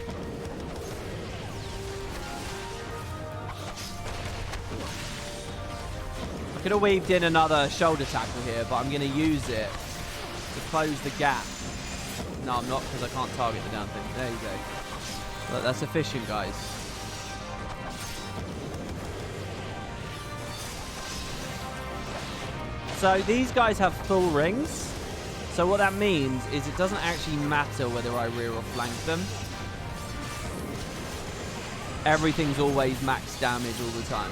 Speaker 1: I could have weaved in another shoulder tackle here, but I'm going to use it to close the gap. No, I'm not, because I can't target the damn thing. There you go. Look, that's efficient, guys. So these guys have full rings. So what that means is it doesn't actually matter whether I rear or flank them. Everything's always max damage all the time.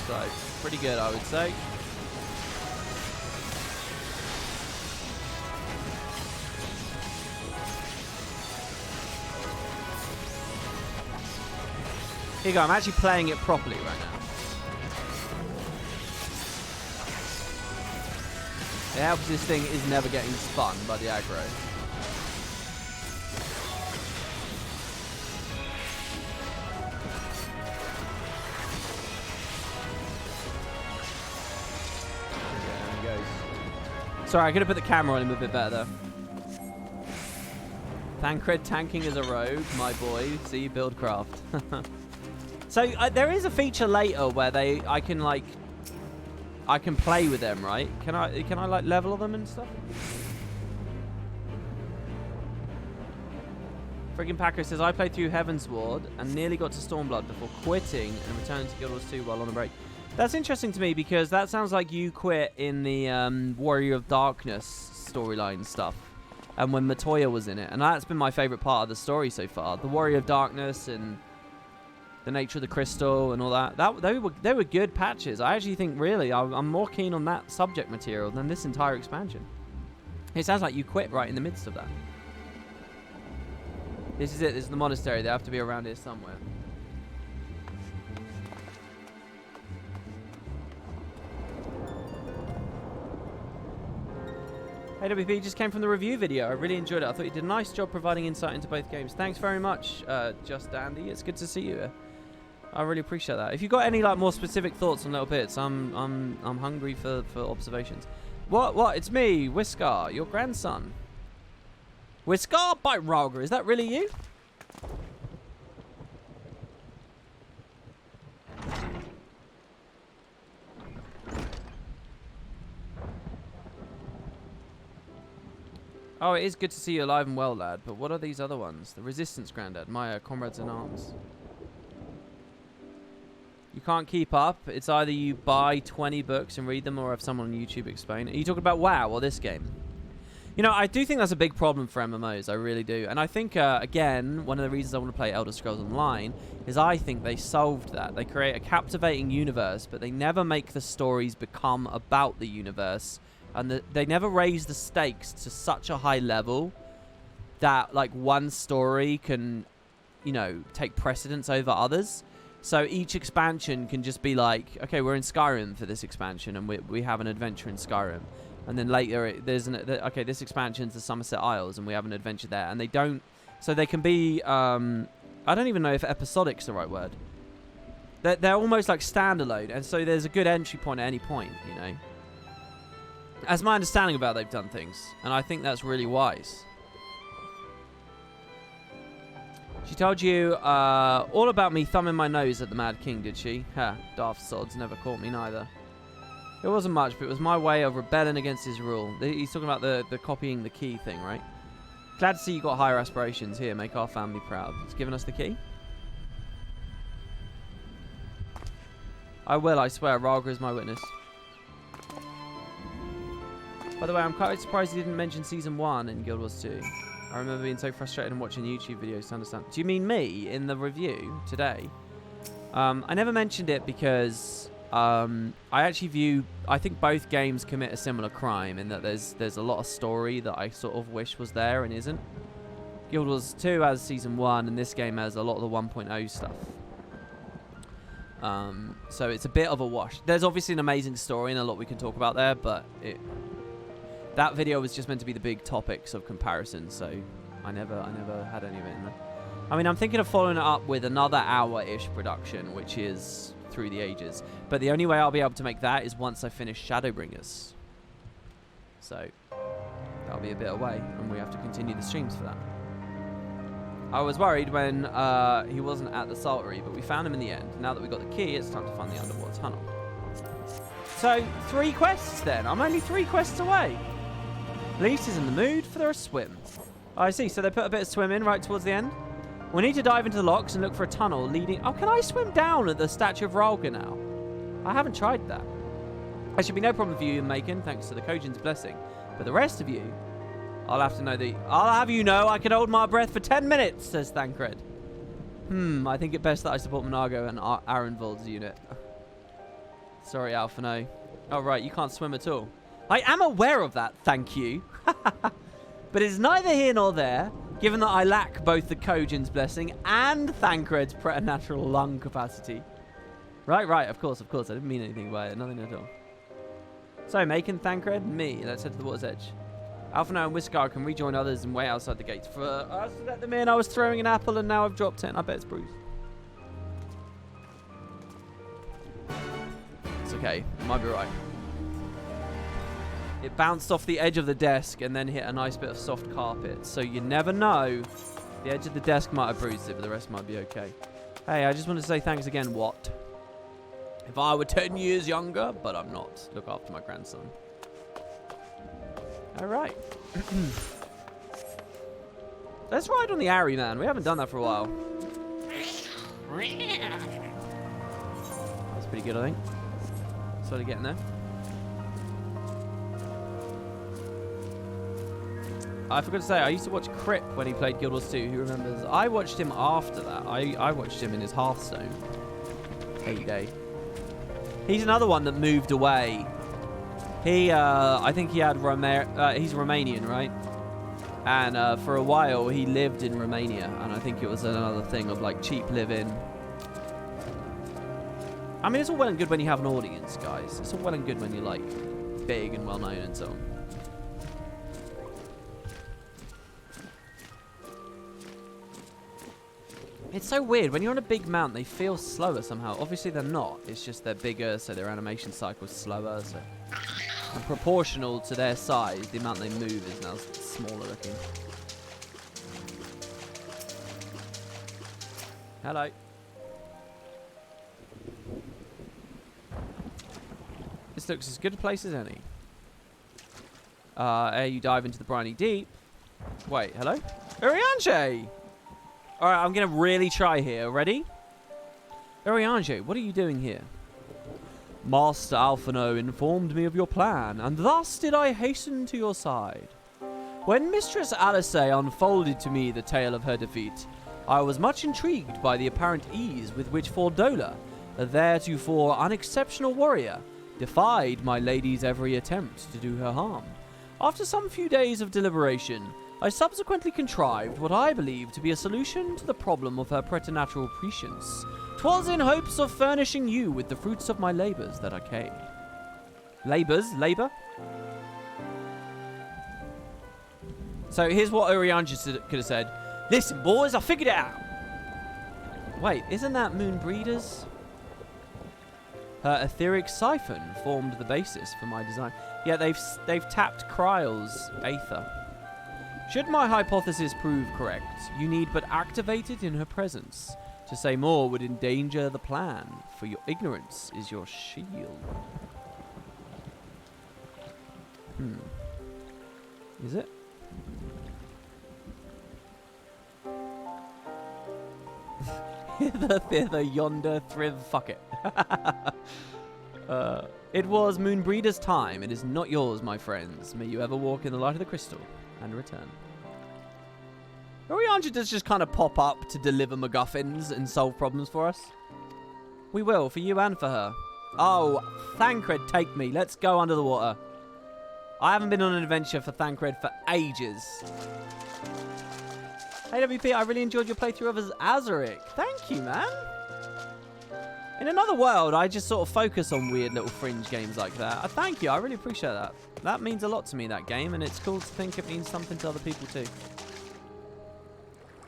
Speaker 1: So, pretty good, I would say. Here you go, I'm actually playing it properly right now. It helps this thing is never getting spun by the aggro. There he goes. Sorry, I could have put the camera on him a bit better though. Thancred tanking as a rogue, my boy. See, buildcraft. So there is a feature later where I can play with them, right? Can I like level them and stuff? Friggin' Packer says, I played through Heavensward and nearly got to Stormblood before quitting and returning to Guild Wars 2 while on a break. That's interesting to me because that sounds like you quit in the Warrior of Darkness storyline stuff. And when Matoya was in it. And that's been my favourite part of the story so far. The Warrior of Darkness and the nature of the crystal and all that. They were good patches. I actually think, really, I'm more keen on that subject material than this entire expansion. It sounds like you quit right in the midst of that. This is it. This is the monastery. They have to be around here somewhere. AWP just came from the review video. I really enjoyed it. I thought you did a nice job providing insight into both games. Thanks very much, Just Dandy. It's good to see you. I really appreciate that. If you've got any like more specific thoughts on little bits, I'm hungry for observations. What? It's me, Whiskar, your grandson. Whiskar by Rauger. Is that really you? Oh, it is good to see you alive and well, lad. But what are these other ones? The Resistance, Grandad. My comrades in arms. You can't keep up. It's either you buy 20 books and read them or have someone on YouTube explain. Are you talking about WoW or this game? You know, I do think that's a big problem for MMOs. I really do. And I think, again, one of the reasons I want to play Elder Scrolls Online is I think they solved that. They create a captivating universe, but they never make the stories become about the universe. And they never raise the stakes to such a high level that, like, one story can, you know, take precedence over others. So each expansion can just be like, okay, we're in Skyrim for this expansion, and we have an adventure in Skyrim. And then later, okay, this expansion's the Somerset Isles, and we have an adventure there. And they don't, so they can be, I don't even know if episodic's the right word. They're almost like standalone, and so there's a good entry point at any point, you know. That's my understanding about how they've done things, and I think that's really wise. She told you all about me thumbing my nose at the Mad King, did she? Ha, daft sods never caught me neither. It wasn't much, but it was my way of rebelling against his rule. He's talking about the copying the key thing, right? Glad to see you got higher aspirations. Here, make our family proud. He's giving us the key. I will, I swear. Raga is my witness. By the way, I'm quite surprised he didn't mention Season 1 in Guild Wars 2. I remember being so frustrated and watching YouTube videos to understand. Do you mean me in the review today? I never mentioned it because I actually view... I think both games commit a similar crime in that there's a lot of story that I sort of wish was there and isn't. Guild Wars 2 has Season 1 and this game has a lot of the 1.0 stuff. So it's a bit of a wash. There's obviously an amazing story and a lot we can talk about there, but that video was just meant to be the big topics of comparison, so I never had any of it in there. I mean, I'm thinking of following it up with another hour-ish production, which is through the ages. But the only way I'll be able to make that is once I finish Shadowbringers. So that'll be a bit away, and we have to continue the streams for that. I was worried when he wasn't at the Saltery, but we found him in the end. Now that we got the key, it's time to find the underwater tunnel. So 3 quests then. I'm only 3 quests away. Lise is in the mood for a swim. Oh, I see. So they put a bit of swim in right towards the end. We need to dive into the locks and look for a tunnel leading... Oh, can I swim down at the Statue of Ralga now? I haven't tried that. There should be no problem for you, Macon, thanks to the Kojin's blessing. But the rest of you, I'll have to know the... I'll have you know I can hold my breath for 10 minutes, says Thancred. I think it best that I support Monago and Arenvold's unit. Sorry, Alphino. Oh, right, you can't swim at all. I am aware of that, thank you. But it's neither here nor there, given that I lack both the Kojin's blessing and Thancred's preternatural lung capacity. Right, of course. I didn't mean anything by it, nothing at all. So, Macon, Thancred, me. Let's head to the water's edge. Alphino and Whiskar can rejoin others and wait outside the gates for us to let them in. I was throwing an apple and now I've dropped it, and I bet it's bruised. It's okay. It might be right. It bounced off the edge of the desk and then hit a nice bit of soft carpet. So you never know. The edge of the desk might have bruised it, but the rest might be okay. Hey, I just want to say thanks again, Watt. If I were 10 years younger, but I'm not. Look after my grandson. All right. Let's ride on the Ari, man. We haven't done that for a while. That's pretty good, I think. Slowly getting there. I forgot to say, I used to watch Crip when he played Guild Wars 2. Who remembers? I watched him after that. I watched him in his Hearthstone heyday. He's another one that moved away. He, I think he had he's Romanian, right? And for a while, he lived in Romania. And I think it was another thing of, like, cheap living. I mean, it's all well and good when you have an audience, guys. It's all well and good when you're, like, big and well-known and so on. It's so weird. When you're on a big mount, they feel slower somehow. Obviously, they're not. It's just they're bigger, so their animation cycle's slower. So, and proportional to their size, the amount they move is now smaller looking. Hello. This looks as good a place as any. You dive into the briny deep. Wait, hello? Urianger! Alright, I'm going to really try here. Ready? Urianger, what are you doing here? Master Alphino informed me of your plan, and thus did I hasten to your side. When Mistress Alice unfolded to me the tale of her defeat, I was much intrigued by the apparent ease with which Fordola, a theretofore unexceptional warrior, defied my lady's every attempt to do her harm. After some few days of deliberation, I subsequently contrived what I believe to be a solution to the problem of her preternatural prescience. 'Twas in hopes of furnishing you with the fruits of my labours that I came. Labours? Labour? So here's what Urianger could have said. Listen, boys, I figured it out. Wait, isn't that Moonbreeder's? Her etheric siphon formed the basis for my design. Yeah, they've tapped Kryle's Aether. Should my hypothesis prove correct, you need but activate it in her presence. To say more would endanger the plan, for your ignorance is your shield. Is it? Thither, yonder, thriv, fuck it. It was Moonbreeder's time. It is not yours, my friends. May you ever walk in the light of the crystal and return. Urianger does just kind of pop up to deliver MacGuffins and solve problems for us. We will, for you and for her. Oh, Thancred, take me. Let's go under the water. I haven't been on an adventure for Thancred for ages. Hey, WP, I really enjoyed your playthrough of Azaric. Thank you, man. In another world, I just sort of focus on weird little fringe games like that. Thank you, I really appreciate that. That means a lot to me, that game, and it's cool to think it means something to other people too.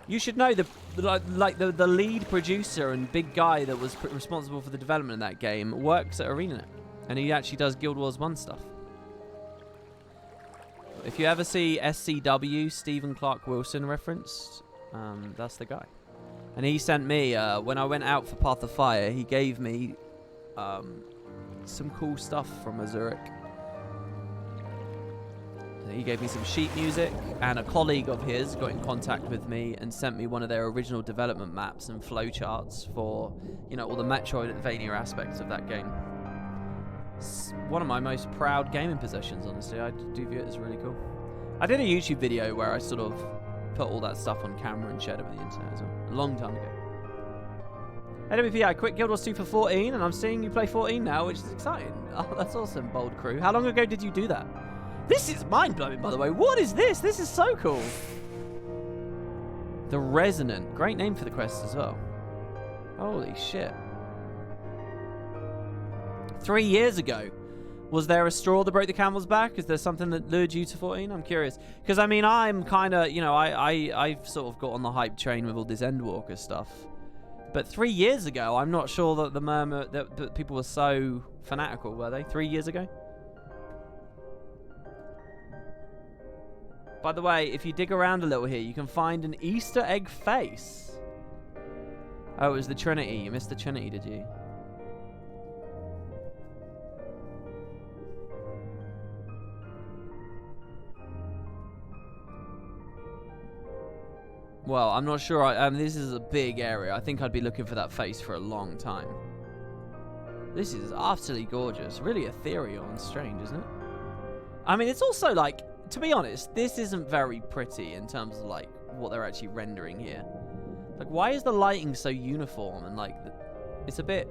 Speaker 1: You should know the lead producer and big guy that was responsible for the development of that game works at ArenaNet, and he actually does Guild Wars 1 stuff. If you ever see SCW, Stephen Clark Wilson referenced, that's the guy. And he sent me, when I went out for Path of Fire, he gave me some cool stuff from Azuric. He gave me some sheet music, and a colleague of his got in contact with me and sent me one of their original development maps and flowcharts for, you know, all the Metroidvania aspects of that game. It's one of my most proud gaming possessions, honestly. I do view it as really cool. I did a YouTube video where I sort of put all that stuff on camera and shared it with the internet as well, a long time ago. AWP, I quit Guild Wars 2 for 14, and I'm seeing you play 14 now, which is exciting. Oh, that's awesome, Bold Crew. How long ago did you do that? This is mind-blowing, by the way. What is this? This is so cool. The Resonant. Great name for the quest as well. Holy shit. 3 years ago. Was there a straw that broke the camel's back? Is there something that lured you to 14? I'm curious. Because, I mean, I'm kind of, you know, I've sort of got on the hype train with all this Endwalker stuff. But 3 years ago, I'm not sure that the murmur, that people were so fanatical, were they? 3 years ago? By the way, if you dig around a little here, you can find an Easter egg face. Oh, it was the Trinity. You missed the Trinity, did you? Well, I'm not sure. This is a big area. I think I'd be looking for that face for a long time. This is utterly gorgeous. Really ethereal and strange, isn't it? I mean, it's also like, to be honest, this isn't very pretty in terms of like what they're actually rendering here. Like, why is the lighting so uniform and like, it's a bit.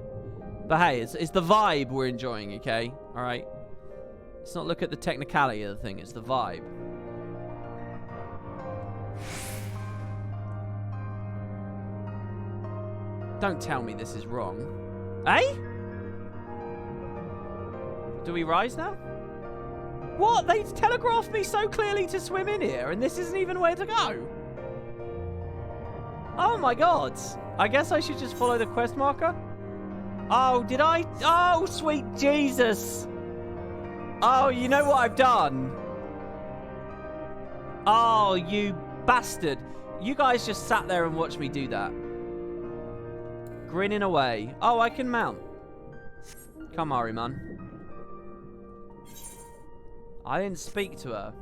Speaker 1: But hey, it's the vibe we're enjoying, okay? All right. Let's not look at the technicality of the thing. It's the vibe. Don't tell me this is wrong. Eh? Do we rise now? What? They telegraphed me so clearly to swim in here, and this isn't even where to go. Oh my god. I guess I should just follow the quest marker? Oh, did I? Oh, sweet Jesus. Oh, you know what I've done? Oh, you bastard. You guys just sat there and watched me do that. Grinning away. Oh, I can mount. Come, Ariman. I didn't speak to her.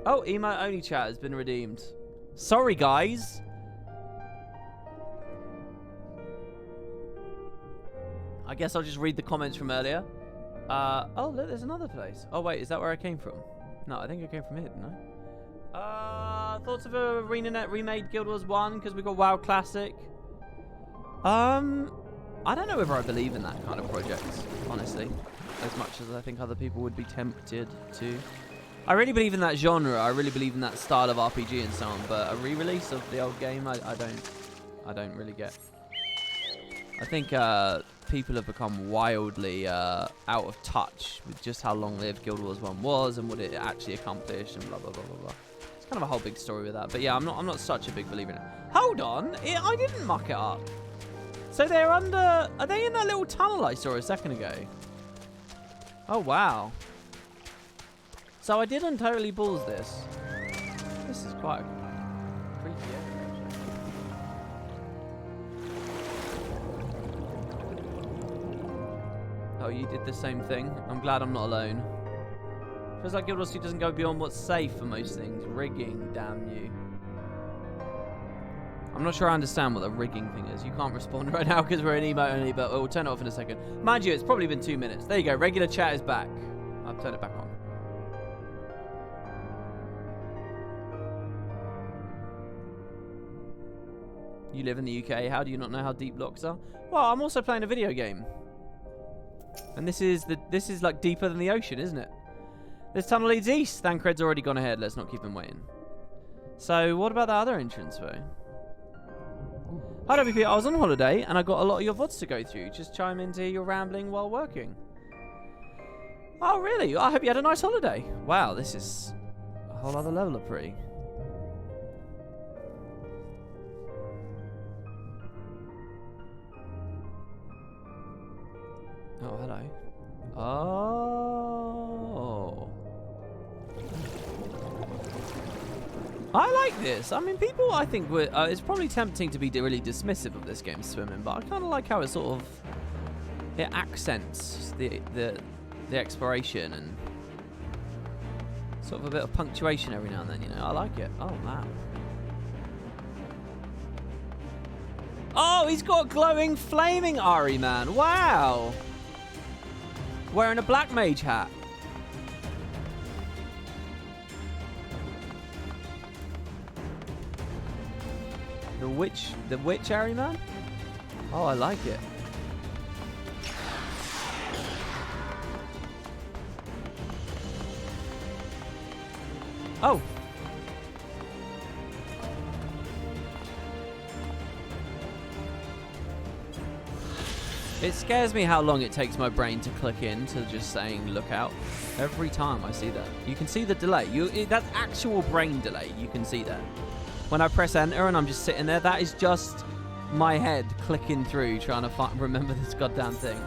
Speaker 1: Oh, Emote only chat has been redeemed. Sorry, guys. I guess I'll just read the comments from earlier. Oh, look, there's another place. Oh, wait, is that where I came from? No, I think I came from here, didn't I? Thoughts of a ArenaNet remade Guild Wars 1 because we got WoW Classic. I don't know whether I believe in that kind of project, honestly, as much as I think other people would be tempted to. I really believe in that genre. I really believe in that style of RPG and so on. But a re-release of the old game, I don't really get. I think people have become wildly out of touch with just how long-lived Guild Wars 1 was and what it actually accomplished and blah blah blah blah blah. It's kind of a whole big story with that. But yeah, I'm not such a big believer in it. Hold on, I didn't muck it up. So they're under. Are they in that little tunnel I saw a second ago? Oh wow. So I didn't totally balls this. This is quite a creepy area, actually. Oh, you did the same thing. I'm glad I'm not alone. Feels like Guild Wars 2 doesn't go beyond what's safe for most things. Rigging, damn you. I'm not sure I understand what the rigging thing is. You can't respond right now because we're in emote only, but we'll turn it off in a second. Mind you, it's probably been 2 minutes. There you go. Regular chat is back. I'll turn it back on. You live in the UK. How do you not know how deep locks are? Well, I'm also playing a video game. And this is like deeper than the ocean, isn't it? This tunnel leads east. Thancred's already gone ahead. Let's not keep him waiting. So, what about the other entrance, though? Hi, WP. I was on holiday, and I got a lot of your VODs to go through. Just chime into your rambling while working. Oh, really? I hope you had a nice holiday. Wow, this is a whole other level of pretty. Oh, hello. Oh. I like this. I mean, people, I think, it's probably tempting to be really dismissive of this game, swimming, but I kind of like how it sort of it accents the exploration and sort of a bit of punctuation every now and then. You know, I like it. Oh man. Oh, he's got a glowing, flaming Ari man. Wow. Wearing a black mage hat. The witch Ari man? Oh, I like it. Oh. It scares me how long it takes my brain to click in to just saying look out. Every time I see that. You can see the delay. That's actual brain delay. You can see that. When I press enter and I'm just sitting there, that is just my head clicking through trying to remember this goddamn thing.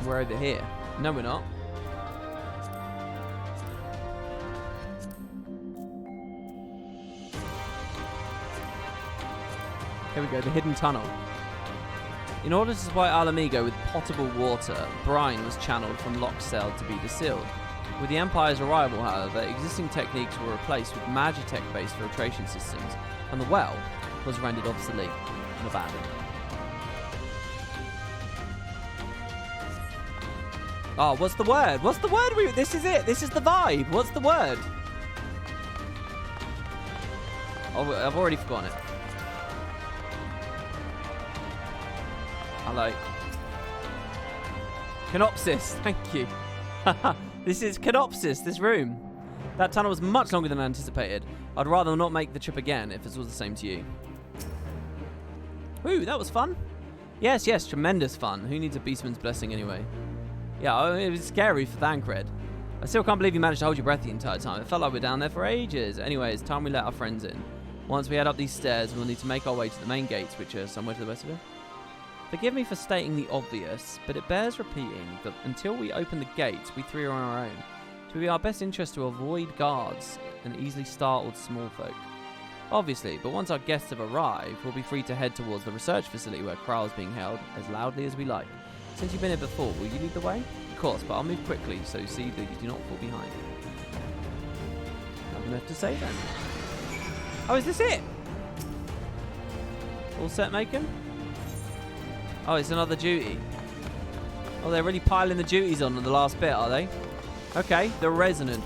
Speaker 1: We're over here. No, we're not. Here we go, the hidden tunnel. In order to supply Ala Mhigo with potable water, brine was channeled from Lockcell to be distilled. With the Empire's arrival, however, existing techniques were replaced with Magitech-based filtration systems, and the well was rendered obsolete and abandoned. Oh, what's the word? What's the word? This is it. This is the vibe. What's the word? Oh, I've already forgotten it. Hello. Canopsis, thank you. This is Canopsis, this room. That tunnel was much longer than I anticipated. I'd rather not make the trip again if this was the same to you. Ooh, that was fun. Yes, tremendous fun. Who needs a beastman's blessing anyway? Yeah, it was scary for Thancred. I still can't believe you managed to hold your breath the entire time. It felt like we were down there for ages. Anyway, it's time we let our friends in. Once we head up these stairs, we'll need to make our way to the main gates, which are somewhere to the west of it. Forgive me for stating the obvious, but it bears repeating that until we open the gates, we three are on our own. It will be our best interest to avoid guards and easily startled small folk. Obviously, but once our guests have arrived, we'll be free to head towards the research facility where Kral's being held as loudly as we like. Since you've been here before, will you lead the way? Of course, but I'll move quickly, so see that you do not fall behind. Nothing left to say then. Oh, is this it? All set, Macon? Oh, it's another duty. Oh, they're really piling the duties on the last bit, are they? Okay, the Resonant.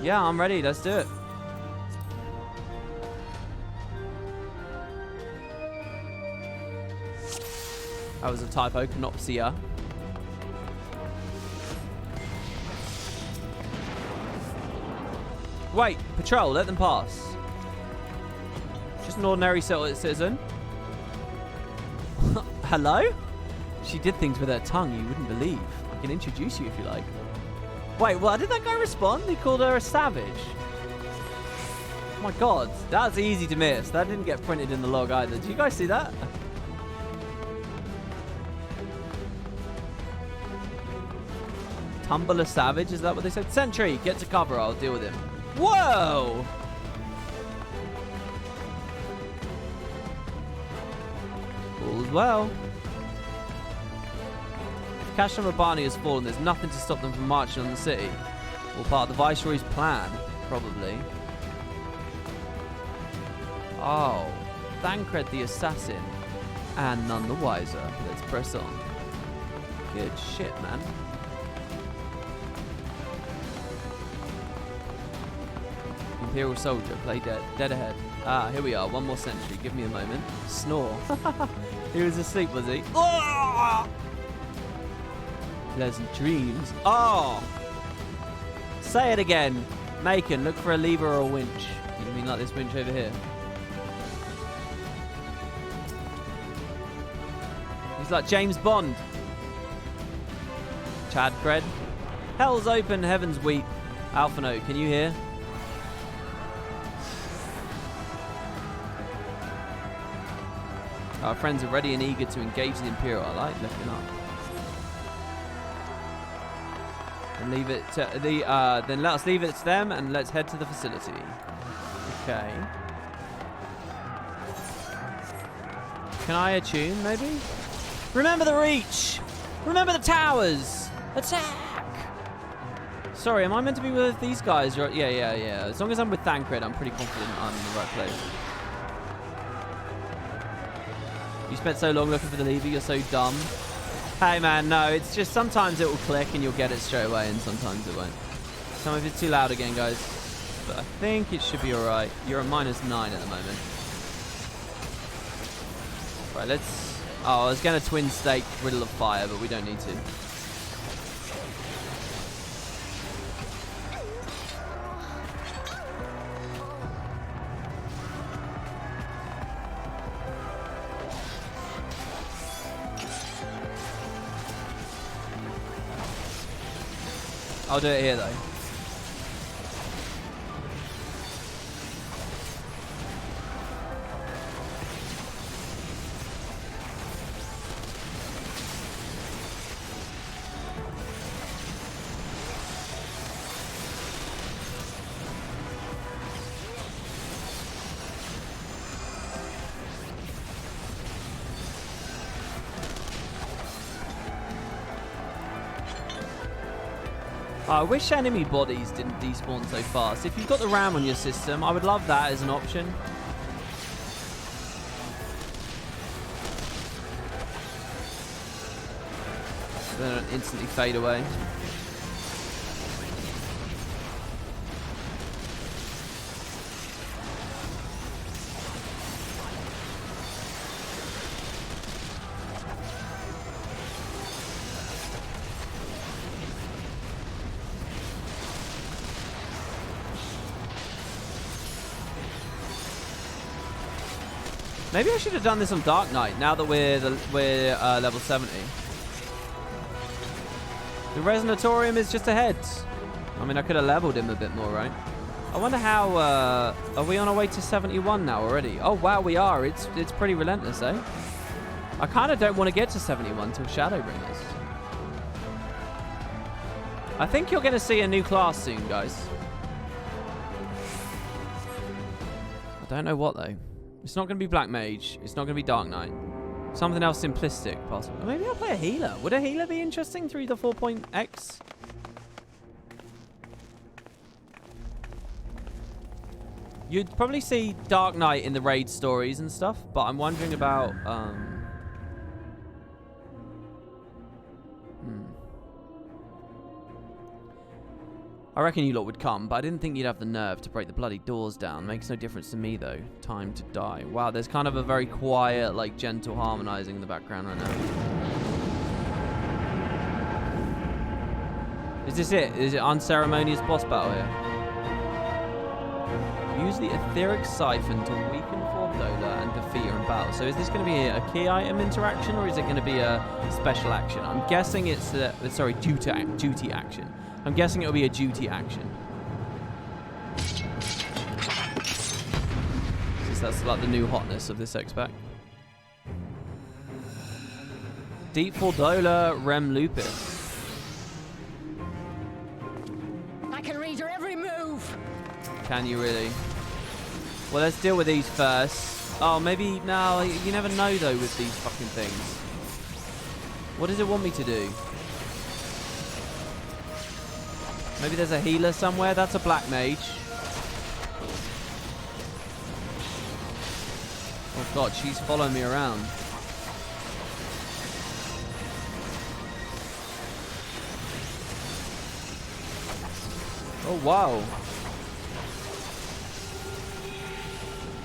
Speaker 1: Yeah, I'm ready. Let's do it. That was a typo. Canopsia. Wait, patrol. Let them pass. Just an ordinary citizen. Hello? She did things with her tongue you wouldn't believe. I can introduce you if you like. Wait, what? Did that guy respond? He called her a savage. Oh my god, that's easy to miss. That didn't get printed in the log either. Did you guys see that? Tumble a savage, is that what they said? Sentry, get to cover, I'll deal with him. Whoa! All's well. If Kashtan Rabbani has fallen, there's nothing to stop them from marching on the city. Or part of the Viceroy's plan, probably. Oh, Thancred the assassin. And none the wiser. Let's press on. Good shit, man. Imperial soldier, play dead. Dead ahead. Ah, here we are. One more sentry. Give me a moment. Snore. He was asleep, was he? Oh! Pleasant dreams. Oh! Say it again. Macon, look for a lever or a winch. You mean like this winch over here? He's like James Bond. Chad Cred. Hell's open, heavens weep. Alphano, can you hear? Our friends are ready and eager to engage the Imperial. I like looking up. And leave it to then let us leave it to them and let's head to the facility. Okay. Can I attune, maybe? Remember the reach! Remember the towers! Attack! Sorry, am I meant to be with these guys? Yeah. As long as I'm with Thancred, I'm pretty confident I'm in the right place. You spent so long looking for the lever, you're so dumb. Hey man, no, it's just sometimes it will click and you'll get it straight away and sometimes it won't. Tell me if it's too loud again, guys. But I think it should be alright. You're at -9 at the moment. Right, let's... Oh, I was going to twin stake Riddle of Fire, but we don't need to. I'll do it here, though. I wish enemy bodies didn't despawn so fast. If you've got the RAM on your system, I would love that as an option. They don't instantly fade away. Maybe I should have done this on Dark Knight now that we're level 70. The Resonatorium is just ahead. I mean, I could have leveled him a bit more, right? I wonder how... are we on our way to 71 now already? Oh, wow, we are. It's pretty relentless, eh? I kind of don't want to get to 71 till Shadowbringers. I think you're going to see a new class soon, guys. I don't know what, though. It's not going to be Black Mage. It's not going to be Dark Knight. Something else simplistic, possibly. Maybe I'll play a healer. Would a healer be interesting through the 4.x? You'd probably see Dark Knight in the raid stories and stuff, but I'm wondering about... I reckon you lot would come, but I didn't think you'd have the nerve to break the bloody doors down. Makes no difference to me, though. Time to die. Wow, there's kind of a very quiet, like, gentle harmonizing in the background right now. Is this it? Is it unceremonious boss battle here? Use the etheric siphon to weaken Fordola and defeat her in battle. So is this going to be a key item interaction, or is it going to be a special action? I'm guessing it's a... Sorry, duty action. I'm guessing it'll be a duty action. Since that's like the new hotness of this X-Pack. Deep Fordola Rem Lupus.
Speaker 4: I can read your every move.
Speaker 1: Can you really? Well, let's deal with these first. Oh, maybe... No, you never know, though, with these fucking things. What does it want me to do? Maybe there's a healer somewhere. That's a Black Mage. Oh, God, she's following me around. Oh, wow.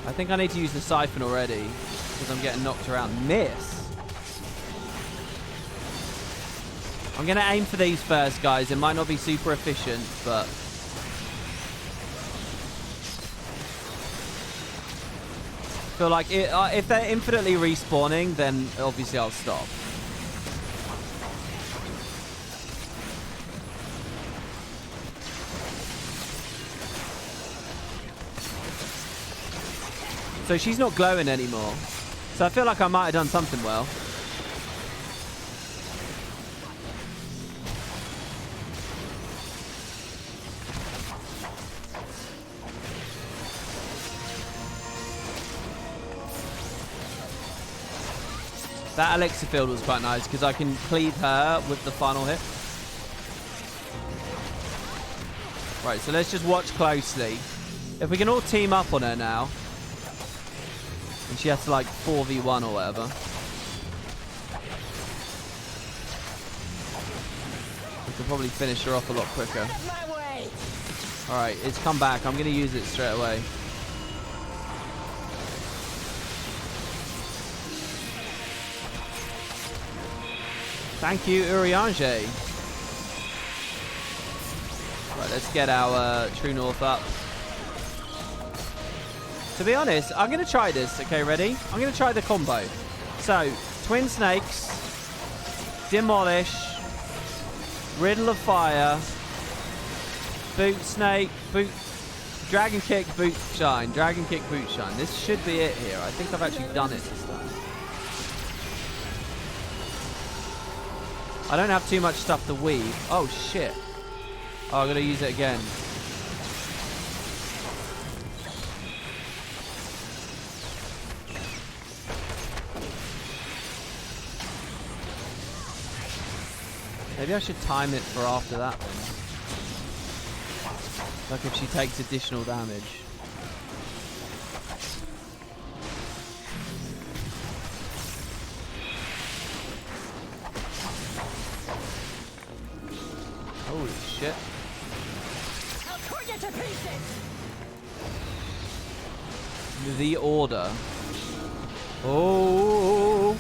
Speaker 1: I think I need to use the siphon already because I'm getting knocked around. Miss. I'm going to aim for these first, guys. It might not be super efficient, but... I feel like if they're infinitely respawning, then obviously I'll stop. So she's not glowing anymore. So I feel like I might have done something well. That elixir field was quite nice because I can cleave her with the final hit. Right, so let's just watch closely. If we can all team up on her now. And she has to like 4v1 or whatever. We can probably finish her off a lot quicker. Alright, it's come back. I'm going to use it straight away. Thank you, Urianger. Right, let's get our True North up. To be honest, I'm going to try this. Okay, ready? I'm going to try the combo. So, Twin Snakes, Demolish, Riddle of Fire, Boot Snake, Dragon Kick, Boot Shine. Dragon Kick, Boot Shine. This should be it here. I think I've actually done it this time. I don't have too much stuff to weave. Oh, shit. Oh, I'm going to use it again. Maybe I should time it for after that then. Like if she takes additional damage. Holy shit.
Speaker 4: I'll cut you to pieces.
Speaker 1: The Order. Oh.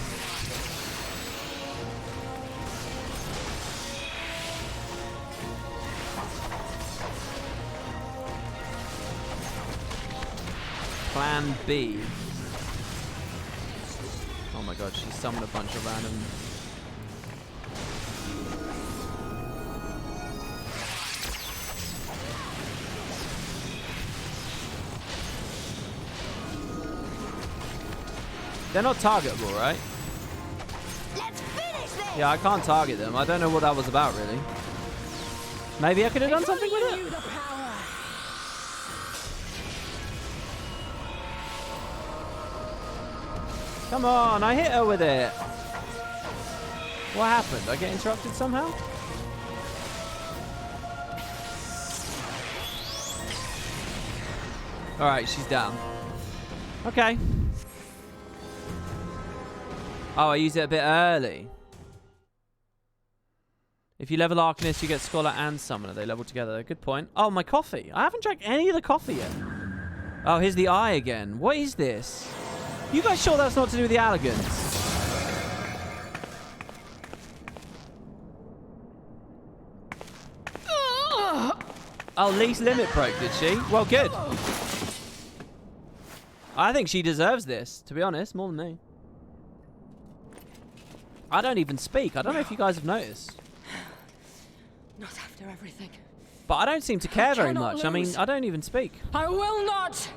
Speaker 1: Plan B. Oh my god, she summoned a bunch of random... They're not targetable, right?
Speaker 4: Let's finish this.
Speaker 1: Yeah, I can't target them. I don't know what that was about, really. Maybe I could have done something with it? Come on, I hit her with it. What happened? I get interrupted somehow? Alright, she's down. Okay. Oh, I used it a bit early. If you level Arcanist, you get Scholar and Summoner. They level together. Good point. Oh, my coffee. I haven't drank any of the coffee yet. Oh, here's the eye again. What is this? You guys sure that's not to do with the elegance? Oh, least limit broke, did she? Well, good. I think she deserves this, to be honest, more than me. I don't even speak. I don't know if you guys have noticed.
Speaker 4: Not after everything.
Speaker 1: But I don't seem to care very much.
Speaker 4: Lose.
Speaker 1: I mean, I don't even speak.
Speaker 4: I will not.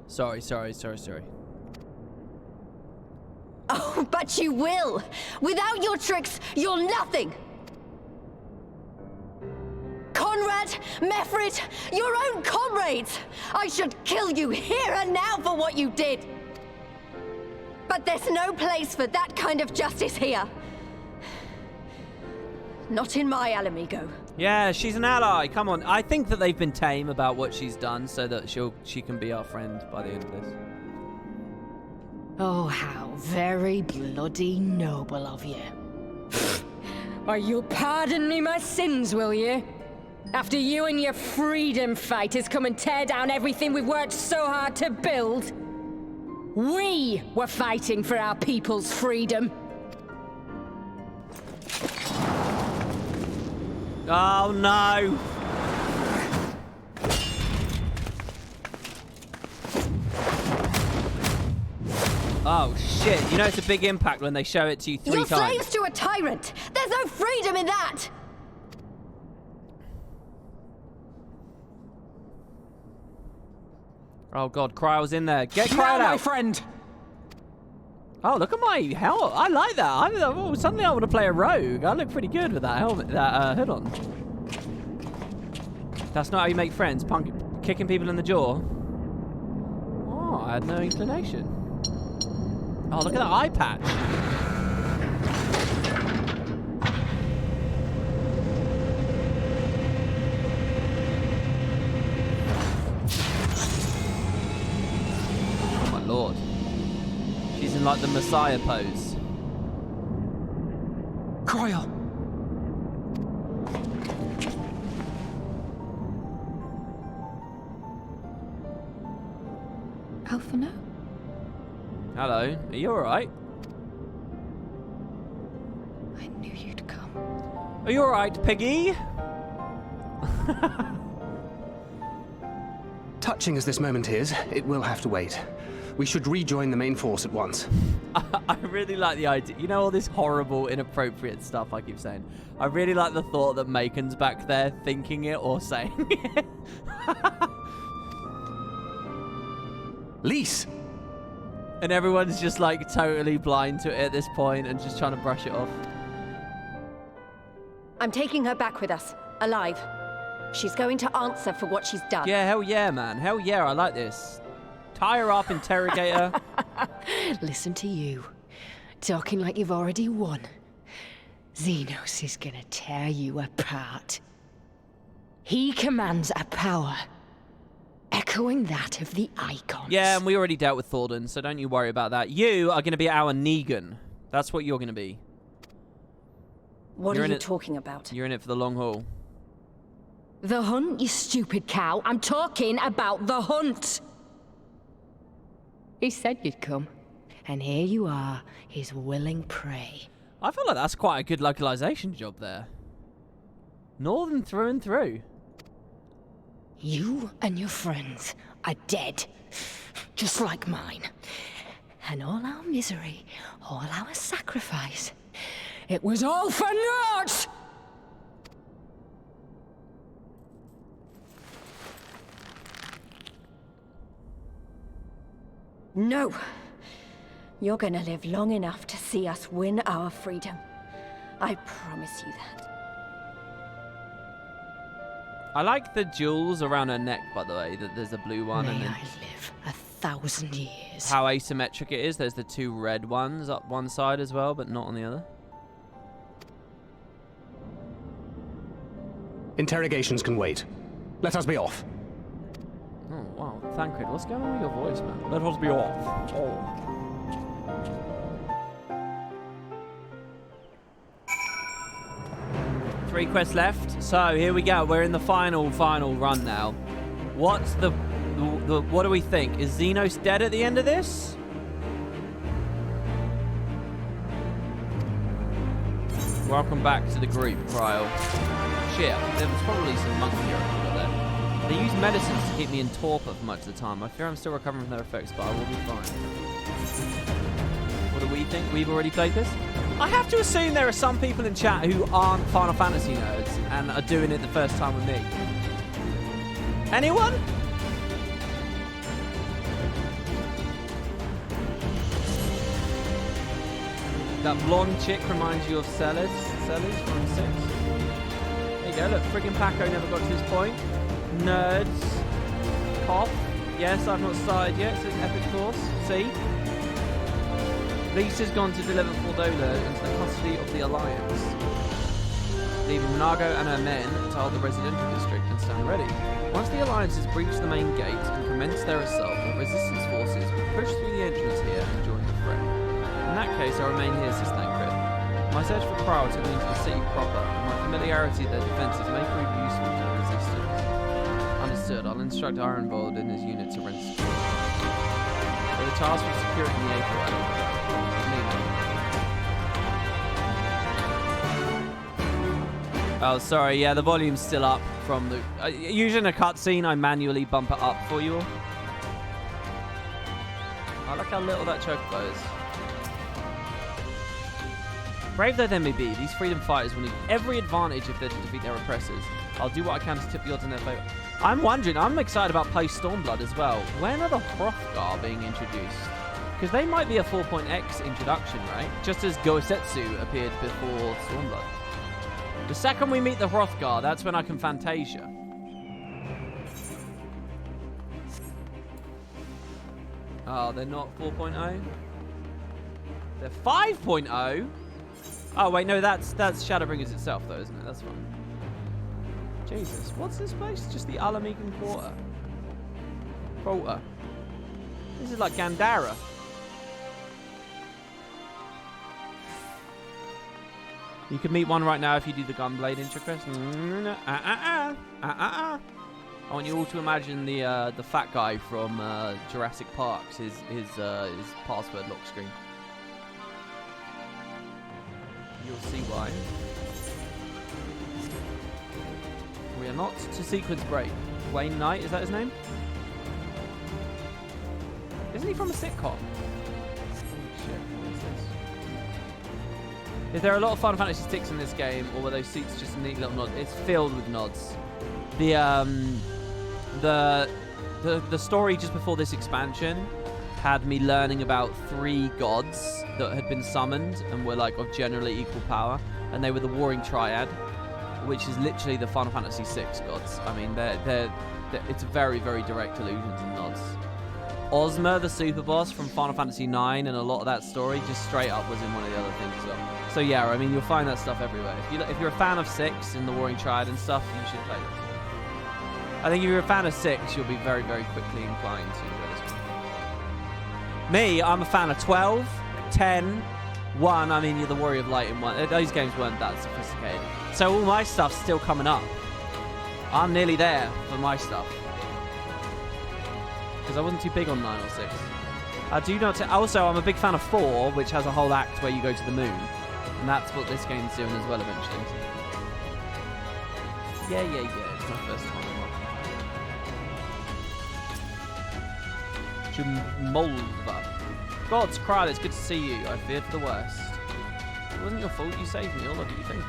Speaker 1: Sorry.
Speaker 13: Oh, but you will! Without your tricks, you're nothing! Conrad, Mefrit, your own comrades! I should kill you here and now for what you did! But there's no place for that kind of justice here. Not in my Ala Mhigo.
Speaker 1: Yeah, she's an ally. Come on. I think that they've been tame about what she's done so that she can be our friend by the end of this.
Speaker 4: Oh, how very bloody noble of you. Why, you'll pardon me my sins, will you? After you and your freedom fighters come and tear down everything we've worked so hard to build? We were fighting for our people's freedom.
Speaker 1: Oh, no. Oh, shit. You know it's a big impact when they show it to you 3 times.
Speaker 13: You're slaves to a tyrant! There's no freedom in that!
Speaker 1: Oh, God. Cryle's in there. Get Cryle out.
Speaker 9: my friend!
Speaker 1: Oh, look at my helmet. I like that. Suddenly I want to play a rogue. I look pretty good with that helmet, that hood on. That's not how you make friends. Kicking people in the jaw. Oh, I had no inclination. Oh, look at that eye patch. Oh my lord. She's in like the Messiah pose.
Speaker 9: Croyle!
Speaker 11: Alphino?
Speaker 1: Hello, are you alright?
Speaker 11: I knew you'd come.
Speaker 1: Are you alright, Piggy?
Speaker 14: Touching as this moment is, it will have to wait. We should rejoin the main force at once.
Speaker 1: I really like the idea. You know all this horrible, inappropriate stuff I keep saying? I really like the thought that Macon's back there thinking it or saying it.
Speaker 14: Lise!
Speaker 1: And everyone's just like totally blind to it at this point and just trying to brush it off.
Speaker 13: I'm taking her back with us, alive. She's going to answer for what she's done.
Speaker 1: Yeah, hell yeah, man. Hell yeah, I like this. Tie her up, interrogate her.
Speaker 15: Listen to you. Talking like you've already won. Xenos is gonna tear you apart. He commands a power echoing that of the Icons.
Speaker 1: Yeah, and we already dealt with Thornton, so don't you worry about that. You are going to be our Negan. That's what you're going to be.
Speaker 13: What are you talking about?
Speaker 1: You're in it for the long haul.
Speaker 15: The hunt, you stupid cow. I'm talking about the hunt. He said you'd come, and here you are, his willing prey.
Speaker 1: I feel like that's quite a good localization job there. Northern through and through.
Speaker 15: You and your friends are dead, just like mine. And all our misery, all our sacrifice, it was all for naught!
Speaker 13: No. You're gonna live long enough to see us win our freedom. I promise you that.
Speaker 1: I like the jewels around her neck, by the way, that there's a blue one.
Speaker 15: May
Speaker 1: and then
Speaker 15: I live 1,000 years.
Speaker 1: how asymmetric it is. There's the two red ones up one side as well, but not on the other.
Speaker 14: Interrogations can wait. Let us be off.
Speaker 1: Oh, wow. Thancred, what's going on with your voice, man? Let us be off. Oh. Three quests left. So, here we go. We're in the final run now. What's what do we think? Is Xenos dead at the end of this? Welcome back to the group, Cryle. Shit, there was probably some monkey here there. They use medicines to keep me in torpor for much of the time. I fear I'm still recovering from their effects, but I will be fine. What do we think? We've already played this? I have to assume there are some people in chat who aren't Final Fantasy nerds and are doing it the first time with me. Anyone? That blonde chick reminds you of Sellers from 6. There you go, look, friggin' Paco never got to this point. Nerds. Cough. Yes, I've not started yet, so it's epic course. See? Lisa's gone to deliver Fordola into the custody of the Alliance, leaving Nago and her men to hold the residential district and stand ready. Once the Alliance has breached the main gate and commenced their assault, the Resistance forces will push through the entrance here and join the fray. In that case, I'll remain here, says Thancred. My search for Cryle took me into the city proper, and my familiarity with their defences may prove useful to the Resistance. Understood. I'll instruct Ironbold and his unit to rent security. They were tasked with securing the April. Oh, sorry. Yeah, the volume's still up from the... usually in a cutscene, I manually bump it up for you all. I like how little that chocobo is. Brave though they may be, these freedom fighters will need every advantage if they're to defeat their oppressors. I'll do what I can to tip the odds in their favour. I'm wondering, I'm excited about play Stormblood as well. When are the Hrothgar being introduced? Because they might be a 4.x introduction, right? Just as Gosetsu appeared before Stormblood. The second we meet the Hrothgar, that's when I can Fantasia. Oh, they're not 4.0? They're 5.0? Oh, wait, no, that's Shadowbringers itself, though, isn't it? That's fine. Jesus, what's this place? Just the Ala Mhigo Quarter. This is like Gandhara. You can meet one right now if you do the Gunblade intro quest. I want you all to imagine the fat guy from Jurassic Park's his password lock screen. You'll see why. We are not to sequence break. Wayne Knight, is that his name? Isn't he from a sitcom? Holy shit, what is this? Is there a lot of Final Fantasy sticks in this game, or were those suits just a neat little nod? It's filled with nods. The story just before this expansion had me learning about 3 gods that had been summoned and were like of generally equal power, and they were the Warring Triad, which is literally the Final Fantasy VI gods. I mean, it's very, very direct allusions and nods. Ozma, the super boss from Final Fantasy IX, and a lot of that story just straight up was in one of the other things as well. So yeah, I mean, you'll find that stuff everywhere. If you're a fan of 6 and the Warring Triad and stuff, you should play this. I think if you're a fan of 6, you'll be very, very quickly inclined to enjoy this one. Me, I'm a fan of 12, 10, 1. I mean, you're the Warrior of Light in 1. Those games weren't that sophisticated. So all my stuff's still coming up. I'm nearly there for my stuff. Because I wasn't too big on 9 or 6. I do not. Also, I'm a big fan of 4, which has a whole act where you go to the moon. And that's what this game's doing as well eventually. Yeah. It's my first time. Jumolva. God's Cry, it's good to see you. I feared for the worst. It wasn't your fault. You saved me. All of you. Thank you.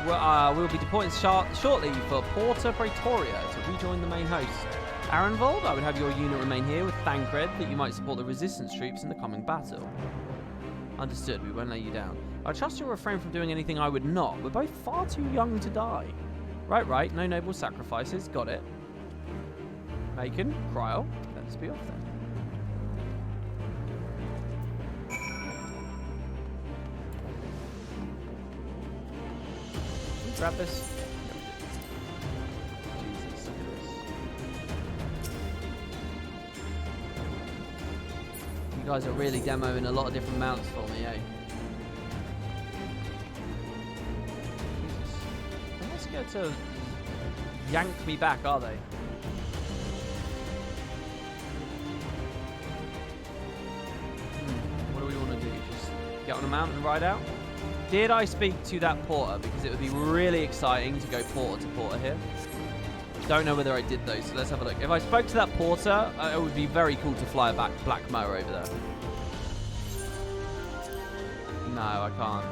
Speaker 1: We'll be deporting shortly for Porta Praetoria to rejoin the main host. Arenvold, I would have your unit remain here with Thancred that you might support the resistance troops in the coming battle. Understood, we won't let you down. I trust you'll refrain from doing anything I would not. We're both far too young to die. Right, no noble sacrifices, got it. Macon, Cryo, let's be off then. Grab this. Jesus, look at this. You guys are really demoing a lot of different mounts for me, eh? Jesus. They're not scared to yank me back, are they? What do we want to do? Just get on a mount and ride out? Did I speak to that porter? Because it would be really exciting to go porter to porter here. Don't know whether I did though, so let's have a look. If I spoke to that porter, it would be very cool to fly a black mower over there. No, I can't.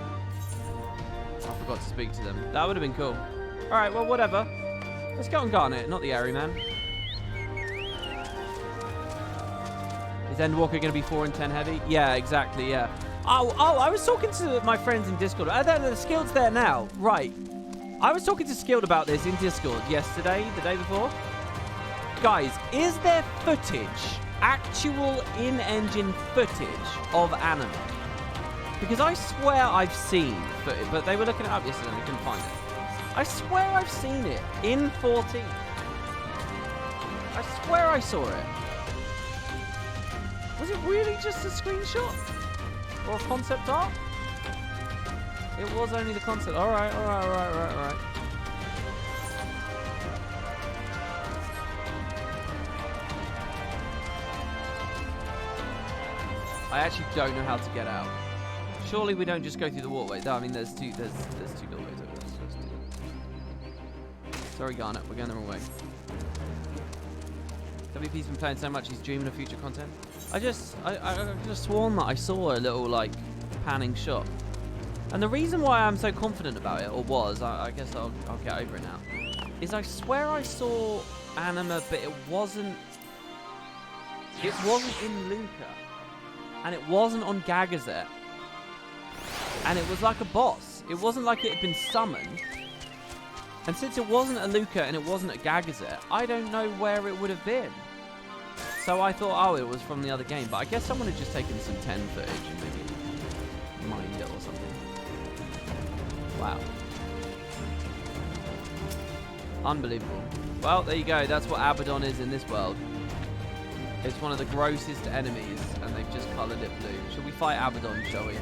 Speaker 1: I forgot to speak to them. That would have been cool. Alright, well, whatever. Let's go on Garnet, not the Airy Man. Is Endwalker going to be 4 and 10 heavy? Yeah, exactly, yeah. Oh, I was talking to my friends in Discord. The Skild's there now. Right. I was talking to Skild about this in Discord yesterday, the day before. Guys, is there footage, actual in-engine footage of anime? Because I swear I've seen footage, but they were looking it up yesterday and they couldn't find it. I swear I've seen it in 14. I swear I saw it. Was it really just a screenshot? Or a concept art? It was only the concept. Alright. I actually don't know how to get out. Surely we don't just go through the waterway. No, I mean there's two doorways over there. So let's do that. Sorry Garnet, we're going the wrong way. WP's been playing so much he's dreaming of future content. I just sworn that I saw a little like panning shot, and the reason why I'm so confident about it, or was, I guess I'll get over it now, is I swear I saw anime, but it wasn't It wasn't in Luca. And it wasn't on Gagazet. And it was like a boss. It wasn't like it had been summoned. And since it wasn't a Luca and it wasn't a Gagazet, I don't know where it would have been. So I thought, oh, it was from the other game. But I guess someone had just taken some 10 footage and maybe mined it or something. Wow. Unbelievable. Well, there you go. That's what Abaddon is in this world. It's one of the grossest enemies, and they've just coloured it blue. Shall we fight Abaddon, shall we?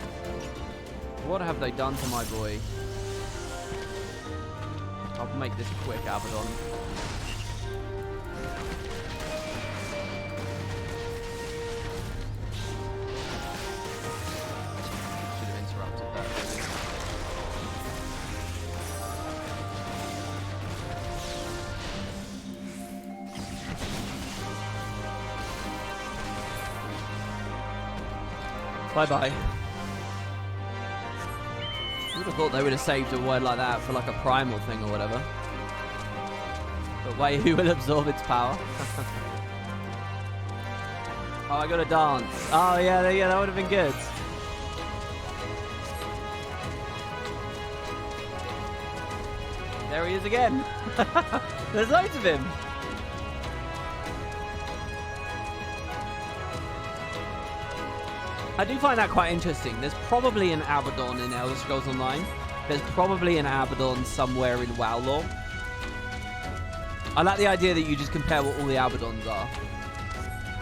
Speaker 1: What have they done to my boy? I'll make this quick, Abaddon. Should have interrupted that, really. Bye-bye. I would have thought they would have saved a word like that for like a primal thing or whatever. But wait, who will absorb its power? Oh, I gotta dance. Oh, yeah, that would have been good. There he is again. There's loads of him. I do find that quite interesting. There's probably an Abaddon in Elder Scrolls Online. There's probably an Abaddon somewhere in WoW lore. I like the idea that you just compare what all the Abaddons are.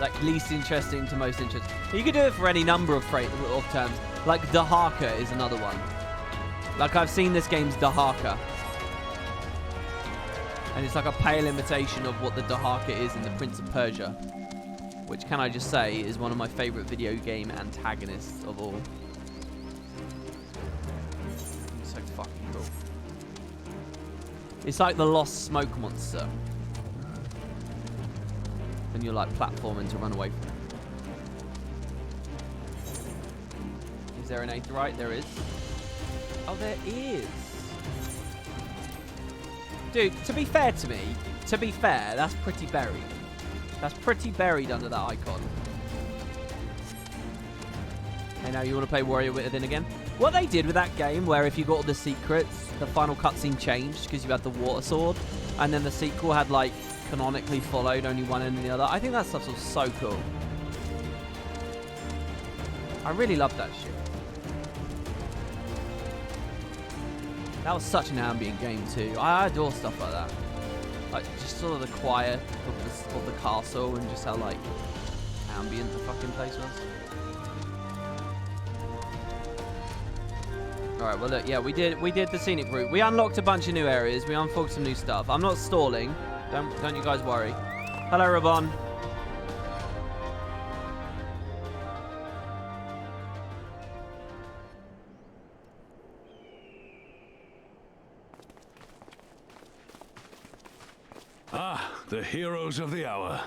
Speaker 1: Like, least interesting to most interesting. You could do it for any number of terms. Like, Dahaka is another one. Like, I've seen this game's Dahaka. And it's like a pale imitation of what the Dahaka is in The Prince of Persia. Which, can I just say, is one of my favourite video game antagonists of all. It's so fucking cool. It's like the lost smoke monster. And you're like platforming to run away from it. Is there an Aetheryte? There is. Oh, there is. Dude, to be fair to me, that's pretty buried. That's pretty buried under that icon. Hey, now you want to play Warrior Within again? What they did with that game, where if you got all the secrets, the final cutscene changed because you had the water sword, and then the sequel had, like, canonically followed only one and the other. I think that stuff was so cool. I really loved that shit. That was such an ambient game too. I adore stuff like that. Like, just sort of the quiet of the castle and just how, like, ambient the fucking place was. Alright, well, look, yeah, we did the scenic route. We unlocked a bunch of new areas. We unfolded some new stuff. I'm not stalling. Don't you guys worry. Hello, Rabon.
Speaker 2: Ah, the heroes of the hour.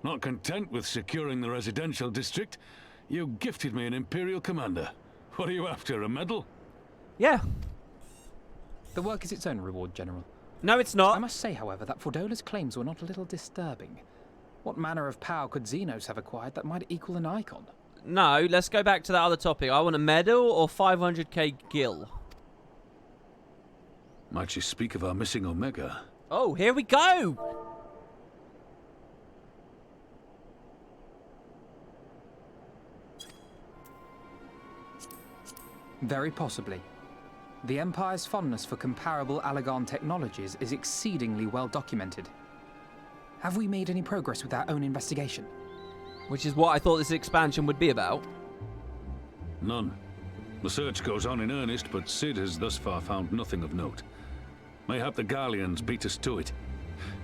Speaker 2: Not content with securing the residential district, you gifted me an Imperial commander. What are you after, a medal?
Speaker 1: Yeah.
Speaker 9: The work is its own reward, General.
Speaker 1: No, it's not.
Speaker 9: I must say, however, that Fordola's claims were not a little disturbing. What manner of power could Xenos have acquired that might equal an icon?
Speaker 1: No, let's go back to that other topic. I want a medal or 500k gil.
Speaker 2: Might you speak of our missing Omega?
Speaker 1: Oh, here we go!
Speaker 9: Very possibly. The Empire's fondness for comparable Allagan technologies is exceedingly well documented. Have we made any progress with our own investigation?
Speaker 1: Which is what I thought this expansion would be about.
Speaker 2: None. The search goes on in earnest, but Cid has thus far found nothing of note. Mayhap the Garleans beat us to it.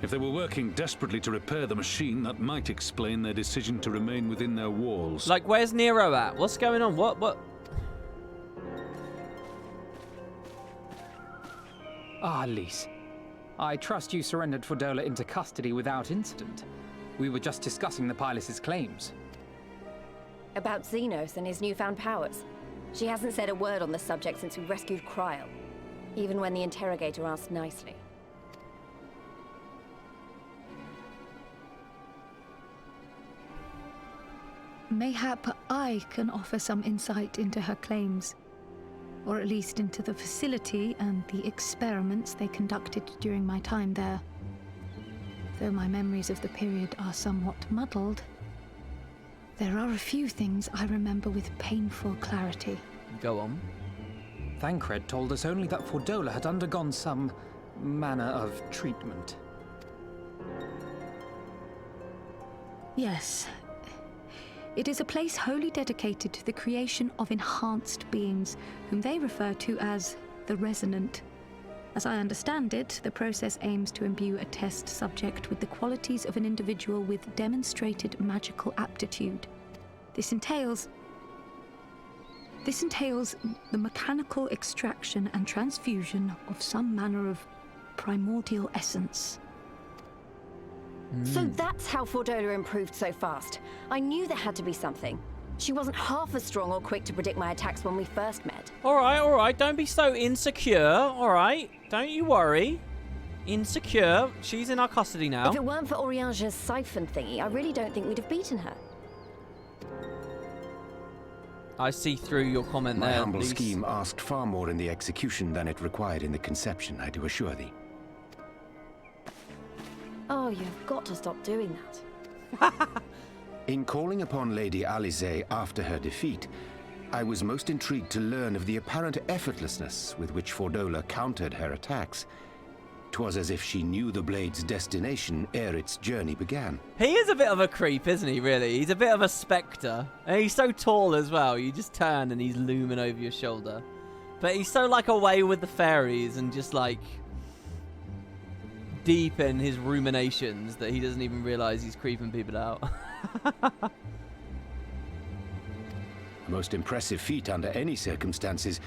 Speaker 2: If they were working desperately to repair the machine, that might explain their decision to remain within their walls.
Speaker 1: Like, where's Nero at? What's going on? What?
Speaker 9: Ah, Lys. I trust you surrendered Fordola into custody without incident. We were just discussing the pilot's claims.
Speaker 13: About Xenos and his newfound powers. She hasn't said a word on the subject since we rescued Cryo. Even when the interrogator asked nicely.
Speaker 16: mayhap I can offer some insight into her claims, or at least into the facility and the experiments they conducted during my time there. Though my memories of the period are somewhat muddled, there are a few things I remember with painful clarity.
Speaker 1: Go on.
Speaker 9: Thancred told us only that Fordola had undergone some manner of treatment.
Speaker 16: Yes. It is a place wholly dedicated to the creation of enhanced beings, whom they refer to as the Resonant. As I understand it, the process aims to imbue a test subject with the qualities of an individual with demonstrated magical aptitude. This entails the mechanical extraction and transfusion of some manner of primordial essence.
Speaker 13: So that's how Fordola improved so fast. I knew there had to be something. She wasn't half as strong or quick to predict my attacks when we first met.
Speaker 1: All right. Don't be so insecure. All right. Don't you worry. Insecure. She's in our custody now.
Speaker 13: If it weren't for Oriange's siphon thingy, I really don't think we'd have beaten her.
Speaker 1: I see through your comment there.
Speaker 7: My humble scheme asked far more in the execution than it required in the conception, I do assure thee.
Speaker 13: Oh, you've got to stop doing that.
Speaker 7: In calling upon Lady Alisaie after her defeat, I was most intrigued to learn of the apparent effortlessness with which Fordola countered her attacks. 'Twas as if she knew the blade's destination ere its journey began.
Speaker 1: He is a bit of a creep, isn't he, really? He's a bit of a Spectre. And he's so tall as well. You just turn and he's looming over your shoulder. But he's so, like, away with the fairies and just, like, deep in his ruminations that he doesn't even realise he's creeping people out.
Speaker 7: A most impressive feat under any circumstances,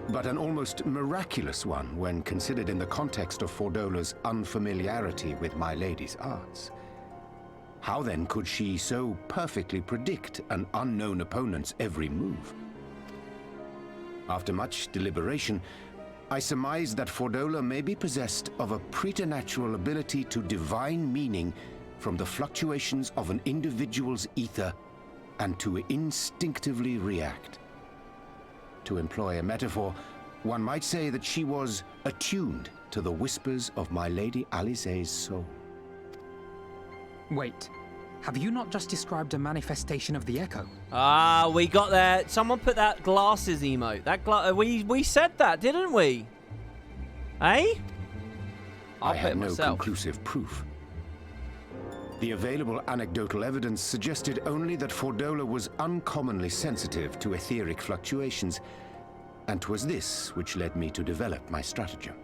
Speaker 7: but an almost miraculous one when considered in the context of Fordola's unfamiliarity with my lady's arts. How then could she so perfectly predict an unknown opponent's every move? After much deliberation, I surmised that Fordola may be possessed of a preternatural ability to divine meaning from the fluctuations of an individual's ether and to instinctively react. To employ a metaphor, one might say that she was attuned to the whispers of my Lady Alisaie's soul.
Speaker 9: Wait, have you not just described a manifestation of the Echo?
Speaker 1: Ah, we got there. Someone put that glasses emote. That we said that, didn't we? Eh?
Speaker 7: I had no conclusive proof. The available anecdotal evidence suggested only that Fordola was uncommonly sensitive to etheric fluctuations, and 'twas this which led me to develop my stratagem.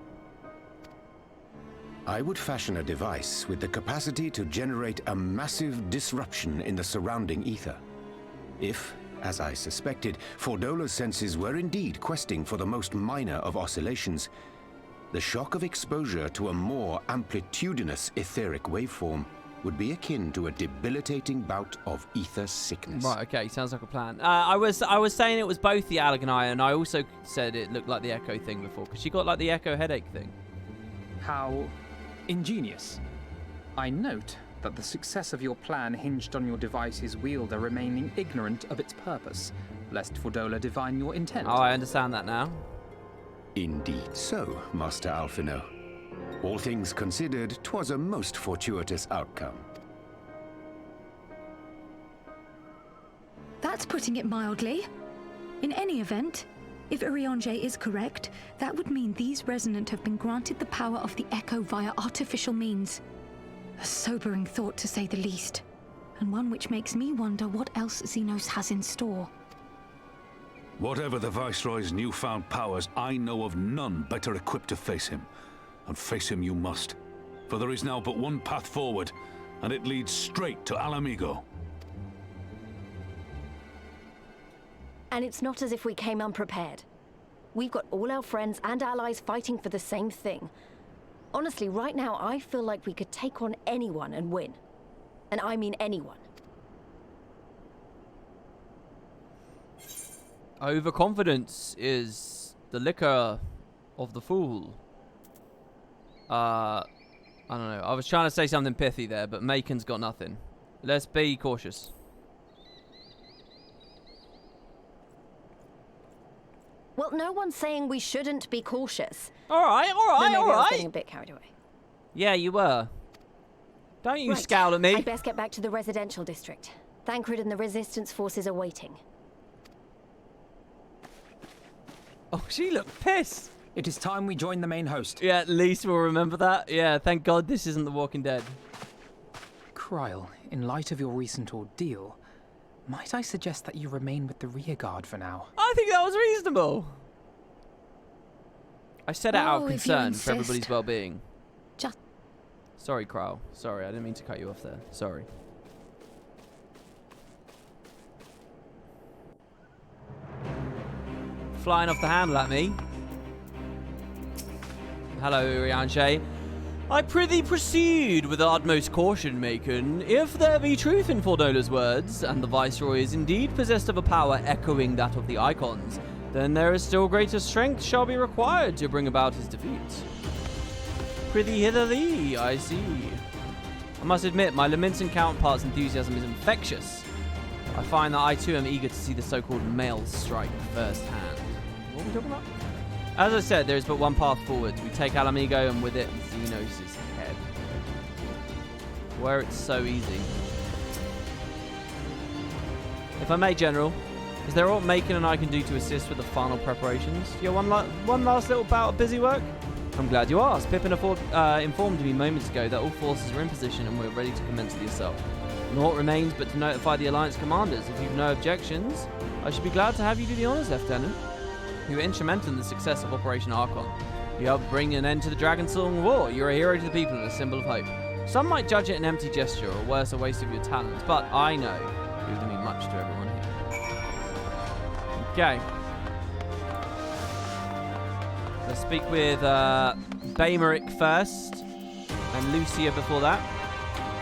Speaker 7: I would fashion a device with the capacity to generate a massive disruption in the surrounding ether. If, as I suspected, Fordola's senses were indeed questing for the most minor of oscillations, the shock of exposure to a more amplitudinous etheric waveform would be akin to a debilitating bout of ether sickness.
Speaker 1: Right, okay, sounds like a plan. I was saying it was both the Alaganai, and I also said it looked like the Echo thing before, because she got like the Echo headache thing.
Speaker 9: How ingenious. I note that the success of your plan hinged on your device's wielder remaining ignorant of its purpose, lest Fordola divine your intent.
Speaker 1: Oh, I understand that now.
Speaker 7: Indeed so, Master Alphino. All things considered, 'twas a most fortuitous outcome.
Speaker 16: That's putting it mildly. In any event, if Oriange is correct, that would mean these Resonant have been granted the power of the Echo via artificial means. A sobering thought, to say the least, and one which makes me wonder what else Xenos has in store.
Speaker 2: Whatever the Viceroy's newfound powers, I know of none better equipped to face him. And face him you must, for there is now but one path forward, and it leads straight to Ala Mhigo.
Speaker 13: And it's not as if we came unprepared. We've got all our friends and allies fighting for the same thing. Honestly, right now, I feel like we could take on anyone and win. And I mean anyone.
Speaker 1: Overconfidence is the liquor of the fool. I don't know. I was trying to say something pithy there, but Macon's got nothing. Let's be cautious.
Speaker 13: Well, no one's saying we shouldn't be cautious.
Speaker 1: All right,
Speaker 13: Though maybe I was getting a bit carried away.
Speaker 1: Yeah, you were. Don't you
Speaker 13: Right.
Speaker 1: scowl at me.
Speaker 13: I'd best get back to the residential district. Thancred and the resistance forces are waiting.
Speaker 1: Oh, she looked pissed.
Speaker 9: It is time we join the main host.
Speaker 1: Yeah, at least we'll remember that. Yeah, thank God this isn't The Walking Dead.
Speaker 9: Kryle, in light of your recent ordeal, might I suggest that you remain with the rearguard for now?
Speaker 1: I think that was reasonable. I said it out of
Speaker 16: Oh, if you
Speaker 1: concern for
Speaker 16: insist.
Speaker 1: everybody's well-being.
Speaker 16: Just...
Speaker 1: Sorry, Kryle. Sorry, I didn't mean to cut you off there. Sorry. Flying off the handle at me. Hello, Urianshe. I prithee proceed with utmost caution, Macon. If there be truth in Fordola's words, and the Viceroy is indeed possessed of a power echoing that of the Icons, then there is still greater strength shall be required to bring about his defeat. Prithee hither thee, I see. I must admit, my lamenting counterpart's enthusiasm is infectious. I find that I too am eager to see the so-called male strike firsthand. What are we talking about? As I said, there is but one path forward. We take Ala Mhigo and with it, Xenos' head. Where it's so easy. If I may, General, is there aught Macon and I can do to assist with the final preparations? Yeah, one last little bout of busy work? I'm glad you asked. Pippin informed me moments ago that all forces are in position and we're ready to commence the assault. Naught remains but to notify the Alliance commanders. If you've no objections, I should be glad to have you do the honours, Lieutenant. You were instrumental in the success of Operation Archon. You helped bring an end to the Dragonsong War. You're a hero to the people and a symbol of hope. Some might judge it an empty gesture or worse, a waste of your talents, but I know you would mean much to everyone here. Okay. Let's speak with Baymeric first, and Lucia before that.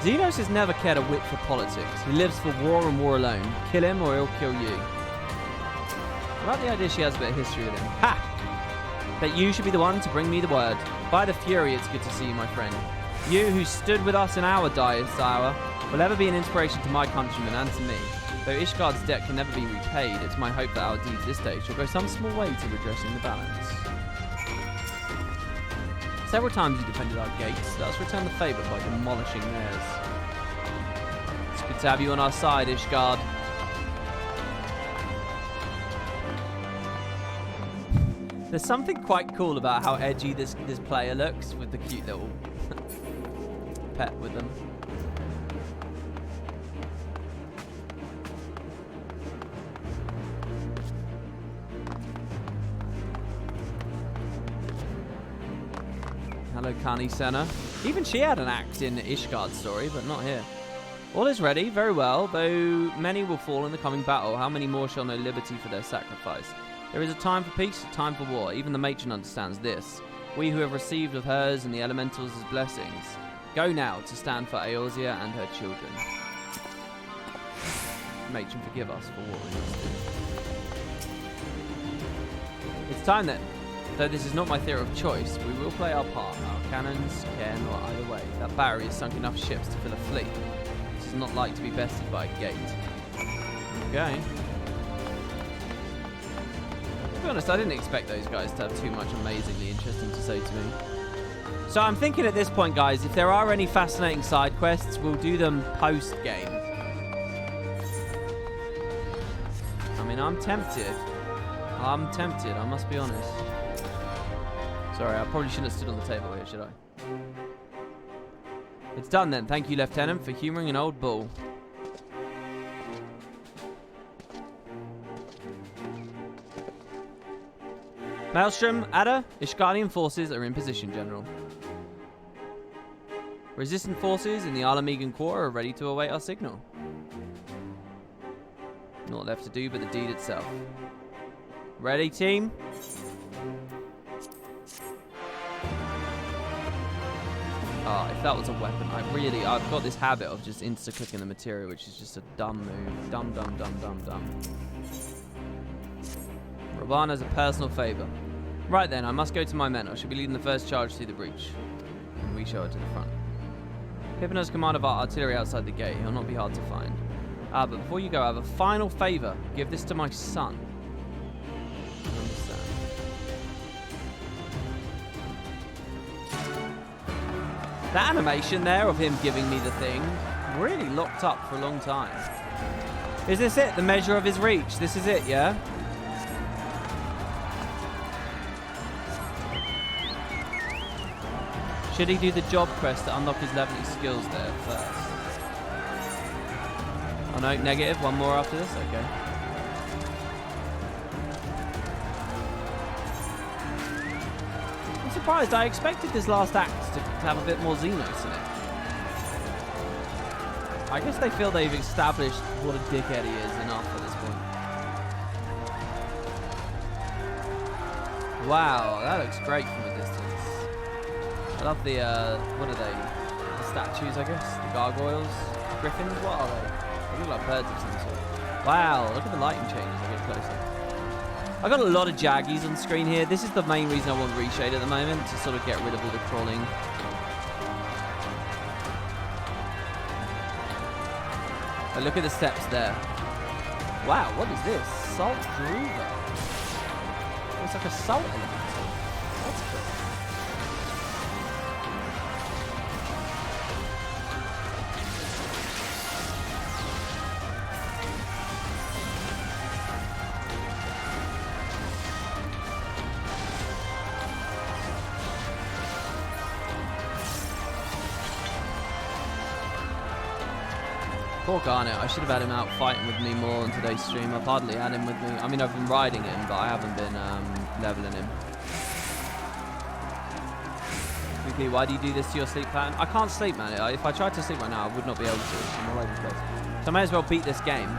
Speaker 1: Xenos has never cared a whit for politics. He lives for war and war alone. Kill him or he'll kill you. I like the idea she has a bit of history with him. Ha! That you should be the one to bring me the word. By the Fury, it's good to see you, my friend. You, who stood with us in our direst hour, will ever be an inspiration to my countrymen and to me. Though Ishgard's debt can never be repaid, it's my hope that our deeds this day shall go some small way to redressing the balance. Several times you defended our gates. Let us return the favour by demolishing theirs. It's good to have you on our side, Ishgard. There's something quite cool about how edgy this player looks with the cute little pet with them. Hello, Kani Senna. Even she had an act in Ishgard's story, but not here. All is ready, very well, though many will fall in the coming battle. How many more shall know liberty for their sacrifice? There is a time for peace, a time for war. Even the matron understands this. We who have received of hers and the elementals as blessings, go now to stand for Eorzea and her children. Matron, forgive us for what we must do. It's time then. Though this is not my theory of choice, we will play our part. Our cannons care not either way. That battery has sunk enough ships to fill a fleet. This is not like to be bested by a gate. Okay. To be honest, I didn't expect those guys to have too much amazingly interesting to say to me. So I'm thinking at this point, guys, if there are any fascinating side quests, we'll do them post-game. I mean, I'm tempted. I must be honest. Sorry, I probably shouldn't have stood on the table here, should I? It's done then. Thank you, Lieutenant, for humouring an old bull. Maelstrom, Ada, Ishgardian forces are in position, General. Resistant forces in the Ala Mhigo Corps are ready to await our signal. Not left to do but the deed itself. Ready, team? Ah, if that was a weapon, I've got this habit of just insta-clicking the material, which is just a dumb move. Dumb. Raban has a personal favour. Right then, I must go to my men. I shall be leading the first charge through the breach. And we show her to the front. Pippin has command of our artillery outside the gate. He'll not be hard to find. But before you go, I have a final favour. Give this to my son. I understand. That animation there of him giving me the thing really locked up for a long time. Is this it? The measure of his reach? This is it, yeah? Should he do the job quest to unlock his leveling skills there first? Oh no, negative. One more after this? Okay. I'm surprised. I expected this last act to have a bit more Xenos in it. I guess they feel they've established what a dickhead he is enough at this point. Wow, that looks great from a distance. I love the, what are they? The statues, I guess? The gargoyles? Griffins? What are they? They look like birds of some sort. Wow, look at the lighting changes as I get closer. I've got a lot of jaggies on screen here. This is the main reason I want reshade at the moment, to sort of get rid of all the crawling. But look at the steps there. Wow, what is this? Salt Druva. It's like a salt elemental. That's cool. Poor Garnet, I should have had him out fighting with me more on today's stream. I've hardly had him with me. I mean, I've been riding him, but I haven't been leveling him. Quickly, why do you do this to your sleep pattern? I can't sleep, man. If I tried to sleep right now, I would not be able to. I'm all over the place. So I may as well beat this game.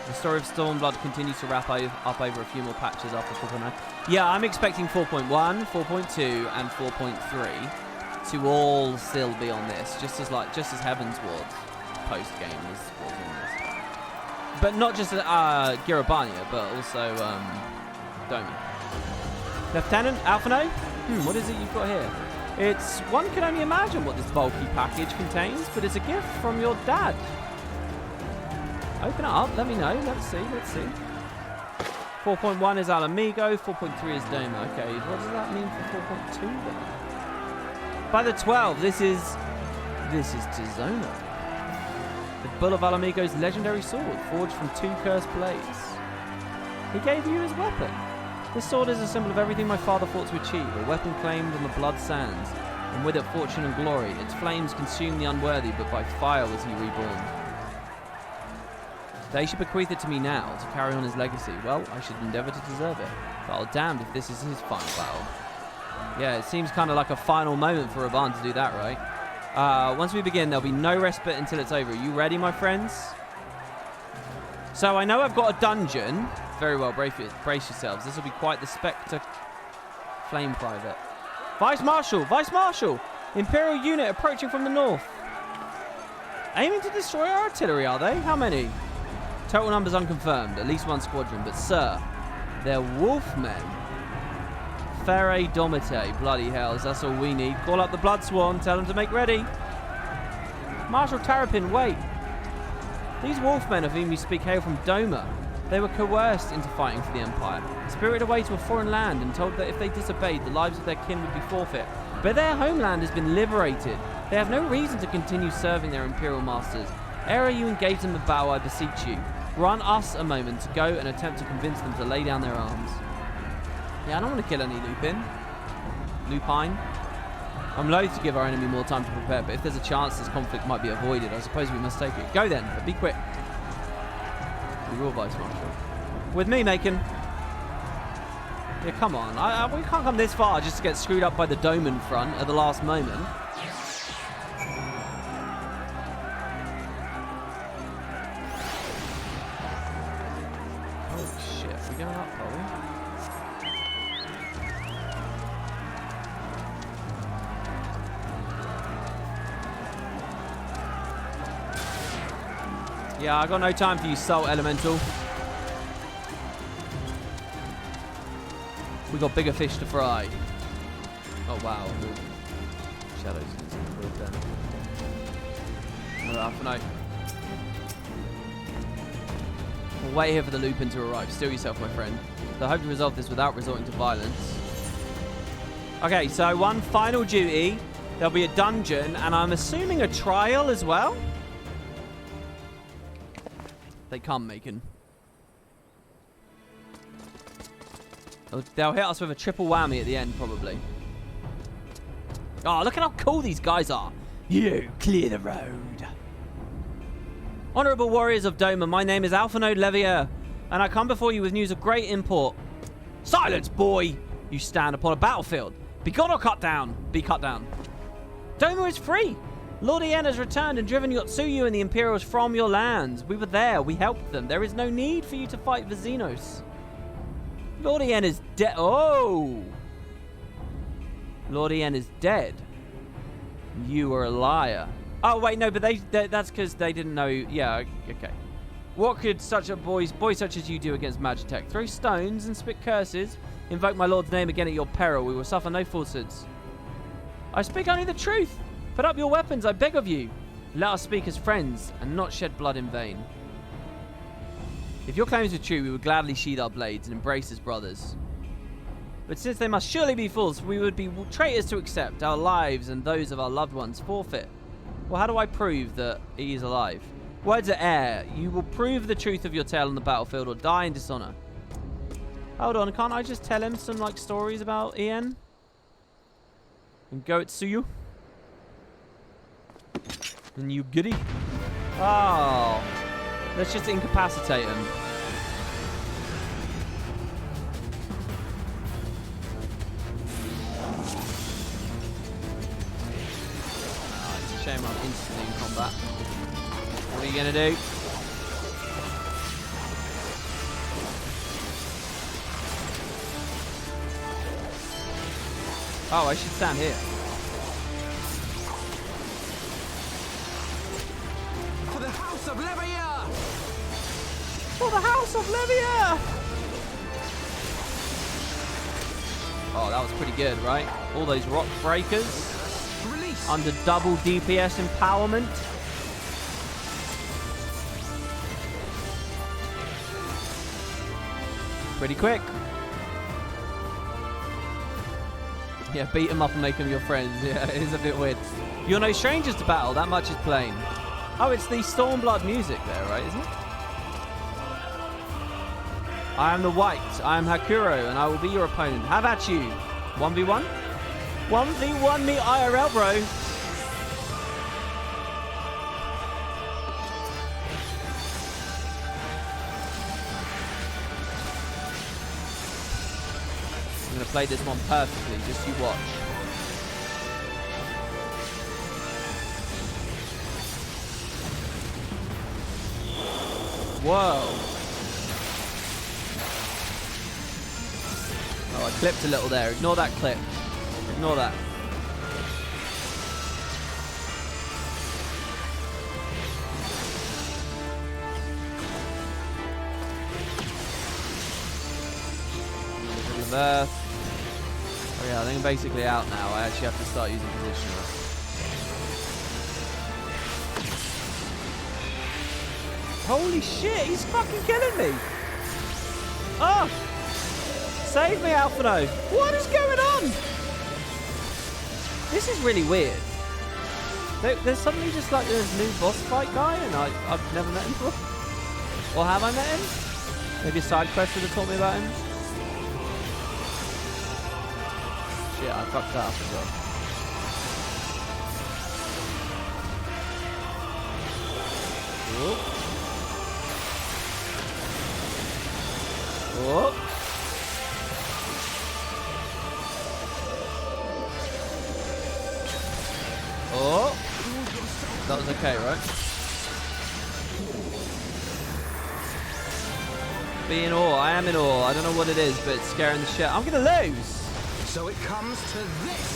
Speaker 1: The story of Stormblood continues to wrap up over a few more patches after 4.9. Yeah, I'm expecting 4.1, 4.2, and 4.3 to all still be on this, just as Heaven's Ward post game was on this. But not just Girobania, but also Domi. Lieutenant Alphino? What is it you've got here? It's one can only imagine what this bulky package contains, but it's a gift from your dad. Open it up, let me know. Let's see. 4.1 is Ala Mhigo, 4.3 is Doma. Okay, what does that mean for 4.2 then? By the 12, this is Tizona. The bull of Ala Mhigo's legendary sword, forged from 2 cursed blades. He gave you his weapon. This sword is a symbol of everything my father fought to achieve, a weapon claimed on the blood sands, and with it fortune and glory. Its flames consume the unworthy, but by fire was he reborn. They should bequeath it to me now, to carry on his legacy. Well, I should endeavour to deserve it. But I'll damned if this is his final battle. Yeah, it seems kind of like a final moment for Raban to do that, right? Once we begin, there'll be no respite until it's over. Are you ready, my friends? So I know I've got a dungeon. Very well, brace yourselves. This will be quite the Spectre Flame Private. Vice Marshal! Imperial unit approaching from the north. Aiming to destroy our artillery, are they? How many? Total numbers unconfirmed, at least one squadron, but sir, they're wolfmen. Ferre Domite, bloody hells, that's all we need. Call up the Blood Swan, tell them to make ready. Marshal Tarapin, wait. These wolfmen of whom you speak hail from Doma. They were coerced into fighting for the Empire, spirited away to a foreign land and told that if they disobeyed, the lives of their kin would be forfeit. But their homeland has been liberated. They have no reason to continue serving their Imperial masters. Ere you engage them with battle, I beseech you. Grant us a moment to go and attempt to convince them to lay down their arms. Yeah, I don't want to kill any lupine. I'm loath to give our enemy more time to prepare, but if there's a chance this conflict might be avoided, I suppose we must take it. Go then, but be quick. You're all Vice Marshal. With me, Macon. Yeah, come on. We can't come this far just to get screwed up by the Doman front at the last moment. Yeah, I got no time for you, Salt Elemental. We got bigger fish to fry. Oh wow. Shadows can there. Another half a note. We'll wait here for the Lupin to arrive. Steel yourself, my friend. So I hope to resolve this without resorting to violence. Okay, so one final duty. There'll be a dungeon, and I'm assuming a trial as well. They come, Macon. They'll hit us with a triple whammy at the end, probably. Oh, look at how cool these guys are. You, clear the road. Honourable warriors of Doma, my name is Alphonode Levier, and I come before you with news of great import. Silence, boy! You stand upon a battlefield. Be gone or cut down. Be cut down. Doma is free. Lord Ien has returned and driven Yotsuyu and the Imperials from your lands. We were there. We helped them. There is no need for you to fight Vizinos. Lord Ien is dead. Oh! Lord Ien is dead. You are a liar. Oh, wait, no, but that's because they didn't know. Yeah, okay. What could such a boy such as you do against Magitech? Throw stones and spit curses. Invoke my lord's name again at your peril. We will suffer no falsehoods. I speak only the truth. Put up your weapons, I beg of you. Let us speak as friends and not shed blood in vain. If your claims were true, we would gladly sheathe our blades and embrace as brothers. But since they must surely be false, we would be traitors to accept. Our lives and those of our loved ones forfeit. Well, how do I prove that he is alive? Words are air. You will prove the truth of your tale on the battlefield or die in dishonor. Hold on, can't I just tell him some, like, stories about Ien? And go Tsuyu? And you giddy? Oh. Let's just incapacitate him. Oh, it's a shame I'm instantly in combat. What are you gonna do? Oh, I should stand here.
Speaker 6: For the House of Levier!
Speaker 1: For the House of Levier! Oh, that was pretty good, right? All those rock breakers.
Speaker 6: Release.
Speaker 1: Under double DPS empowerment. Pretty quick. Yeah, beat them up and make them your friends. Yeah, it is a bit weird. You're no strangers to battle, that much is plain. Oh, it's the Stormblood music there, right, isn't it? I am the White, I am Hakuro, and I will be your opponent. Have at you. 1v1? 1v1 me IRL, bro. I'm going to play this one perfectly, just you watch. Whoa. Oh, I clipped a little there. Ignore that clip. Ignore that. Earth. Oh yeah, I think I'm basically out now. I actually have to start using positioner. Holy shit, he's fucking killing me! Oh! Save me, Alphino! What is going on? This is really weird. There's suddenly just like this new boss fight guy, and I've never met him before. Or have I met him? Maybe a side quest would have taught me about him. Yeah, I fucked that up as well. Oh. Oh. That was okay, right? Be in awe. I am in awe. I don't know what it is, but it's scaring the shit. I'm gonna lose.
Speaker 6: So it comes to this.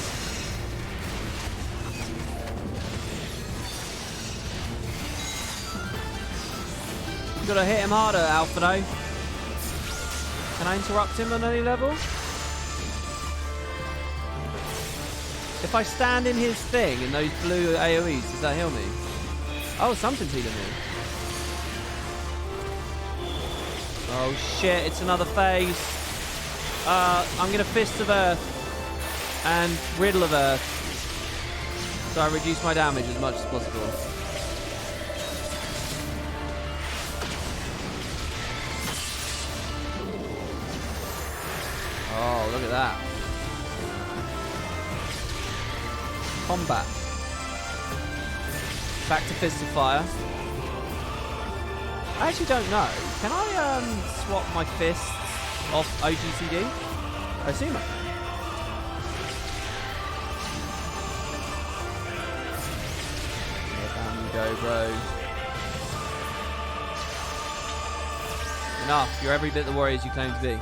Speaker 1: You gotta hit him harder, Alphino. Can I interrupt him on any level? If I stand in his thing in those blue AoEs, does that heal me? Oh, something's healing me. Oh shit, it's another phase. I'm gonna Fist of Earth and Riddle of Earth, so I reduce my damage as much as possible. Oh, look at that. Combat. Back to Fist of Fire. I actually don't know. Can I swap my fists off OGCD? I assume I can. Down you go, bro. Enough. You're every bit the warriors you claim to be.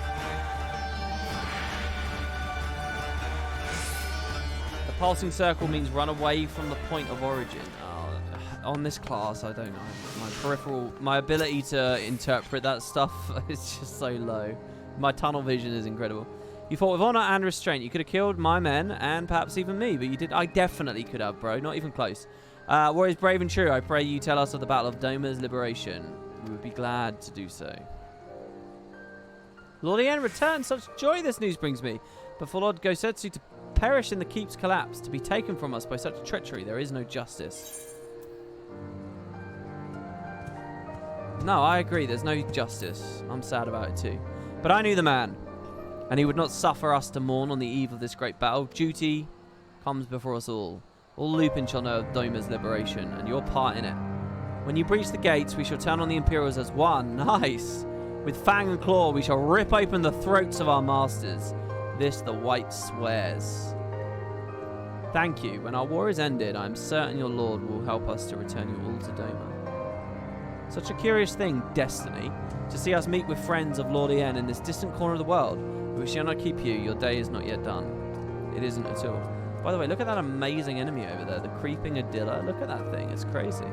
Speaker 1: The pulsing circle means run away from the point of origin. On this class, I don't know. My ability to interpret that stuff is just so low. My tunnel vision is incredible. You fought with honor and restraint. You could have killed my men and perhaps even me, but you did. I definitely could have, bro. Not even close. Warriors brave and true, I pray you tell us of the Battle of Doma's liberation. We would be glad to do so. Lord Ien returns. Such joy this news brings me. But for Lord Gosetsu to perish in the keep's collapse, to be taken from us by such treachery, there is no justice. No, I agree. There's no justice. I'm sad about it too. But I knew the man, and he would not suffer us to mourn on the eve of this great battle. Duty comes before us all. All Lupin shall know of Doma's liberation, and your part in it. When you breach the gates, we shall turn on the Imperials as one. Nice! With fang and claw, we shall rip open the throats of our masters. This the White swears. Thank you. When our war is ended, I am certain your Lord will help us to return you all to Doma. Such a curious thing, destiny, to see us meet with friends of Lord Ien in this distant corner of the world. We shall not keep you. Your day is not yet done. It isn't at all. By the way, look at that amazing enemy over there, the creeping Adilla. Look at that thing. It's crazy.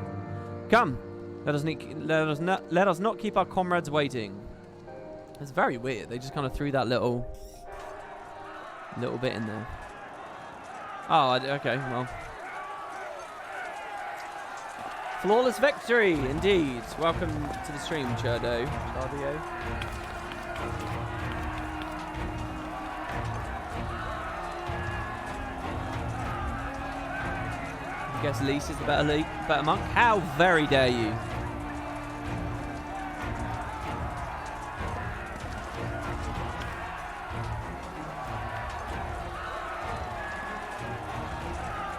Speaker 1: Come, let us not keep our comrades waiting. It's very weird. They just kind of threw that little bit in there. Oh, okay. Well. Flawless victory, indeed. Welcome to the stream, Chardio. I guess Lise is the better monk. How very dare you?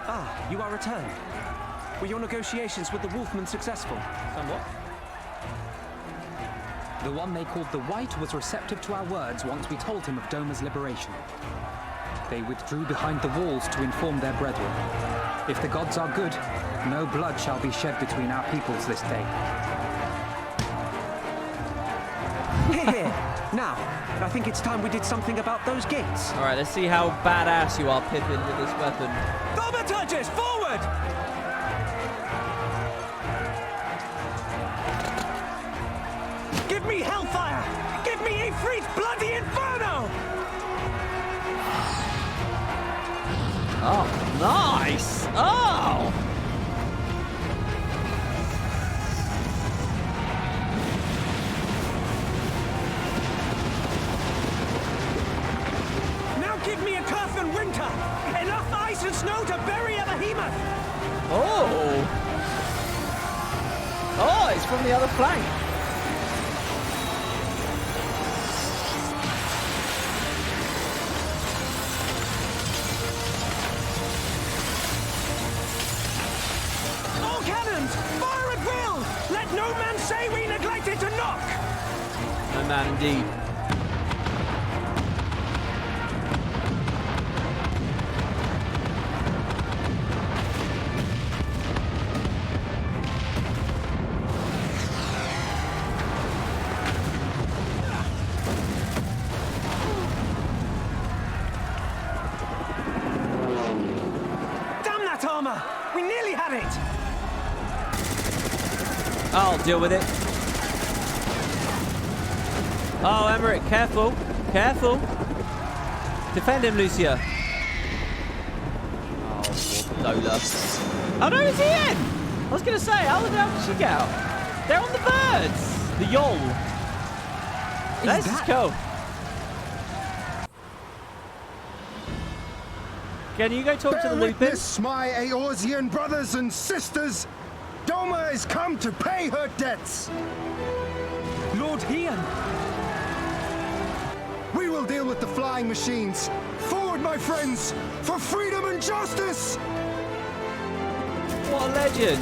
Speaker 6: Ah, you are returned. Were your negotiations with the Wolfmen successful?
Speaker 9: Somewhat. The one they called the White was receptive to our words once we told him of Doma's liberation. They withdrew behind the walls to inform their brethren. If the gods are good, no blood shall be shed between our peoples this day.
Speaker 6: Here. Now, I think it's time we did something about those gates.
Speaker 1: All right, let's see how badass you are, Pippin, with this weapon.
Speaker 6: Thaumaturges, forward! Give me hellfire! Give me Ifrit's bloody inferno!
Speaker 1: Oh, nice! Oh!
Speaker 6: Now give me a curse and winter! Enough ice and snow to bury a behemoth!
Speaker 1: Oh! Oh, it's from the other flank. No man, indeed.
Speaker 6: Damn that armor! We nearly had it!
Speaker 1: I'll deal with it. Oh, Emmerich, careful. Careful. Defend him, Lucia. Oh, Lola. Oh, no, is he in? I was going to say, how the hell did she get out? They're on the birds. The Yol. This is cool. Can you go talk to the Lupin?
Speaker 17: Witness, my Eorzean brothers and sisters. Doma is come to pay her debts.
Speaker 6: Lord Hian.
Speaker 17: We will deal with the flying machines. Forward, my friends, for freedom and justice.
Speaker 1: What a legend.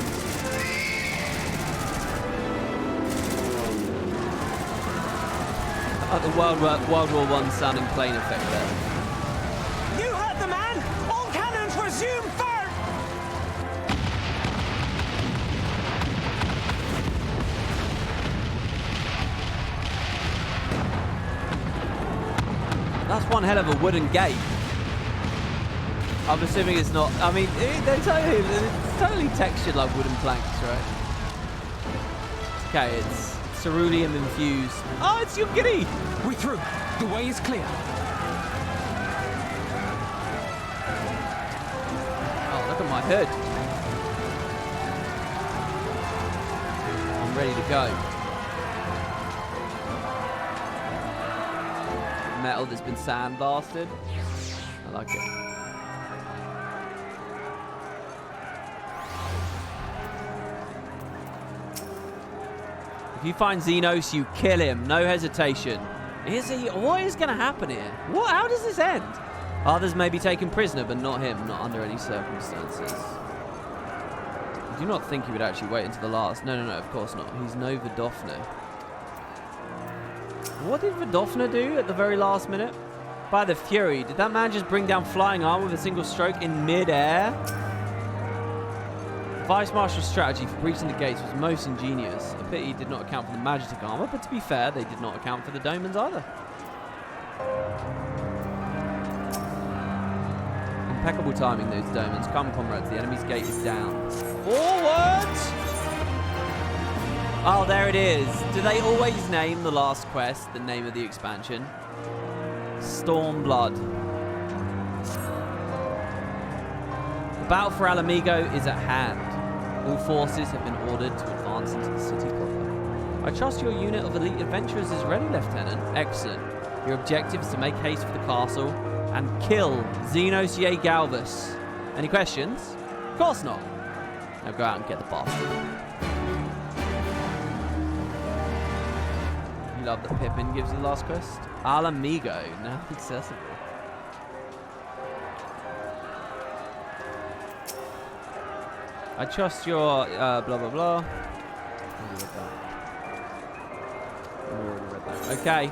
Speaker 1: The World War I sounding plane effect there.
Speaker 6: You heard the man! All cannons resume fire!
Speaker 1: That's one hell of a wooden gate. I'm assuming it's not. I mean, it's totally textured like wooden planks, right? Okay, it's ceruleum infused. Oh, it's Yugiri!
Speaker 6: We're through. The way is clear.
Speaker 1: Oh, look at my hood. I'm ready to go. Metal that's been sandblasted. I like it. If you find Xenos, you kill him. No hesitation. Is he? What is going to happen here? What? How does this end? Others may be taken prisoner, but not him. Not under any circumstances. I do not think he would actually wait until the last. No, of course not. He's no Vidofne. What did Vidofne do at the very last minute? By the Fury, did that man just bring down flying armor with a single stroke in mid-air? The Vice Marshal's strategy for breaching the gates was most ingenious. A pity he did not account for the magic armor, but to be fair, they did not account for the Domans either. Impeccable timing, those Domans. Come, comrades, the enemy's gate is down. Forward! Oh, there it is. Do they always name the last quest the name of the expansion? Stormblood. The battle for Ala Mhigo is at hand. All forces have been ordered to advance into the city proper. I trust your unit of elite adventurers is ready, Lieutenant. Excellent. Your objective is to make haste for the castle and kill Xenos Ye Galvus. Any questions? Of course not. Now go out and get the bastard. You love that Pippin gives you the last quest. Ala Mhigo, now accessible. I trust your blah blah blah. We already read that. Okay.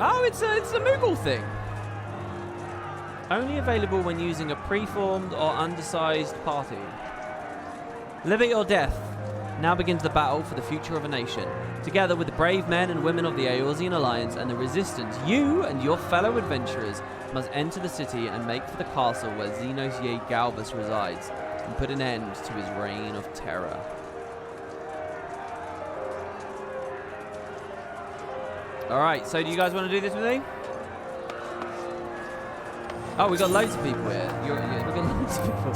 Speaker 1: Oh, it's a Moogle thing. Only available when using a preformed or undersized party. Liberty or death. Now begins the battle for the future of a nation. Together with the brave men and women of the Eorzean Alliance and the Resistance, you and your fellow adventurers must enter the city and make for the castle where Xenos Ye Galvus resides and put an end to his reign of terror. Alright, so do you guys want to do this with me? Oh, we got loads of people here. We got loads of people.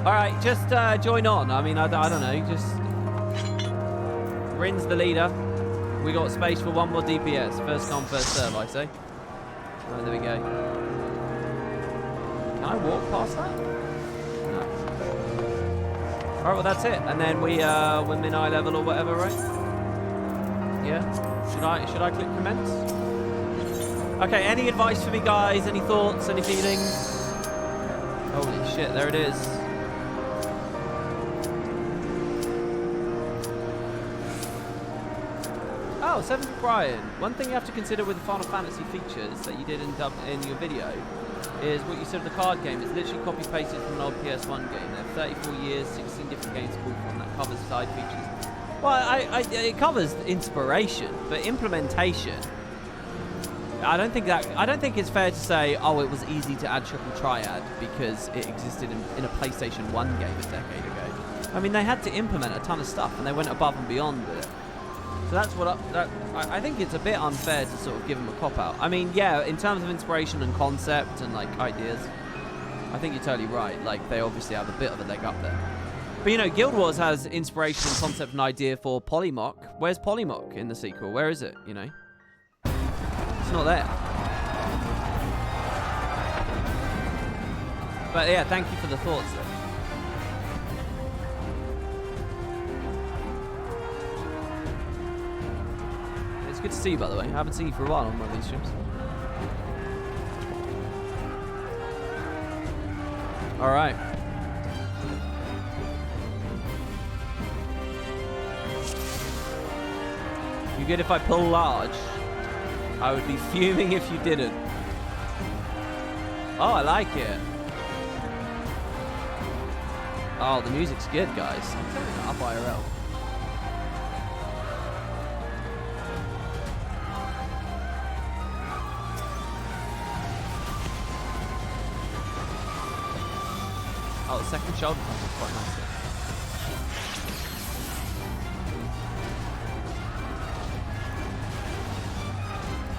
Speaker 1: Alright, just join on. I mean, I don't know. Just... Rin's the leader. We got space for one more DPS. First come, first serve, I say. Right, there we go. Can I walk past that? No. Alright, well that's it. And then we're min-eye level or whatever, right? Yeah? Should I click commence? Okay, any advice for me, guys? Any thoughts? Any feelings? Holy shit, there it is. Oh, 7th Brian. One thing you have to consider with the Final Fantasy features that you did in your video is what you said of the card game. It's literally copy-pasted from an old PS1 game. There are 34 years, 16 different games to pull from that covers side features. Well, it covers inspiration, but implementation. I don't think it's fair to say, oh, it was easy to add Triple Triad because it existed in a PlayStation 1 game a decade ago. I mean, they had to implement a ton of stuff, and they went above and beyond with it. So that's what I think it's a bit unfair to sort of give them a cop-out. I mean, yeah, in terms of inspiration and concept and, like, ideas, I think you're totally right. Like, they obviously have a bit of a leg up there. But you know, Guild Wars has inspiration and concept and idea for Polymorph. Where's Polymorph in the sequel? Where is it, you know? It's not there. But yeah, thank you for the thoughts though. It's good to see you, by the way. I haven't seen you for a while on one of these streams. Alright. You good if I pull large? I would be fuming if you didn't. Oh, I like it. Oh, the music's good, guys. I'm turning it up IRL. Oh, the second shoulder punch is quite nice.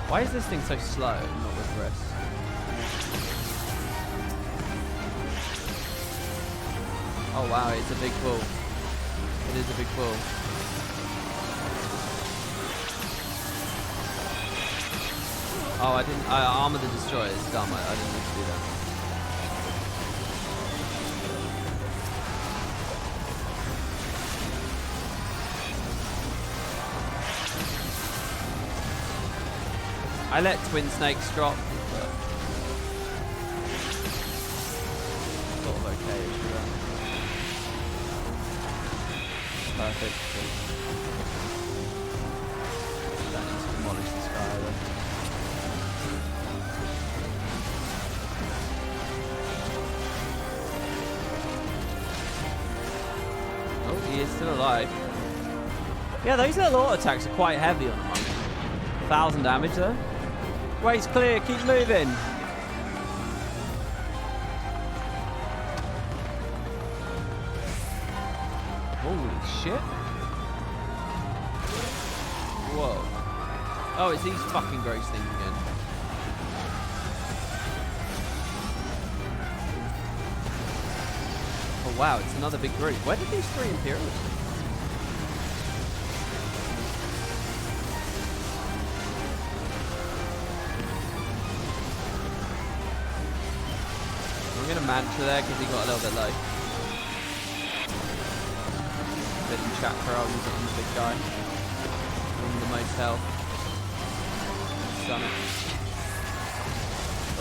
Speaker 1: Why is this thing so slow and not with rest? Oh wow, it's a big pull. It is a big pull. Oh, I didn't. Armor the Destroyer is dumb. I didn't need to do that. I let Twin Snakes drop, but sort of okay for that. Perfect. Don't need to demolish this guy either. Oh, he is still alive. Yeah, those little auto attacks are quite heavy on a monk. 1,000 damage though. Way's clear, keep moving. Holy shit. Whoa. Oh, it's these fucking gross things again. Oh wow, it's another big group. Where did these 3 Imperials come? I'm gonna mantra there because he got a little bit low. Bit in chakra, I'll use it on the big guy. Give him the most health. Done it.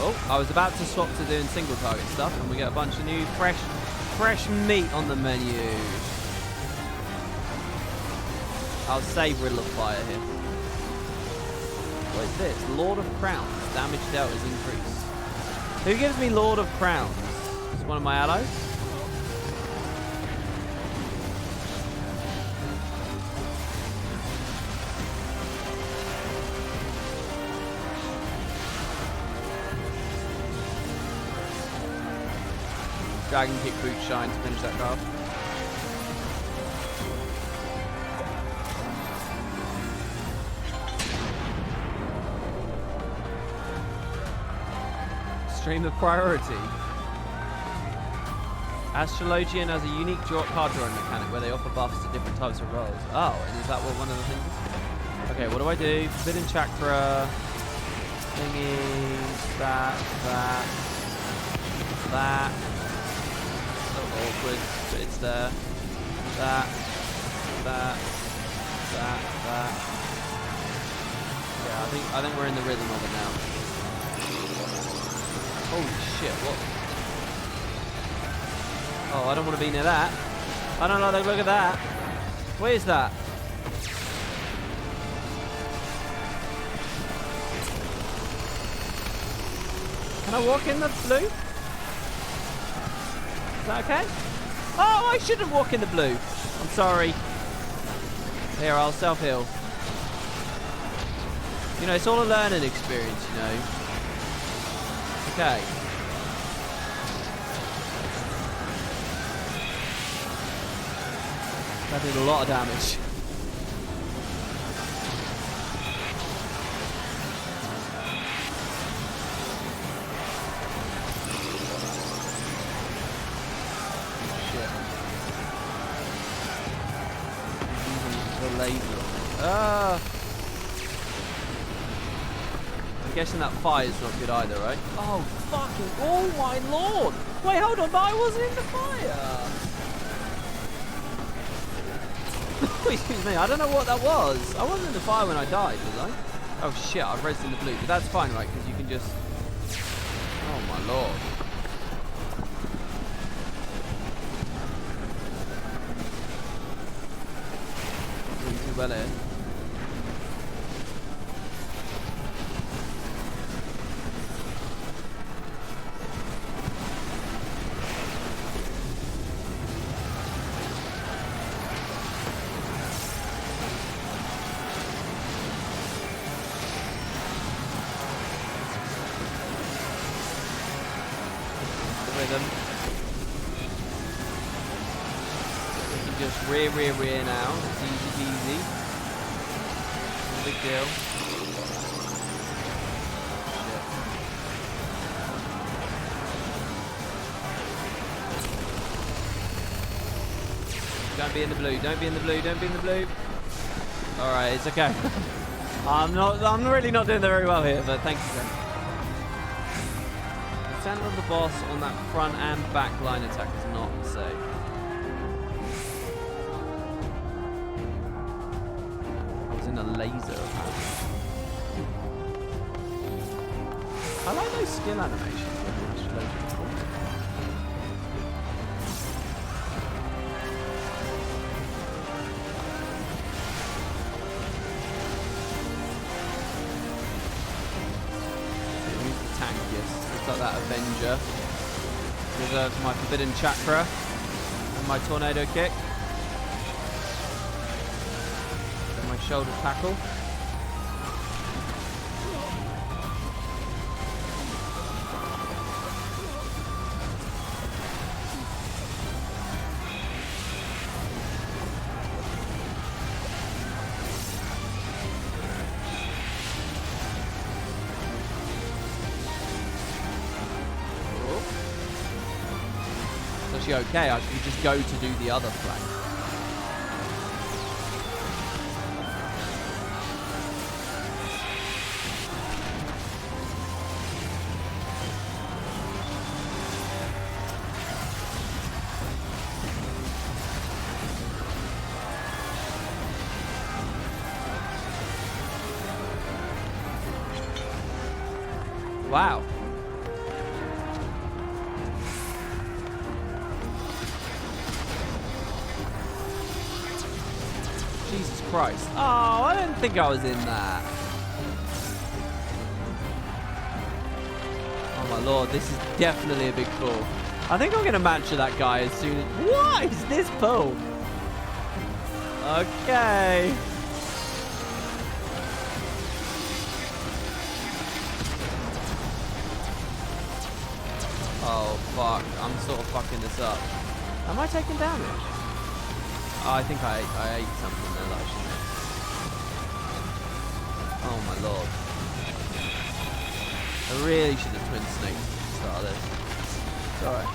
Speaker 1: Oh, I was about to swap to doing single target stuff and we get a bunch of new fresh meat on the menu. I'll savor a little fire here. What is this? Lord of Crowns. Damage dealt is increased. Who gives me Lord of Crowns? It's one of my allies. Dragon Kick Boot Shine to finish that card. Stream of Priority. Astrologian has a unique card drawing mechanic where they offer buffs to different types of rolls. Oh, and is that what one of the things is? Okay, what do I do? Forbidden Chakra. Thingies. That. A little awkward, but it's there. That. Yeah, I think we're in the rhythm of it now. Holy shit, what? Oh, I don't want to be near that. I don't like the look at that. Where is that? Can I walk in the blue? Is that okay? Oh, I shouldn't walk in the blue. I'm sorry. Here, I'll self-heal. You know, it's all a learning experience, you know. Okay. That did a lot of damage. Shit. I'm guessing that fire's not good either, right? Oh, fucking... Oh, my lord! Wait, hold on. I wasn't in the fire. Excuse me. I don't know what that was. I wasn't in the fire when I died, was I? Oh, shit. I've rested in the blue. But that's fine, right? Because you can just... Oh, my lord. Doing too well here. Rear now. It's easy peasy. No big deal. Shit. Don't be in the blue. Don't be in the blue. Don't be in the blue. Alright, it's okay. I'm really not doing very well here, but thank you, sir. The center of the boss on that front and back line attack is not safe. A laser apparently. I like those skill animations. Who's the tankiest? Looks like that Avenger. Reserves my forbidden chakra and my tornado kick. Shoulder tackle. It's actually okay. I should just go to do the other flank. Wow. Jesus Christ. Oh, I didn't think I was in that. Oh my lord, this is definitely a big pull. I think I'm going to match that guy as soon as... What is this pull? Okay. Oh, fuck. I'm sort of fucking this up. Am I taking damage? Oh, I think I ate something there that I shouldn't have. Oh, my lord. I really should have twin snaked at the start of this. It's alright.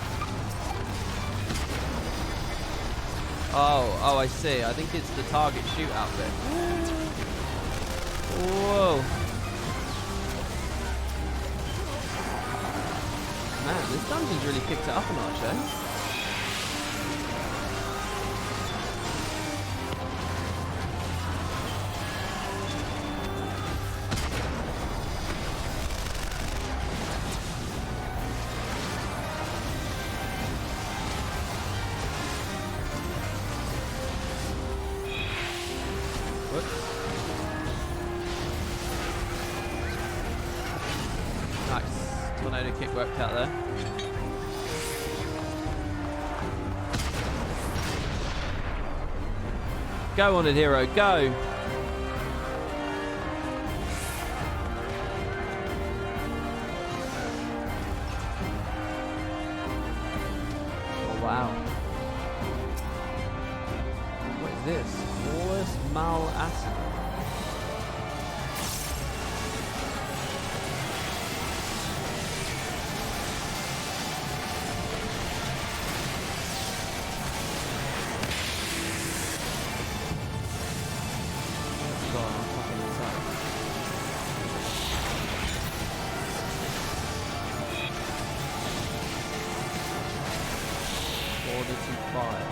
Speaker 1: Oh, I see. I think it's the target shootout bit. Whoa. Man, this dungeon's really kicked it up a notch, eh? Tornado kick worked out there. Go on it, hero, go! Oh wow. What is this? Flawless Malacid. fire.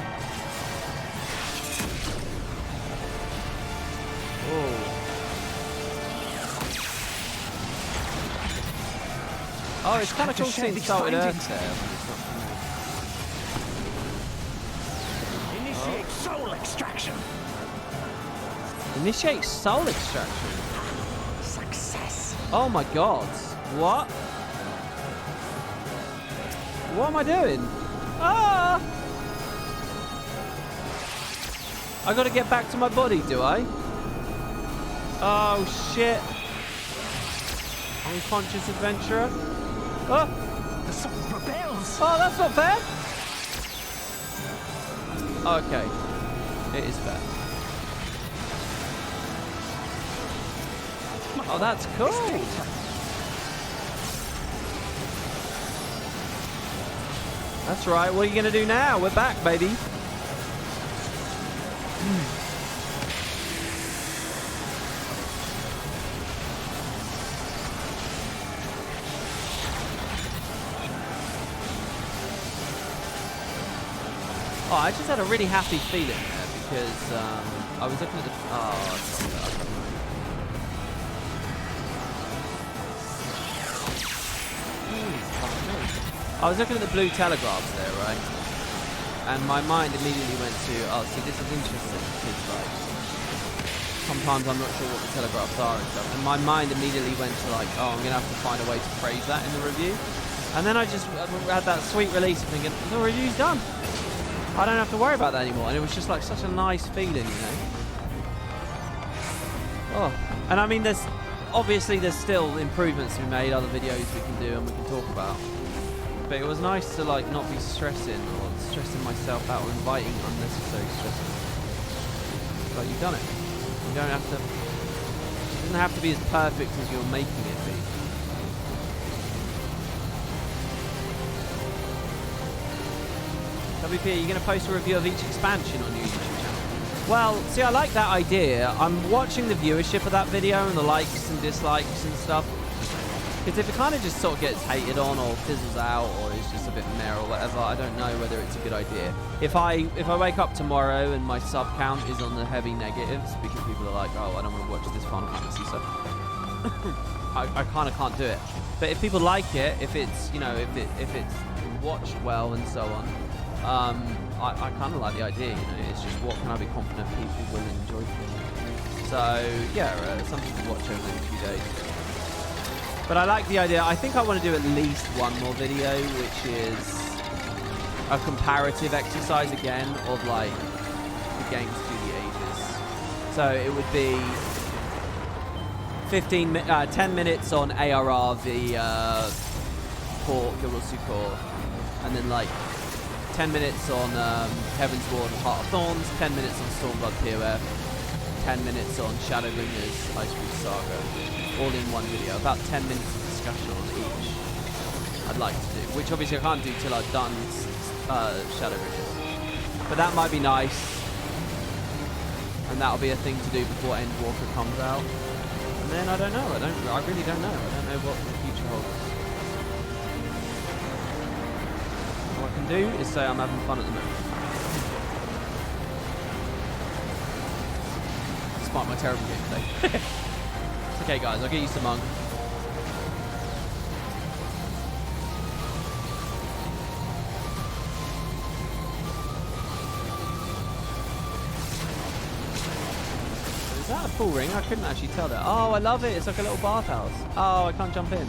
Speaker 1: Oh. Oh, it's kind of cool seeing Salted Earth there.
Speaker 10: Initiate soul extraction.
Speaker 1: Initiate soul extraction.
Speaker 10: Success.
Speaker 1: Oh my god. What? What am I doing? Ah! I gotta get back to my body, do I? Oh shit. Unconscious adventurer. Oh!
Speaker 10: The soul rebels.
Speaker 1: Oh, that's not fair. Okay. It is fair. Oh, that's cool. That's right. What are you going to do now? We're back, baby. Oh, I just had a really happy feeling there because I was looking at the... I was looking at the blue telegraphs there, right? And my mind immediately went to, oh, see, this is interesting because, like, sometimes I'm not sure what the telegraphs are and stuff. And my mind immediately went to, like, oh, I'm going to have to find a way to phrase that in the review. And then I just had that sweet release of thinking, the review's done. I don't have to worry about that anymore. And it was just, like, such a nice feeling, you know? Oh. And, I mean, there's still improvements to be made, other videos we can do and we can talk about. But it was nice to like not be stressing or stressing myself out or inviting unnecessary stress. But you've done it. You don't have to. It doesn't have to be as perfect as you're making it be. WP, are you going to post a review of each expansion on your YouTube channel? Well, see, I like that idea. I'm watching the viewership of that video and the likes and dislikes and stuff. Because if it kind of just sort of gets hated on or fizzles out or is just a bit meh or whatever, I don't know whether it's a good idea. If I wake up tomorrow and my sub count is on the heavy negatives because people are like, oh, I don't want to watch this Final Fantasy stuff, I kind of can't do it. But if people like it, if it's, you know, if it's watched well and so on, I kind of like the idea, you know. It's just what can I be confident people will enjoy. So yeah, something to watch over the next few days. But I like the idea. I think I want to do at least one more video, which is a comparative exercise again of like the games through the ages. So it would be 10 minutes on ARR v Guild Wars 2 Core, and then like 10 minutes on Heaven's Ward and Heart of Thorns, 10 minutes on Stormblood POF, 10 minutes on Shadowbringers Iceberg Saga. All in one video, about 10 minutes of discussion on each I'd like to do, which obviously I can't do till I've done Shadowbringers, but that might be nice, and that'll be a thing to do before Endwalker comes out, and then I don't know, I really don't know, I don't know what the future holds. All I can do is say I'm having fun at the moment, despite my terrible gameplay. Okay guys, I'll get you some Monk. Is that a full ring? I couldn't actually tell that. Oh, I love it. It's like a little bathhouse. Oh, I can't jump in.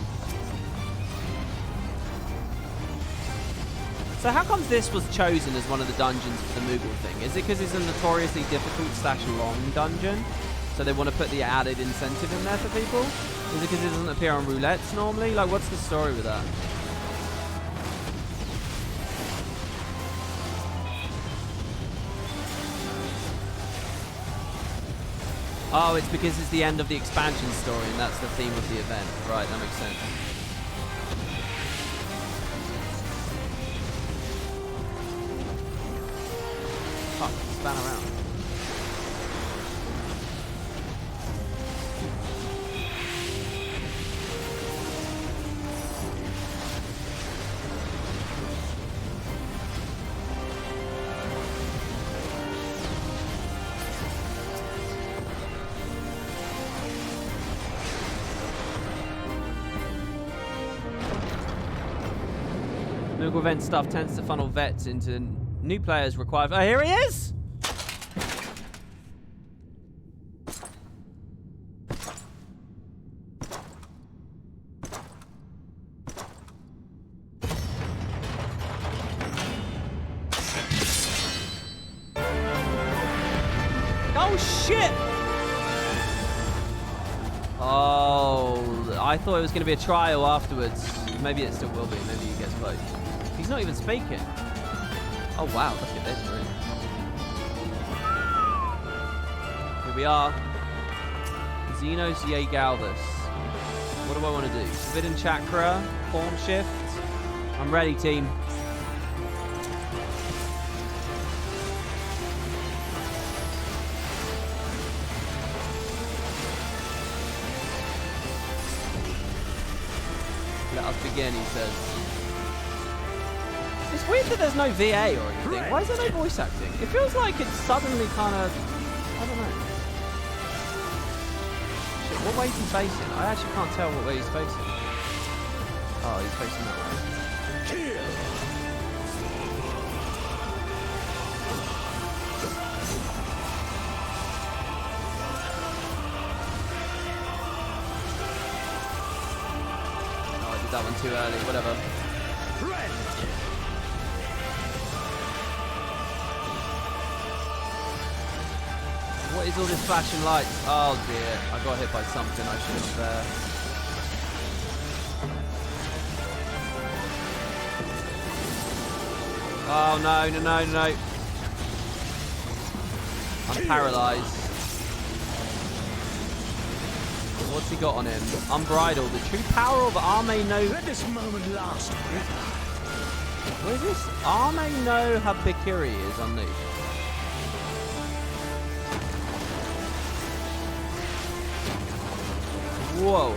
Speaker 1: So how comes this was chosen as one of the dungeons for the Moogle thing? Is it because it's a notoriously difficult / long dungeon? So they want to put the added incentive in there for people? Is it because it doesn't appear on roulettes normally? Like, what's the story with that? Oh, it's because it's the end of the expansion story and that's the theme of the event. Right, that makes sense. Fuck, span around. Political event stuff tends to funnel vets into new players required. Oh, here he is! Oh, shit! Oh, I thought it was going to be a trial afterwards. Maybe it still will be. Maybe he gets close. He's not even speaking. Oh, wow. Look at this room. Here we are. Xenos Yegalvis. What do I want to do? Forbidden Chakra. Form Shift. I'm ready, team. Let us begin, he says. It's weird that there's no VA or anything. Why is there no voice acting? It feels like it's suddenly kind of... I don't know. Shit, what way is he facing? I actually can't tell what way he's facing. Oh, he's facing that way. Kill! That one too early, whatever. What is all this flashing lights? Oh dear, I got hit by something I shouldn't have. Oh no, no, no, no. I'm paralyzed. What's he got on him? Unbridled. The true power of Arme no...
Speaker 10: Let this moment last.
Speaker 1: What is this? Arme no Habikiri is unleashed. Whoa.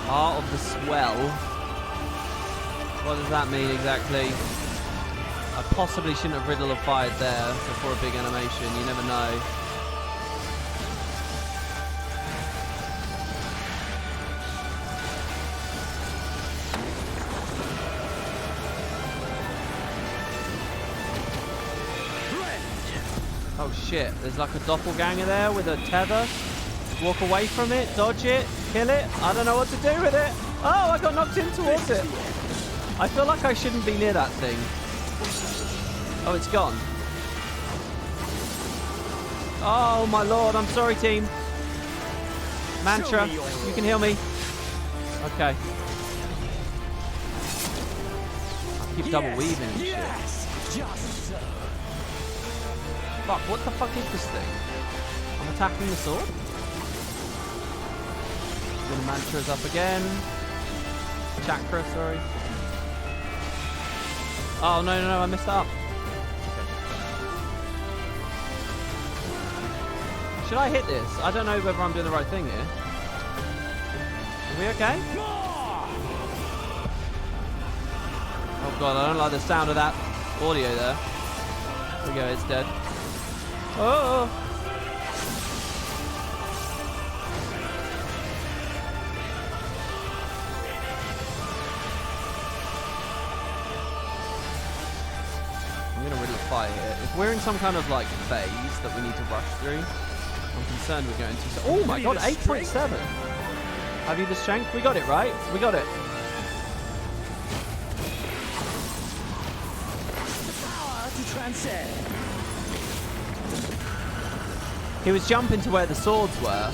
Speaker 1: Art of the Swell. What does that mean exactly? I possibly shouldn't have riddle of fired there before a big animation. You never know. Oh shit, there's like a doppelganger there with a tether. Walk away from it, dodge it, kill it. I don't know what to do with it. Oh, I got knocked in towards it. I feel like I shouldn't be near that thing. Oh, it's gone. Oh my lord, I'm sorry team. Mantra, you can heal me. Okay. I keep double weaving and shit. Fuck, what the fuck is this thing? I'm attacking the sword? The mantra's up again. Chakra, sorry. Oh, no, no, no, I messed up. Okay. Should I hit this? I don't know whether I'm doing the right thing here. Are we okay? Oh god, I don't like the sound of that audio there. There we go, it's dead. Oh! I'm gonna riddle fire here. If we're in some kind of like phase that we need to rush through, I'm concerned we're going to. Oh my god, 8.7. Have you the strength? We got it, right? We got it.
Speaker 10: The power to transcend.
Speaker 1: He was jumping to where the swords were.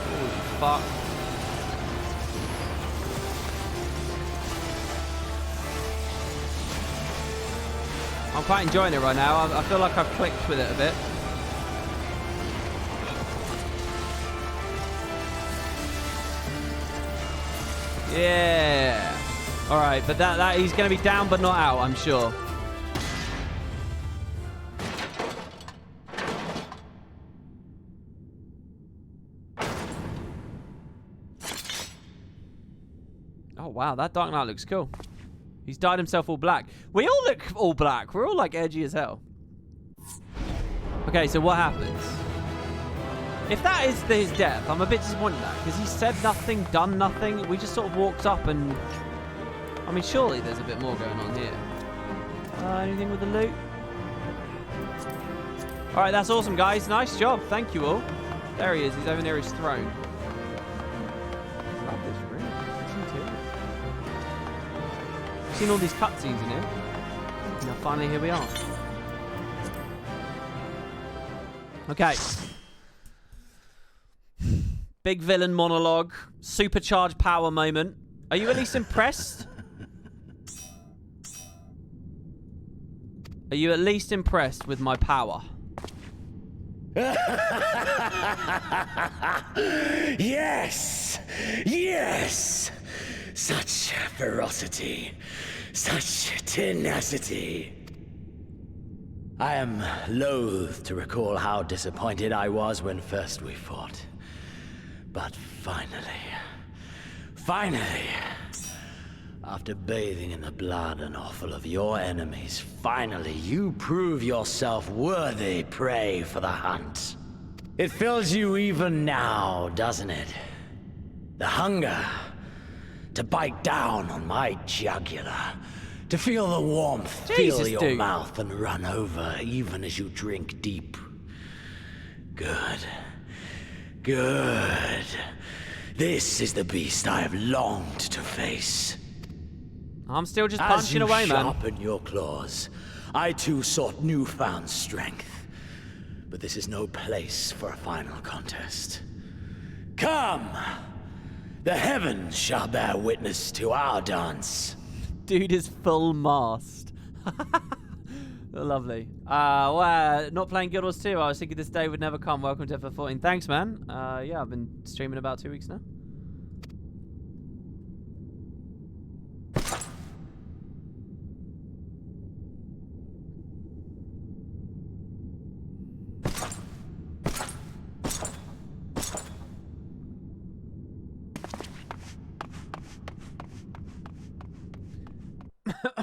Speaker 1: Holy fuck. I'm quite enjoying it right now. I feel like I've clicked with it a bit. Yeah. All right, but that he's going to be down but not out, I'm sure. Oh, wow, that Dark Knight looks cool. He's dyed himself all black. We all look all black. We're all, like, edgy as hell. Okay, so what happens? If that is his death, I'm a bit disappointed in that, because he said nothing, done nothing. We just sort of walked up and... I mean, surely there's a bit more going on here. Anything with the loot? All right, that's awesome, guys. Nice job. Thank you all. There he is. He's over near his throne. Love this room. Listen to it. I've seen all these cutscenes in here. Now, finally, here we are. Okay. Big villain monologue. Supercharged power moment. Are you at least impressed? Are you at least impressed with my power?
Speaker 3: Yes! Yes! Such ferocity. Such tenacity. I am loath to recall how disappointed I was when first we fought. But finally, after bathing in the blood and offal of your enemies, finally you prove yourself worthy prey for the hunt. It fills you even now, doesn't it? The hunger to bite down on my jugular, to feel the warmth fill your mouth and run over even as you drink deep. Good. Good. This is the beast I have longed to face.
Speaker 1: I'm still just punching away, man.
Speaker 3: As you sharpen your claws, I too sought newfound strength. But this is no place for a final contest. Come! The heavens shall bear witness to our dance.
Speaker 1: Dude is full mast. Lovely. Well, not playing Guild Wars 2. I was thinking this day would never come. Welcome to FF14. Thanks, man. Yeah, I've been streaming about 2 weeks now.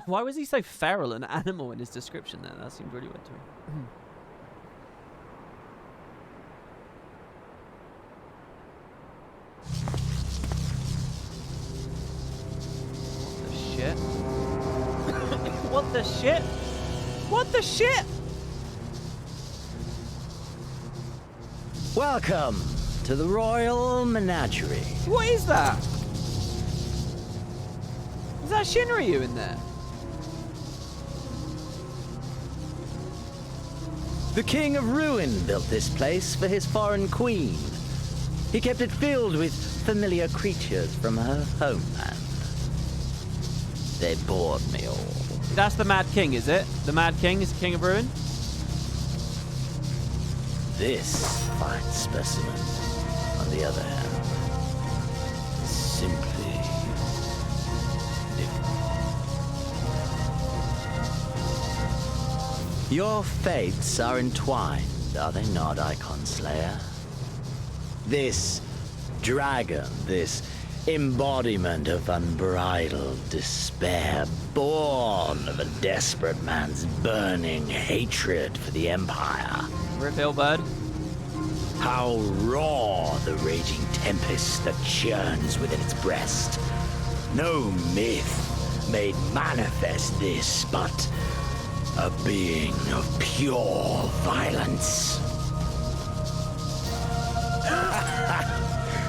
Speaker 1: Why was he so feral and animal in his description there? That seemed really weird to me. What the shit? What the shit? What the shit?
Speaker 3: Welcome to the Royal Menagerie.
Speaker 1: What is that? Is that Shinryu in there?
Speaker 3: The King of Ruin built this place for his foreign queen. He kept it filled with familiar creatures from her homeland. They bored me all.
Speaker 1: That's the Mad King, is it? The Mad King is the King of Ruin?
Speaker 3: This fine specimen, on the other hand, is simply different. Your fates are entwined, are they not, Icon Slayer? This dragon, this embodiment of unbridled despair, born of a desperate man's burning hatred for the Empire.
Speaker 1: Reveal, bud.
Speaker 3: How raw the raging tempest that churns within its breast. No myth made manifest this, but a being of pure violence.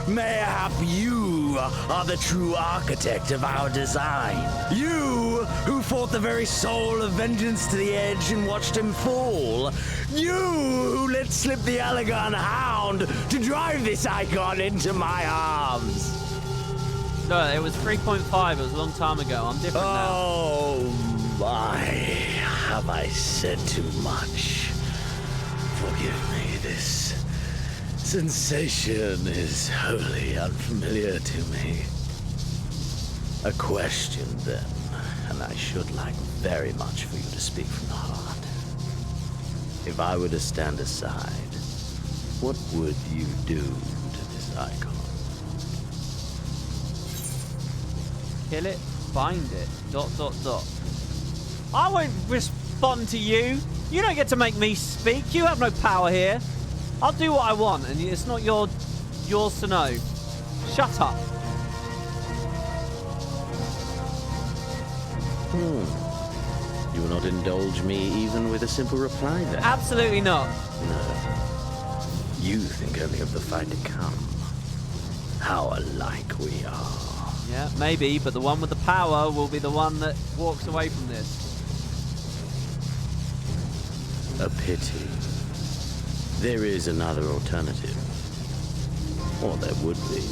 Speaker 3: Mayhap you are the true architect of our design. You who fought the very soul of vengeance to the edge and watched him fall. You who let slip the Allegan Hound to drive this icon into my arms.
Speaker 1: No, it was 3.5. It was a long time ago. I'm different now.
Speaker 3: Oh my have I said too much? Forgive me, this sensation is wholly unfamiliar to me. A question, then, and I should like very much for you to speak from the heart. If I were to stand aside, what would you do to this icon?
Speaker 1: Kill it, bind it, ... I won't respond to you. You don't get to make me speak. You have no power here. I'll do what I want, and it's not yours to know. Shut up.
Speaker 3: You will not indulge me even with a simple reply, then?
Speaker 1: Absolutely not.
Speaker 3: No. You think only of the fight to come. How alike we are.
Speaker 1: Yeah, maybe, but the one with the power will be the one that walks away from this.
Speaker 3: A pity. There is another alternative. Or there would be.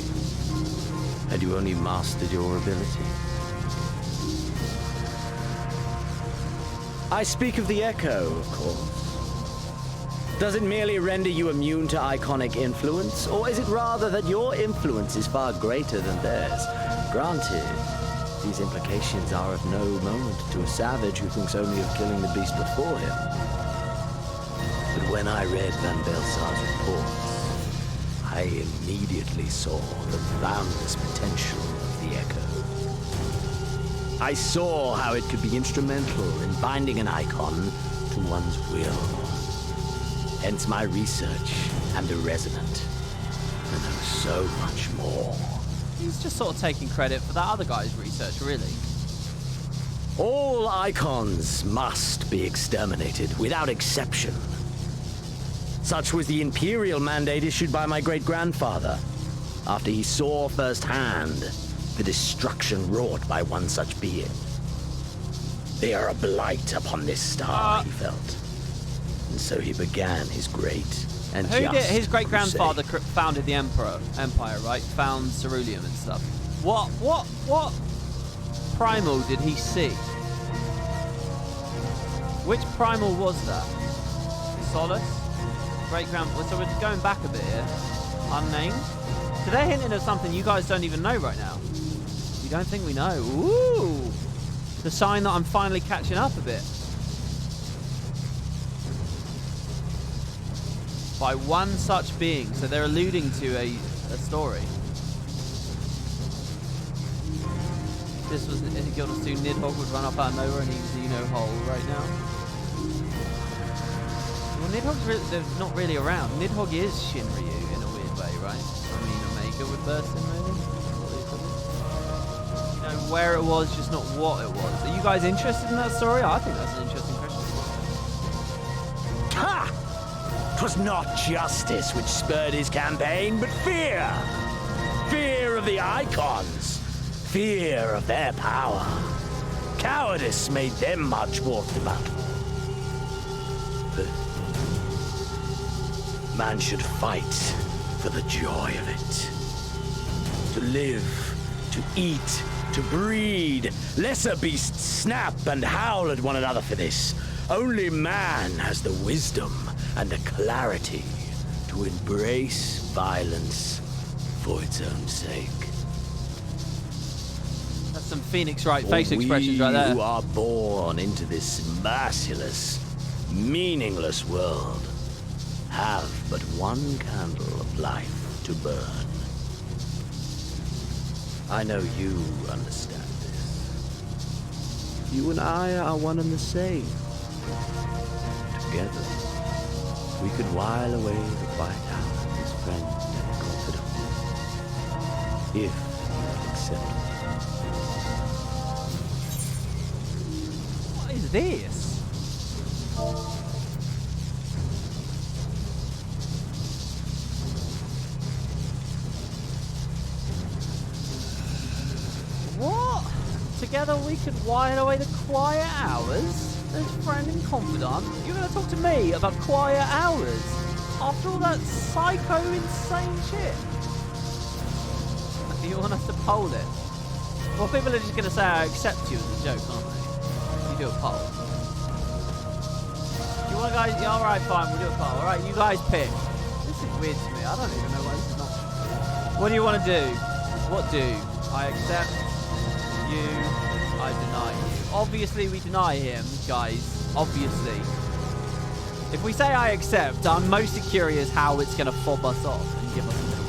Speaker 3: Had you only mastered your ability. I speak of the Echo, of course. Does it merely render you immune to iconic influence, or is it rather that your influence is far greater than theirs? Granted, these implications are of no moment to a savage who thinks only of killing the beast before him. But when I read Van Belsar's reports, I immediately saw the boundless potential of the Echo. I saw how it could be instrumental in binding an icon to one's will. Hence my research and the Resonant. And there was so much more.
Speaker 1: He's just sort of taking credit for that other guy's research, really.
Speaker 3: All icons must be exterminated, without exception. Such was the Imperial mandate issued by my great-grandfather, after he saw firsthand the destruction wrought by one such being. They are a blight upon this star, he felt. And so he began his great and
Speaker 1: his great-grandfather founded the Empire, right? Found ceruleum and stuff. What primal did he see? Which primal was that? Solus? So we're going back a bit here. Unnamed? So they're hinting at something you guys don't even know right now. You don't think we know? Ooh! The sign that I'm finally catching up a bit. By one such being. So they're alluding to a story. This was Gilda soon. Nidhogg would run up out of nowhere and he's hole right now. Well, Nidhogg's not really around. Nidhogg is Shinryu in a weird way, right? I mean, Omega would burst in, maybe? Where it was, just not what it was. Are you guys interested in that story? I think that's an interesting question.
Speaker 3: Ha! 'Twas not justice which spurred his campaign, but fear. Fear of the icons. Fear of their power. Cowardice made them march forth to battle. But man should fight for the joy of it. To live, to eat, to breed. Lesser beasts snap and howl at one another for this. Only man has the wisdom and the clarity to embrace violence for its own sake.
Speaker 1: That's some Phoenix Wright face expressions right there.
Speaker 3: We who are born into this merciless, meaningless world have but one candle of life to burn. I know you understand this. You and I are one and the same. Together, we could while away the quiet hours as friends and confidants. If you accept me.
Speaker 1: What is this? What? Together we could while away the quiet hours? As friend and confidant? You're going to talk to me about quiet hours? After all that psycho insane shit? You want us to poll it? Well, people are just going to say I accept you as a joke, aren't they? You do a poll. want guys? Yeah, all right, fine. We'll do a poll. All right, you guys pick. This is weird to me. I don't even know why this is not. What do you want to do? What do? I accept you. I deny you. Obviously, we deny him, guys. Obviously. If we say I accept, I'm mostly curious how it's going to fob us off and give us a little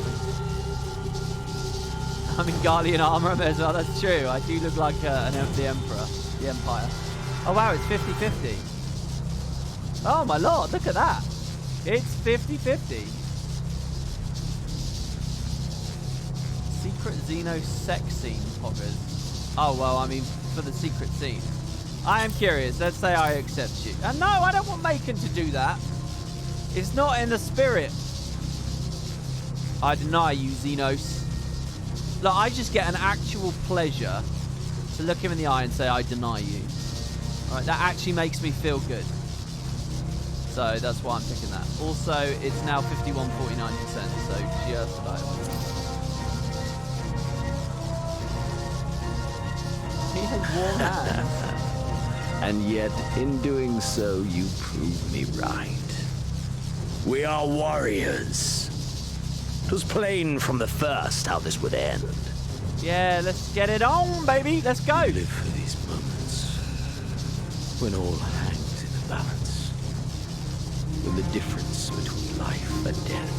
Speaker 1: bit. I'm in Guardian armor as well. That's true. I do look like the Emperor, the Empire. Oh, wow. It's 50-50. Oh, my lord. Look at that. It's 50-50. Secret Xeno sex scene, poggers. Oh, well, I mean, for the secret scene. I am curious. Let's say I accept you. And no, I don't want Macon to do that. It's not in the spirit. I deny you, Xenos. Look, I just get an actual pleasure to look him in the eye and say, I deny you. All right, that actually makes me feel good. So that's why I'm picking that. Also, it's now 51.49%, so just about. He has warm hands.
Speaker 3: And yet, in doing so, you prove me right. We are warriors. It was plain from the first how this would end.
Speaker 1: Yeah, let's get it on, baby. Let's go.
Speaker 3: We live for these moments when all hangs in the balance. When the difference between life and death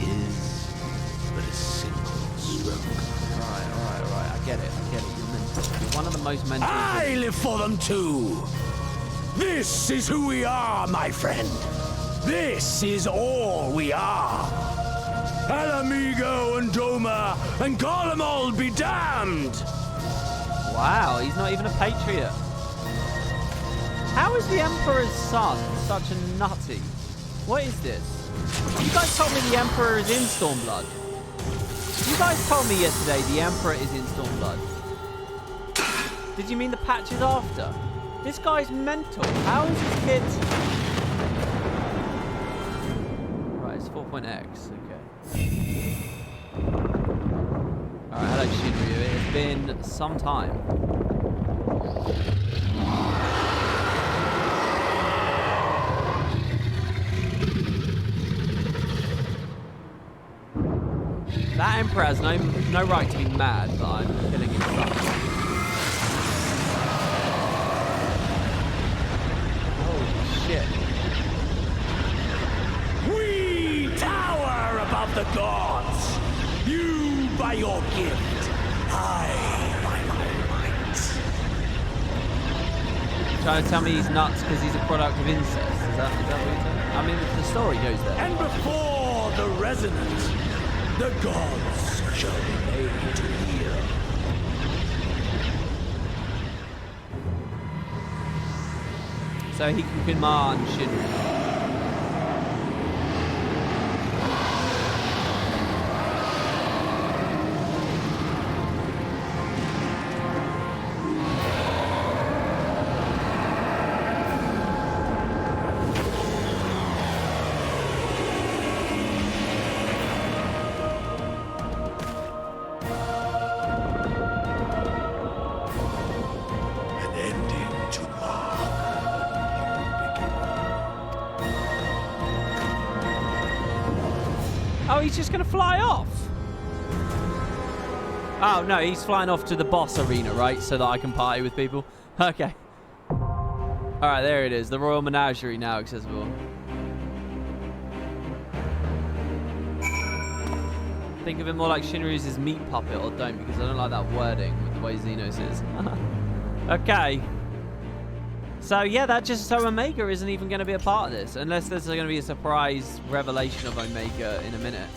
Speaker 3: is but a single stroke.
Speaker 1: All right. I get it. You're mental. You're one of the most mental.
Speaker 3: I live for them too. This is who we are, my friend. This is all we are. Ala Mhigo and Doma and Garlemald be damned!
Speaker 1: Wow, he's not even a patriot. How is the Emperor's son such a nutty? What is this? You guys told me the Emperor is in Stormblood. You guys told me yesterday the Emperor is in Stormblood. Did you mean the patch is after? This guy's mental. How is this kid... Right, it's 4.x. Okay. Alright, hello Shinryu. It has been some time. That Emperor has no right to be mad that I'm killing his son. Holy shit.
Speaker 3: We tower above the gods. You by your gift. I by my might.
Speaker 1: Trying to tell me he's nuts because he's a product of incest. Is that what you're saying? I mean, the story goes there.
Speaker 3: And before the resonant, the gods shall be made to hear.
Speaker 1: So he can command Shinryu. Oh, he's just going to fly off. Oh, no, he's flying off to the boss arena, right? So that I can party with people. Okay. All right, there it is. The Royal Menagerie now accessible. Think of it more like Shinryu's his meat puppet, or don't, because I don't like that wording with the way Xenos is. Okay. So, yeah, that just... So Omega isn't even going to be a part of this, unless there's going to be a surprise revelation of Omega in a minute.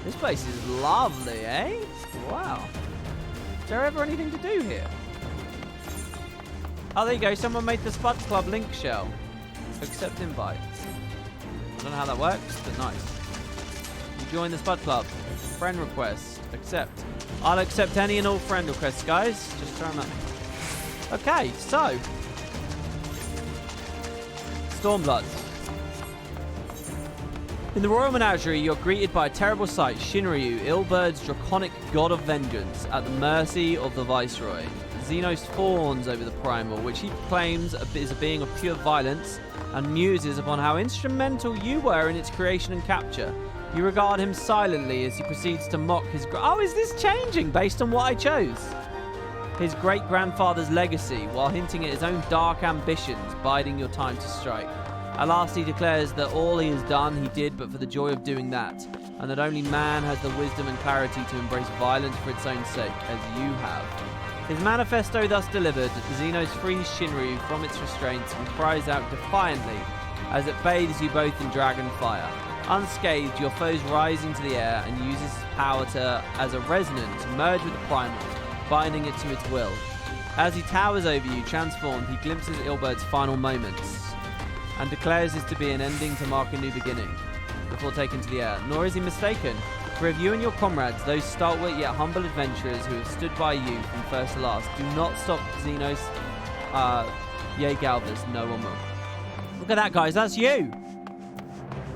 Speaker 1: This place is lovely, eh? Wow. Is there ever anything to do here? Oh, there you go. Someone made the Spud Club link shell. Accept invite. I don't know how that works, but nice. You join the Spud Club. Friend request. Accept. I'll accept any and all friend requests, guys. Just throw them at me. Okay, so... Stormblood. In the Royal Menagerie, you're greeted by a terrible sight. Shinryu, Ilbird's draconic god of vengeance, at the mercy of the Viceroy. Xenos fawns over the Primal, which he proclaims is a being of pure violence, and muses upon how instrumental you were in its creation and capture. You regard him silently as he proceeds to mock his... Oh, is this changing based on what I chose? His great-grandfather's legacy, while hinting at his own dark ambitions, biding your time to strike. At last he declares that all he has done, he did but for the joy of doing that, and that only man has the wisdom and clarity to embrace violence for its own sake, as you have. His manifesto thus delivered, Xenos frees Shinryu from its restraints and cries out defiantly as it bathes you both in dragon fire. Unscathed, your foes rise into the air and uses his power as a resonance, merge with the Primal, binding it to its will. As he towers over you, transformed, he glimpses Ilbert's final moments and declares this to be an ending to mark a new beginning before taken to the air. Nor is he mistaken, for if you and your comrades, those stalwart yet humble adventurers who have stood by you from first to last, do not stop Xenos, yea Galvus, no one will. Look at that, guys, that's you!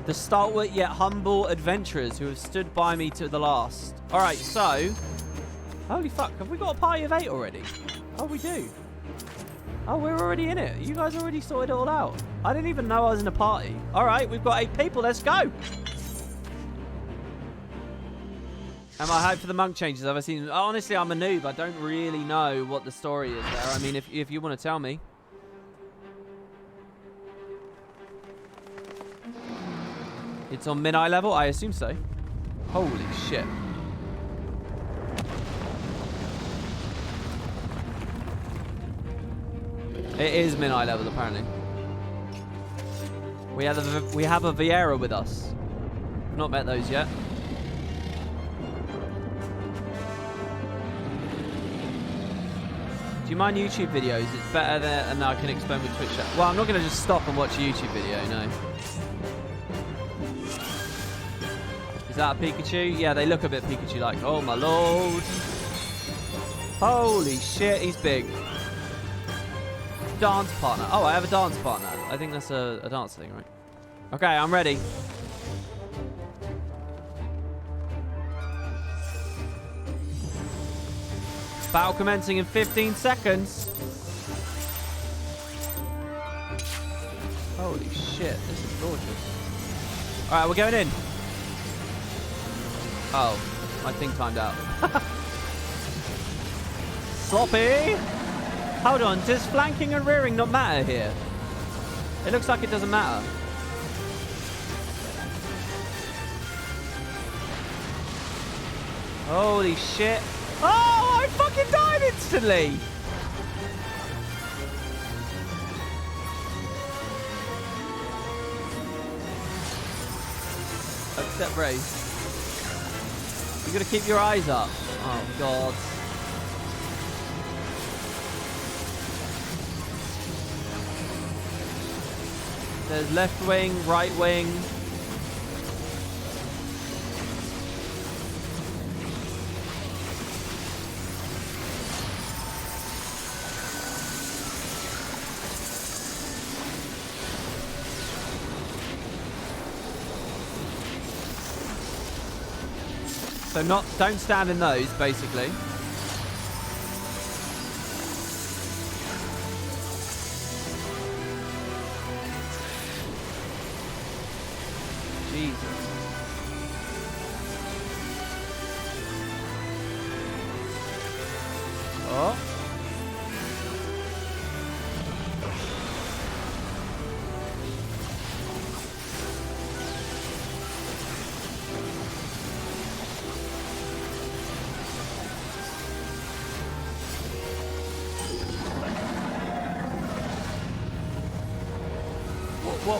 Speaker 1: The stalwart yet humble adventurers who have stood by me to the last. Alright, so... Holy fuck, have we got a party of 8 already? Oh, we do. Oh, we're already in it. You guys already sorted it all out. I didn't even know I was in a party. Alright, we've got 8 people, let's go! Am I hyped for the monk changes? Have I seen... Honestly, I'm a noob. I don't really know what the story is there. I mean, if you want to tell me. It's on min-eye level? I assume so. Holy shit. It is min-eye level, apparently. We have a Vieira with us. We've not met those yet. Do you mind YouTube videos? It's better there, and I can explain with Twitch chat. Well, I'm not going to just stop and watch a YouTube video, no. Is that a Pikachu? Yeah, they look a bit Pikachu-like. Oh, my lord. Holy shit, he's big. Dance partner. Oh, I have a dance partner. I think that's a dance thing, right? Okay, I'm ready. Battle commencing in 15 seconds. Holy shit, this is gorgeous. Alright, we're going in. Oh, my thing timed out. Sloppy! Hold on, does flanking and rearing not matter here? It looks like it doesn't matter. Holy shit. Oh, I fucking died instantly! Accept race. You gotta keep your eyes up. Oh, God. There's left wing, right wing. So don't stand in those, basically. Jesus. Oh.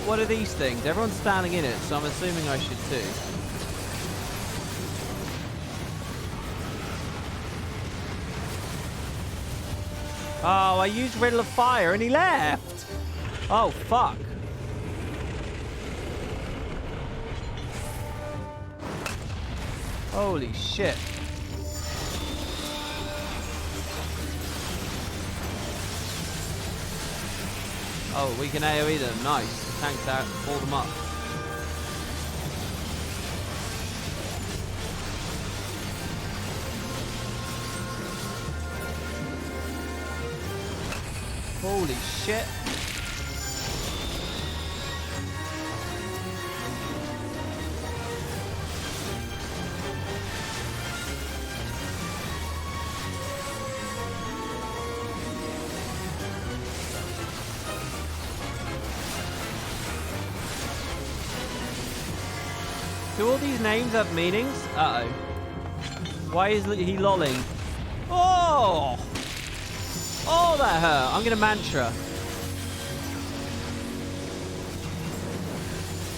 Speaker 1: What are these things? Everyone's standing in it, so I'm assuming I should too. Oh, I used Riddle of Fire and he left! Oh, fuck. Holy shit. Oh, we can AoE them. Nice. The tanks out. Pull them up. Holy shit. Do all these names have meanings? Uh-oh. Why is he lolling? Oh! Oh, that hurt. I'm going to mantra.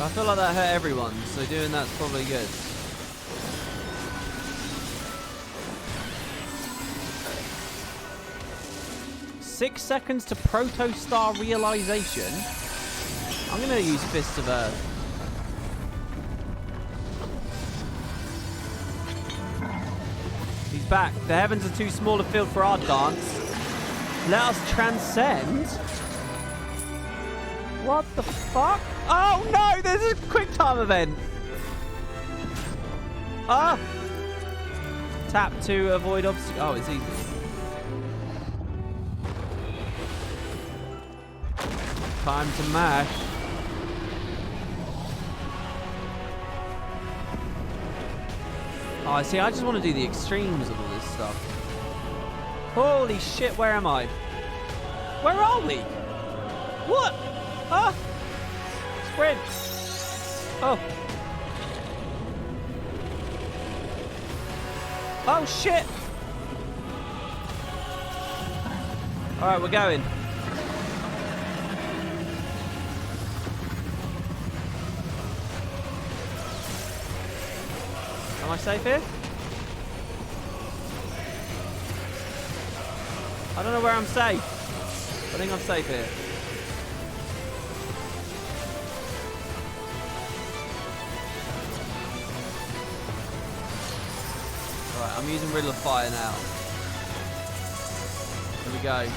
Speaker 1: I feel like that hurt everyone, so doing that's probably good. Okay. 6 seconds to Protostar realization. I'm going to use Fist of Earth. He's back. The heavens are too small a field for our dance. Let us transcend. What the fuck? Oh no, there's a quick time event. Ah! Tap to avoid obstacles. Oh, it's easy. Time to mash. Oh, see, I just want to do the extremes of all this stuff. Holy shit, where am I? Where are we? What? Ah! Sprint! Oh. Oh, shit! Alright, we're going. Am I safe here? I don't know where I'm safe. I think I'm safe here. Alright, I'm using Riddle of Fire now. Here we go.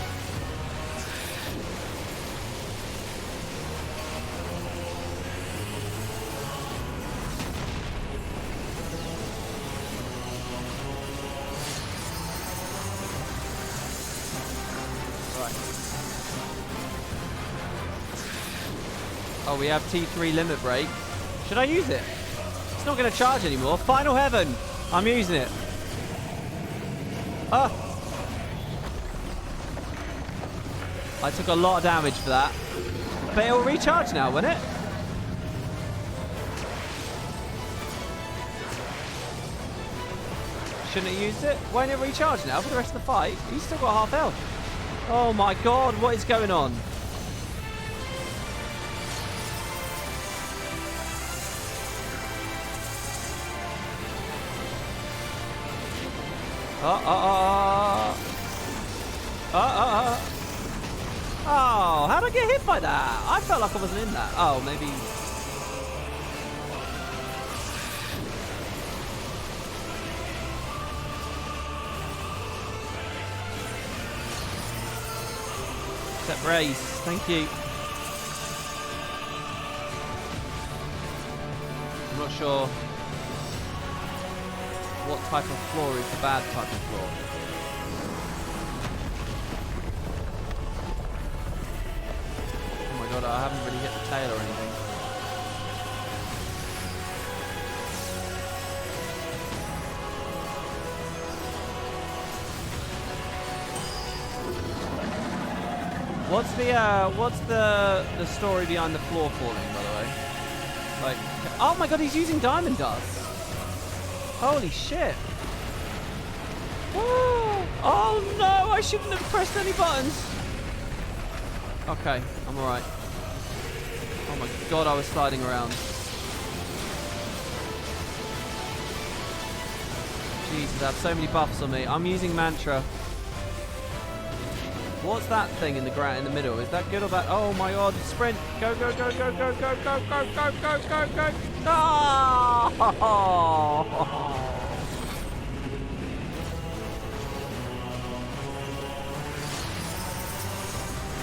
Speaker 1: Oh, we have T3 limit break. Should I use it? It's not going to charge anymore. Final Heaven. I'm using it. Ah. I took a lot of damage for that. But it'll recharge now, won't it? Shouldn't have used it? Won't it recharge now for the rest of the fight? He's still got half health. Oh my god, what is going on? Oh, how'd I get hit by that? I felt like I wasn't in that. Oh, maybe. Set brace. Thank you. I'm not sure what type of floor is the bad type of floor. Oh my god, I haven't really hit the tail or anything. What's the story behind the floor falling, by the way? Like, oh my god, he's using diamond dust. Holy shit. Oh no, I shouldn't have pressed any buttons. Okay, I'm alright. Oh my god, I was sliding around. Jesus, I have so many buffs on me. I'm using mantra. What's that thing in the ground in the middle? Is that good or bad? Oh my god, sprint! Go, go, go, go, go, go, go, go, go, go, go, go! Oh!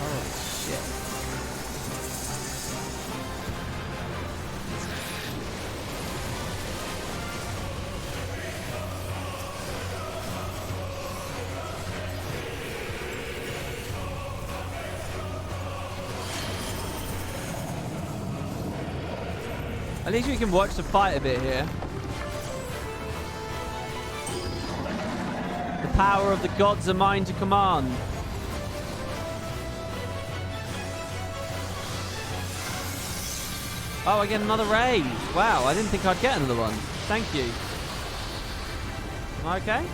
Speaker 1: Oh shit. At least we can watch the fight a bit here. The power of the gods are mine to command. Oh, I get another raid. Wow, I didn't think I'd get another one. Thank you. Am I okay?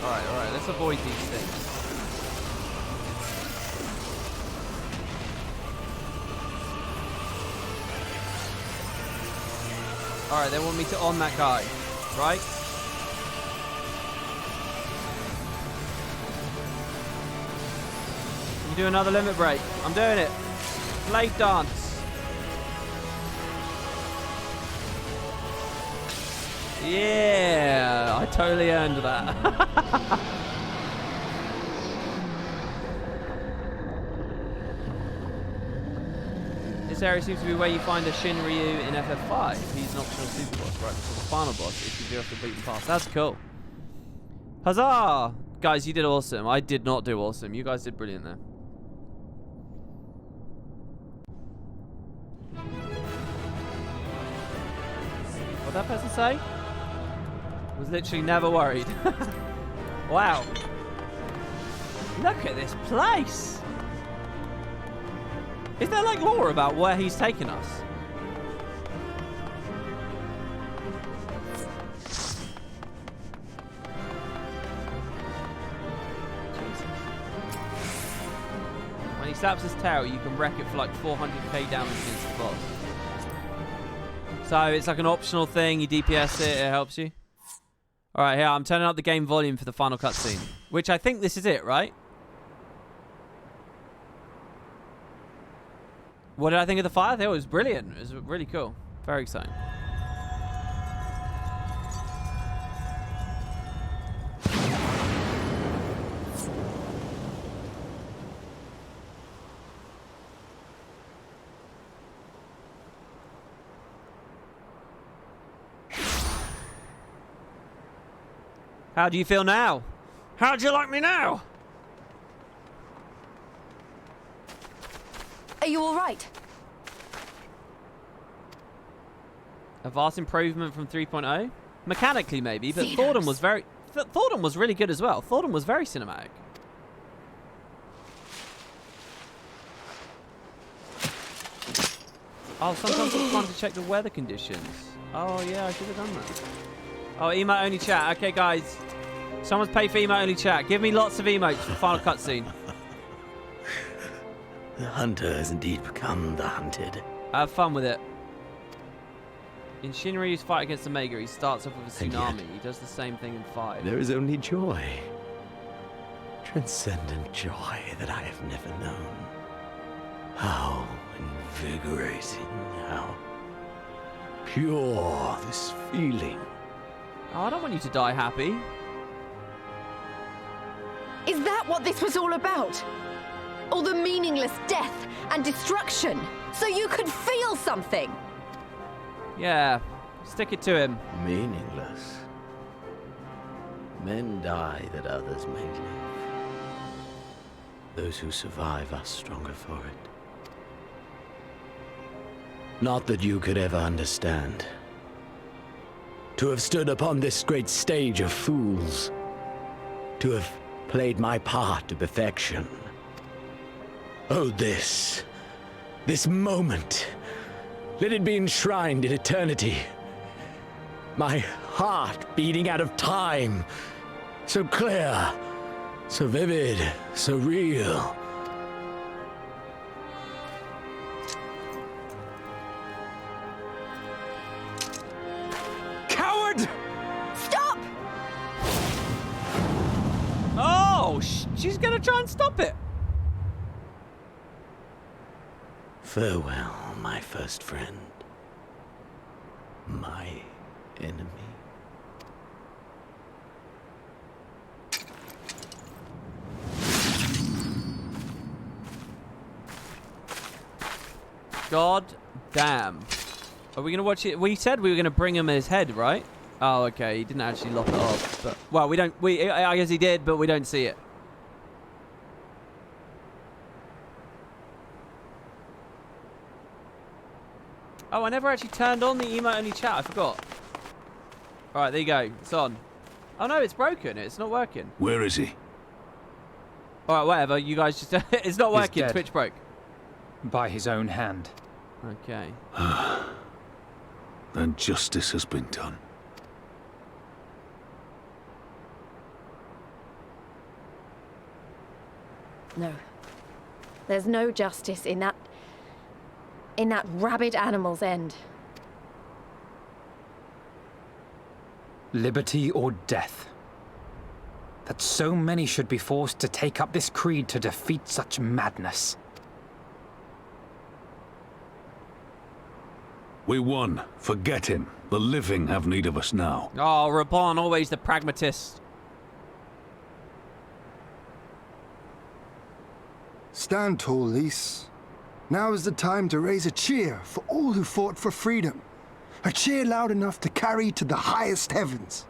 Speaker 1: Alright, let's avoid these things. Alright, they want me to on that guy, right? Can you do another limit break? I'm doing it. Blade dance. Yeah, I totally earned that. This area seems to be where you find a Shinryu in FF5. He's an optional super boss, right? So the final boss if you do have to beat the pass. That's cool. Huzzah! Guys, you did awesome. I did not do awesome. You guys did brilliant there. What'd that person say? Was literally never worried. Wow. Look at this place. Is there like lore about where he's taken us? When he slaps his tail, you can wreck it for like 400k damage against the boss. So it's like an optional thing. You DPS it, it helps you. Alright, here, I'm turning up the game volume for the final cutscene. Which I think this is it, right? What did I think of the fight? I thought it was brilliant. It was really cool. Very exciting. How do you feel now? How do you like me now?
Speaker 13: Are you all right?
Speaker 1: A vast improvement from 3.0? Mechanically, maybe, but Thornton was very... Thornton was really good as well. Thornton was very cinematic. Oh, sometimes it's fun to check the weather conditions. Oh, yeah, I should have done that. Oh, emote only chat. Okay, guys. Someone's paid for emote only chat. Give me lots of emotes for the final cutscene.
Speaker 3: The hunter has indeed become the hunted.
Speaker 1: Have fun with it. In Shinryu's fight against the Mega, he starts off with a tsunami. He does the same thing in 5.
Speaker 3: There is only joy. Transcendent joy that I have never known. How invigorating, how pure this feeling.
Speaker 1: Oh, I don't want you to die happy.
Speaker 13: Is that what this was all about? All the meaningless death and destruction, so you could feel something?
Speaker 1: Yeah, stick it to him.
Speaker 3: Meaningless. Men die that others may live. Those who survive are stronger for it. Not that you could ever understand. To have stood upon this great stage of fools. To have played my part to perfection. Oh, this moment. Let it be enshrined in eternity. My heart beating out of time. So clear, so vivid, so real.
Speaker 13: Coward! Stop!
Speaker 1: Oh, she's gonna try and stop it.
Speaker 3: Farewell, my first friend. My enemy.
Speaker 1: God damn. Are we gonna watch it? We said we were gonna bring him his head, right? Oh, okay. He didn't actually lock it off. But well, we don't. I guess he did, but we don't see it. Oh, I never actually turned on the emote only chat. I forgot. All right, there you go. It's on. Oh no, it's broken. It's not working.
Speaker 2: Where is he?
Speaker 1: All right, whatever. You guys just. It's not working.
Speaker 9: dead.
Speaker 1: Twitch broke.
Speaker 9: By his own hand.
Speaker 1: Okay.
Speaker 2: Then justice has been done.
Speaker 13: No. There's no justice in that rabid animal's end.
Speaker 9: Liberty or death. That so many should be forced to take up this creed to defeat such madness.
Speaker 2: We won. Forget him. The living have need of us now.
Speaker 1: Oh, Raban, always the pragmatist.
Speaker 17: Stand tall, Lys. Now is the time to raise a cheer for all who fought for freedom. A cheer loud enough to carry to the highest heavens.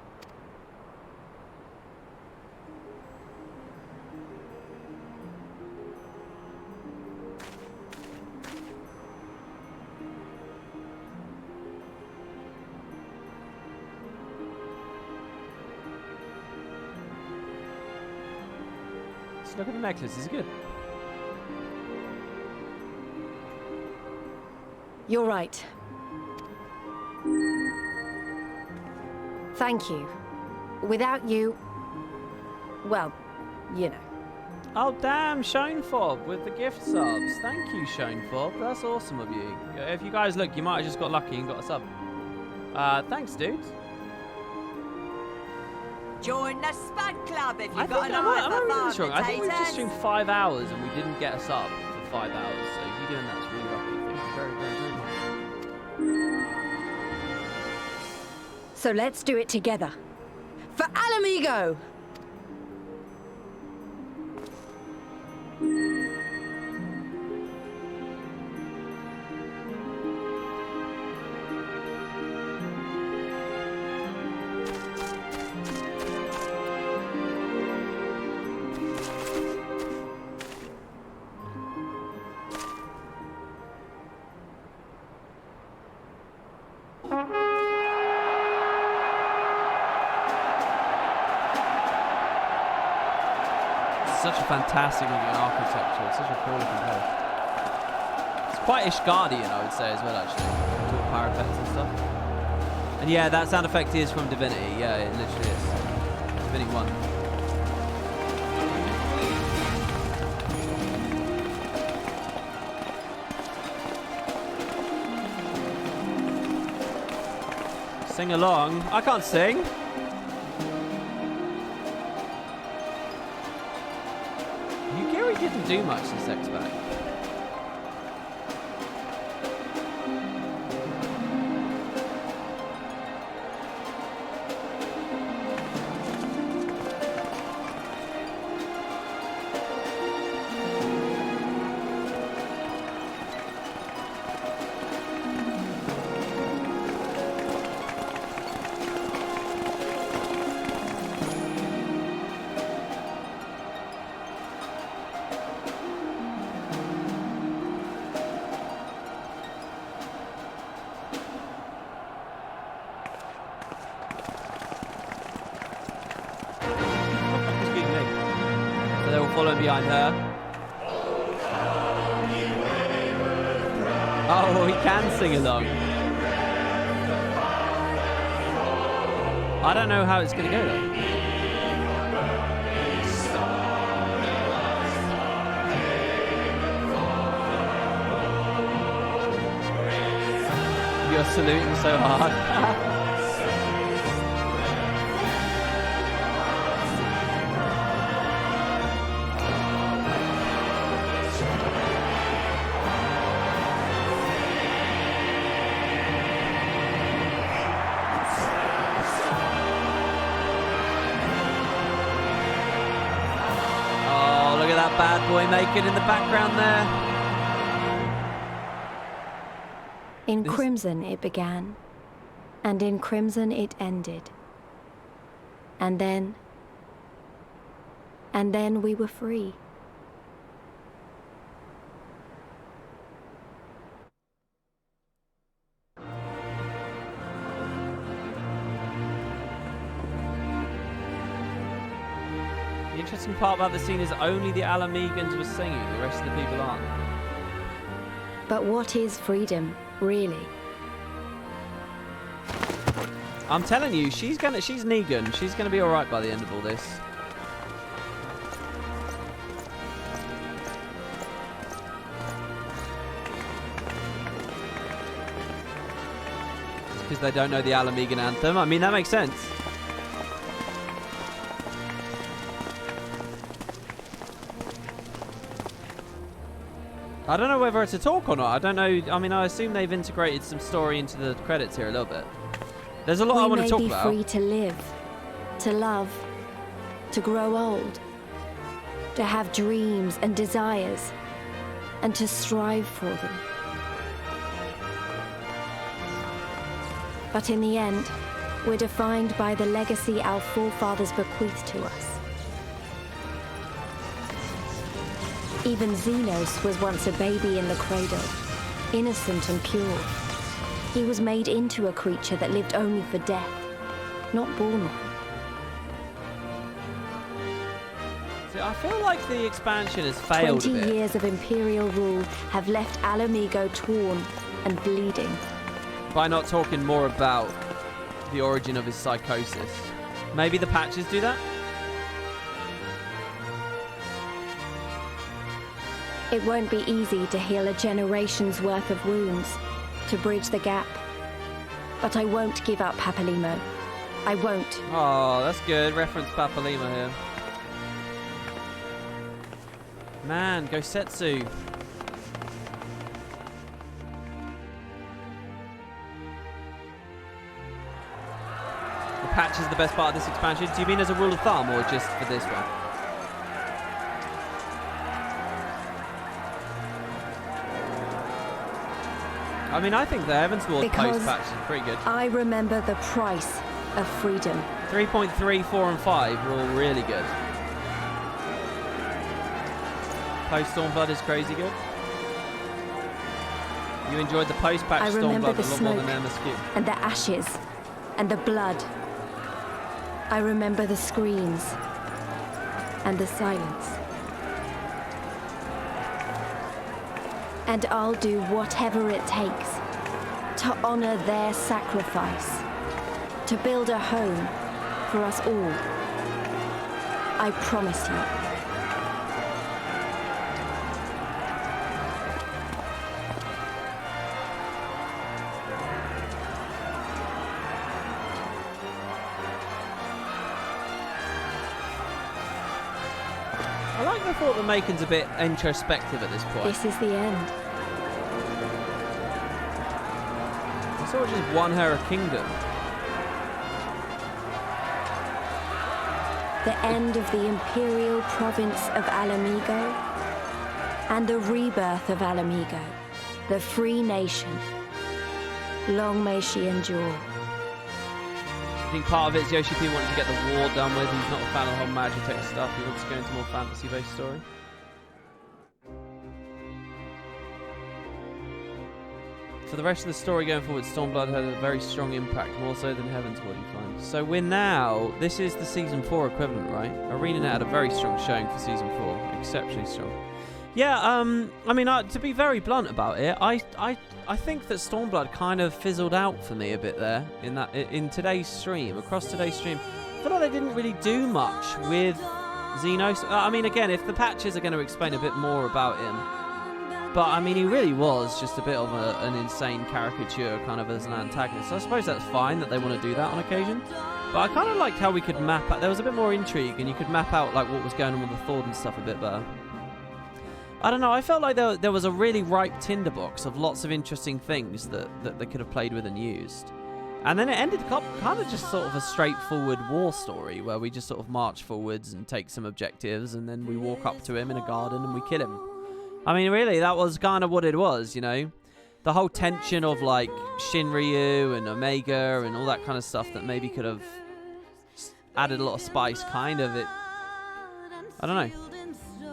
Speaker 1: Let's look at the necklace. Is it good?
Speaker 13: You're right. Thank you. Without you, well, you know.
Speaker 1: Oh, damn, Shonefob with the gift subs. Thank you, Shonefob. That's awesome of you. If you guys look, you might have just got lucky and got a sub. Thanks, dude.
Speaker 18: Join the Spud Club if
Speaker 1: I
Speaker 18: you've got
Speaker 1: think,
Speaker 18: an
Speaker 1: am I
Speaker 18: eye for
Speaker 1: really strong? I think we just
Speaker 18: potatoes.
Speaker 1: streamed 5 hours and we didn't get a sub for 5 hours. So if you're doing that, it's really lucky. Thank you very, very, very much.
Speaker 13: So let's do it together. For Ala Mhigo!
Speaker 1: Such a fantastic looking architecture. It's such a cool looking place. It's quite Ishgardian, I would say, as well, actually. Tall parapets and stuff. And yeah, that sound effect is from Divinity. Yeah, it literally is. Divinity 1. Sing along. I can't sing. Yugiri didn't do much this X-Pack. Following behind her. Oh, he can sing along. I don't know how it's going to go though. You're saluting so hard. Bad boy making in the background there.
Speaker 13: In Crimson it began. And in crimson it ended. And then we were free.
Speaker 1: The interesting part about the scene is only the Ala Mhigans were singing, the rest of the people aren't.
Speaker 13: But what is freedom, really?
Speaker 1: I'm telling you, she's Negan. She's gonna be alright by the end of all this. It's because they don't know the Ala Mhigan anthem. I mean, that makes sense. I don't know whether it's a talk or not. I don't know. I mean, I assume they've integrated some story into the credits here a little bit. There's a lot I want to talk about.
Speaker 13: We may be free to live, to love, to grow old, to have dreams and desires, and to strive for them. But in the end, we're defined by the legacy our forefathers bequeathed to us. Even Xenos was once a baby in the cradle, innocent and pure. He was made into a creature that lived only for death, not born one.
Speaker 1: See, I feel like the expansion has failed
Speaker 13: 20
Speaker 1: a bit.
Speaker 13: years of Imperial rule have left Ala Mhigo torn and bleeding.
Speaker 1: By not talking more about the origin of his psychosis. Maybe the patches do that?
Speaker 13: It won't be easy to heal a generation's worth of wounds, to bridge the gap. But I won't give up Papalimo. I won't.
Speaker 1: Oh, that's good. Reference Papalimo here. Man, Gosetsu. The patch is the best part of this expansion. Do you mean as a rule of thumb or just for this one? I mean, I think the Heavensward post-patch is pretty good.
Speaker 13: I remember the price of freedom.
Speaker 1: 3.3, 4, and 5 were all really good. Post-Stormblood is crazy good. You enjoyed the post-patch Stormblood a lot more than MSQ.
Speaker 13: And the ashes, and the blood. I remember the screams, and the silence. And I'll do whatever it takes to honor their sacrifice, to build a home for us all. I promise you.
Speaker 1: I like the thought that Macon's a bit introspective at this point.
Speaker 13: This is the end.
Speaker 1: I saw it just won her a kingdom.
Speaker 13: The end of the Imperial province of Ala Mhigo and the rebirth of Ala Mhigo, the free nation. Long may she endure.
Speaker 1: I think part of it is Yoshi P wanting to get the war done with. He's not a fan of the whole Magitech stuff. He wants to go into more fantasy-based story. For the rest of the story going forward, Stormblood had a very strong impact, more so than Heavensward, you find. So we're now... This is the Season 4 equivalent, right? ArenaNet had a very strong showing for Season 4. Exceptionally strong. Yeah, I mean, to be very blunt about it, I think that Stormblood kind of fizzled out for me a bit there in today's stream, across today's stream. I feel like they didn't really do much with Xenos. I mean, again, if the patches are going to explain a bit more about him, but I mean, he really was just a bit of an insane caricature kind of as an antagonist. So I suppose that's fine that they want to do that on occasion. But I kind of liked how we could map out, there was a bit more intrigue and you could map out like what was going on with the Thord and stuff a bit better. I don't know, I felt like there was a really ripe tinderbox of lots of interesting things that they could have played with and used. And then it ended kind of just sort of a straightforward war story where we just sort of march forwards and take some objectives and then we walk up to him in a garden and we kill him. I mean, really, that was kind of what it was, you know. the whole tension of like Shinryu and Omega and all that kind of stuff that maybe could have added a lot of spice, kind of. I don't know.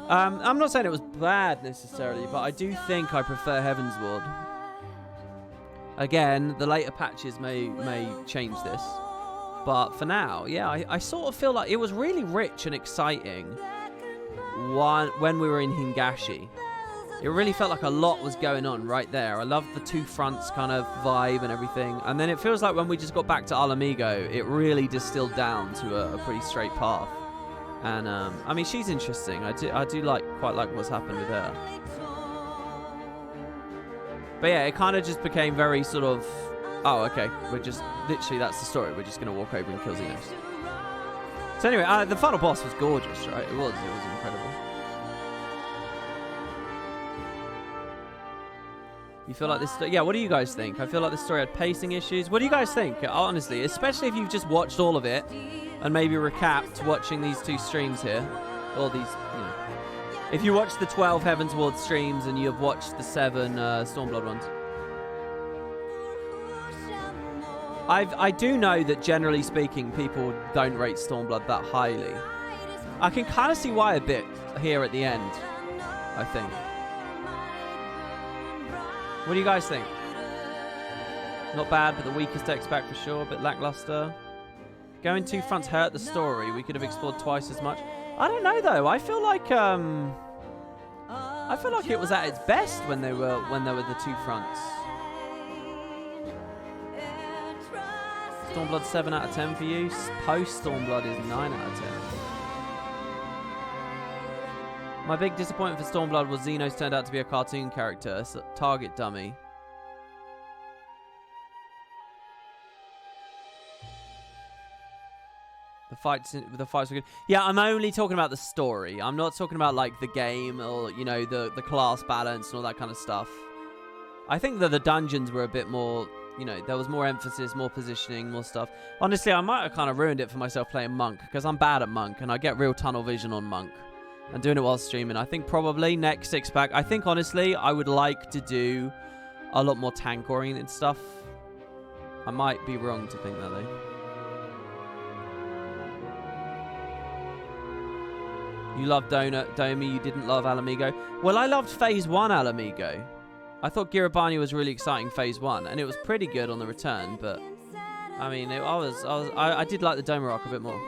Speaker 1: I'm not saying it was bad necessarily, but I do think I prefer Heavensward. Again, the later patches may change this, but for now, yeah, I sort of feel like it was really rich and exciting when we were in Hingashi. It really felt like a lot was going on right there. I loved the two fronts kind of vibe and everything. And then it feels like when we just got back to Ala Mhigo, it really distilled down to a pretty straight path. And I mean, she's interesting. I do quite like what's happened with her. But yeah, it kind of just became very sort of, oh, okay, we're just literally that's the story. We're just gonna walk over and kill Xenos. So anyway, the final boss was gorgeous, right? It was incredible. You feel like this? Yeah. What do you guys think? I feel like this story had pacing issues. What do you guys think? Honestly, especially if you've just watched all of it and maybe recapped watching these two streams here, or these, you know, if you watched the 12 Heavensward streams and you've watched the 7 Stormblood ones. I do know that generally speaking, people don't rate Stormblood that highly. I can kind of see why a bit here at the end, I think. What do you guys think? Not bad, but the weakest to expect for sure. A bit lackluster. Going two fronts hurt the story. We could have explored twice as much. I don't know though. I feel like it was at its best when there were the two fronts. Stormblood 7 out of 10 for you. Post Stormblood is 9 out of 10. My big disappointment for Stormblood was Xenos turned out to be a cartoon character, a target dummy. The fights were good. Yeah, I'm only talking about the story. I'm not talking about like the game or, you know, the class balance and all that kind of stuff. I think that the dungeons were a bit more, you know, there was more emphasis, more positioning, more stuff. Honestly, I might have kind of ruined it for myself playing Monk because I'm bad at Monk and I get real tunnel vision on Monk. And doing it while streaming. I think probably next 6-pack. I think honestly, I would like to do a lot more tank oriented stuff. I might be wrong to think that though. You loved Domi, you didn't love Ala Mhigo. Well, I loved Phase 1 Ala Mhigo. I thought Girabani was really exciting Phase 1, and it was pretty good on the return, but I mean, I did like the Doma Rock a bit more.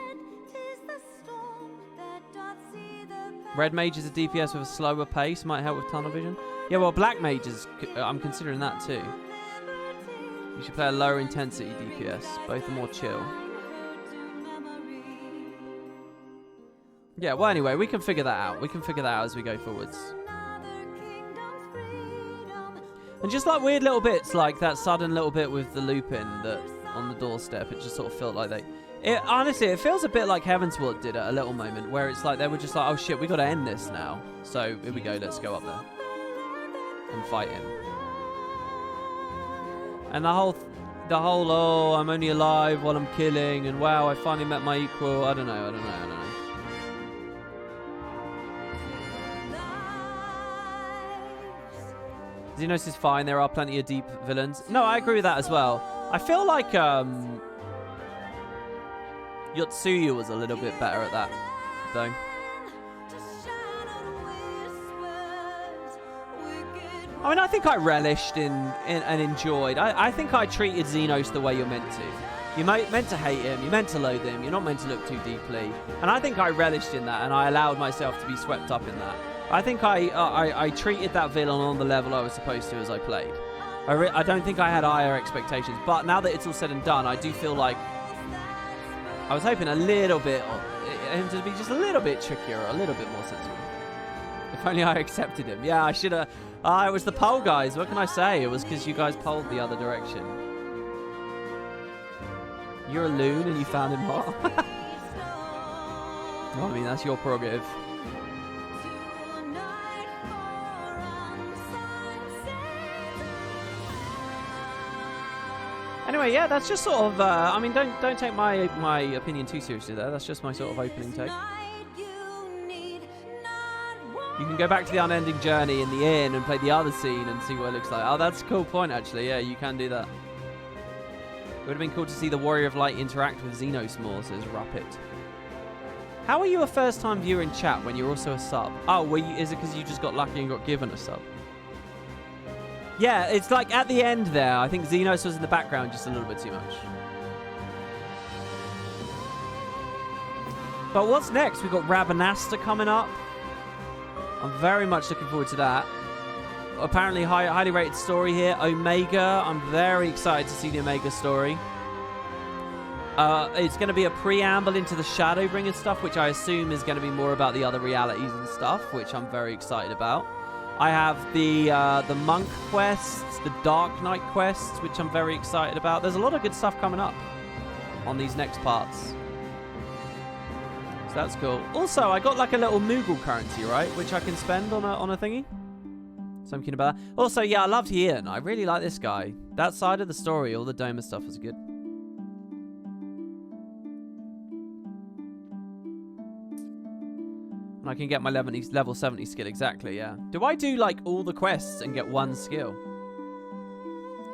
Speaker 1: Red Mage is a DPS with a slower pace, might help with tunnel vision. Yeah, well, Black Mage is, I'm considering that too. You should play a lower intensity DPS, both are more chill. Yeah, well, anyway, we can figure that out. We can figure that out as we go forwards. And just like weird little bits, like that sudden little bit with the Lupin that on the doorstep, it just sort of felt like honestly, it feels a bit like Heavensward did at a little moment, where it's like they were just like, oh shit, we got to end this now. So here we go, let's go up there and fight him. And the whole, oh, I'm only alive while I'm killing, and wow, I finally met my equal. I don't know. Xenos is fine. There are plenty of deep villains. No, I agree with that as well. I feel like Yotsuya was a little bit better at that, though. I mean, I think I relished in and enjoyed. I think I treated Xenos the way you're meant to. You're meant to hate him. You're meant to loathe him. You're not meant to look too deeply. And I think I relished in that, and I allowed myself to be swept up in that. I think I treated that villain on the level I was supposed to as I played. I don't think I had higher expectations. But now that it's all said and done, I do feel like I was hoping a little bit of him to be just a little bit trickier, a little bit more sensible. If only I accepted him. Yeah, I should have. It was the poll, guys. What can I say? It was because you guys polled the other direction. You're a loon and you found him hot. Well, I mean, that's your prerogative. Anyway, yeah, that's just sort of. I mean, don't take my opinion too seriously there. That's just my sort of opening take. You can can go back to the Unending Journey in the inn and play the other scene and see what it looks like. Oh, that's a cool point, actually. Yeah, you can do that. It would have been cool to see the Warrior of Light interact with Xenos more, says Ruppet. How are you a first-time viewer in chat when you're also a sub? Oh, is it because you just got lucky and got given a sub? Yeah, it's like at the end there, I think Xenos was in the background just a little bit too much. But what's next? We've got Rabanasta coming up. I'm very much looking forward to that. Apparently highly rated story here. Omega. I'm very excited to see the Omega story. It's going to be a preamble into the Shadowbringer stuff, which I assume is going to be more about the other realities and stuff, which I'm very excited about. I have the Monk quests, the Dark Knight quests, which I'm very excited about. There's a lot of good stuff coming up on these next parts. So that's cool. Also, I got like a little Moogle currency, right, which I can spend on a thingy. Something about that. Also, yeah, I loved Ian. I really like this guy. That side of the story, all the Doma stuff was good. And I can get my level 70 skill, exactly, yeah. Do I do, like, all the quests and get one skill?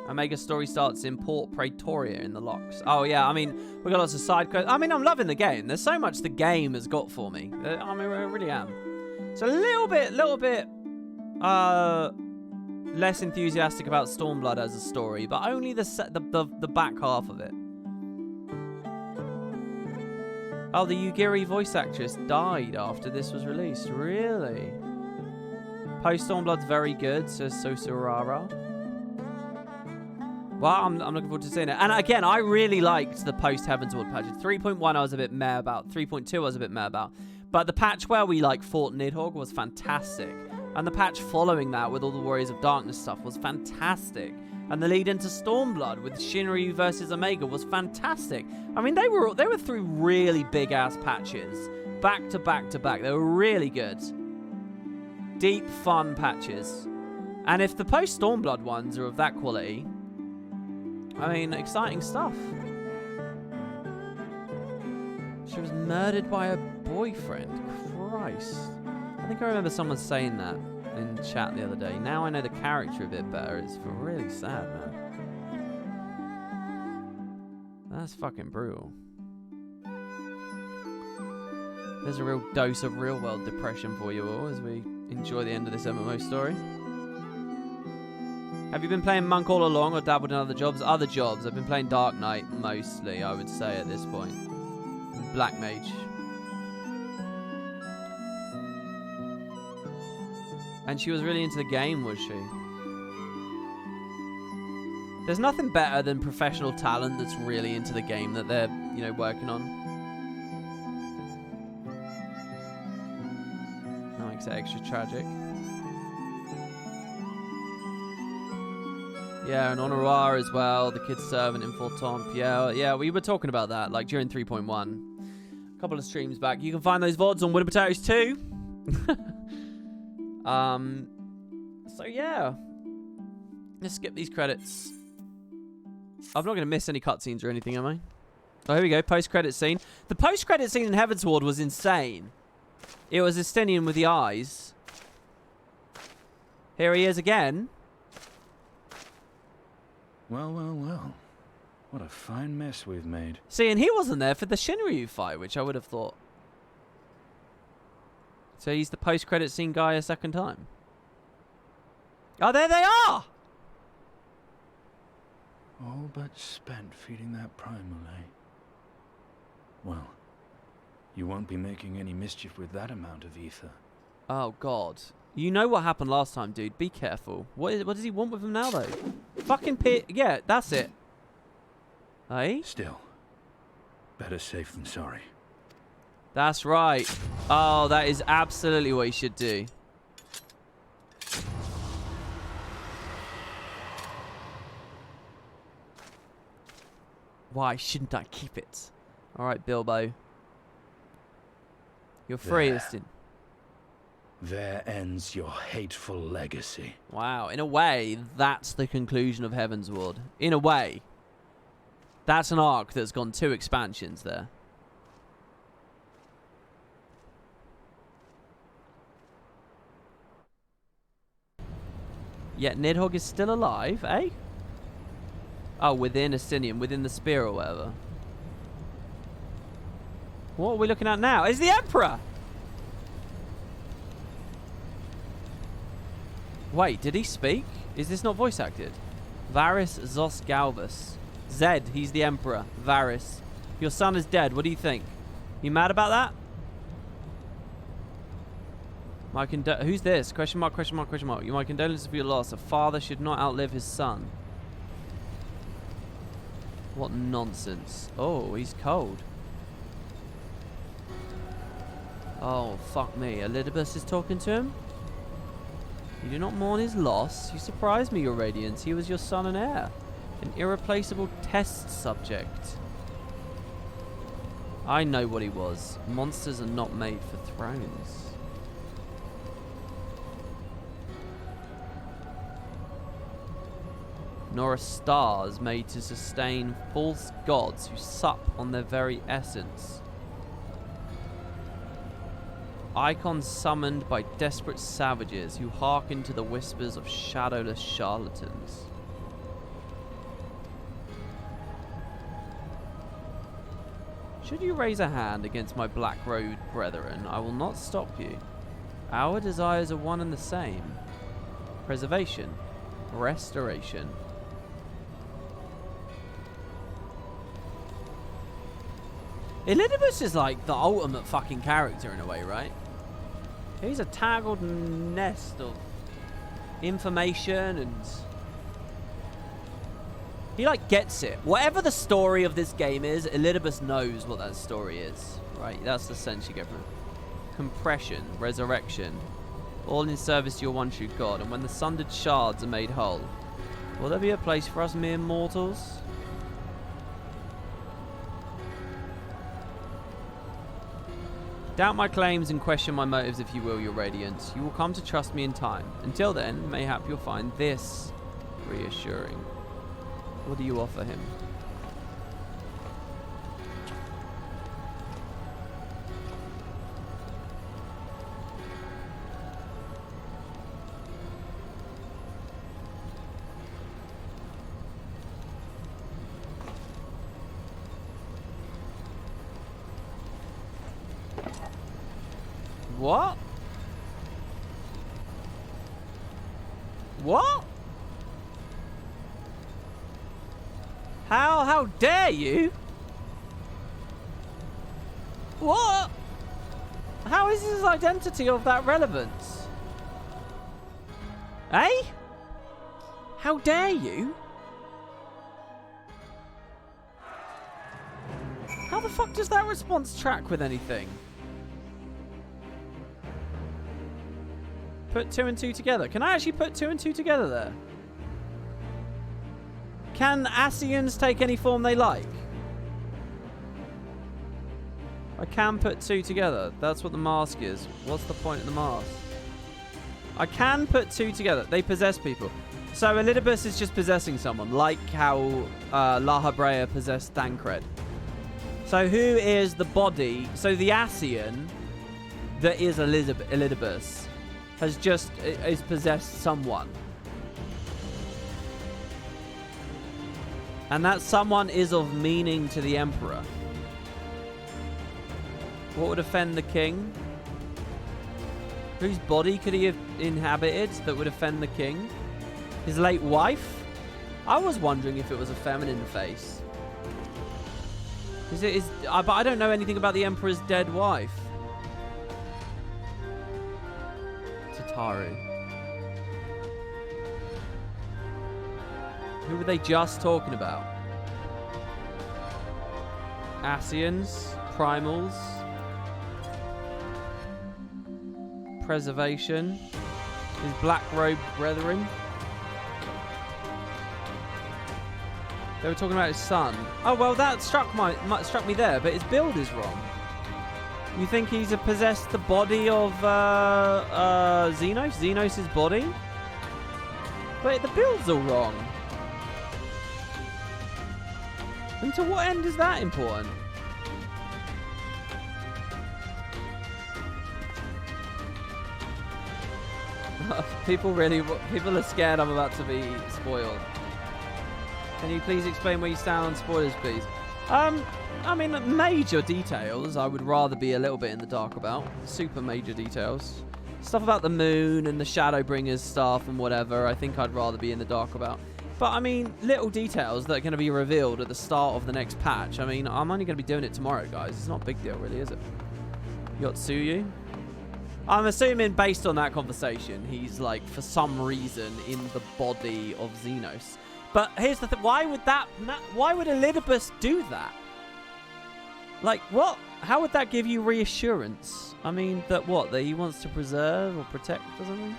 Speaker 1: Omega story starts in Port Praetoria in the locks. Oh, yeah, I mean, we got lots of side quests. I mean, I'm loving the game. There's so much the game has got for me. I mean, I really am. So a little bit, less enthusiastic about Stormblood as a story, but only the back half of it. Oh, the Yugiri voice actress died after this was released. Really? Post Stormblood's very good, says Sosurara. Well, I'm looking forward to seeing it. And again, I really liked the post Heavensward patch. 3.1 I was a bit meh about. 3.2 I was a bit meh about. But the patch where we like fought Nidhogg was fantastic. And the patch following that with all the Warriors of Darkness stuff was fantastic. And the lead into Stormblood with Shinryu versus Omega was fantastic. I mean, they were through really big-ass patches. Back to back to back. They were really good. Deep, fun patches. And if the post-Stormblood ones are of that quality, I mean, exciting stuff. She was murdered by her boyfriend. Christ. I think I remember someone saying that in chat the other day. Now I know the character a bit better. It's really sad, man. That's fucking brutal. There's a real dose of real-world depression for you all as we enjoy the end of this MMO story. Have you been playing Monk all along or dabbled in other jobs? Other jobs. I've been playing Dark Knight mostly, I would say, at this point. And Black Mage. And she was really into the game, was she? There's nothing better than professional talent that's really into the game that they're, you know, working on. That makes it extra tragic. Yeah, and Honorar as well, the kid's servant in Fortomp. Yeah, we were talking about that, like, during 3.1. A couple of streams back. You can find those VODs on Winter Potatoes too. So yeah, let's skip these credits. I'm not going to miss any cutscenes or anything, am I? Oh, here we go, post-credit scene. The post-credit scene in Heavensward was insane. It was Estinian with the eyes. Here he is again.
Speaker 5: Well. What a fine mess we've made.
Speaker 1: See, and he wasn't there for the Shinryu fight, which I would have thought. So he's the post-credit scene guy a second time. Oh, there they are!
Speaker 5: All but spent feeding that primal, eh? Well, you won't be making any mischief with that amount of ether.
Speaker 1: Oh, God. You know what happened last time, dude. Be careful. What does he want with him now, though? Fucking yeah, that's it. Hey?
Speaker 5: Still, better safe than sorry.
Speaker 1: That's right. Oh, that is absolutely what you should do. Why shouldn't I keep it? All right, Bilbo. You're free, Istin.
Speaker 3: There ends your hateful legacy.
Speaker 1: Wow, in a way, that's the conclusion of Heavensward. In a way. That's an arc that's gone 2 expansions there. Yet Nidhogg is still alive, eh? Oh, within Asinium, within the spear or whatever. What are we looking at now? It's the Emperor! Wait, did he speak? Is this not voice acted? Varys Zos Galvus. Zed, he's the Emperor. Varys. Your son is dead. What do you think? You mad about that? Who's this? Question mark, question mark, question mark. My condolences for your loss. A father should not outlive his son. What nonsense. Oh, he's cold. Oh, fuck me. Elidibus is talking to him? You do not mourn his loss. You surprised me, your radiance. He was your son and heir. An irreplaceable test subject. I know what he was. Monsters are not made for thrones. Nor are stars made to sustain false gods who sup on their very essence. Icons summoned by desperate savages who hearken to the whispers of shadowless charlatans. Should you raise a hand against my black-robed brethren, I will not stop you. Our desires are one and the same. Preservation. Restoration. Elidibus is like the ultimate fucking character in a way, right? He's a tangled nest of information and... he like gets it. Whatever the story of this game is, Elidibus knows what that story is, right? That's the sense you get from it. Compression, resurrection, all in service to your one true God. And when the sundered shards are made whole, will there be a place for us mere mortals? Doubt my claims and question my motives if you will, your radiance. You will come to trust me in time. Until then, mayhap you'll find this reassuring. What do you offer him? What? What? How dare you? What? How is his identity of that relevance? Eh? How dare you? How the fuck does that response track with anything? Put 2 and 2 together. Can I actually put 2 and 2 together there? Can Ascians take any form they like? I can put 2 together. That's what the mask is. What's the point of the mask? I can put 2 together. They possess people. So Elidibus is just possessing someone, like how La Habrea possessed Thancred. So who is the body? So the Ascian that is Elidibus is possessed someone. And that someone is of meaning to the Emperor. What would offend the king? Whose body could he have inhabited that would offend the king? His late wife? I was wondering if it was a feminine face. But I don't know anything about the Emperor's dead wife. Tataru. Who were they just talking about? Ascians, primals, preservation, his black-robed brethren. They were talking about his son. Oh well, that struck me there, but his build is wrong. You think he's possessed the body of Xenos? Xenos' body? But the build's all wrong. And to what end is that important? People are scared I'm about to be spoiled. Can you please explain where you stand on spoilers, please? I mean, major details I would rather be a little bit in the dark about. Super major details. Stuff about the moon and the Shadowbringers stuff and whatever, I think I'd rather be in the dark about. But, I mean, little details that are going to be revealed at the start of the next patch. I mean, I'm only going to be doing it tomorrow, guys. It's not a big deal, really, is it? Yotsuyu? I'm assuming, based on that conversation, he's, like, for some reason, in the body of Xenos. But here's the thing. Why would Elidibus do that? Like, what? How would that give you reassurance? I mean, that he wants to preserve or protect or something?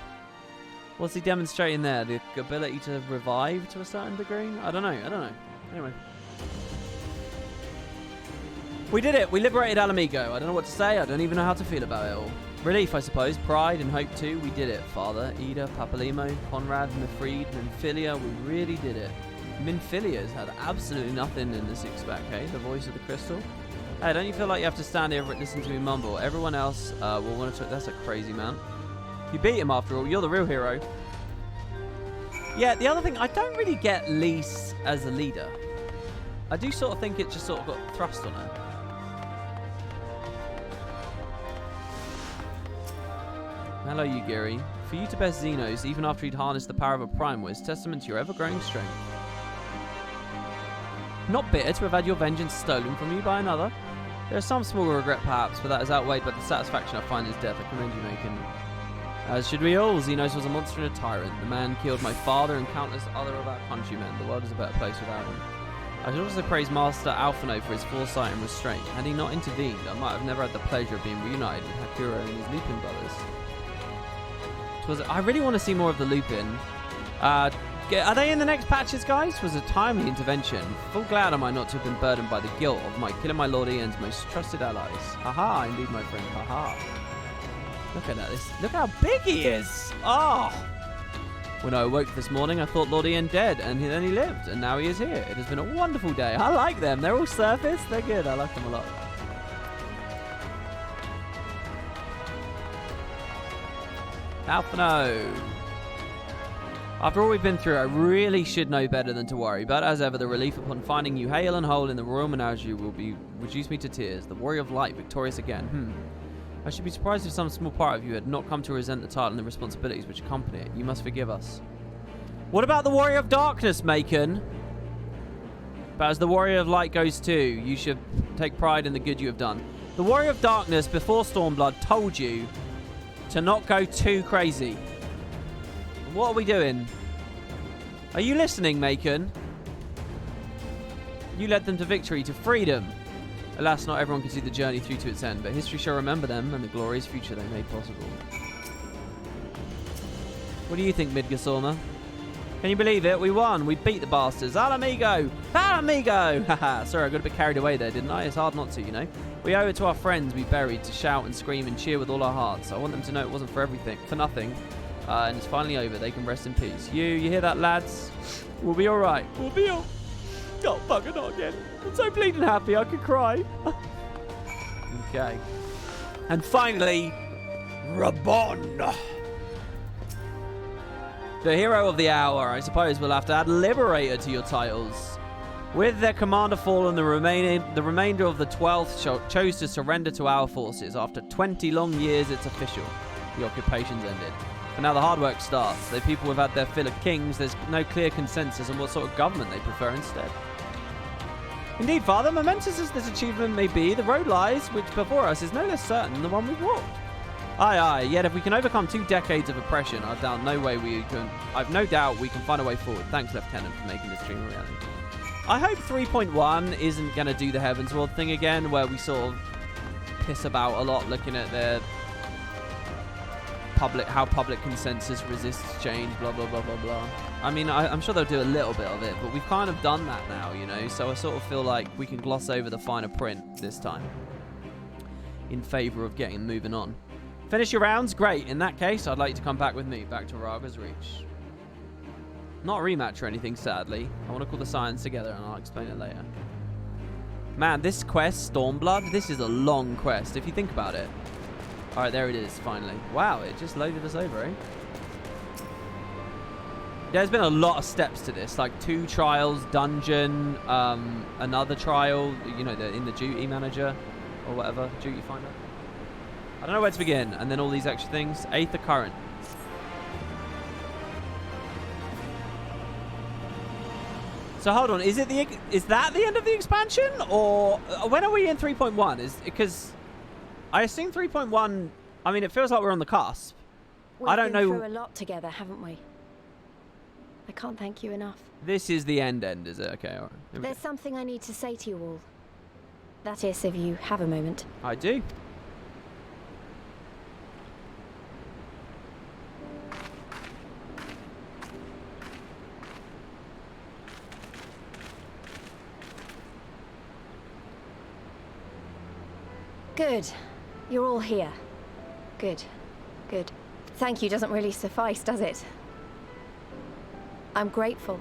Speaker 1: What's he demonstrating there? The ability to revive to a certain degree? I don't know. Anyway. We did it. We liberated Ala Mhigo. I don't know what to say. I don't even know how to feel about it all. Relief, I suppose. Pride and hope, too. We did it. Father, Ida, Papalimo, Conrad, Mifrid, Minfilia. We really did it. Minfilia's had absolutely nothing in the six-pack, eh? The voice of the crystal. Hey, don't you feel like you have to stand here and listen to me mumble? Everyone else will want to... That's a crazy man. You beat him after all. You're the real hero. Yeah, the other thing, I don't really get Lise as a leader. I do sort of think it just sort of got thrust on her. Hello, Yugiri. For you to best Xenos, even after you'd harnessed the power of a Primal, is testament to your ever-growing strength. Not bitter to have had your vengeance stolen from you by another. There is some small regret perhaps, but that is outweighed by the satisfaction I find in his death. I commend you making. As should we all. Xenos was a monster and a tyrant. The man killed my father and countless other of our countrymen. The world is a better place without him. I should also praise Master Alphino for his foresight and restraint. Had he not intervened, I might have never had the pleasure of being reunited with Hakuro and his Lupin brothers. I really want to see more of the Lupin. Are they in the next patches, guys? Was a timely intervention. Full glad am I not to have been burdened by the guilt of my killing my Lord Ian's most trusted allies. Haha, indeed, my friend. Haha. Look at this. Look how big he is. Oh. When I awoke this morning, I thought Lord Ian dead, and then he lived, and now he is here. It has been a wonderful day. I like them. They're all surface. They're good. I like them a lot. Alphino. After all we've been through, I really should know better than to worry. But as ever, the relief upon finding you hale and whole in the royal menagerie will reduce me to tears. The warrior of light, victorious again. I should be surprised if some small part of you had not come to resent the title and the responsibilities which accompany it. You must forgive us. What about the warrior of darkness, Macon? But as the warrior of light goes too, you should take pride in the good you have done. The warrior of darkness, before Stormblood, told you to not go too crazy. What are we doing? Are you listening, Macon? You led them to victory, to freedom. Alas, not everyone can see the journey through to its end, but history shall remember them and the glorious future they made possible. What do you think, Midgasoma? Can you believe it? We won. We beat the bastards. Ala Mhigo! Ala Mhigo! Haha. Sorry, I got a bit carried away there, didn't I? It's hard not to, you know. We owe it to our friends we buried to shout and scream and cheer with all our hearts. I want them to know it wasn't for nothing. And it's finally over. They can rest in peace. You hear that, lads? We'll be all right. We'll be all... Oh, bugger, not again. I'm so bleeding happy I could cry. Okay. And finally, Rabon. The hero of the hour. I suppose we'll have to add Liberator to your titles. With their commander fallen, the remainder of the 12th chose to surrender to our forces. After 20 long years, it's official. The occupation's ended. But now the hard work starts. The people have had their fill of kings. There's no clear consensus on what sort of government they prefer instead. Indeed, Father, momentous as this achievement may be, the road lies which before us is no less certain than the one we've walked. Aye, aye, yet if we can overcome 2 decades of oppression, I've no doubt we can find a way forward. Thanks, Lieutenant, for making this dream a reality. I hope 3.1 isn't going to do the Heavens World thing again, where we sort of piss about a lot looking at their how public consensus resists change, blah, blah, blah, blah, blah. I mean, I'm sure they'll do a little bit of it, but we've kind of done that now, you know, so I sort of feel like we can gloss over the finer print this time in favor of getting moving on. Finish your rounds? Great. In that case, I'd like you to come back with me, back to Raga's Reach. Not a rematch or anything, sadly. I want to call the science together, and I'll explain it later. Man, this quest, Stormblood, this is a long quest, if you think about it. Alright, there it is, finally. Wow, it just loaded us over, eh? There's been a lot of steps to this, like 2 trials, dungeon, another trial, you know, in the duty manager or whatever, duty finder. I don't know where to begin, and then all these extra things. Aether current. So hold on, is that the end of the expansion, or when are we in 3.1? Because I assume 3.1. I mean, it feels like we're on the cusp. I don't know.
Speaker 13: We've been through a lot together, haven't we? I can't thank you enough.
Speaker 1: This is the end, is it? Okay, all right.
Speaker 13: There's something I need to say to you all. That is, if you have a moment.
Speaker 1: I do.
Speaker 13: Good. You're all here. Good. Good. Thank you doesn't really suffice, does it? I'm grateful.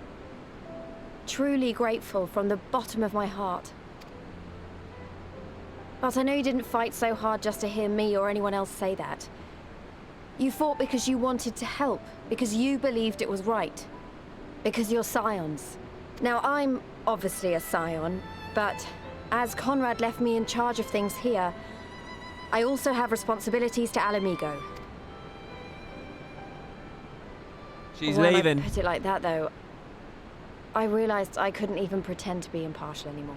Speaker 13: Truly grateful from the bottom of my heart. But I know you didn't fight so hard just to hear me or anyone else say that. You fought because you wanted to help, because you believed it was right. Because you're scions. Now, I'm obviously a scion, but as Conrad left me in charge of things here, I also have responsibilities to Ala Mhigo.
Speaker 1: She's
Speaker 13: when
Speaker 1: leaving.
Speaker 13: I put it like that, though, I realized I couldn't even pretend to be impartial anymore.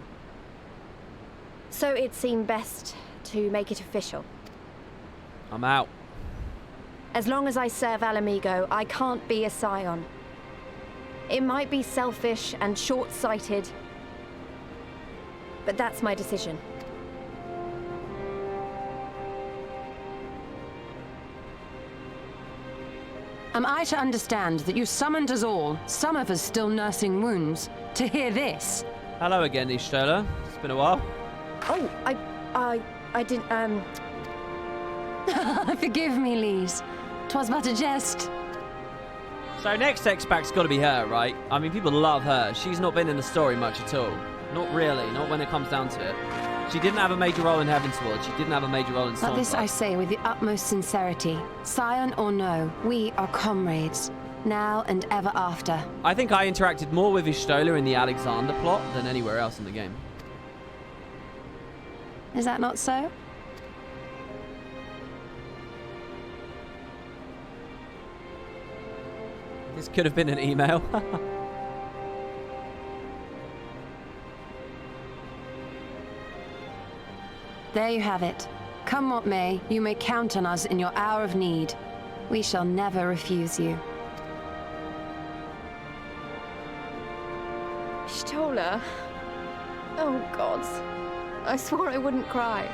Speaker 13: So it seemed best to make it official.
Speaker 1: I'm out.
Speaker 13: As long as I serve Ala Mhigo, I can't be a scion. It might be selfish and short-sighted, but that's my decision.
Speaker 19: Am I to understand that you summoned us all, some of us still nursing wounds, to hear this?
Speaker 1: Hello again, Ishtola. It's been a while.
Speaker 13: Oh, I didn't,
Speaker 19: Forgive me, Lise. 'Twas but a jest.
Speaker 1: So next X-Pac's got to be her, right? I mean, people love her. She's not been in the story much at all. Not really, not when it comes down to it. She didn't have a major role in Heavensward. She didn't have a major role in Stormblood.
Speaker 19: But this I say with the utmost sincerity. Scion or no, we are comrades, now and ever after.
Speaker 1: I think I interacted more with Ishtola in the Alexander plot than anywhere else in the game.
Speaker 19: Is that not so?
Speaker 1: This could have been an email.
Speaker 19: There you have it. Come what may, you may count on us in your hour of need. We shall never refuse you.
Speaker 13: Ishtola. Oh, gods. I swore I wouldn't cry.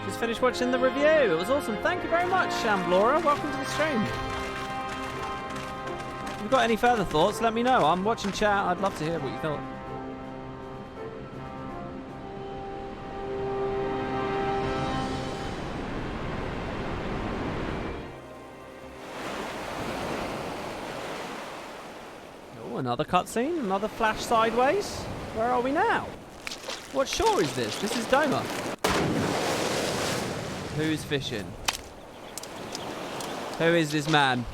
Speaker 1: Just finished watching the review. It was awesome. Thank you very much, Shamblora. Welcome to the stream. If you've got any further thoughts, let me know. I'm watching chat. I'd love to hear what you thought. Oh, another cutscene. Another flash sideways. Where are we now? What shore is this? This is Doma. Who's fishing? Who is this man?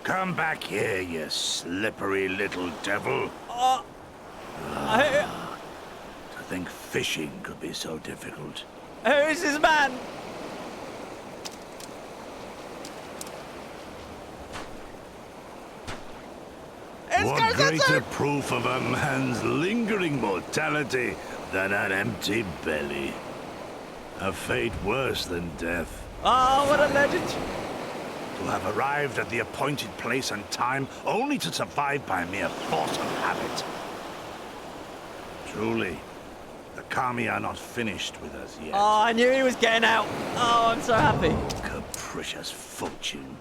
Speaker 10: Come back here, you slippery little devil.
Speaker 1: To
Speaker 10: think fishing could be so difficult.
Speaker 1: Who is this man?
Speaker 10: What greater proof of a man's lingering mortality than an empty belly? A fate worse than death.
Speaker 1: Oh, what a legend!
Speaker 10: To have arrived at the appointed place and time, only to survive by mere force of habit. Truly, the Kami are not finished with us yet.
Speaker 1: Oh, I knew he was getting out. Oh, I'm so happy.
Speaker 10: Capricious fortune.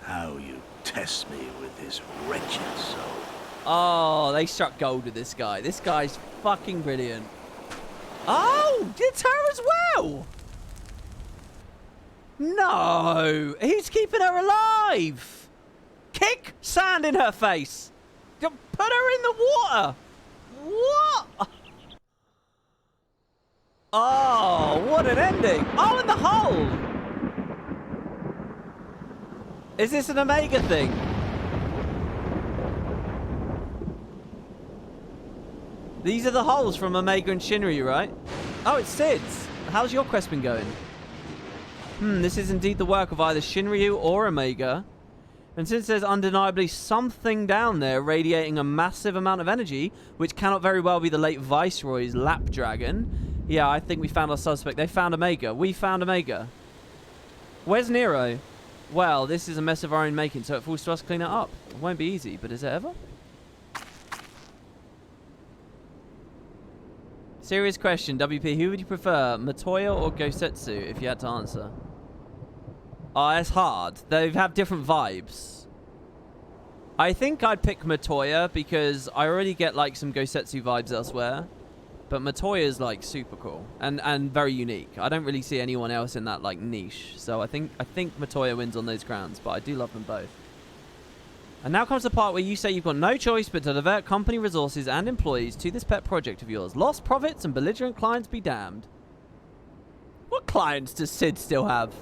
Speaker 10: How you test me with this wretched soul.
Speaker 1: Oh, they struck gold with this guy. This guy's fucking brilliant. Oh, it's her as well. No, he's keeping her alive. Kick sand in her face. Put her in the water. What? Oh, what an ending. Oh, in the hole. Is this an Omega thing? These are the holes from Omega and Shinryu, right? Oh, it's Sid's. How's your quest been going? This is indeed the work of either Shinryu or Omega. And since there's undeniably something down there radiating a massive amount of energy, which cannot very well be the late Viceroy's lap dragon, yeah, I think we found our suspect. They found Omega. We found Omega. Where's Nero? Well, this is a mess of our own making, so it falls to us to clean it up. It won't be easy, but is it ever? Serious question, WP. Who would you prefer, Matoya or Gosetsu, if you had to answer? Oh, it's hard. They have different vibes. I think I'd pick Matoya because I already get like some Gosetsu vibes elsewhere. But Matoya is like super cool and very unique. I don't really see anyone else in that like niche. So I think Matoya wins on those grounds, but I do love them both. And now comes the part where you say you've got no choice but to divert company resources and employees to this pet project of yours. Lost profits and belligerent clients be damned. What clients does Sid still have?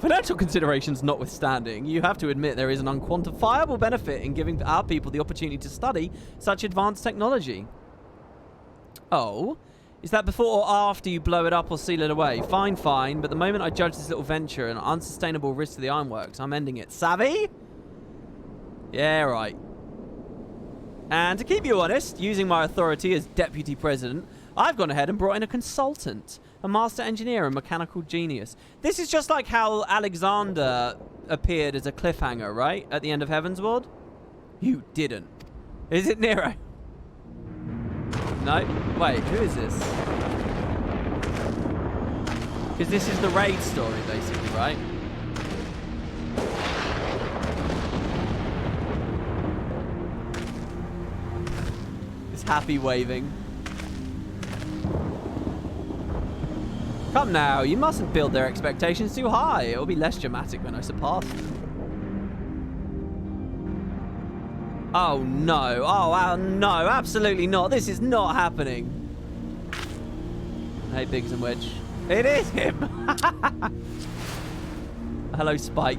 Speaker 1: Financial considerations notwithstanding, you have to admit there is an unquantifiable benefit in giving our people the opportunity to study such advanced technology. Oh, is that before or after you blow it up or seal it away? Fine, fine, but the moment I judge this little venture an unsustainable risk to the ironworks, I'm ending it. Savvy? Yeah, right. And to keep you honest, using my authority as deputy president, I've gone ahead and brought in a consultant. A master engineer and mechanical genius. This is just like how Alexander appeared as a cliffhanger, right? At the end of Heavensward? You didn't. Is it Nero? No? Wait, who is this? Because this is the raid story, basically, right? It's happy waving. Come now, you mustn't build their expectations too high. It'll be less dramatic when I surpass them. Oh no, oh no, absolutely not. This is not happening. Hey, Biggs and Wedge. It is him! Hello, Spike.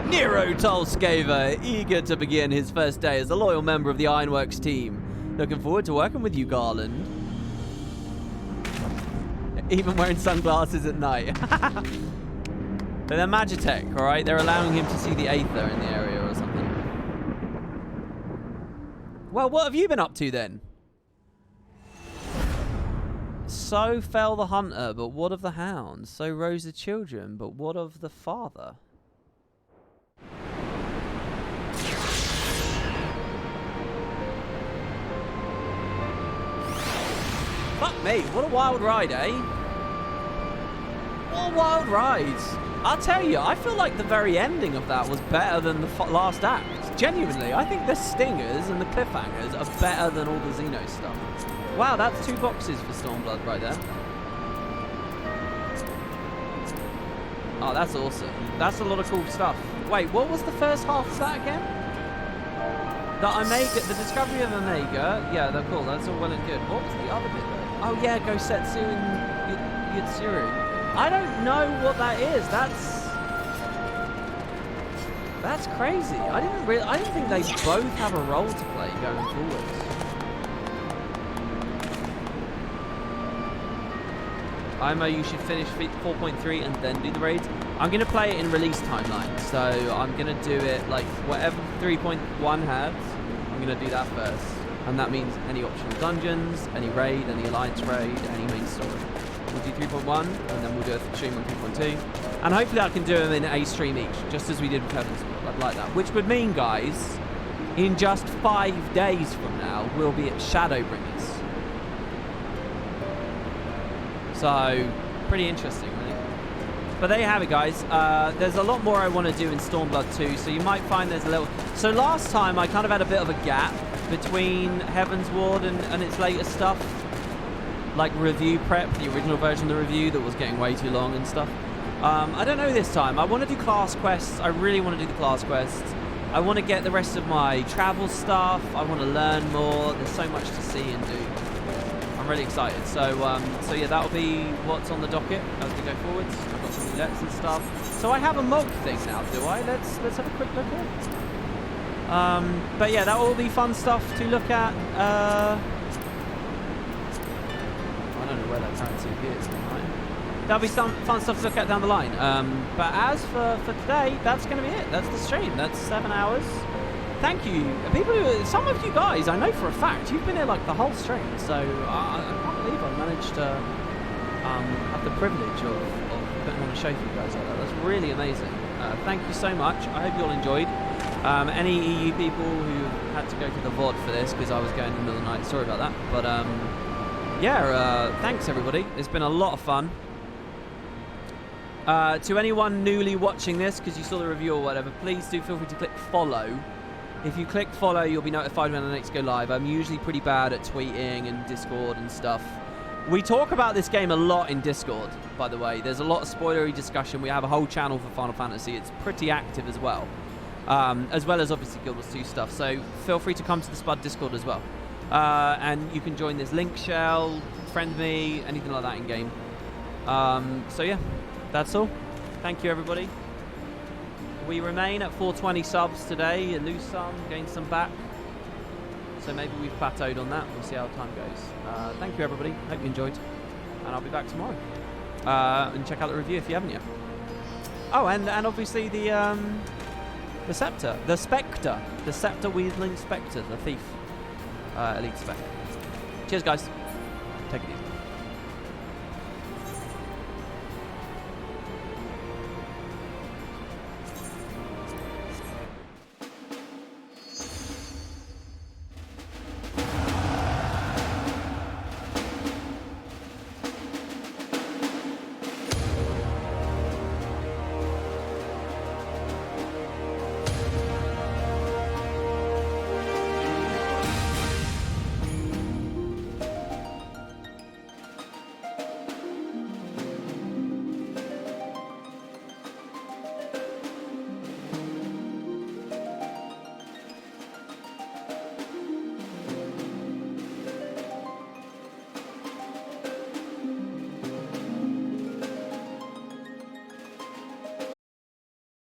Speaker 1: Nero Tolskaver, eager to begin his first day as a loyal member of the Ironworks team. Looking forward to working with you, Garland. Even wearing sunglasses at night. But they're Magitech, alright? They're allowing him to see the Aether in the area or something. Well, what have you been up to then? So fell the hunter, but what of the hound? So rose the children, but what of the father? Fuck me, what a wild ride, eh? What a wild ride. I'll tell you, I feel like the very ending of that was better than the last act. Genuinely, I think the stingers and the cliffhangers are better than all the Xeno stuff. Wow, that's 2 boxes for Stormblood right there. Oh, that's awesome. That's a lot of cool stuff. Wait, what was the first half of that again? The discovery of Omega. Yeah, they're cool. That's all well and good. What was the other bit though? Oh yeah, Gosetsu and Yatsuru. I don't know what that is. That's crazy. I didn't think they both have a role to play going forwards. Imo, you should finish 4.3 and then do the raids. I'm going to play it in release timeline. So I'm going to do it like whatever 3.1 had. I'm going to do that first. And that means any optional dungeons, any raid, any alliance raid, any main story. We'll do 3.1 and then we'll do a stream on 3.2. And hopefully I can do them in a stream each, just as we did with Heavensward. I'd like that. Which would mean, guys, in just 5 days from now, we'll be at Shadowbringers. So, pretty interesting, really. But there you have it, guys. There's a lot more I want to do in Stormblood 2, so you might find there's a little... So last time, I kind of had a bit of a gap between Heavensward and its latest stuff. Like review prep, the original version of the review that was getting way too long and stuff. I don't know this time. I want to do class quests. I really want to do the class quests. I want to get the rest of my travel stuff. I want to learn more. There's so much to see and do. I'm really excited. So yeah, that'll be what's on the docket as we go forwards. I've got some roulettes and stuff. So I have a mog thing now, do I? Let's have a quick look here. But yeah, that will be fun stuff to look at. I don't know where that currency is. That'll be some fun stuff to look at down the line. But as for today, that's going to be it. That's the stream. That's 7 hours. Thank you. People who, some of you guys, I know for a fact, you've been here like the whole stream. So I can't believe I managed to have the privilege of putting on a show for you guys like that. That's really amazing. Thank you so much. I hope you all enjoyed. Any EU people who had to go to the VOD for this because I was going in the middle of the night, sorry about that. But yeah, thanks everybody. It's been a lot of fun. To anyone newly watching this, because you saw the review or whatever, please do feel free to click follow. If you click follow, you'll be notified when the next go live. I'm usually pretty bad at tweeting and Discord and stuff. We talk about this game a lot in Discord, by the way. There's a lot of spoilery discussion. We have a whole channel for Final Fantasy. It's pretty active as well as obviously Guild Wars 2 stuff. So feel free to come to the Spud Discord as well. And you can join this link shell, friend me, anything like that in game. So yeah. That's all. Thank you, everybody. We remain at 420 subs today. You lose some, gain some back. So maybe we've plateaued on that. We'll see how time goes. Thank you, everybody. Hope you enjoyed. And I'll be back tomorrow. And check out the review if you haven't yet. Oh, and obviously the Scepter. The Spectre. The Scepter-wielding Spectre. The thief. Elite Spec. Cheers, guys. Take it easy.